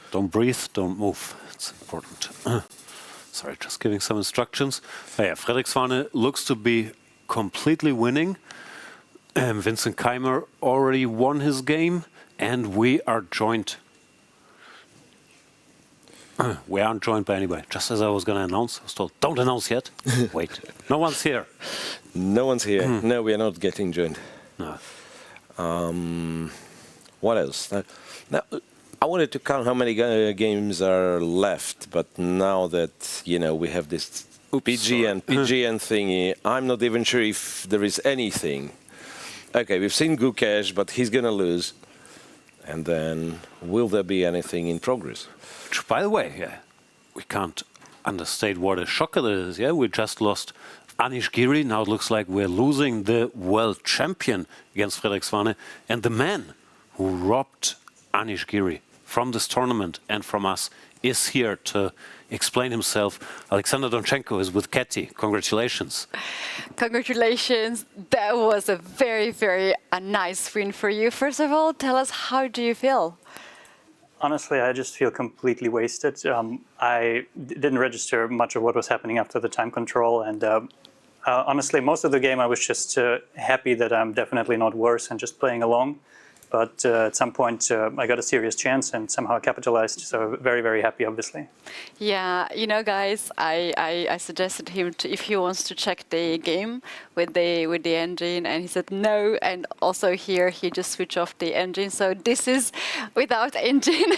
Don't breathe, don't move. It's important. Sorry, just giving some instructions. Yeah, Frederik Svane looks to be completely winning. Vincent Keymer already won his game, and we are joined. We aren't joined by anybody. Just as I was going to announce, I was told, don't announce yet. Wait, no one's here. No one's here. No, we are not getting joined. No. What else? Now, I wanted to count how many games are left, but now that, we have this PGN thingy, I'm not even sure if there is anything. Okay, we've seen Gukesh, but he's going to lose. And then, will there be anything in progress? Which, by the way, we can't understate what a shocker that is. Yeah, we just lost Anish Giri. Now it looks like we're losing the world champion against Frederik Svane. And the man who robbed Anish Giri from this tournament and from us is here to explain himself. Alexander Donchenko is with Ketty. Congratulations. Congratulations. That was a very, very nice win for you. First of all, tell us, how do you feel? Honestly, I just feel completely wasted. I didn't register much of what was happening after the time control, and Honestly, most of the game I was just happy that I'm definitely not worse and just playing along. But at some point, I got a serious chance and somehow capitalized. So very, very happy, obviously. Yeah, you know, guys, I suggested him to, if he wants to check the game with the engine, and he said no. And also here, he just switched off the engine. So this is without engine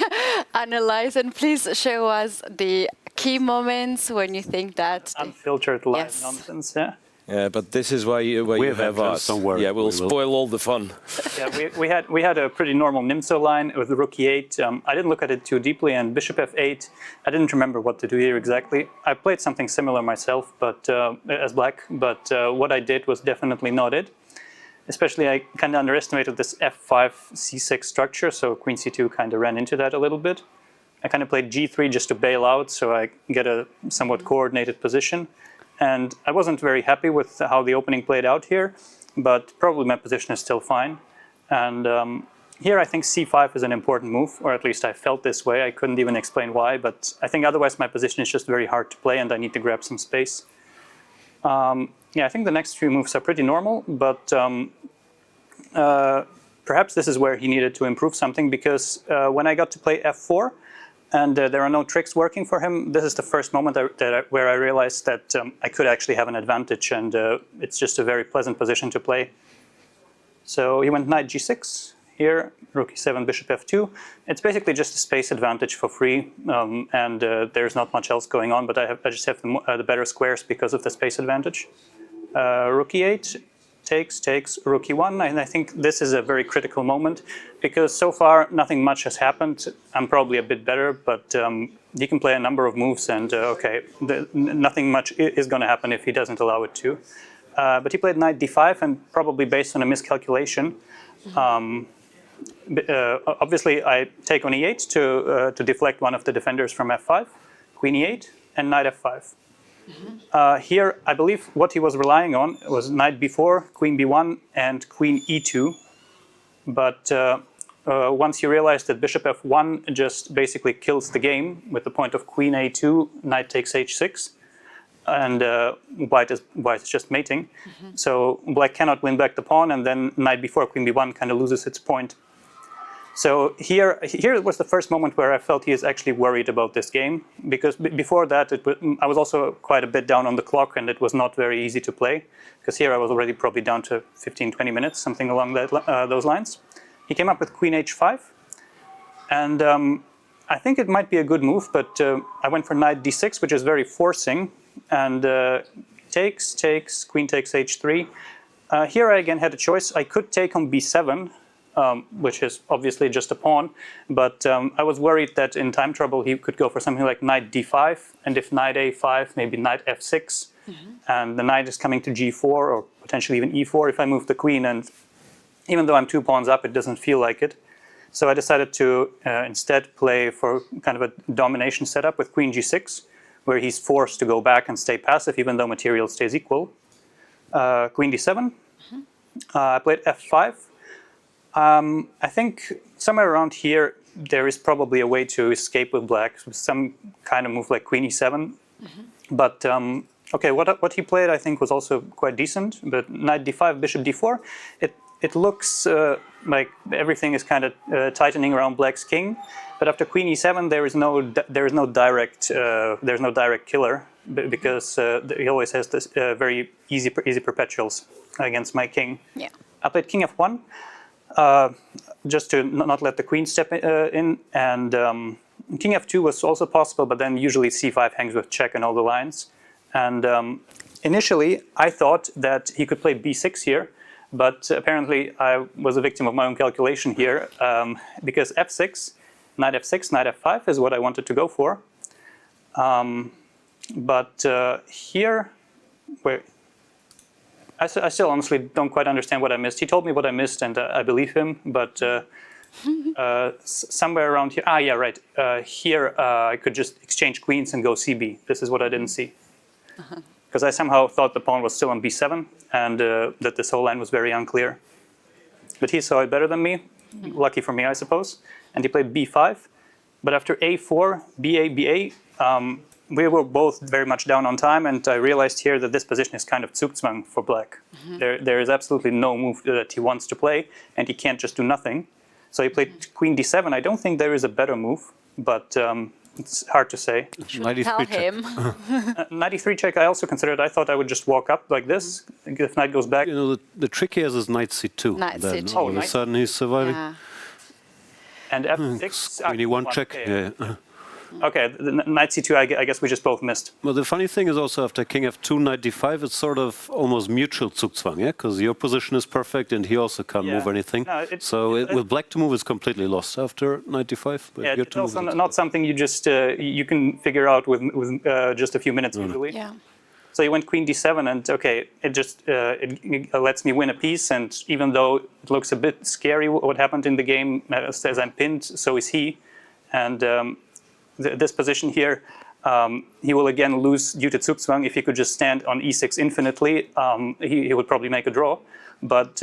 analyze. And please show us the key moments when you think that unfiltered live nonsense. Yeah. Yeah, but this is why you have us. Don't worry. Yeah, we'll spoil all the fun. Yeah, we had a pretty normal Nimzo line with rook e8. I didn't look at it too deeply, and bishop f8. I didn't remember what to do here exactly. I played something similar myself, but as black. But what I did was definitely not it. Especially, I kind of underestimated this f5 c6 structure, so queen c2 kind of ran into that a little bit. I kind of played g3 just to bail out, so I get a somewhat coordinated position. And I wasn't very happy with how the opening played out here, but probably my position is still fine. And here I think c5 is an important move, or at least I felt this way. I couldn't even explain why, but I think otherwise my position is just very hard to play and I need to grab some space. Yeah, I think the next few moves are pretty normal, but perhaps this is where he needed to improve something, because when I got to play f4, and there are no tricks working for him, this is the first moment where I realized that I could actually have an advantage, and it's just a very pleasant position to play. So he went knight g6 here, rook e7, bishop f2. It's basically just a space advantage for free, and there's not much else going on, but I just have the better squares because of the space advantage. Rook e8. Takes, rook e1, and I think this is a very critical moment, because so far nothing much has happened. I'm probably a bit better, but he can play a number of moves, and okay, nothing much is going to happen if he doesn't allow it to. But he played knight d5, and probably based on a miscalculation. Obviously, I take on e8 to deflect one of the defenders from f5, queen e8, and knight f5. Here, I believe what he was relying on was knight b4, queen b1, and queen e2. But once he realized that bishop f1 just basically kills the game with the point of queen a2, knight takes h6, and white is just mating. So black cannot win back the pawn, and then knight b4, queen b1 kind of loses its point. So here was the first moment where I felt he is actually worried about this game, because before that I was also quite a bit down on the clock, and it was not very easy to play, because here I was already probably down to 15-20 minutes, something along those lines. He came up with queen h5, and I think it might be a good move, but I went for knight d6, which is very forcing, and takes, queen takes h3. Here I again had a choice. I could take on b7, which is obviously just a pawn, but I was worried that in time trouble he could go for something like knight d5, and if knight a5, maybe knight f6, and the knight is coming to g4, or potentially even e4 if I move the queen, and even though I'm 2 pawns up, it doesn't feel like it. So I decided to instead play for kind of a domination setup with queen g6, where he's forced to go back and stay passive even though material stays equal. Queen d7, I played f5. I think somewhere around here there is probably a way to escape with black, with some kind of move like queen e7. But okay, what he played I think was also quite decent. But knight d5, bishop d4, it looks like everything is kind of tightening around black's king. But after queen e7, there is no direct killer, because he always has this very easy perpetuals against my king. Yeah. I played king f1. Just to not let the queen step in, and king f2 was also possible, but then usually c5 hangs with check and all the lines. And initially I thought that he could play b6 here, but apparently I was a victim of my own calculation here, because f6, knight f5 is what I wanted to go for. But here, where I still honestly don't quite understand what I missed. He told me what I missed, and I believe him, but somewhere around here, yeah, right. Here I could just exchange queens and go cb. This is what I didn't see. Because I somehow thought the pawn was still on b7, and that this whole line was very unclear. But he saw it better than me, lucky for me, I suppose. And he played b5. But after a4, ba, we were both very much down on time, and I realized here that this position is kind of Zugzwang for black. There is absolutely no move that he wants to play, and he can't just do nothing. So he played Queen D7. I don't think there is a better move, but it's hard to say. Tell him. 93 check I also considered. I thought I would just walk up like this. If knight goes back. You know, the trick here is knight C2. Knight Then C2. all of a sudden he's surviving. Yeah. And F6. Queen E1 check. Okay. Yeah. Okay, the knight C2, I guess we just both missed. Well, the funny thing is also after King F2, Knight D5, it's sort of almost mutual Zugzwang, yeah? Because your position is perfect and he also can't move anything. No, with black to move is completely lost after Knight D5. But Yeah, your it's to move also is not something you just you can figure out with just a few minutes usually. Yeah. So you went Queen D7, and okay, it just it lets me win a piece. And even though it looks a bit scary what happened in the game, as I'm pinned, so is he. And this position here, he will again lose due to Zugzwang. If he could just stand on E6 infinitely, he would probably make a draw. But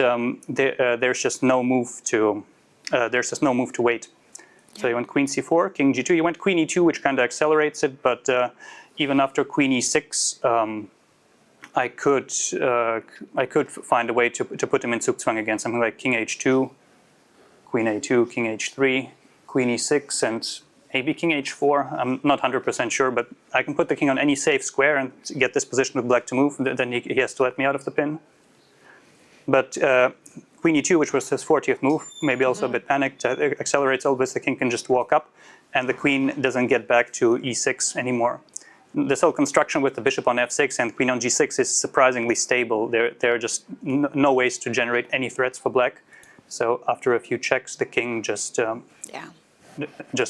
there's just no move to wait. So you went Queen C4, King G2. You went Queen E2, which kind of accelerates it. But even after Queen E6, I could find a way to put him in Zugzwang again. Something like King H2, Queen A2, King H3, Queen E6, and maybe King H4. I'm not 100% sure, but I can put the king on any safe square and get this position with black to move. Then he has to let me out of the pin. But Queen E2, which was his 40th move, maybe also a bit panicked, accelerates all this. The king can just walk up, and the queen doesn't get back to E6 anymore. This whole construction with the bishop on F6 and queen on G6 is surprisingly stable. There are just no ways to generate any threats for black. So after a few checks, the king just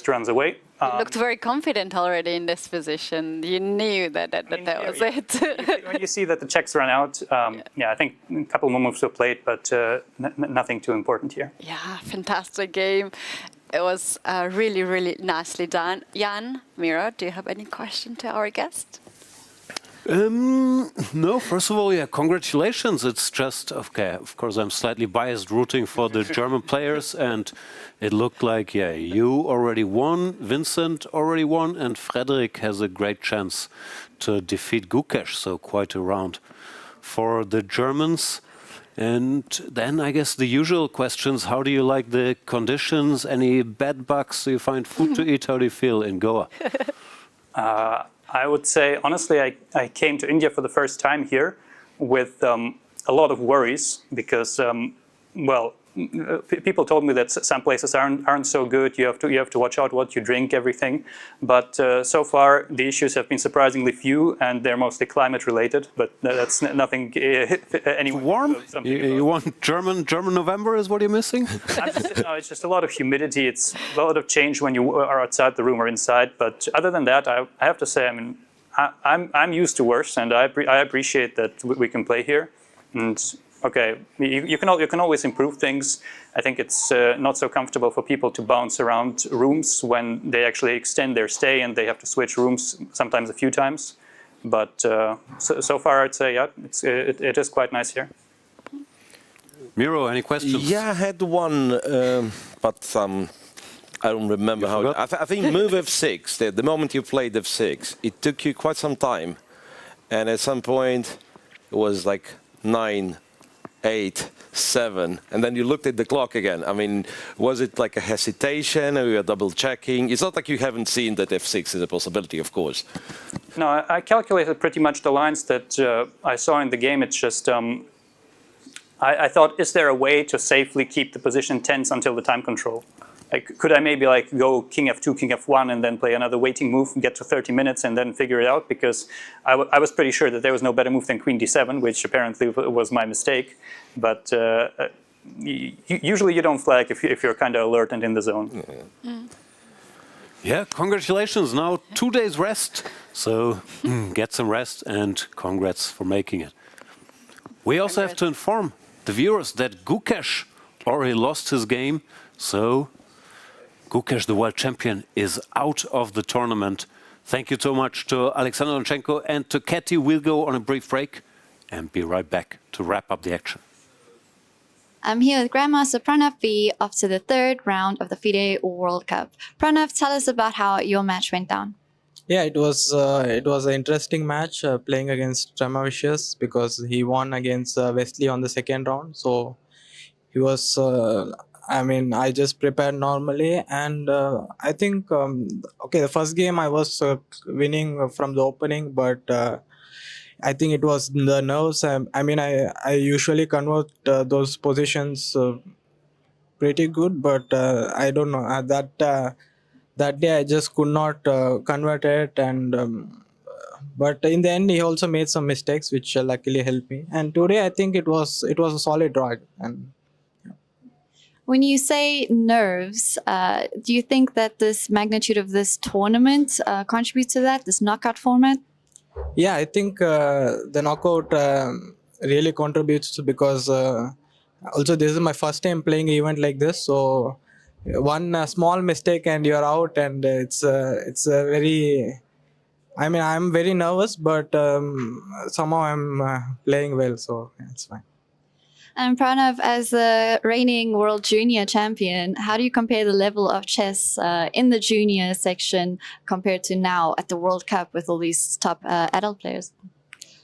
runs away. You looked very confident already in this position. You knew that was it. When you see that the checks run out, I think a couple more moves were played, but nothing too important here. Yeah, fantastic game. It was really, really nicely done. Jan, Mira, do you have any question to our guest? No, first of all, congratulations. It's just, okay, of course, I'm slightly biased rooting for the German players, and it looked like, you already won, Vincent already won, and Frederik has a great chance to defeat Gukesh, so quite a round for the Germans. And then I guess the usual questions, how do you like the conditions? Any bed bugs? Do you find food to eat? How do you feel in Goa? I would say, honestly, I came to India for the first time here with a lot of worries because, people told me that some places aren't so good. You have to watch out what you drink, everything. But so far, the issues have been surprisingly few, and they're mostly climate related. But that's nothing. Warm? You want German November is what you're missing? No, it's just a lot of humidity. It's a lot of change when you are outside the room or inside. But other than that, I have to say, I mean, I'm used to worse, and I appreciate that we can play here. And okay, you can always improve things. I think it's not so comfortable for people to bounce around rooms when they actually extend their stay and they have to switch rooms sometimes a few times. But so far, I'd say, it is quite nice here. Miro, any questions? Yeah, I had one, but I don't remember how. I think move F6. The moment you played F6, it took you quite some time, and at some point, it was like 9, 8, 7, and then you looked at the clock again. I mean, was it like a hesitation, or you were double checking? It's not like you haven't seen that F6 is a possibility, of course. No, I calculated pretty much the lines that I saw in the game. It's just I thought, is there a way to safely keep the position tense until the time control? Like, could I maybe go King F2, King F1, and then play another waiting move, get to 30 minutes, and then figure it out? Because I was pretty sure that there was no better move than Queen D7, which apparently was my mistake. But usually you don't flag if you're kind of alert and in the zone. Yeah, congratulations. Now 2 days rest. So get some rest and congrats for making it. We also have to inform the viewers that Gukesh already lost his game. So Gukesh, the world champion, is out of the tournament. Thank you so much to Alexander Donchenko and to Katy. We'll go on a brief break and be right back to wrap up the action. I'm here with Grandmaster Pranav off to the third round of the FIDE World Cup. Pranav, tell us about how your match went down. Yeah, it was an interesting match playing against Stremavicius because he won against Wesley on the second round. So he was. I just prepared normally, and I think the first game I was winning from the opening, but I think it was the nerves. I usually convert those positions pretty good, but I don't know that day I just could not convert it, and but in the end he also made some mistakes which luckily helped me. And today I think it was a solid draw. And when you say nerves, do you think that this magnitude of this tournament contributes to that, this knockout format? Yeah, I think the knockout really contributes because also this is my first time playing an event like this, so one small mistake and you're out, and it's a very. I'm very nervous, but somehow I'm playing well, so yeah, it's fine. And Pranav, as the reigning world junior champion, how do you compare the level of chess in the junior section compared to now at the World Cup with all these top adult players?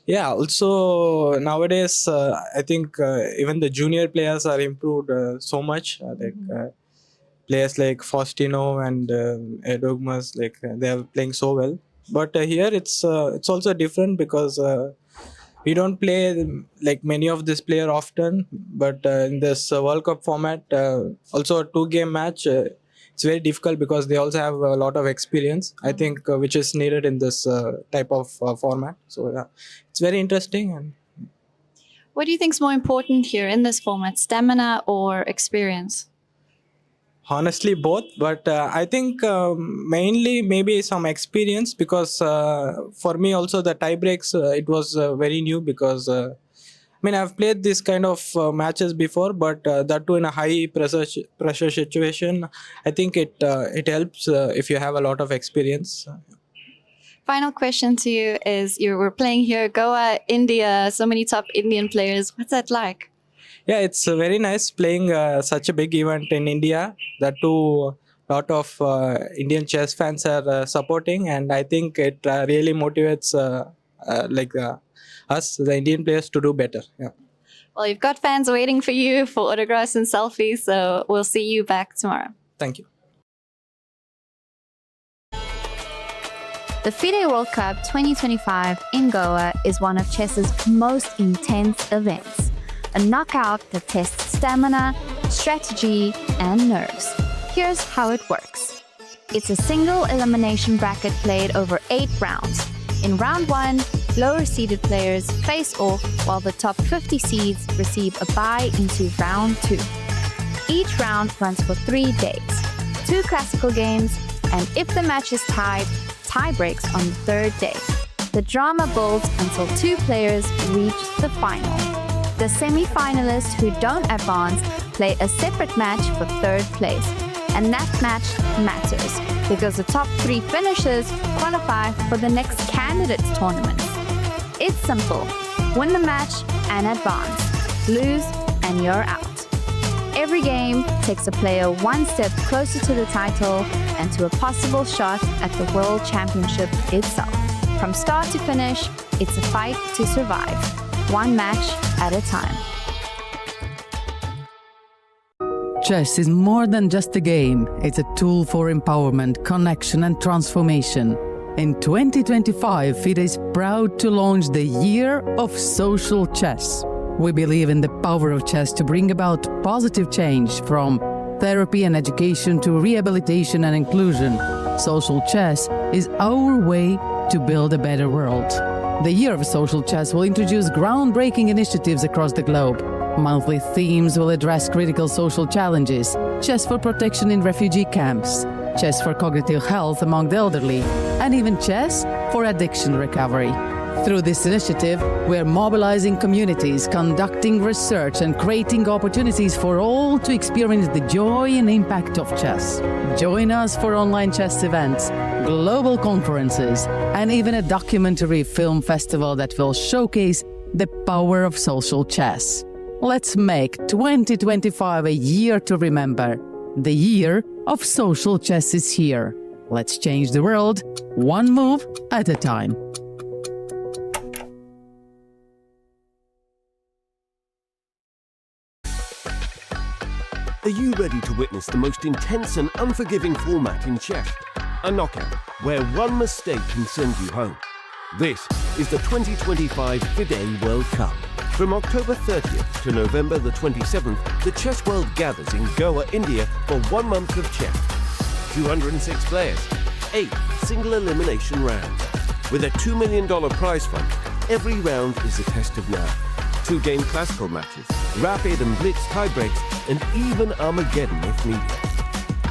Yeah, also nowadays I think even the junior players are improved so much. Players like Faustino and Erdogmus, they are playing so well. But here it's also different because we don't play like many of this player often. But in this World Cup format, also a 2-game match, it's very difficult because they also have a lot of experience, I think, which is needed in this type of format. So yeah, it's very interesting. And what do you think is more important here in this format, stamina or experience? Honestly, both, but I think mainly maybe some experience because for me also the tie breaks, it was very new because I've played this kind of matches before, but that too in a high pressure situation. I think it helps if you have a lot of experience. Final question to you is, you were playing here, Goa, India, so many top Indian players. What's that like? Yeah, it's very nice playing such a big event in India. That too, a lot of Indian chess fans are supporting, and I think it really motivates us, the Indian players, to do better. Yeah. Well, you've got fans waiting for you for autographs and selfies, so we'll see you back tomorrow. Thank you. The FIDE World Cup 2025 in Goa is one of chess's most intense events. A knockout that tests stamina, strategy, and nerves. Here's how it works. It's a single elimination bracket played over 8 rounds. In round 1, lower seeded players face off while the top 50 seeds receive a bye into round 2. Each round runs for 3 days, 2 classical games, and if the match is tied, tie breaks on the 3rd day. The drama builds until 2 players reach the final. The semi-finalists who don't advance play a separate match for 3rd place. And that match matters because the top 3 finishers qualify for the next candidates tournament. It's simple. Win the match and advance. Lose and you're out. Every game takes a player one step closer to the title and to a possible shot at the World Championship itself. From start to finish, it's a fight to survive. One match at a time. Chess is more than just a game. It's a tool for empowerment, connection, and transformation. In 2025, FIDE is proud to launch the Year of Social Chess. We believe in the power of chess to bring about positive change, from therapy and education to rehabilitation and inclusion. Social chess is our way to build a better world. The Year of Social Chess will introduce groundbreaking initiatives across the globe. Monthly themes will address critical social challenges: chess for protection in refugee camps, chess for cognitive health among the elderly, and even chess for addiction recovery. Through this initiative, we are mobilizing communities, conducting research, and creating opportunities for all to experience the joy and impact of chess. Join us for online chess events, global conferences, and even a documentary film festival that will showcase the power of social chess. Let's make 2025 a year to remember. The Year of Social Chess is here. Let's change the world, one move at a time. Are you ready to witness the most intense and unforgiving format in chess? A knockout, where one mistake can send you home. This is the 2025 FIDE World Cup. From October 30th to November the 27th, the chess world gathers in Goa, India for 1 month of chess. 206 players, 8 single elimination rounds. With a $2 million prize fund, every round is a test of nerve. 2-game classical matches, rapid and blitz tiebreaks, and even Armageddon if needed.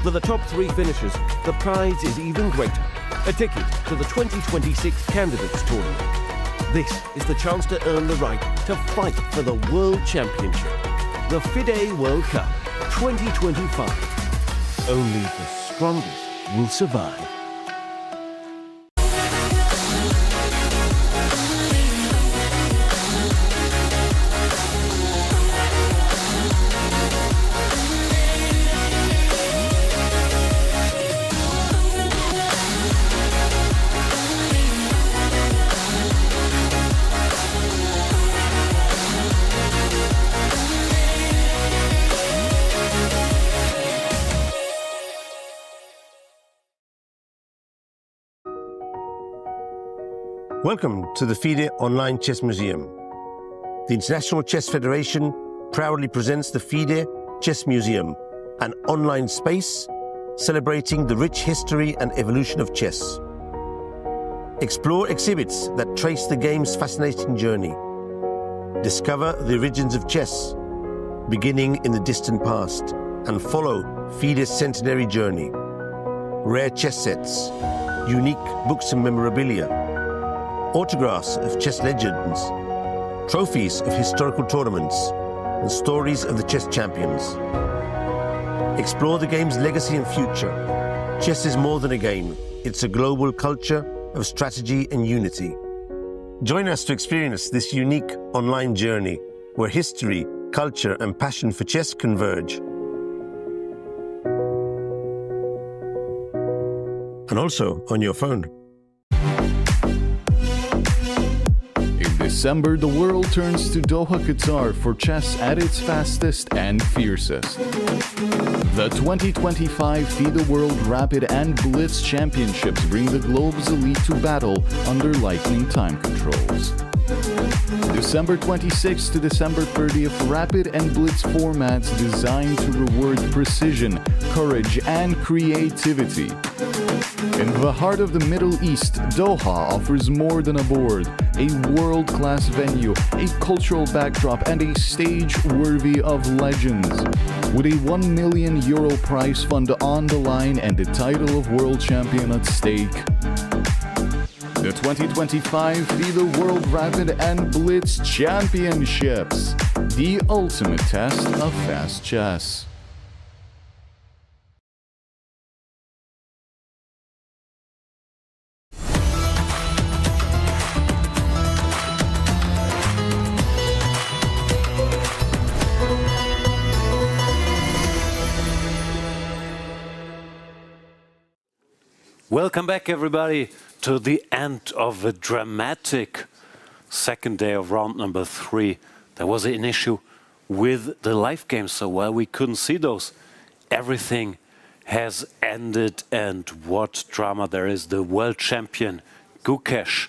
For the top 3 finishers, the prize is even greater. A ticket to the 2026 Candidates Tournament. This is the chance to earn the right to fight for the World Championship. The FIDE World Cup 2025. Only the strongest will survive. Welcome to the FIDE Online Chess Museum. The International Chess Federation proudly presents the FIDE Chess Museum, an online space celebrating the rich history and evolution of chess. Explore exhibits that trace the game's fascinating journey. Discover the origins of chess, beginning in the distant past, and follow FIDE's centenary journey. Rare chess sets, unique books and memorabilia, autographs of chess legends, trophies of historical tournaments, and stories of the chess champions. Explore the game's legacy and future. Chess is more than a game. It's a global culture of strategy and unity. Join us to experience this unique online journey where history, culture, and passion for chess converge. And also on your phone. December, the world turns to Doha, Qatar for chess at its fastest and fiercest. The 2025 FIDE World Rapid and Blitz Championships bring the globe's elite to battle under lightning time controls. December 26th to December 30th, Rapid and Blitz formats designed to reward precision, courage, and creativity. In the heart of the Middle East, Doha offers more than a board, a world-class venue, a cultural backdrop, and a stage worthy of legends. With a €1 million prize fund on the line and the title of world champion at stake. The 2025 FIDE World Rapid and Blitz Championships, the ultimate test of fast chess. Welcome back, everybody, to the end of a dramatic second day of round number 3. There was an issue with the live games, so while we couldn't see those, everything has ended, and what drama there is. The world champion, Gukesh,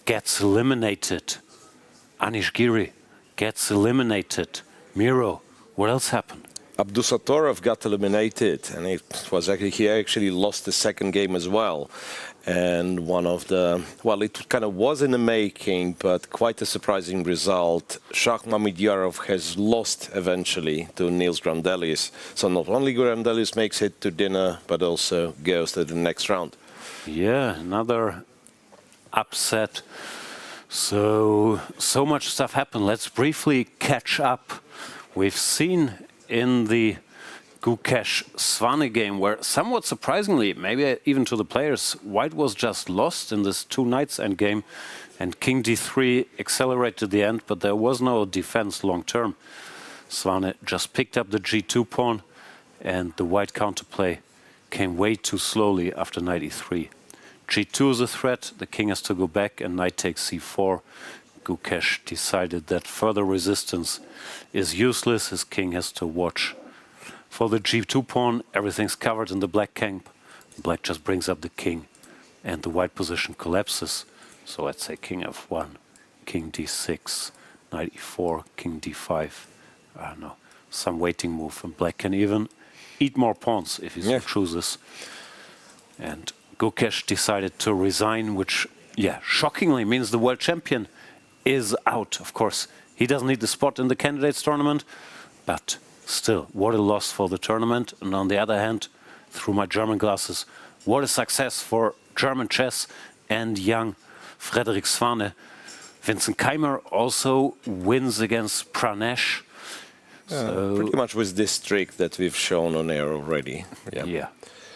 gets eliminated. Anish Giri gets eliminated. Miro, what else happened? Abdusattorov got eliminated, and he actually lost the second game as well. And one of the, well, it kind of was in the making, but quite a surprising result. Mamedyarov has lost eventually to Nils Grandelius. So not only Grandelius makes it to dinner, but also goes to the next round. Yeah, another upset. So much stuff happened. Let's briefly catch up. We've seen in the Gukesh-Svane game, where somewhat surprisingly, maybe even to the players, White was just lost in this 2 knights endgame, and King d3 accelerated the end, but there was no defense long term. Svane just picked up the g2 pawn, and the White counterplay came way too slowly after knight e3. g2 is a threat, the king has to go back and knight takes c4. Gukesh decided that further resistance is useless, his king has to watch for the g2 pawn, everything's covered in the black camp. Black just brings up the king and the white position collapses. So let's say king f1, king d6, knight e4, king d5. I don't know, some waiting move, and black can even eat more pawns if he so chooses. And Gukesh decided to resign, which, shockingly means the world champion is out. Of course, he doesn't need the spot in the candidates tournament, but still, what a loss for the tournament. And on the other hand, through my German glasses, what a success for German chess and young Frederik Svane. Vincent Keymer also wins against Pranesh. So pretty much with this trick that we've shown on air already. Yeah.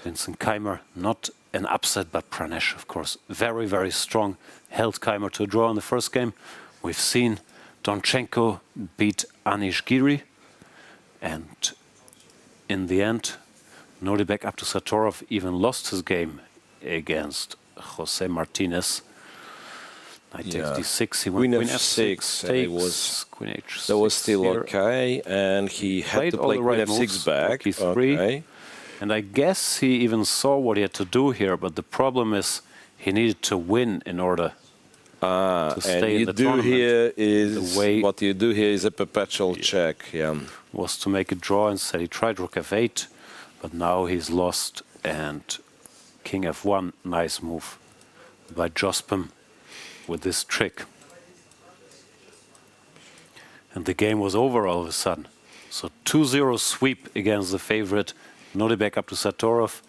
Vincent Keymer, not an upset, but Pranesh, of course, very, very strong. Held Keymer to a draw in the first game. We've seen Donchenko beat Anish Giri. And in the end, Nordibek Abdusattorov even lost his game against Jose Martinez. Knight takes d6, he went queen f6, takes, queen h6. That was still here. Okay, and he had to play queen f6 back. Okay. And I guess he even saw what he had to do here, but the problem is he needed to win in order to stay in the tournament. What you do here is a perpetual check. Was to make a draw. Instead he tried rook f8, but now he's lost, and king f1, nice move by Jospin with this trick. And the game was over all of a sudden. So 2-0 sweep against the favorite Nordibek Abdusattorov.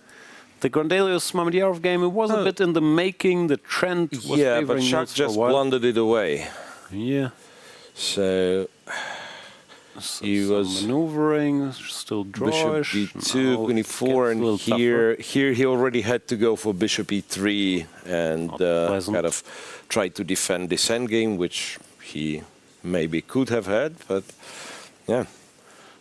The Grandelius Mamedyarov game, it was a bit in the making. The trend was favoring but Shak Nils just for a while. blundered it away. Yeah. So he was maneuvering, still drawish. Bishop d2, queen e4, and here he already had to go for bishop e3 and kind of try to defend this endgame, which he maybe could have had, but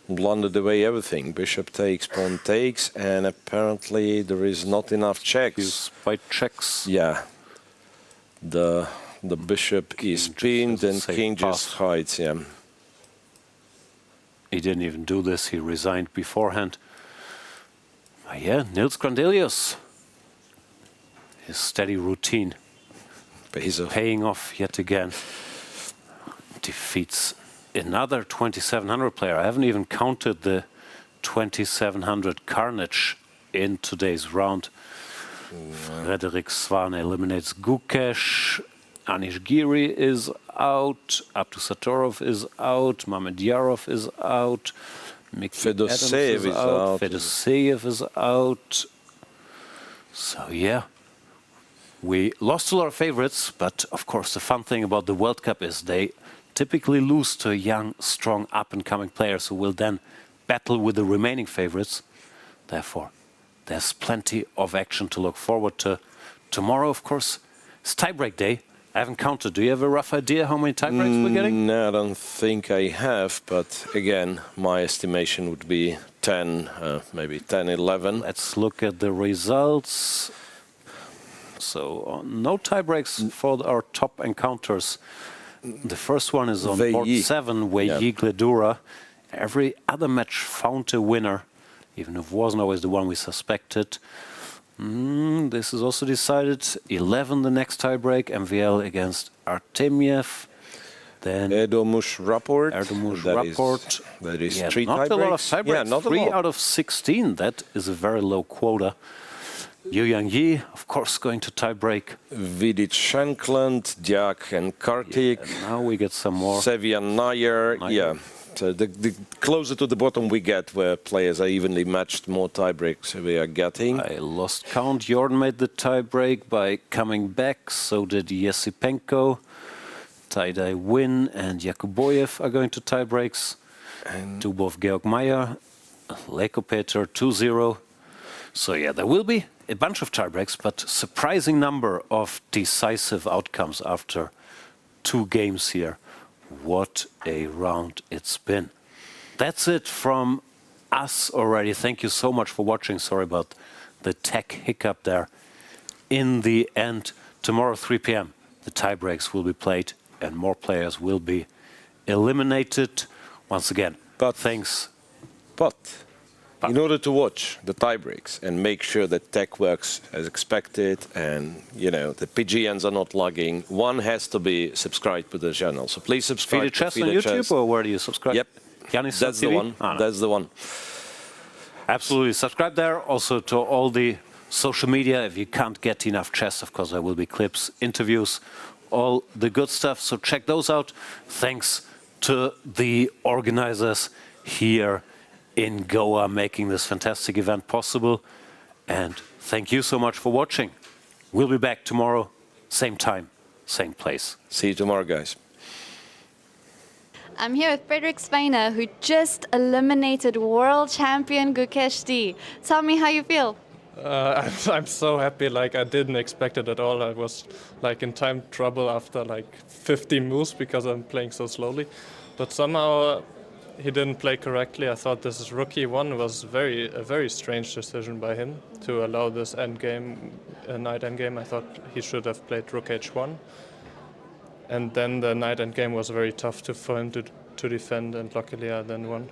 blundered away everything. Bishop takes, pawn takes, and apparently there is not enough checks. White checks. Yeah. The bishop is pinned and king just hides. He didn't even do this, he resigned beforehand. Nils Grandelius. His steady routine paying off yet again. Defeats another 2700 player. I haven't even counted the 2700 carnage in today's round. Frederik Svane eliminates Gukesh. Anish Giri is out. Abdusattorov is out. Mamedyarov is out. Fedoseev is out. Fedoseev is out. So we lost a lot of favorites, but of course the fun thing about the World Cup is they typically lose to young, strong, up-and-coming players who will then battle with the remaining favorites. Therefore, there's plenty of action to look forward to. Tomorrow, of course, is tiebreak day. I haven't counted. Do you have a rough idea how many tiebreaks we're getting? No, I don't think I have, but again, my estimation would be 10, maybe 10, 11. Let's look at the results. So, no tiebreaks for our top encounters. The first one is on board 7, Wei Yi, Gledura. Every other match found a winner, even if it wasn't always the one we suspected. This is also decided. 11 the next tiebreak, MVL against Artemiev. Then Erdogmus Rapport. Rapport. That is 3 not tiebreaks. A lot of tiebreaks. Not 3 a lot. out of 16. That is a very low quota. Wei Yi, of course, going to tiebreak. Vidic Shankland, Diak and Kartik. And now we get some more. Sevian Nair. So the closer to the bottom we get, where players are evenly matched, more tiebreaks we are getting. I lost count. Jordan made the tiebreak by coming back. So did Yesipenko. Taidai Win and Yakuboyev are going to tiebreaks. And Dubov Georg Meyer, Lekopeter 2-0. So there will be a bunch of tiebreaks, but surprising number of decisive outcomes after 2 games here. What a round it's been. That's it from us already. Thank you so much for watching. Sorry about the tech hiccup there. In the end, tomorrow 3 p.m., the tiebreaks will be played and more players will be eliminated. Once again, thanks. But in order to watch the tiebreaks and make sure that tech works as expected and, you know, the PGNs are not lagging, one has to be subscribed to the channel. So please subscribe FIDE to Chess on FIDE YouTube, Chess. or where do you subscribe? Yep. Yanis That's the TV? one. Oh, no. That's the one. Absolutely. Subscribe there. Also to all the social media. If you can't get enough chess, of course, there will be clips, interviews, all the good stuff. So check those out. Thanks to the organizers here in Goa making this fantastic event possible. And thank you so much for watching. We'll be back tomorrow, same time, same place. See you tomorrow, guys. I'm here with Frederik Svane, who just eliminated world champion Gukesh D. Tell me how you feel. I'm so happy, like I didn't expect it at all. I was like in time trouble after like 50 moves because I'm playing so slowly. But somehow he didn't play correctly. I thought this is rookie one was a very strange decision by him to allow this endgame, knight endgame. I thought he should have played rook h1. And then the knight endgame was very tough for him to defend, and luckily I then won.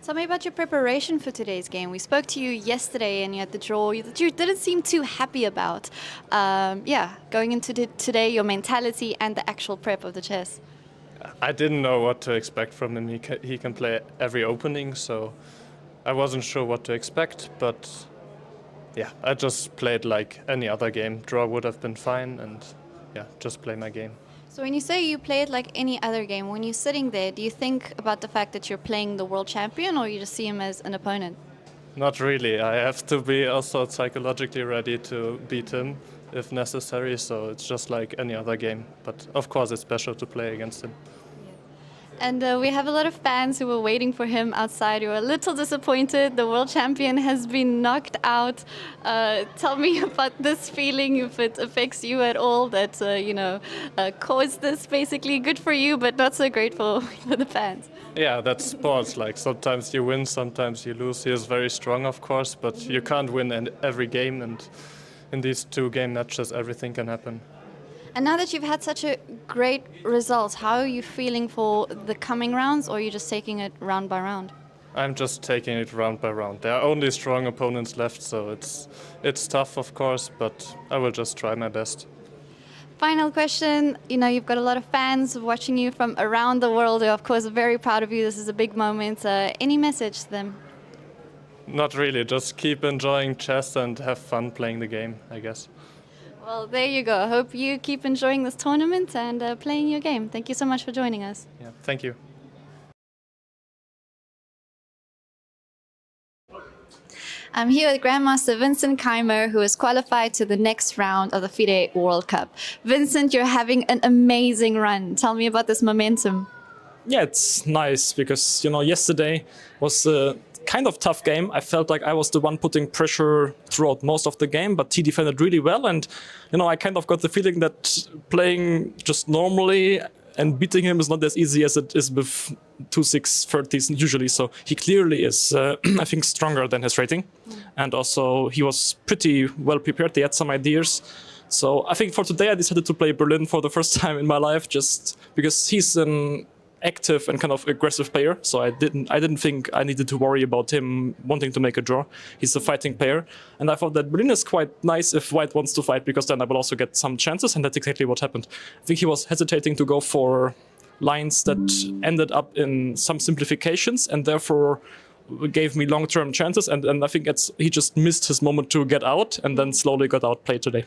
Tell me about your preparation for today's game. We spoke to you yesterday and you had the draw that you didn't seem too happy about. Going into today, your mentality and the actual prep of the chess. I didn't know what to expect from him. He can play every opening, so I wasn't sure what to expect. But yeah, I just played like any other game. Draw would have been fine, and yeah, just play my game. So when you say you play it like any other game, when you're sitting there, do you think about the fact that you're playing the world champion, or you just see him as an opponent? Not really. I have to be also psychologically ready to beat him if necessary, so it's just like any other game. But of course it's special to play against him. And we have a lot of fans who were waiting for him outside who are a little disappointed. The world champion has been knocked out. Tell me about this feeling, if it affects you at all, that, caused this basically. Good for you, but not so great for the fans. Yeah, that's sports. Like sometimes you win, sometimes you lose. He is very strong, of course, but you can't win in every game. And in these 2 game matches, everything can happen. And now that you've had such a great result, how are you feeling for the coming rounds, or are you just taking it round by round? I'm just taking it round by round. There are only strong opponents left, so it's tough, of course, but I will just try my best. Final question. You've got a lot of fans watching you from around the world. They're, of course, very proud of you. This is a big moment. Any message to them? Not really. Just keep enjoying chess and have fun playing the game, I guess. Well, there you go. I hope you keep enjoying this tournament and playing your game. Thank you so much for joining us. Yeah, thank you. I'm here with Grandmaster Vincent Keymer, who has qualified to the next round of the FIDE World Cup. Vincent, you're having an amazing run. Tell me about this momentum. Yeah, it's nice because, yesterday was a kind of tough game. I felt like I was the one putting pressure throughout most of the game, but he defended really well. And, I kind of got the feeling that playing just normally and beating him is not as easy as it is with 2-6 30s usually. So he clearly is, I think, stronger than his rating. And also he was pretty well prepared. They had some ideas. So I think for today I decided to play Berlin for the first time in my life, just because he's an active and kind of aggressive player, so I didn't think I needed to worry about him wanting to make a draw. He's a fighting player, and I thought that Berlin is quite nice if White wants to fight, because then I will also get some chances, and that's exactly what happened. I think he was hesitating to go for lines that ended up in some simplifications, and therefore gave me long-term chances, and I think he just missed his moment to get out, and then slowly got outplayed today.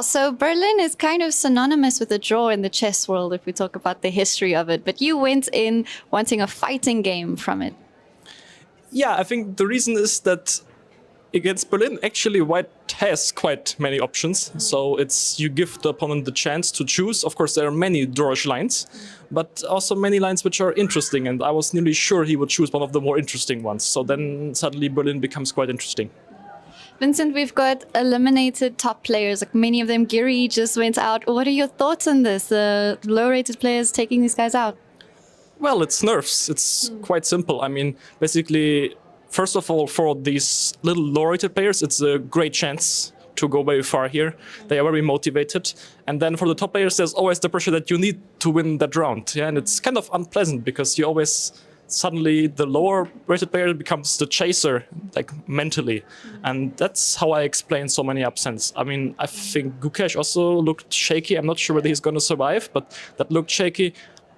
So Berlin is kind of synonymous with a draw in the chess world, if we talk about the history of it. But you went in wanting a fighting game from it. Yeah, I think the reason is that against Berlin, actually, White has quite many options. So you give the opponent the chance to choose. Of course, there are many drawish lines, but also many lines which are interesting. And I was nearly sure he would choose one of the more interesting ones. So then suddenly Berlin becomes quite interesting. Vincent, we've got eliminated top players, like many of them. Giri just went out. What are your thoughts on this? Low-rated players taking these guys out? Well, it's nerfs. It's quite simple. I mean, basically, first of all, for these little low-rated players, it's a great chance to go very far here. They are very motivated. And then for the top players, there's always the pressure that you need to win that round. Yeah, and it's kind of unpleasant because you always suddenly the lower rated player becomes the chaser, like mentally. And that's how I explain so many upsets. I mean, I think Gukesh also looked shaky. I'm not sure whether he's going to survive, but that looked shaky.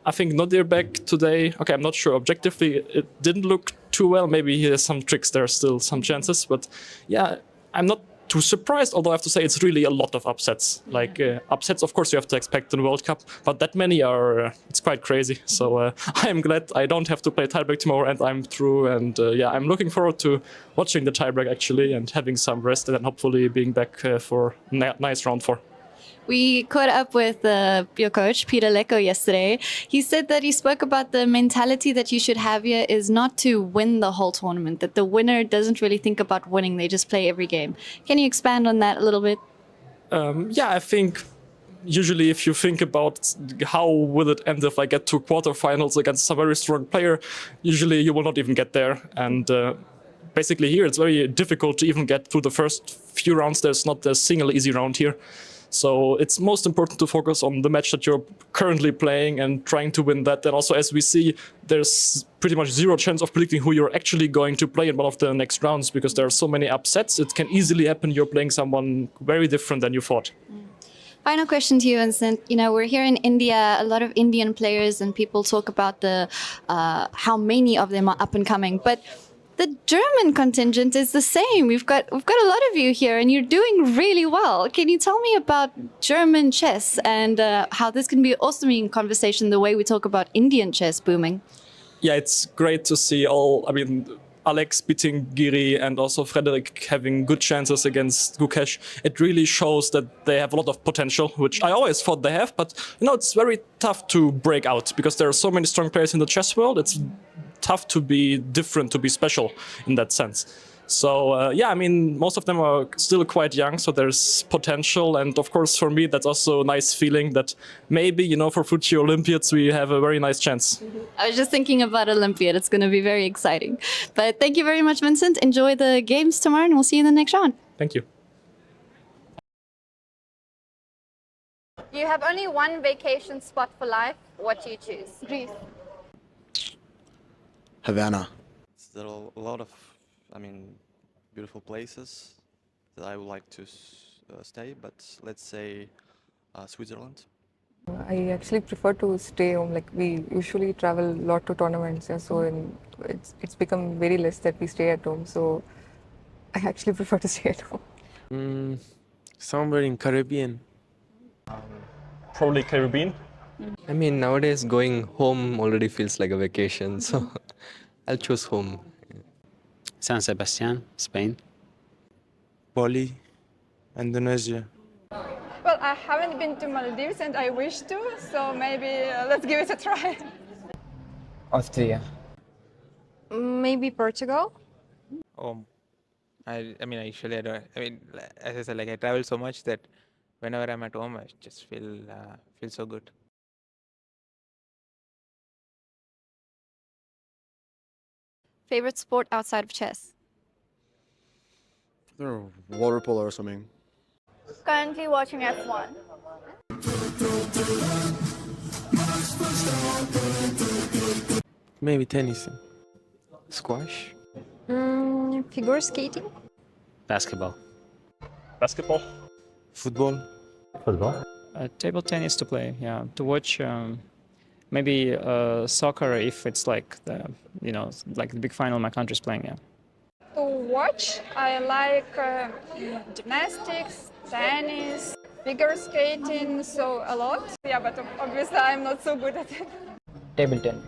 I think Nodirbek today, okay, I'm not sure. Objectively, it didn't look too well. Maybe he has some tricks. There are still some chances. But yeah, I'm not too surprised, although I have to say it's really a lot of upsets. Like upsets, of course, you have to expect in the World Cup, but that many are, it's quite crazy. So I am glad I don't have to play tiebreak tomorrow and I'm through. And yeah, I'm looking forward to watching the tiebreak actually and having some rest and then hopefully being back for nice round 4. We caught up with your coach, Peter Lecko, yesterday. He said that he spoke about the mentality that you should have here is not to win the whole tournament, that the winner doesn't really think about winning, they just play every game. Can you expand on that a little bit? Yeah, I think usually if you think about how will it end if I get to quarterfinals against some very strong player, usually you will not even get there. And basically here it's very difficult to even get through the first few rounds. There's not a single easy round here. So it's most important to focus on the match that you're currently playing and trying to win that. And also, as we see, there's pretty much zero chance of predicting who you're actually going to play in one of the next rounds because there are so many upsets. It can easily happen you're playing someone very different than you thought. Final question to you, Vincent. You know, we're here in India, a lot of Indian players, and people talk about the how many of them are up and coming. But the German contingent is the same. We've got a lot of you here, and you're doing really well. Can you tell me about German chess and how this can be also be in conversation the way we talk about Indian chess booming? Yeah, it's great to see Alex beating Giri and also Frederik having good chances against Gukesh. It really shows that they have a lot of potential, which I always thought they have, but it's very tough to break out because there are so many strong players in the chess world. It's tough to be different, to be special in that sense. So yeah, most of them are still quite young, so there's potential. And of course, for me, that's also a nice feeling that maybe, for Fuji Olympiads, we have a very nice chance. I was just thinking about Olympiad. It's going to be very exciting. But thank you very much, Vincent. Enjoy the games tomorrow, and we'll see you in the next round. Thank you. You have only one vacation spot for life. What do you choose? Greece. Havana. There are a lot of, beautiful places that I would like to stay, but let's say Switzerland. I actually prefer to stay home. Like we usually travel a lot to tournaments, so it's become very less that we stay at home. So I actually prefer to stay at home. Somewhere in Caribbean. Probably Caribbean. Nowadays going home already feels like a vacation, so I'll choose home. San Sebastian, Spain. Bali, Indonesia. Well, I haven't been to Maldives and I wish to, so maybe let's give it a try. Austria. Maybe Portugal. I don't. As I said, I travel so much that whenever I'm at home, I just feel so good. Favorite sport outside of chess? Water polo or something. Currently watching F1. Maybe tennis. Squash. Figure skating. Basketball. Basketball. Football. Football. Table tennis to play, yeah. To watch maybe soccer if it's like the big final my country's playing, yeah. To watch, I like gymnastics, tennis, figure skating, so a lot. Yeah, but obviously I'm not so good at it. Table tennis.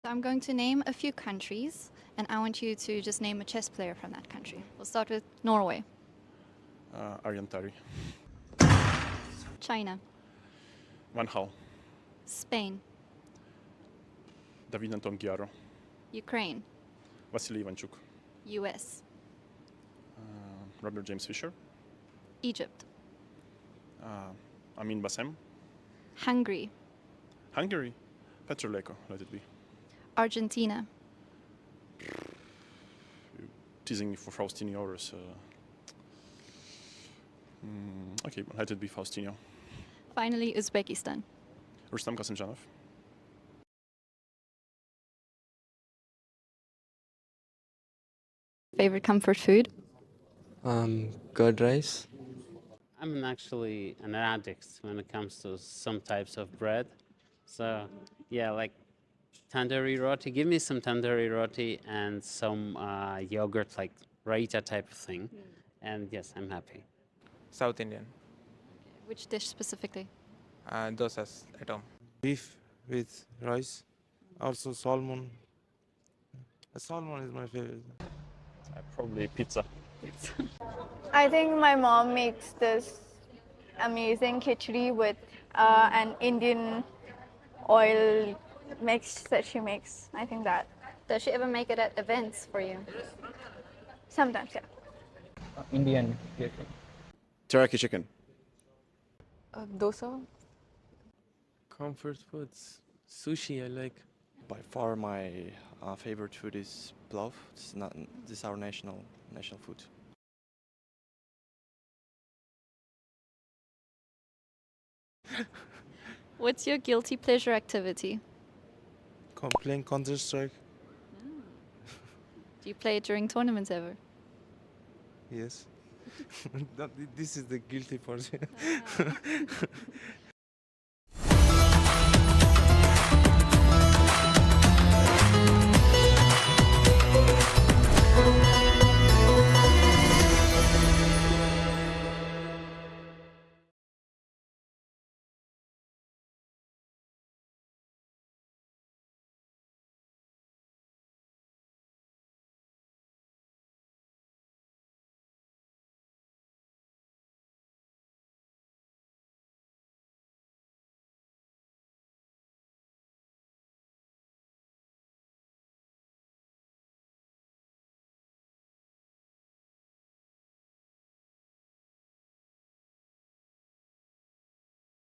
I'm going to name a few countries, and I want you to just name a chess player from that country. We'll start with Norway. Arjun. China. Van Hal. Spain. David Anton Giaro. Ukraine. Vasily Ivanchuk. US. Robert James Fisher. Egypt. Amin Bassem. Hungary. Hungary. Petr Leko, let it be. Argentina. Teasing me for Faustino hours. Okay, let it be Faustino. Finally, Uzbekistan. Rustam Kasimjanov. Favorite comfort food? Curd rice. I'm actually an addict when it comes to some types of bread. So, yeah, like tandoori roti. Give me some tandoori roti and some yogurt, like raita type of thing. And yes, I'm happy. South Indian. Which dish specifically? Dosas at home. Beef with rice. Also salmon. Salmon is my favorite. Probably pizza. I think my mom makes this amazing khichdi with an Indian oil mix that she makes. I think that. Does she ever make it at events for you? Sometimes, yeah. Indian. Teriyaki chicken. Dosa. Comfort foods. Sushi I like. By far, my favorite food is plof. This is our national food. What's your guilty pleasure activity? Playing Counter-Strike. Do you play it during tournaments ever? Yes. This is the guilty part.